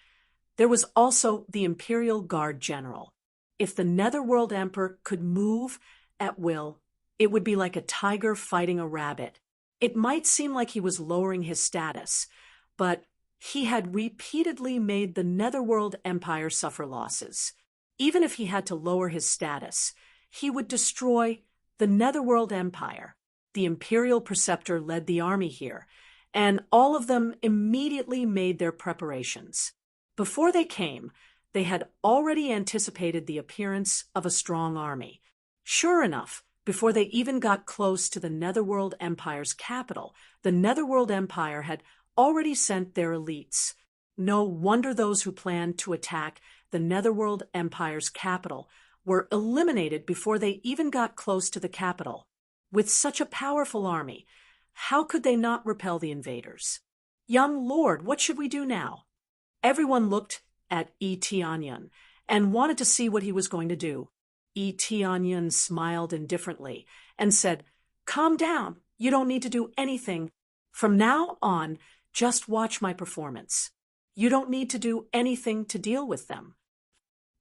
there was also the Imperial Guard General. If the Netherworld Emperor could move at will, it would be like a tiger fighting a rabbit. It might seem like he was lowering his status, but he had repeatedly made the Netherworld Empire suffer losses. Even if he had to lower his status, he would destroy the Netherworld Empire. The Imperial Preceptor led the army here, and all of them immediately made their preparations. Before they came, they had already anticipated the appearance of a strong army. Sure enough, before they even got close to the Netherworld Empire's capital, the Netherworld Empire had already sent their elites. No wonder those who planned to attack the Netherworld Empire's capital were eliminated before they even got close to the capital. With such a powerful army, how could they not repel the invaders? Young Lord, what should we do now? Everyone looked at Eteonyun and wanted to see what he was going to do. Eteonyun smiled indifferently and said, "Calm down. You don't need to do anything. From now on, just watch my performance. You don't need to do anything to deal with them."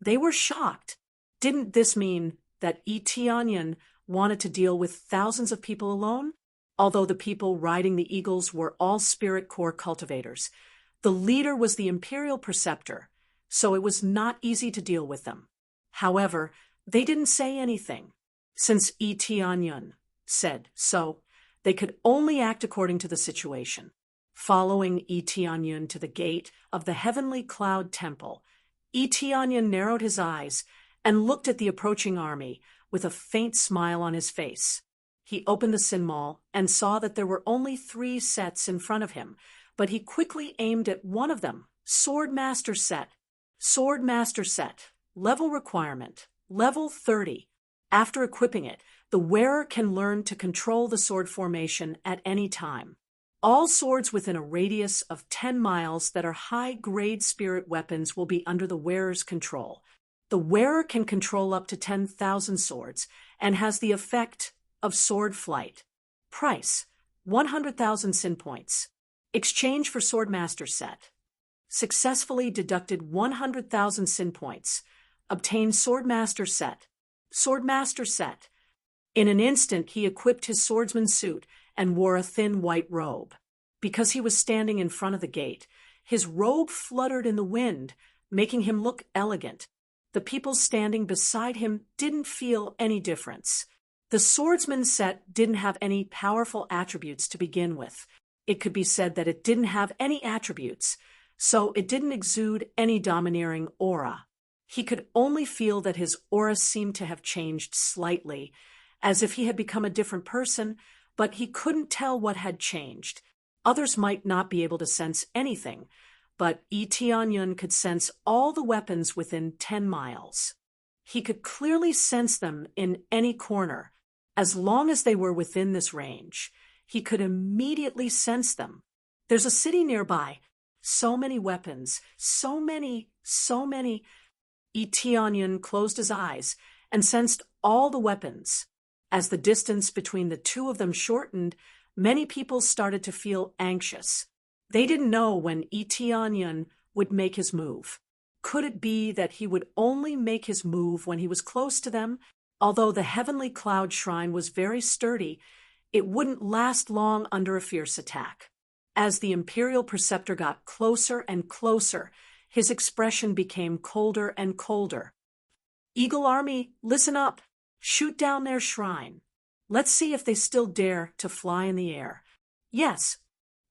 They were shocked. Didn't this mean that Eteonyun wanted to deal with thousands of people alone? Although the people riding the eagles were all spirit core cultivators, the leader was the Imperial Preceptor, so it was not easy to deal with them. However, they didn't say anything. Since Eteonyun said so, they could only act according to the situation. Following Eteonyun to the gate of the Heavenly Cloud Temple, Eteonyun narrowed his eyes and looked at the approaching army with a faint smile on his face. He opened the Sinmal and saw that there were only 3 sets in front of him, but he quickly aimed at one of them. Sword Master Set. Sword Master Set. Level requirement. Level 30. After equipping it, the wearer can learn to control the sword formation at any time. All swords within a radius of 10 miles that are high-grade spirit weapons will be under the wearer's control. The wearer can control up to 10,000 swords and has the effect of sword flight. Price: 100,000 sin points. Exchange for Swordmaster Set. Successfully deducted 100,000 sin points. Obtained Swordmaster Set. Swordmaster Set. In an instant, he equipped his swordsman's suit and wore a thin white robe. Because he was standing in front of the gate, his robe fluttered in the wind, making him look elegant. The people standing beside him didn't feel any difference. The swordsman's set didn't have any powerful attributes to begin with. It could be said that it didn't have any attributes, so it didn't exude any domineering aura. He could only feel that his aura seemed to have changed slightly, as if he had become a different person, but he couldn't tell what had changed. Others might not be able to sense anything, but Eteonyun could sense all the weapons within 10 miles. He could clearly sense them in any corner. As long as they were within this range, he could immediately sense them. There's a city nearby. So many weapons, so many. Eteonyun closed his eyes and sensed all the weapons. As the distance between the two of them shortened, many people started to feel anxious. They didn't know when Eteonyun would make his move. Could it be that he would only make his move when he was close to them? Although the Heavenly Cloud Shrine was very sturdy, it wouldn't last long under a fierce attack. As the Imperial Preceptor got closer and closer, his expression became colder and colder. "Eagle Army, listen up. Shoot down their shrine. Let's see if they still dare to fly in the air." Yes,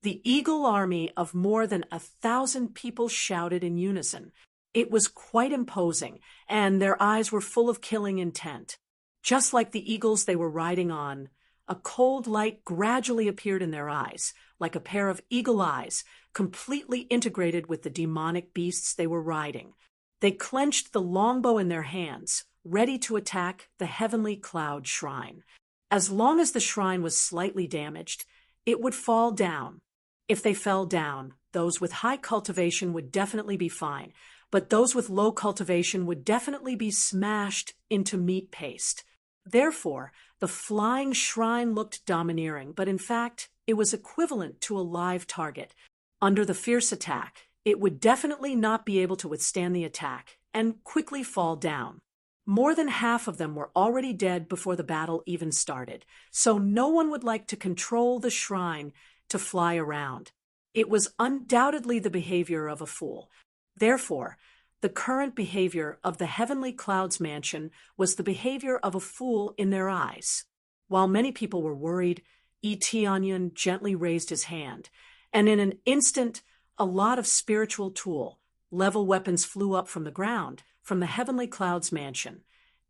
the Eagle Army of more than 1,000 people shouted in unison. It was quite imposing, and their eyes were full of killing intent. Just like the eagles they were riding on, a cold light gradually appeared in their eyes, like a pair of eagle eyes, completely integrated with the demonic beasts they were riding. They clenched the longbow in their hands, ready to attack the Heavenly Cloud Shrine. As long as the shrine was slightly damaged, it would fall down. If they fell down, those with high cultivation would definitely be fine, but those with low cultivation would definitely be smashed into meat paste. Therefore, the flying shrine looked domineering, but in fact, it was equivalent to a live target. Under the fierce attack, it would definitely not be able to withstand the attack and quickly fall down. More than half of them were already dead before the battle even started, so no one would like to control the shrine to fly around. It was undoubtedly the behavior of a fool. Therefore, the current behavior of the Heavenly Clouds Mansion was the behavior of a fool in their eyes. While many people were worried, Onion gently raised his hand, and in an instant, a lot of spiritual tool, level weapons flew up from the ground, from the Heavenly Clouds Mansion,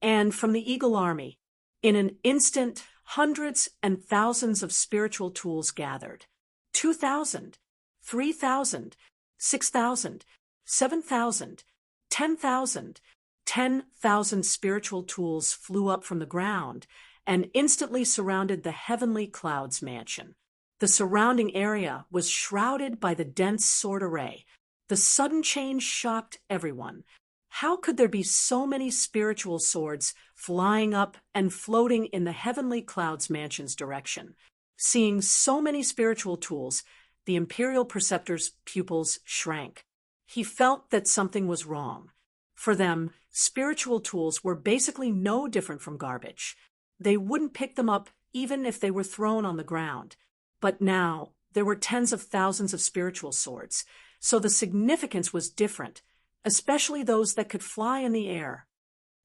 and from the Eagle Army. In an instant, hundreds and thousands of spiritual tools gathered. 2,000, 3,000, 6,000, 7,000, 10,000. 10,000 spiritual tools flew up from the ground and instantly surrounded the Heavenly Clouds Mansion. The surrounding area was shrouded by the dense sword array. The sudden change shocked everyone. How could there be so many spiritual swords flying up and floating in the Heavenly Clouds Mansion's direction? Seeing so many spiritual tools, the Imperial Preceptor's pupils shrank. He felt that something was wrong. For them, spiritual tools were basically no different from garbage. They wouldn't pick them up even if they were thrown on the ground. But now, there were tens of thousands of spiritual swords, so the significance was different, especially those that could fly in the air.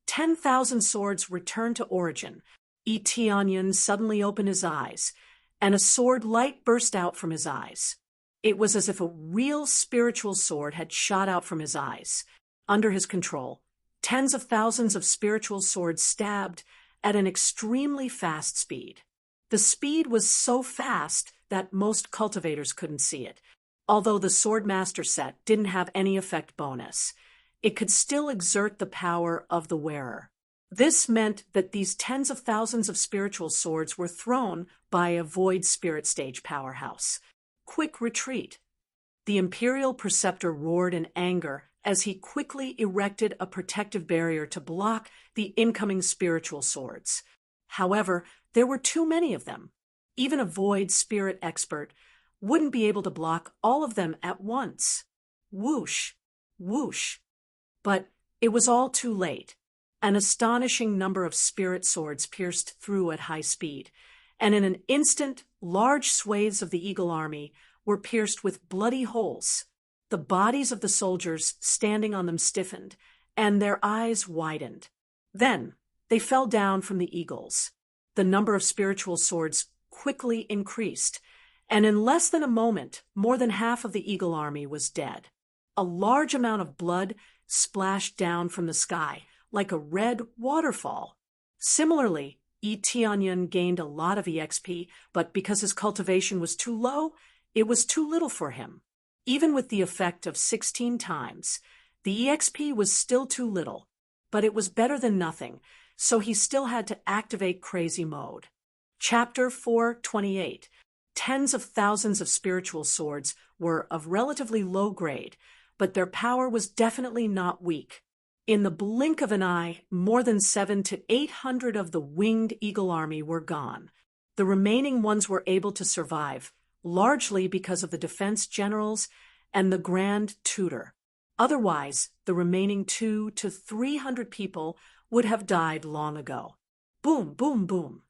10,000 swords returned to origin. Onion suddenly opened his eyes, and a sword light burst out from his eyes. It was as if a real spiritual sword had shot out from his eyes. Under his control, tens of thousands of spiritual swords stabbed at an extremely fast speed. The speed was so fast that most cultivators couldn't see it. Although the Swordmaster set didn't have any effect bonus, it could still exert the power of the wearer. This meant that these tens of thousands of spiritual swords were thrown by a Void Spirit Stage powerhouse. Quick retreat. The Imperial Preceptor roared in anger as he quickly erected a protective barrier to block the incoming spiritual swords. However, there were too many of them. Even a Void Spirit expert wouldn't be able to block all of them at once. Whoosh, whoosh. But it was all too late. An astonishing number of spirit swords pierced through at high speed, and in an instant, large swathes of the Eagle Army were pierced with bloody holes. The bodies of the soldiers standing on them stiffened, and their eyes widened. Then, they fell down from the eagles. The number of spiritual swords quickly increased, and in less than a moment, more than half of the Eagle Army was dead. A large amount of blood splashed down from the sky, like a red waterfall. Similarly, Onion gained a lot of EXP, but because his cultivation was too low, it was too little for him. Even with the effect of 16 times, the EXP was still too little, but it was better than nothing, so he still had to activate Crazy Mode. Chapter 428. Tens of thousands of spiritual swords were of relatively low grade, but their power was definitely not weak. In the blink of an eye, more than 700 to 800 of the winged Eagle Army were gone. The remaining ones were able to survive, largely because of the defense generals and the Grand Tutor. Otherwise, the remaining 200 to 300 people would have died long ago. Boom, boom, boom.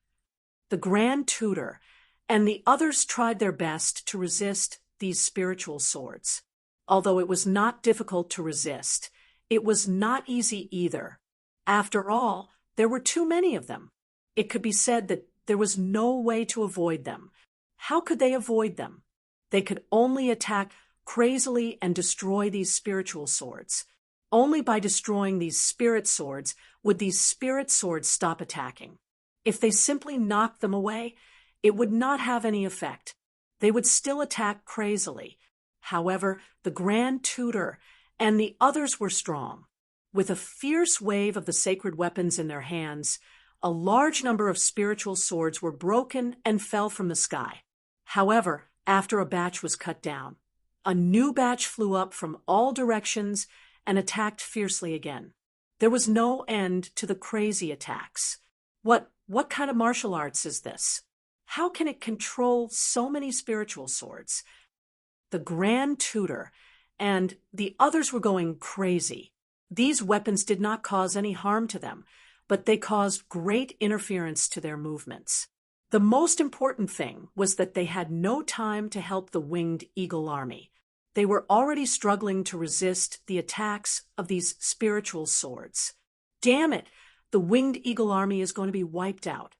The Grand Tutor and the others tried their best to resist these spiritual swords. Although it was not difficult to resist, it was not easy either. After all, there were too many of them. It could be said that there was no way to avoid them. How could they avoid them? They could only attack crazily and destroy these spiritual swords. Only by destroying these spirit swords would these spirit swords stop attacking. If they simply knocked them away, it would not have any effect. They would still attack crazily. However, the Grand Tutor and the others were strong. With a fierce wave of the sacred weapons in their hands, a large number of spiritual swords were broken and fell from the sky. However, after a batch was cut down, a new batch flew up from all directions and attacked fiercely again. There was no end to the crazy attacks. What kind of martial arts is this? How can it control so many spiritual swords? The Grand Tutor and the others were going crazy. These weapons did not cause any harm to them, but they caused great interference to their movements. The most important thing was that they had no time to help the Winged Eagle Army. They were already struggling to resist the attacks of these spiritual swords. Damn it! The Winged Eagle Army is going to be wiped out.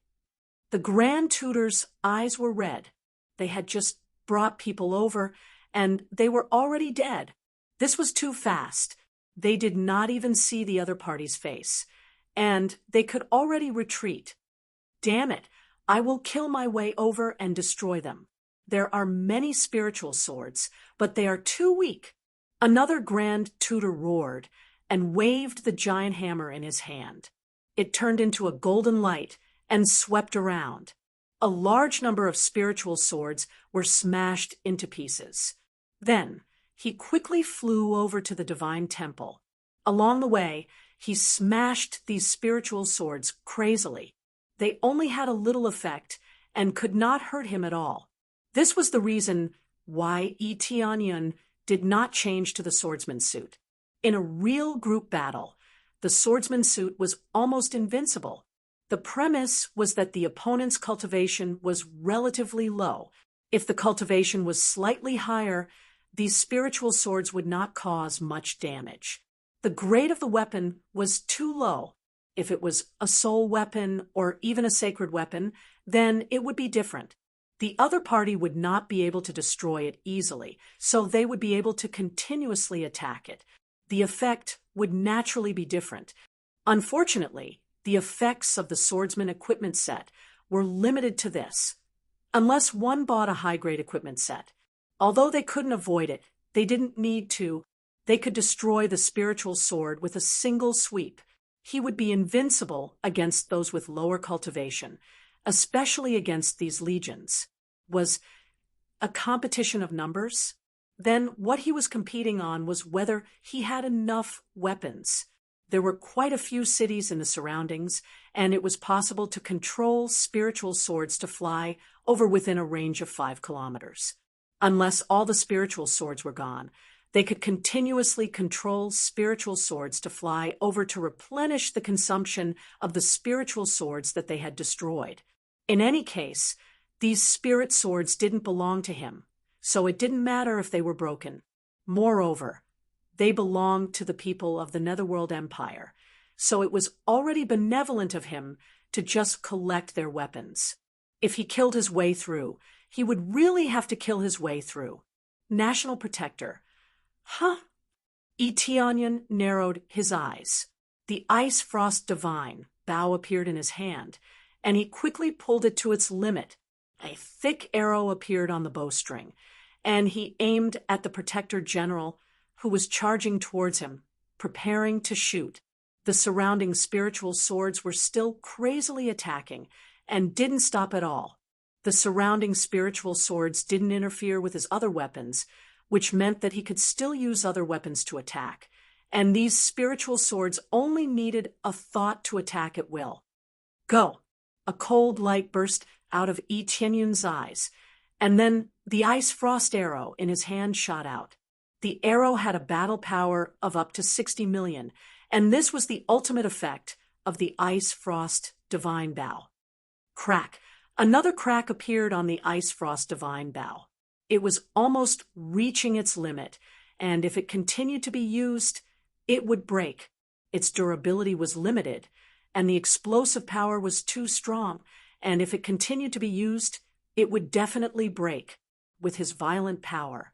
The Grand Tutor's eyes were red. They had just brought people over, and they were already dead. This was too fast. They did not even see the other party's face, and they could already retreat. Damn it! I will kill my way over and destroy them. There are many spiritual swords, but they are too weak. Another Grand Tutor roared and waved the giant hammer in his hand. It turned into a golden light and swept around. A large number of spiritual swords were smashed into pieces. Then he quickly flew over to the divine temple. Along the way, he smashed these spiritual swords crazily. They only had a little effect and could not hurt him at all. This was the reason why Tianyun did not change to the swordsman suit. In a real group battle, the swordsman suit was almost invincible. The premise was that the opponent's cultivation was relatively low. If the cultivation was slightly higher, these spiritual swords would not cause much damage. The grade of the weapon was too low. If it was a soul weapon or even a sacred weapon, then it would be different. The other party would not be able to destroy it easily, so they would be able to continuously attack it. The effect would naturally be different. Unfortunately, the effects of the swordsman equipment set were limited to this. Unless one bought a high-grade equipment set. Although they couldn't avoid it, they didn't need to. They could destroy the spiritual sword with a single sweep. He would be invincible against those with lower cultivation, especially against these legions. Was a competition of numbers? Then what he was competing on was whether he had enough weapons. There were quite a few cities in the surroundings, and it was possible to control spiritual swords to fly over within a range of 5 kilometers. Unless all the spiritual swords were gone, they could continuously control spiritual swords to fly over to replenish the consumption of the spiritual swords that they had destroyed. In any case, these spirit swords didn't belong to him, so it didn't matter if they were broken. Moreover, they belonged to the people of the Netherworld Empire, so it was already benevolent of him to just collect their weapons. If he killed his way through, he would really have to kill his way through. National Protector. Huh? Tianyun narrowed his eyes. The Ice Frost Divine bow appeared in his hand, and he quickly pulled it to its limit. A thick arrow appeared on the bowstring, and he aimed at the Protector General, who was charging towards him, preparing to shoot. The surrounding spiritual swords were still crazily attacking and didn't stop at all. The surrounding spiritual swords didn't interfere with his other weapons, which meant that he could still use other weapons to attack, and these spiritual swords only needed a thought to attack at will. Go! A cold light burst out of Tianyun's eyes, and then the ice frost arrow in his hand shot out. The arrow had a battle power of up to 60 million, and this was the ultimate effect of the ice frost divine bow. Crack! Another crack appeared on the ice frost divine bow. It was almost reaching its limit, and if it continued to be used, it would break. Its durability was limited, and the explosive power was too strong, and if it continued to be used, it would definitely break with his violent power.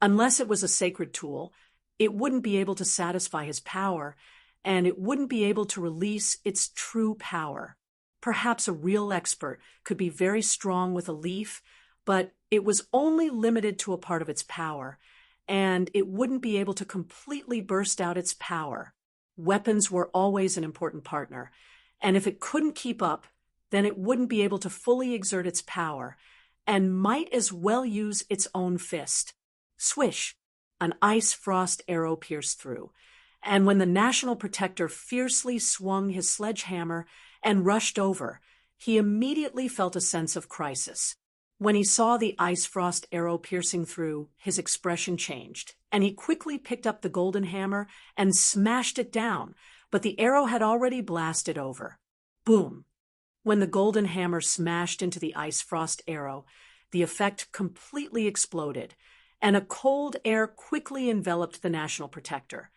Unless it was a sacred tool, it wouldn't be able to satisfy his power, and it wouldn't be able to release its true power. Perhaps a real expert could be very strong with a leaf, but it was only limited to a part of its power, and it wouldn't be able to completely burst out its power. Weapons were always an important partner, and if it couldn't keep up, then it wouldn't be able to fully exert its power, and might as well use its own fist. Swish! An ice frost arrow pierced through, and when the National Protector fiercely swung his sledgehammer and rushed over. He immediately felt a sense of crisis. When he saw the ice frost arrow piercing through, his expression changed, and he quickly picked up the golden hammer and smashed it down, but the arrow had already blasted over. Boom! When the golden hammer smashed into the ice frost arrow, the effect completely exploded, and a cold air quickly enveloped the National Protector.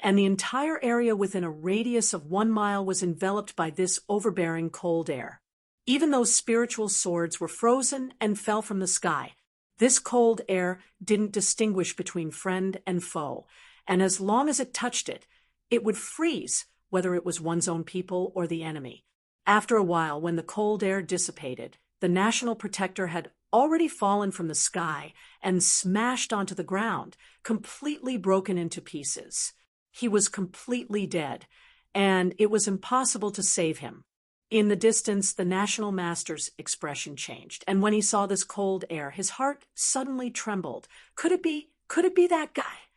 And the entire area within a radius of 1 mile was enveloped by this overbearing cold air. Even those spiritual swords were frozen and fell from the sky. This cold air didn't distinguish between friend and foe, and as long as it touched it, it would freeze, whether it was one's own people or the enemy. After a while, when the cold air dissipated, the National Protector had already fallen from the sky and smashed onto the ground, completely broken into pieces. He was completely dead, and it was impossible to save him. In the distance, the National Master's expression changed, and when he saw this cold air, his heart suddenly trembled. Could it be that guy?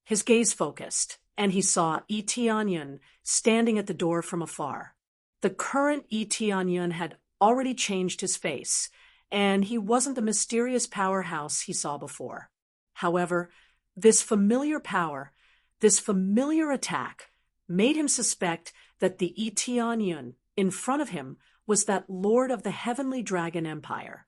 His gaze focused, and he saw Etianyun standing at the door from afar. The current Etianyun had already changed his face, and he wasn't the mysterious powerhouse he saw before. However, this familiar power, this familiar attack, made him suspect that the Etianyun in front of him was that lord of the Heavenly Dragon Empire.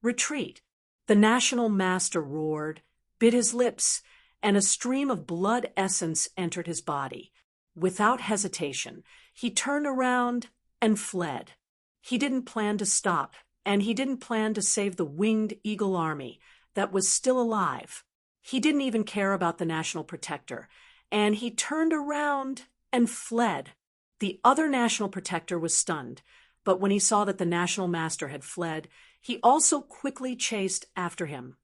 Retreat! The National Master roared, bit his lips, and a stream of blood essence entered his body. Without hesitation, he turned around and fled. He didn't plan to stop, and he didn't plan to save the winged eagle army that was still alive. He didn't even care about the National Protector, and he turned around and fled. The other National Protector was stunned, but when he saw that the National Master had fled, he also quickly chased after him,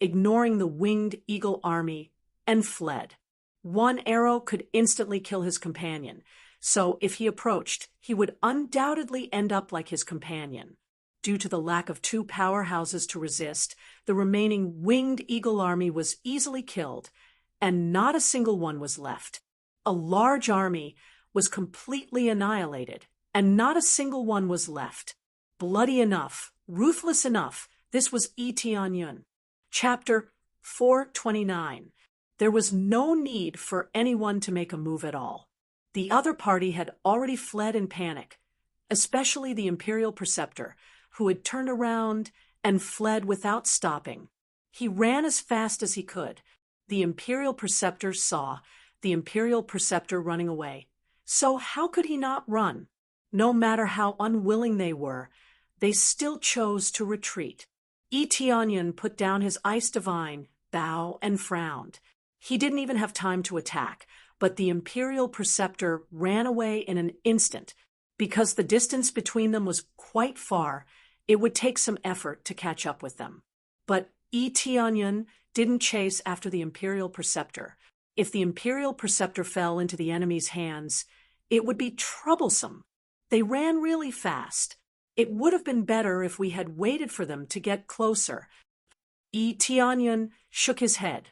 ignoring the winged eagle army, and fled. One arrow could instantly kill his companion, so if he approached, he would undoubtedly end up like his companion. Due to the lack of 2 powerhouses to resist, the remaining winged eagle army was easily killed, and not a single one was left. A large army was completely annihilated, and not a single one was left. Bloody enough, ruthless enough, this was Etianyun. Chapter 429. There was no need for anyone to make a move at all. The other party had already fled in panic, especially the Imperial Preceptor, who had turned around and fled without stopping. He ran as fast as he could. The Imperial Preceptor saw the Imperial Preceptor running away. So how could he not run? No matter how unwilling they were, they still chose to retreat. Etianyun put down his ice divine, bow, and frowned. He didn't even have time to attack, but the Imperial Preceptor ran away in an instant. Because the distance between them was quite far, it would take some effort to catch up with them. But Etianyun didn't chase after the Imperial Preceptor. If the Imperial Preceptor fell into the enemy's hands, it would be troublesome. They ran really fast. It would have been better if we had waited for them to get closer. Etianyun shook his head.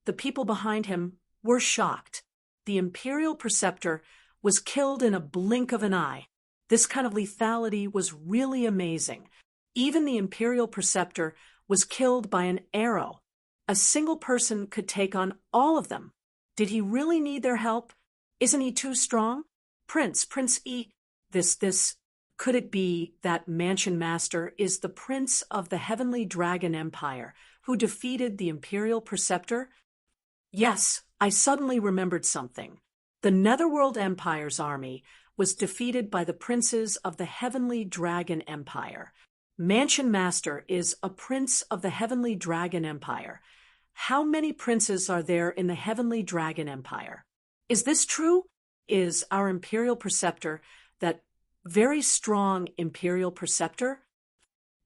The people behind him were shocked. The Imperial Preceptor was killed in a blink of an eye. This kind of lethality was really amazing. Even the Imperial Preceptor was killed by an arrow. A single person could take on all of them. Did he really need their help? Isn't he too strong? Prince E. Could it be that Mansion Master is the Prince of the Heavenly Dragon Empire who defeated the Imperial Preceptor? Yes, I suddenly remembered something. The Netherworld Empire's army was defeated by the princes of the Heavenly Dragon Empire. Mansion Master is a prince of the Heavenly Dragon Empire. How many princes are there in the Heavenly Dragon Empire? Is this true? Is our Imperial Preceptor that very strong Imperial Preceptor?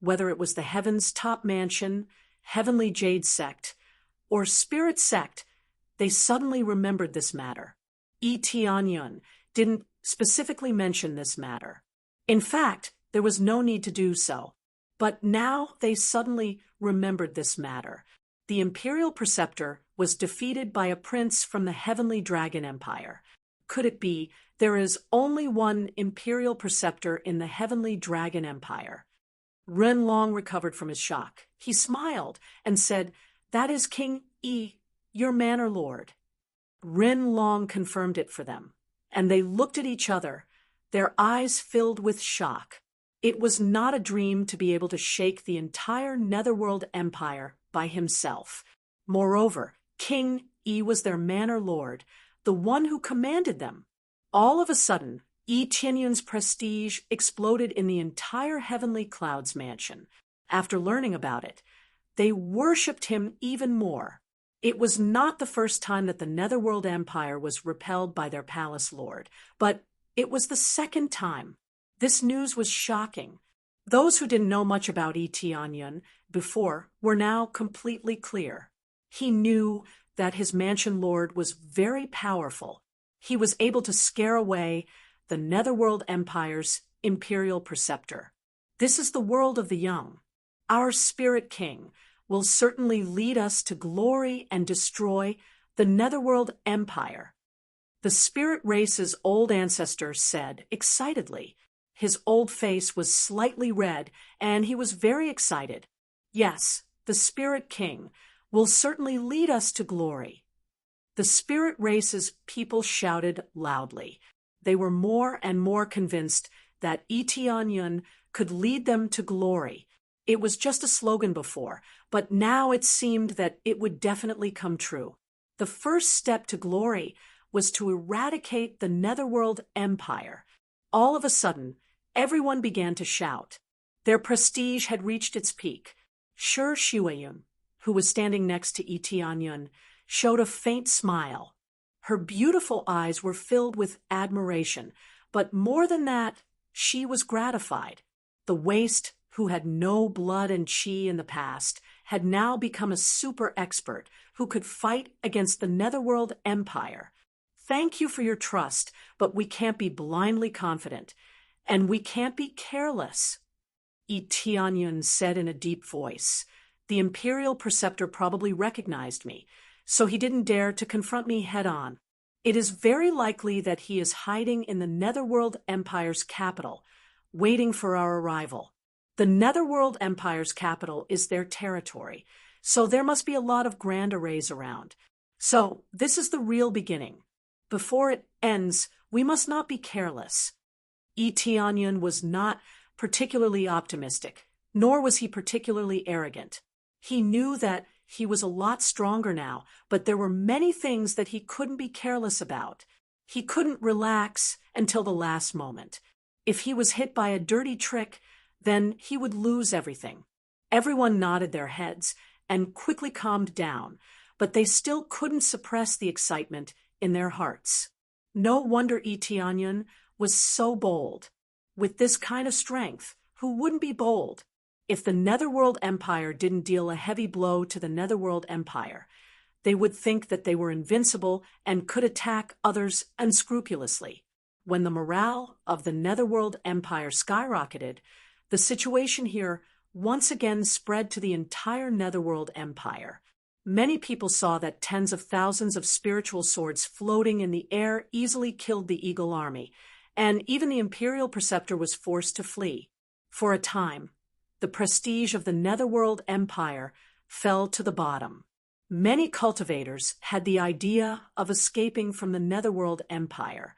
Whether it was the Heaven's top mansion, Heavenly Jade Sect, or Spirit Sect, they suddenly remembered this matter. Etianyun didn't specifically mention this matter. In fact, there was no need to do so. But now they suddenly remembered this matter. The Imperial Preceptor was defeated by a prince from the Heavenly Dragon Empire. Could it be There is only one imperial preceptor in the heavenly dragon empire. Ren Long recovered from his shock. He smiled and said, "That is King Yi, your manor lord." Ren Long confirmed it for them, and they looked at each other, their eyes filled with shock. It was not a dream to be able to shake the entire Netherworld Empire by himself. Moreover, King Yi was their manor lord, the one who commanded them. All of a sudden, Yi Tianyun's prestige exploded in the entire Heavenly Clouds mansion. After learning about it, they worshipped him even more. It was not the first time that the Netherworld Empire was repelled by their palace lord, but it was the second time. This news was shocking. Those who didn't know much about Yi Tianyun before were now completely clear. He knew that his mansion lord was very powerful. He was able to scare away the Netherworld Empire's imperial preceptor. This is the world of the young. Our spirit king will certainly lead us to glory and destroy the Netherworld Empire. The spirit race's old ancestor said excitedly. His old face was slightly red, and he was very excited. Yes, the spirit king will certainly lead us to glory. The spirit race's people shouted loudly. They were more and more convinced that Yi Tianyun could lead them to glory. It was just a slogan before, but now it seemed that it would definitely come true. The first step to glory was to eradicate the Netherworld Empire. All of a sudden, everyone began to shout. Their prestige had reached its peak. Shi Shuayun, who was standing next to Yi Tianyun, showed a faint smile. Her beautiful eyes were filled with admiration, but more than that, she was gratified. The waste, who had no blood and chi in the past, had now become a super expert who could fight against the Netherworld Empire. "Thank you for your trust, but we can't be blindly confident, and we can't be careless," Yi Tianyun said in a deep voice. "The imperial preceptor probably recognized me, so he didn't dare to confront me head-on. It is very likely that he is hiding in the Netherworld Empire's capital, waiting for our arrival. The Netherworld Empire's capital is their territory, so there must be a lot of grand arrays around. So this is the real beginning. Before it ends, we must not be careless." Yi Tianyun was not particularly optimistic, nor was he particularly arrogant. He knew that he was a lot stronger now, but there were many things that he couldn't be careless about. He couldn't relax until the last moment. If he was hit by a dirty trick, then he would lose everything. Everyone nodded their heads and quickly calmed down, but they still couldn't suppress the excitement in their hearts. No wonder Yi Tianyun was so bold. With this kind of strength, who wouldn't be bold? If the Netherworld Empire didn't deal a heavy blow to the Netherworld Empire, they would think that they were invincible and could attack others unscrupulously. When the morale of the Netherworld Empire skyrocketed, the situation here once again spread to the entire Netherworld Empire. Many people saw that tens of thousands of spiritual swords floating in the air easily killed the Eagle Army, and even the Imperial Preceptor was forced to flee. For a time, the prestige of the Netherworld Empire fell to the bottom. Many cultivators had the idea of escaping from the Netherworld Empire.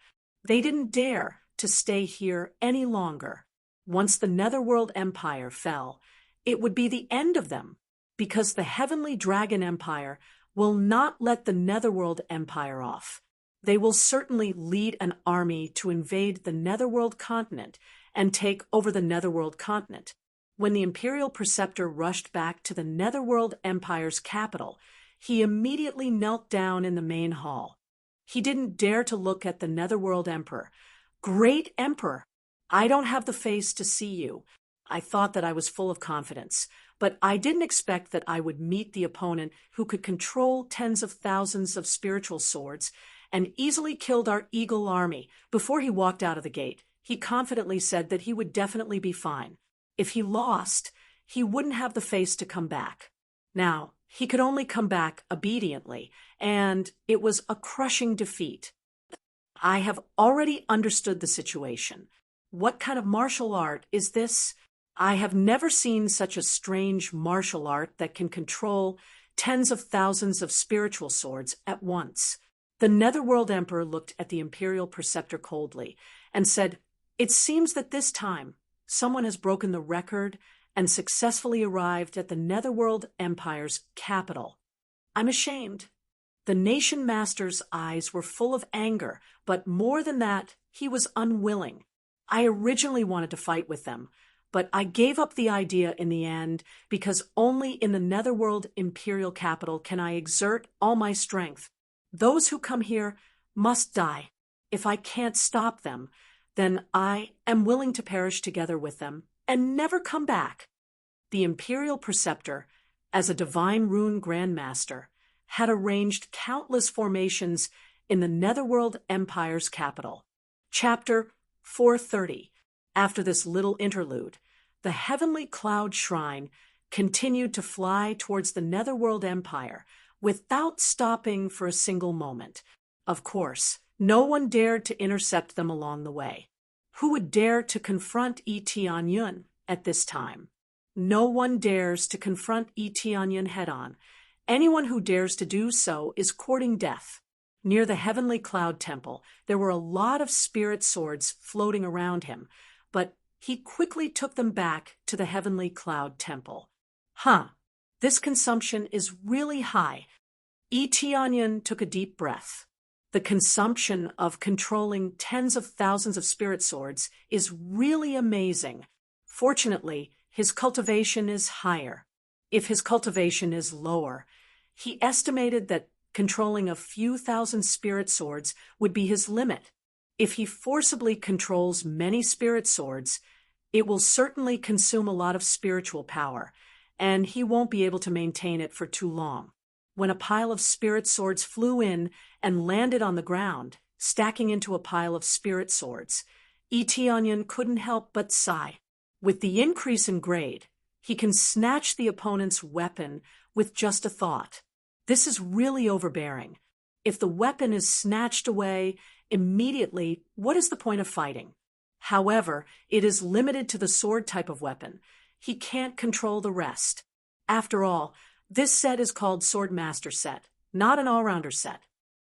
They didn't dare to stay here any longer. Once the Netherworld Empire fell, it would be the end of them, because the Heavenly Dragon Empire will not let the Netherworld Empire off. They will certainly lead an army to invade the Netherworld continent and take over the Netherworld continent. When the Imperial Preceptor rushed back to the Netherworld Empire's capital, he immediately knelt down in the main hall. He didn't dare to look at the Netherworld Emperor. "Great Emperor, I don't have the face to see you. I thought that I was full of confidence, but I didn't expect that I would meet the opponent who could control tens of thousands of spiritual swords and easily killed our Eagle Army." Before he walked out of the gate, he confidently said that he would definitely be fine. If he lost, he wouldn't have the face to come back. Now, he could only come back obediently, and it was a crushing defeat. I have already understood the situation. What kind of martial art is this? I have never seen such a strange martial art that can control tens of thousands of spiritual swords at once. The Netherworld Emperor looked at the Imperial Preceptor coldly and said, "It seems that this time someone has broken the record and successfully arrived at the Netherworld Empire's capital. I'm ashamed." The Nation Master's eyes were full of anger, but more than that, he was unwilling. I originally wanted to fight with them, but I gave up the idea in the end because only in the Netherworld Imperial capital can I exert all my strength. Those who come here must die. If I can't stop them, then I am willing to perish together with them and never come back. The Imperial Preceptor, as a divine rune grandmaster, had arranged countless formations in the Netherworld Empire's capital. Chapter 430. After this little interlude, the heavenly cloud shrine continued to fly towards the Netherworld Empire without stopping for a single moment. Of course, no one dared to intercept them along the way. Who would dare to confront Tianyun at this time? No one dares to confront Tianyun head-on. Anyone who dares to do so is courting death. Near the Heavenly Cloud Temple, there were a lot of spirit swords floating around him, but he quickly took them back to the Heavenly Cloud Temple. This consumption is really high. Tianyun took a deep breath. The consumption of controlling tens of thousands of spirit swords is really amazing. Fortunately, his cultivation is higher. If his cultivation is lower, he estimated that controlling a few thousand spirit swords would be his limit. If he forcibly controls many spirit swords, it will certainly consume a lot of spiritual power, and he won't be able to maintain it for too long. When a pile of spirit swords flew in and landed on the ground, stacking into a pile of spirit swords, Tianyun couldn't help but sigh. With the increase in grade, he can snatch the opponent's weapon with just a thought. This is really overbearing. If the weapon is snatched away immediately, what is the point of fighting? However, it is limited to the sword type of weapon. He can't control the rest. After all, this set is called Sword Master Set, not an all-rounder set.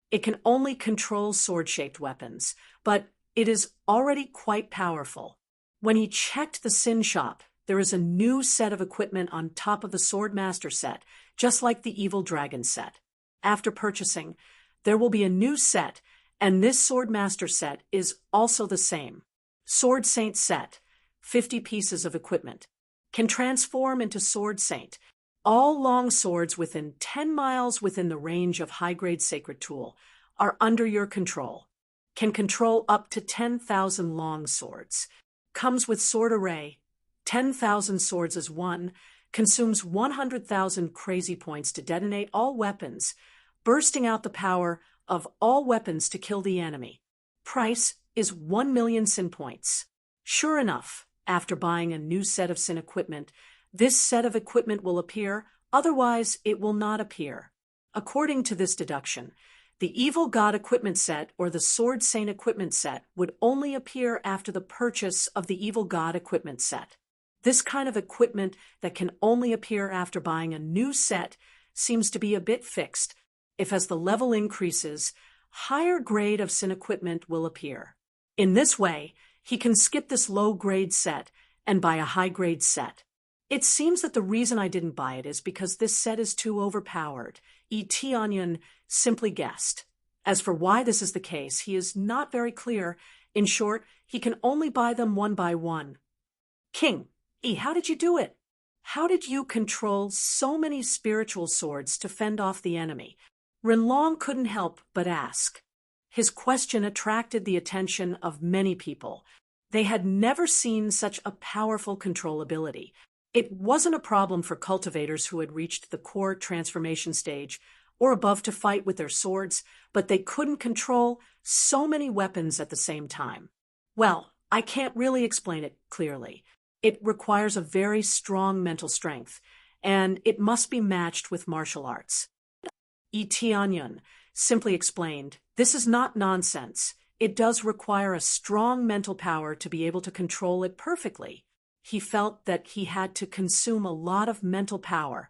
It can only control sword-shaped weapons, but it is already quite powerful. When he checked the Sin Shop, there is a new set of equipment on top of the Sword Master Set, just like the Evil Dragon set. After purchasing, there will be a new set, and this Sword Master Set is also the same. Sword Saint Set, 50 pieces of equipment. Can transform into Sword Saint. All long swords within 10 miles within the range of high-grade sacred tool are under your control. Can control up to 10,000 long swords. Comes with sword array. 10,000 swords as one. Consumes 100,000 crazy points to detonate all weapons, bursting out the power of all weapons to kill the enemy. Price is 1 million sin points. Sure enough, after buying a new set of sin equipment, this set of equipment will appear, otherwise it will not appear. According to this deduction, the Evil God equipment set or the Sword Saint equipment set would only appear after the purchase of the Evil God equipment set. This kind of equipment that can only appear after buying a new set seems to be a bit fixed. If as the level increases, higher grade of sin equipment will appear. In this way, he can skip this low-grade set and buy a high-grade set. It seems that the reason I didn't buy it is because this set is too overpowered. Tianyun simply guessed. As for why this is the case, he is not very clear. In short, he can only buy them one by one. King, how did you do it? How did you control so many spiritual swords to fend off the enemy? Renlong couldn't help but ask. His question attracted the attention of many people. They had never seen such a powerful control ability. It wasn't a problem for cultivators who had reached the core transformation stage or above to fight with their swords, but they couldn't control so many weapons at the same time. Well, I can't really explain it clearly. It requires a very strong mental strength, and it must be matched with martial arts. Tianyun simply explained, "This is not nonsense. it does require a strong mental power to be able to control it perfectly. He felt that he had to consume a lot of mental power,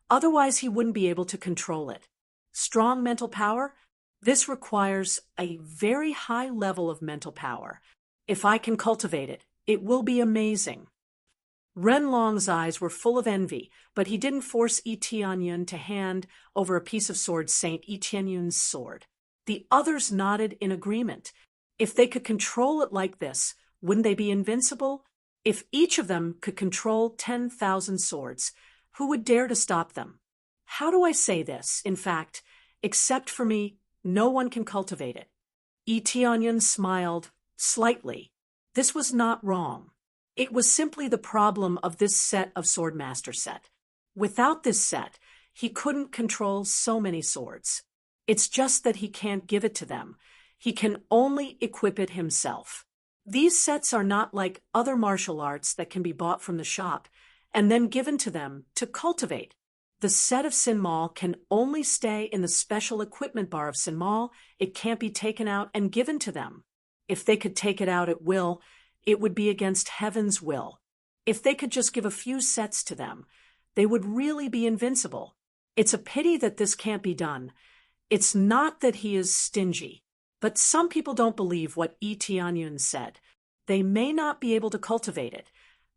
otherwise he wouldn't be able to control it. Strong mental power? This requires a very high level of mental power. If I can cultivate it, it will be amazing. Renlong's eyes were full of envy, but he didn't force Yi Tianyun to hand over a piece of sword Saint Yi Tianyun's sword. The others nodded in agreement. If they could control it like this, wouldn't they be invincible? If each of them could control 10,000 swords, who would dare to stop them? How do I say this? In fact, except for me, no one can cultivate it. Yi Tianyun smiled slightly. This was not wrong. It was simply the problem of this set of Swordmaster set. Without this set, he couldn't control so many swords. It's just that he can't give it to them. He can only equip it himself. These sets are not like other martial arts that can be bought from the shop and then given to them to cultivate. The set of Sinmal can only stay in the special equipment bar of Sinmal. It can't be taken out and given to them. If they could take it out at will, it would be against heaven's will. If they could just give a few sets to them, they would really be invincible. It's a pity that this can't be done. It's not that he is stingy, but some people don't believe what Yi Tianyun said. They may not be able to cultivate it,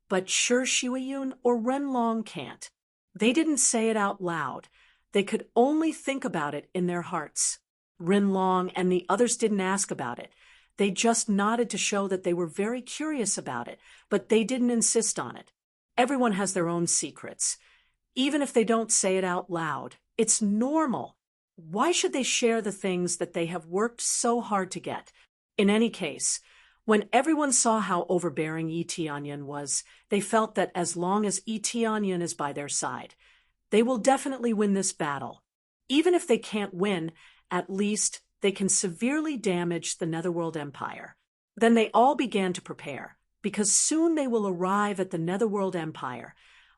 but sure Shuiyun or Renlong can't. They didn't say it out loud. They could only think about it in their hearts. Renlong and the others didn't ask about it. They just nodded to show that they were very curious about it, but they didn't insist on it. Everyone has their own secrets. Even if they don't say it out loud, it's normal. Why should they share the things that they have worked so hard to get? In any case, when everyone saw how overbearing Yi Tianyun was, they felt that as long as Yi Tianyun is by their side, they will definitely win this battle. Even if they can't win, at least they can severely damage the Netherworld Empire. Then they all began to prepare, because soon they will arrive at the Netherworld Empire,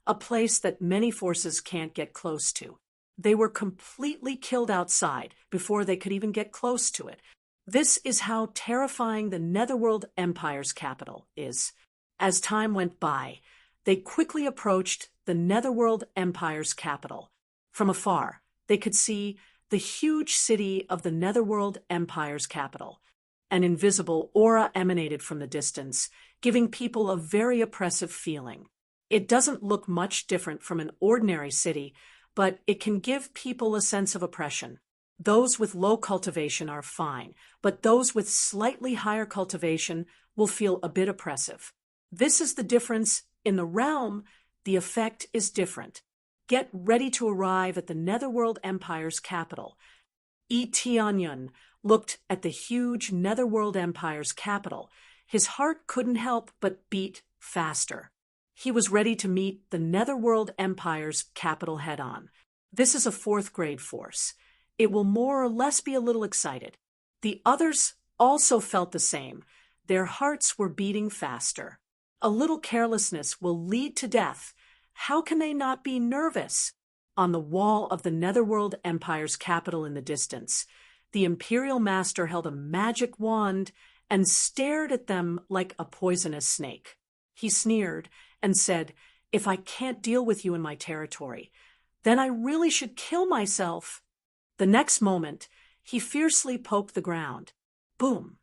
a place that many forces can't get close to. They were completely killed outside before they could even get close to it. This is how terrifying the Netherworld Empire's capital is. As time went by, they quickly approached the Netherworld Empire's capital. From afar, they could see the huge city of the Netherworld Empire's capital. An invisible aura emanated from the distance, giving people a very oppressive feeling. It doesn't look much different from an ordinary city, but it can give people a sense of oppression. Those with low cultivation are fine, but those with slightly higher cultivation will feel a bit oppressive. This is the difference. In the realm, the effect is different. Get ready to arrive at the Netherworld Empire's capital. Yi Tianyun looked at the huge Netherworld Empire's capital. His heart couldn't help but beat faster. He was ready to meet the Netherworld Empire's capital head-on. This is a 4th grade force. It will more or less be a little excited. The others also felt the same. Their hearts were beating faster. A little carelessness will lead to death. How can they not be nervous? On the wall of the Netherworld Empire's capital in the distance, the Imperial Master held a magic wand and stared at them like a poisonous snake. He sneered and said, "If I can't deal with you in my territory, then I really should kill myself." The next moment, he fiercely poked the ground. Boom!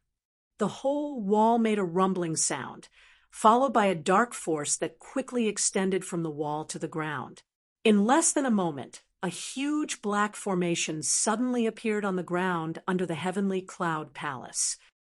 The whole wall made a rumbling sound, followed by a dark force that quickly extended from the wall to the ground. In less than a moment, a huge black formation suddenly appeared on the ground under the Heavenly Cloud Palace.